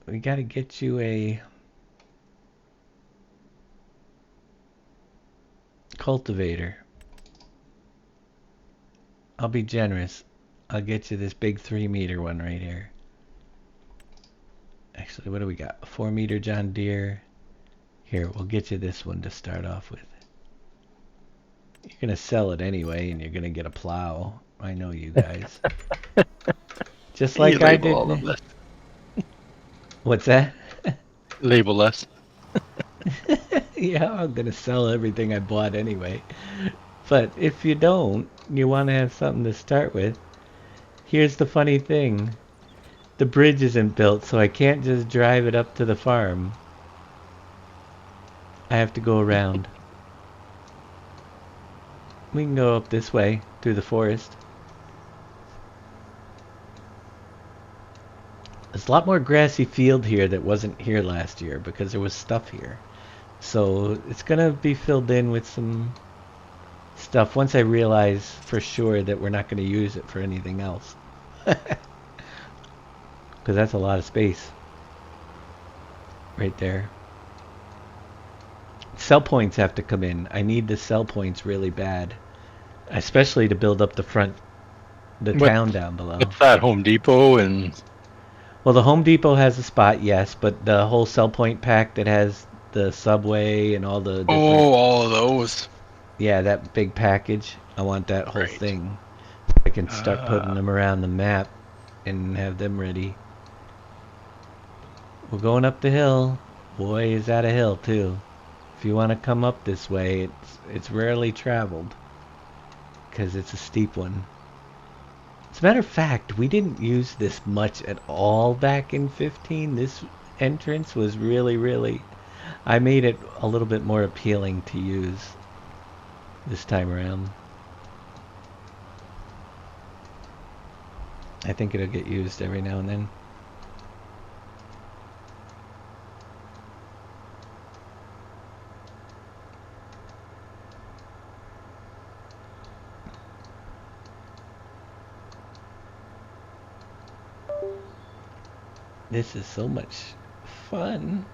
we gotta get you a cultivator. I'll be generous. I'll get you this big 3-meter one right here. Actually, what do we got? A 4-meter John Deere. Here, we'll get you this one to start off with. You're gonna sell it anyway, and you're gonna get a plow. I know you guys. Just like I did. All of this. What's that? Label less. Yeah, I'm gonna sell everything I bought anyway. But if you don't, you want to have something to start with. Here's the funny thing. The bridge isn't built, so I can't just drive it up to the farm. I have to go around. We can go up this way, through the forest. There's a lot more grassy field here that wasn't here last year because there was stuff here. So it's gonna be filled in with some stuff once I realize for sure that we're not gonna use it for anything else. Because that's a lot of space. Right there. Sell points have to come in. I need the sell points really bad. Especially to build up the town down below. What's that, Home Depot and... Well, the Home Depot has a spot, yes, but the whole sell point pack that has the subway and all the different... Oh, all of those. Yeah, that big package. I want that whole thing. I can start putting them around the map and have them ready. We're going up the hill. Boy, is that a hill, too. If you want to come up this way, it's rarely traveled. because it's a steep one. As a matter of fact, we didn't use this much at all back in 15. This entrance was really... I made it a little bit more appealing to use this time around. I think it'll get used every now and then. This is so much fun.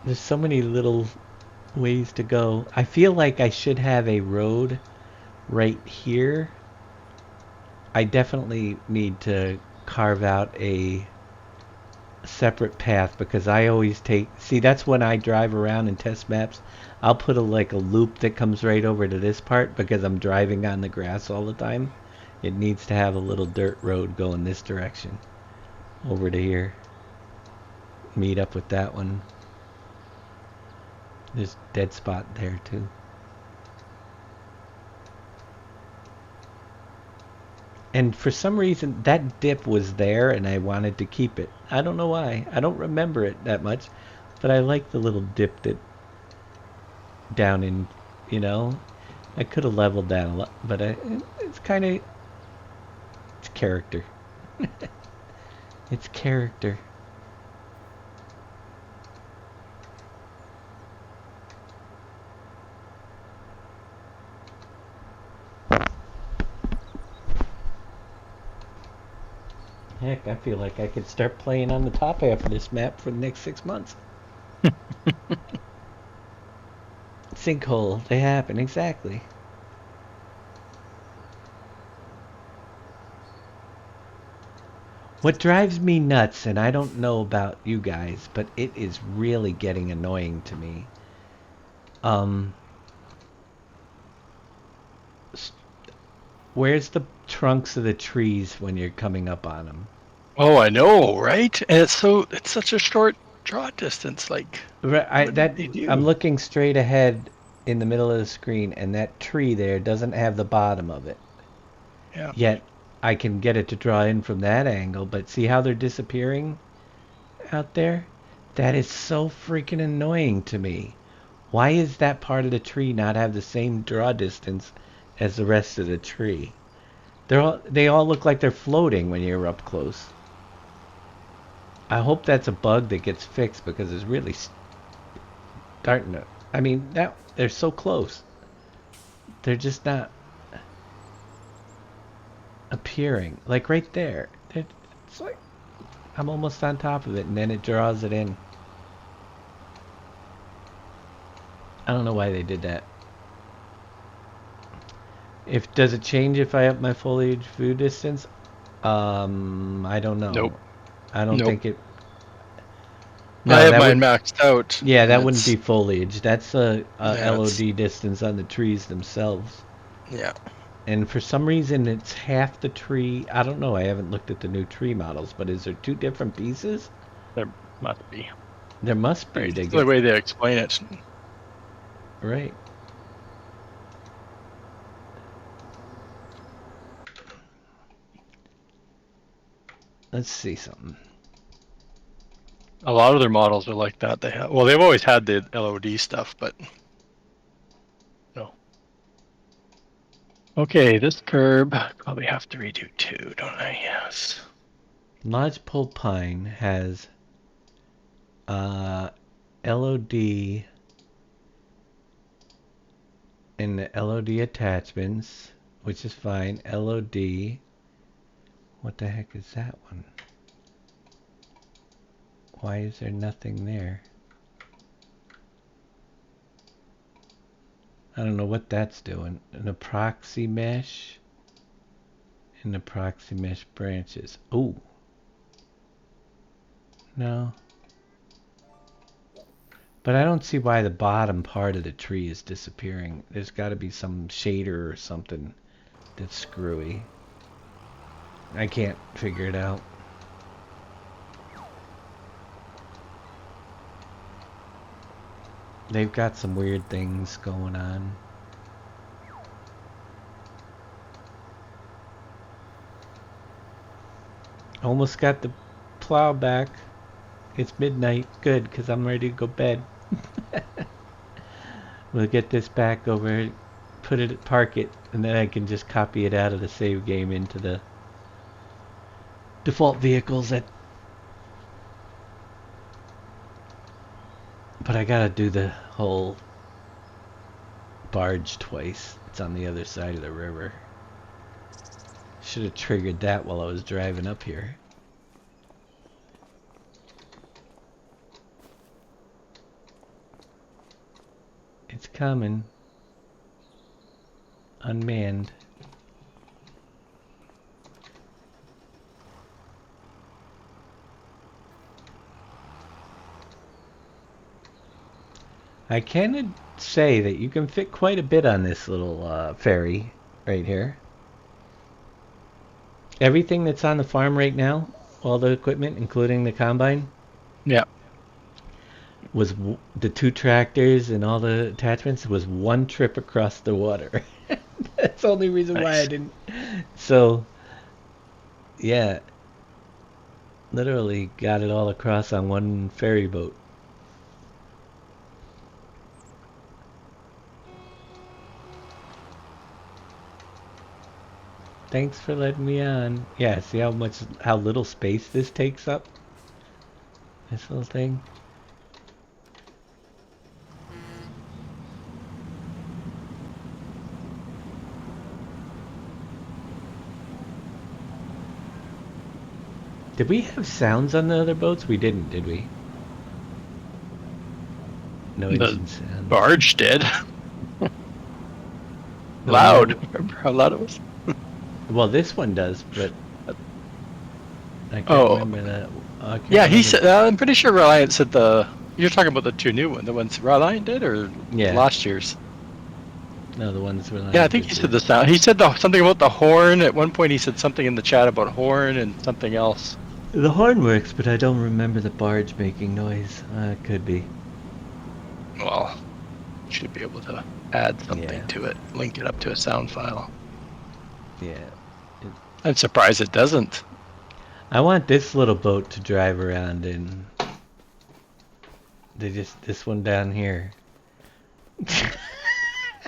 There's so many little ways to go. I feel like I should have a road right here. I definitely need to carve out a separate path because I always take... See, that's when I drive around and test maps. I'll put a loop that comes right over to this part because I'm driving on the grass all the time. It needs to have a little dirt road going this direction. Over to here. Meet up with that one. There's a dead spot there too. And for some reason that dip was there and I wanted to keep it. I don't know why. I don't remember it that much. But I like the little dip that down in, you know. I could have leveled that a lot, but it's kind of... It's character. It's character. Heck, I feel like I could start playing on the top half of this map for the next 6 months. Sinkhole, they happen, exactly. What drives me nuts, and I don't know about you guys, but it is really getting annoying to me. Where's the trunks of the trees when you're coming up on them? Oh, I know, right? And it's such a short draw distance. Like, I'm looking straight ahead in the middle of the screen, and that tree there doesn't have the bottom of it. Yeah. Yet I can get it to draw in from that angle, but see how they're disappearing out there? That is so freaking annoying to me. Why is that part of the tree not have the same draw distance as the rest of the tree? They all look like they're floating when you're up close. I hope that's a bug that gets fixed because it's really starting to... I mean, they're so close. They're just not appearing. Like right there. It's like I'm almost on top of it and then it draws it in. I don't know why they did that. Does it change if I up my foliage view distance? I don't know. Nope. I don't think it... No, I have mine maxed out. Yeah, that wouldn't be foliage. That's a Yeah, LOD distance on the trees themselves. Yeah. And for some reason, it's half the tree. I don't know. I haven't looked at the new tree models, but is there two different pieces? There must be. There must be. Right. That's the way they explain it. Right. Let's see something. A lot of their models are like that. They've always had the LOD stuff, but no. Okay, this curb probably have to redo too, don't I? Yes. Lodgepole Pine has LOD in the LOD attachments, which is fine. LOD. What the heck is that one? Why is there nothing there? I don't know what that's doing. An proxy mesh. And the proxy mesh branches. Ooh. No. But I don't see why the bottom part of the tree is disappearing. There's got to be some shader or something that's screwy. I can't figure it out. They've got some weird things going on. Almost got the plow back. It's midnight. Good, because I'm ready to go bed. We'll get this back over, park it, and then I can just copy it out of the save game into the default vehicles. But I gotta do the whole barge twice. It's on the other side of the river. Should have triggered that while I was driving up here. It's coming. Unmanned. I can say that you can fit quite a bit on this little ferry right here. Everything that's on the farm right now, all the equipment, including the combine, Yeah. was the 2 tractors and all the attachments was 1 trip across the water. That's the only reason why I didn't. So, yeah, literally got it all across on 1 ferry boat. Thanks for letting me on. Yeah, see how little space this takes up? This little thing. Did we have sounds on the other boats? We didn't, did we? Noise and sound. Barge did. Loud. Remember how loud it was? Well, this one does, but I can't remember that. Yeah, he said. I'm pretty sure Reliant said You're talking about the 2 new ones. The ones Reliant did, or last year's? No, the ones Reliant. Yeah, I think he said the sound. He said something about the horn. At one point, he said something in the chat about horn and something else. The horn works, but I don't remember the barge making noise. Could be. Well, you should be able to add something to it, link it up to a sound file. Yeah. I'm surprised it doesn't. I want this little boat to drive around in. This one down here.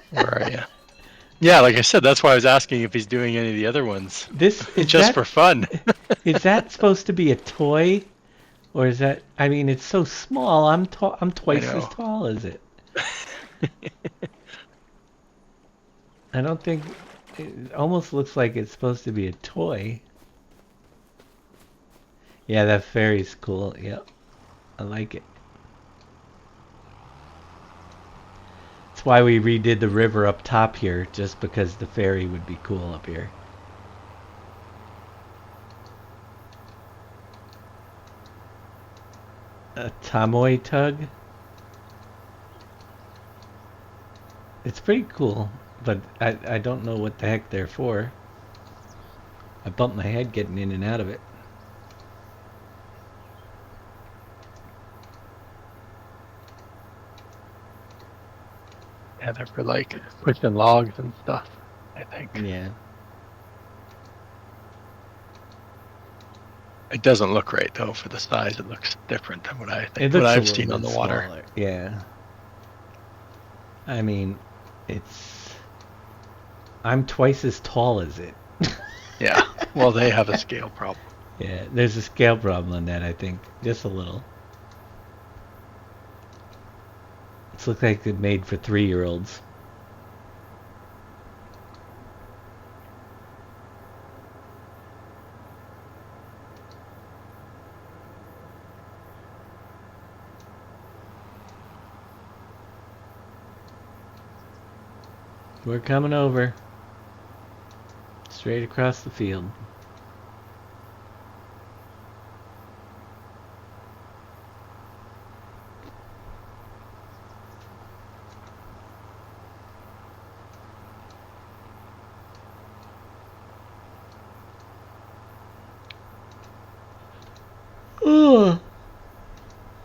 Where are you? Yeah, like I said, that's why I was asking if he's doing any of the other ones. This is just for fun. Is that supposed to be a toy, or is that? I mean, it's so small. I'm twice as tall as it. I don't think. It almost looks like it's supposed to be a toy. Yeah, that ferry's cool. Yep, I like it. That's why we redid the river up top here, just because the ferry would be cool up here. A Tamoy tug. It's pretty cool, but I don't know what the heck they're for. I bumped my head getting in and out of it. Yeah, they're for like pushing logs and stuff, I think. Yeah. It doesn't look right though for the size. It looks different than what I think. It looks what a I've little seen on the bit water. smaller. Yeah. I mean, I'm twice as tall as it. Yeah. Well, they have a scale problem. Yeah, there's a scale problem on that, I think. Just a little. It looks like it's made for 3-year-olds. We're coming over. Straight across the field. Oh,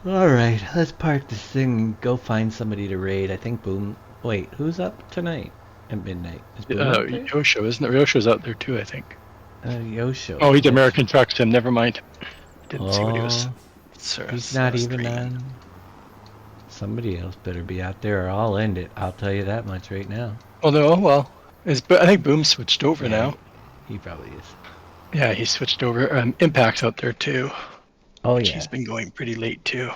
All right, let's park this thing and go find somebody to raid. I think Boom. Wait, who's up tonight at midnight? Is Boom up there? Yosho, isn't it? Yosho's out there too, I think. Yosho. Oh, he's American Truck Sim. Never mind. Didn't see what he was. He's not even on. Somebody else better be out there, or I'll end it. I'll tell you that much right now. Oh no, well, I think Boom switched over now. He probably is. Yeah, he switched over. Impact's out there too. Oh yeah. He's been going pretty late too.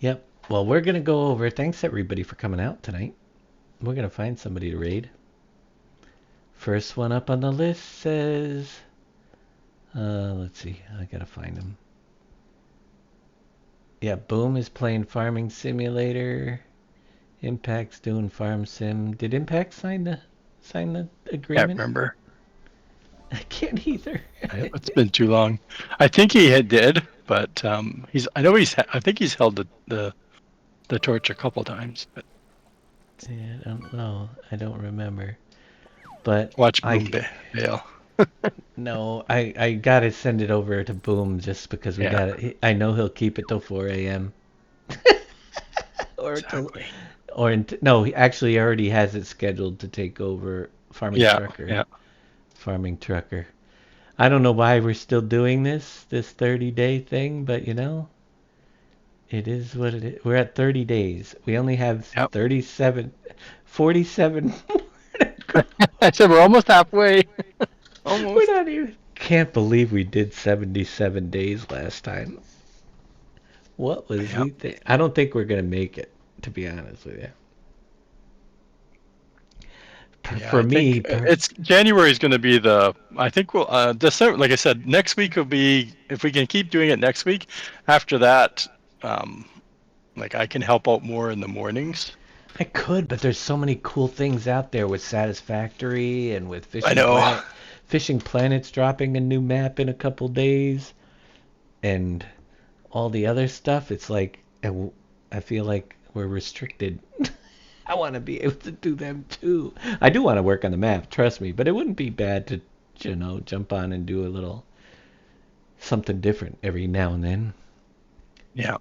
Yep. Well, we're gonna go over. Thanks everybody for coming out tonight. We're gonna find somebody to raid. First one up on the list says. Let's see. I gotta find him. Yeah, Boom is playing Farming Simulator. Impact's doing Farm Sim. Did Impact sign the agreement? Can't remember. I can't either. It's been too long. I think he did, but I think he's held the torch a couple times. But yeah, I don't know. I don't remember. But watch Boom bail. No, I gotta send it over to Boom just because we gotta. I know he'll keep it till 4 a.m. No, he actually already has it scheduled to take over Farming Trucker. Yeah. Farming Trucker. I don't know why we're still doing this 30-day thing, but it is what it is. We're at 30 days. We only have 47. I said we're almost halfway. Almost. We're not even. Can't believe we did 77 days last time. What was we think? I don't think we're gonna make it, to be honest with you. For me, it's January is going to be I think we'll December. Like I said, next week will be, if we can keep doing it next week. After that, like I can help out more in the mornings. I could, but there's so many cool things out there with Satisfactory and with Fishing I know. Planet. Fishing Planet's dropping a new map in a couple days, and all the other stuff. It's like I feel like we're restricted. I want to be able to do them too. I do want to work on the map, trust me, but it wouldn't be bad to, jump on and do a little something different every now and then. Yeah.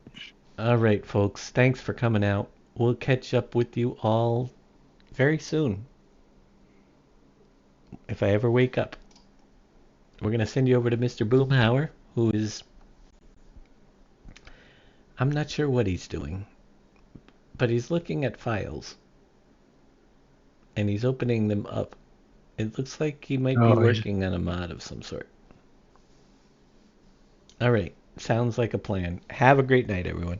All right, folks. Thanks for coming out. We'll catch up with you all very soon. If I ever wake up. We're going to send you over to Mr. Boomhauer, who is... I'm not sure what he's doing. But he's looking at files. And he's opening them up. It looks like he might be working on a mod of some sort. All right. Sounds like a plan. Have a great night, everyone.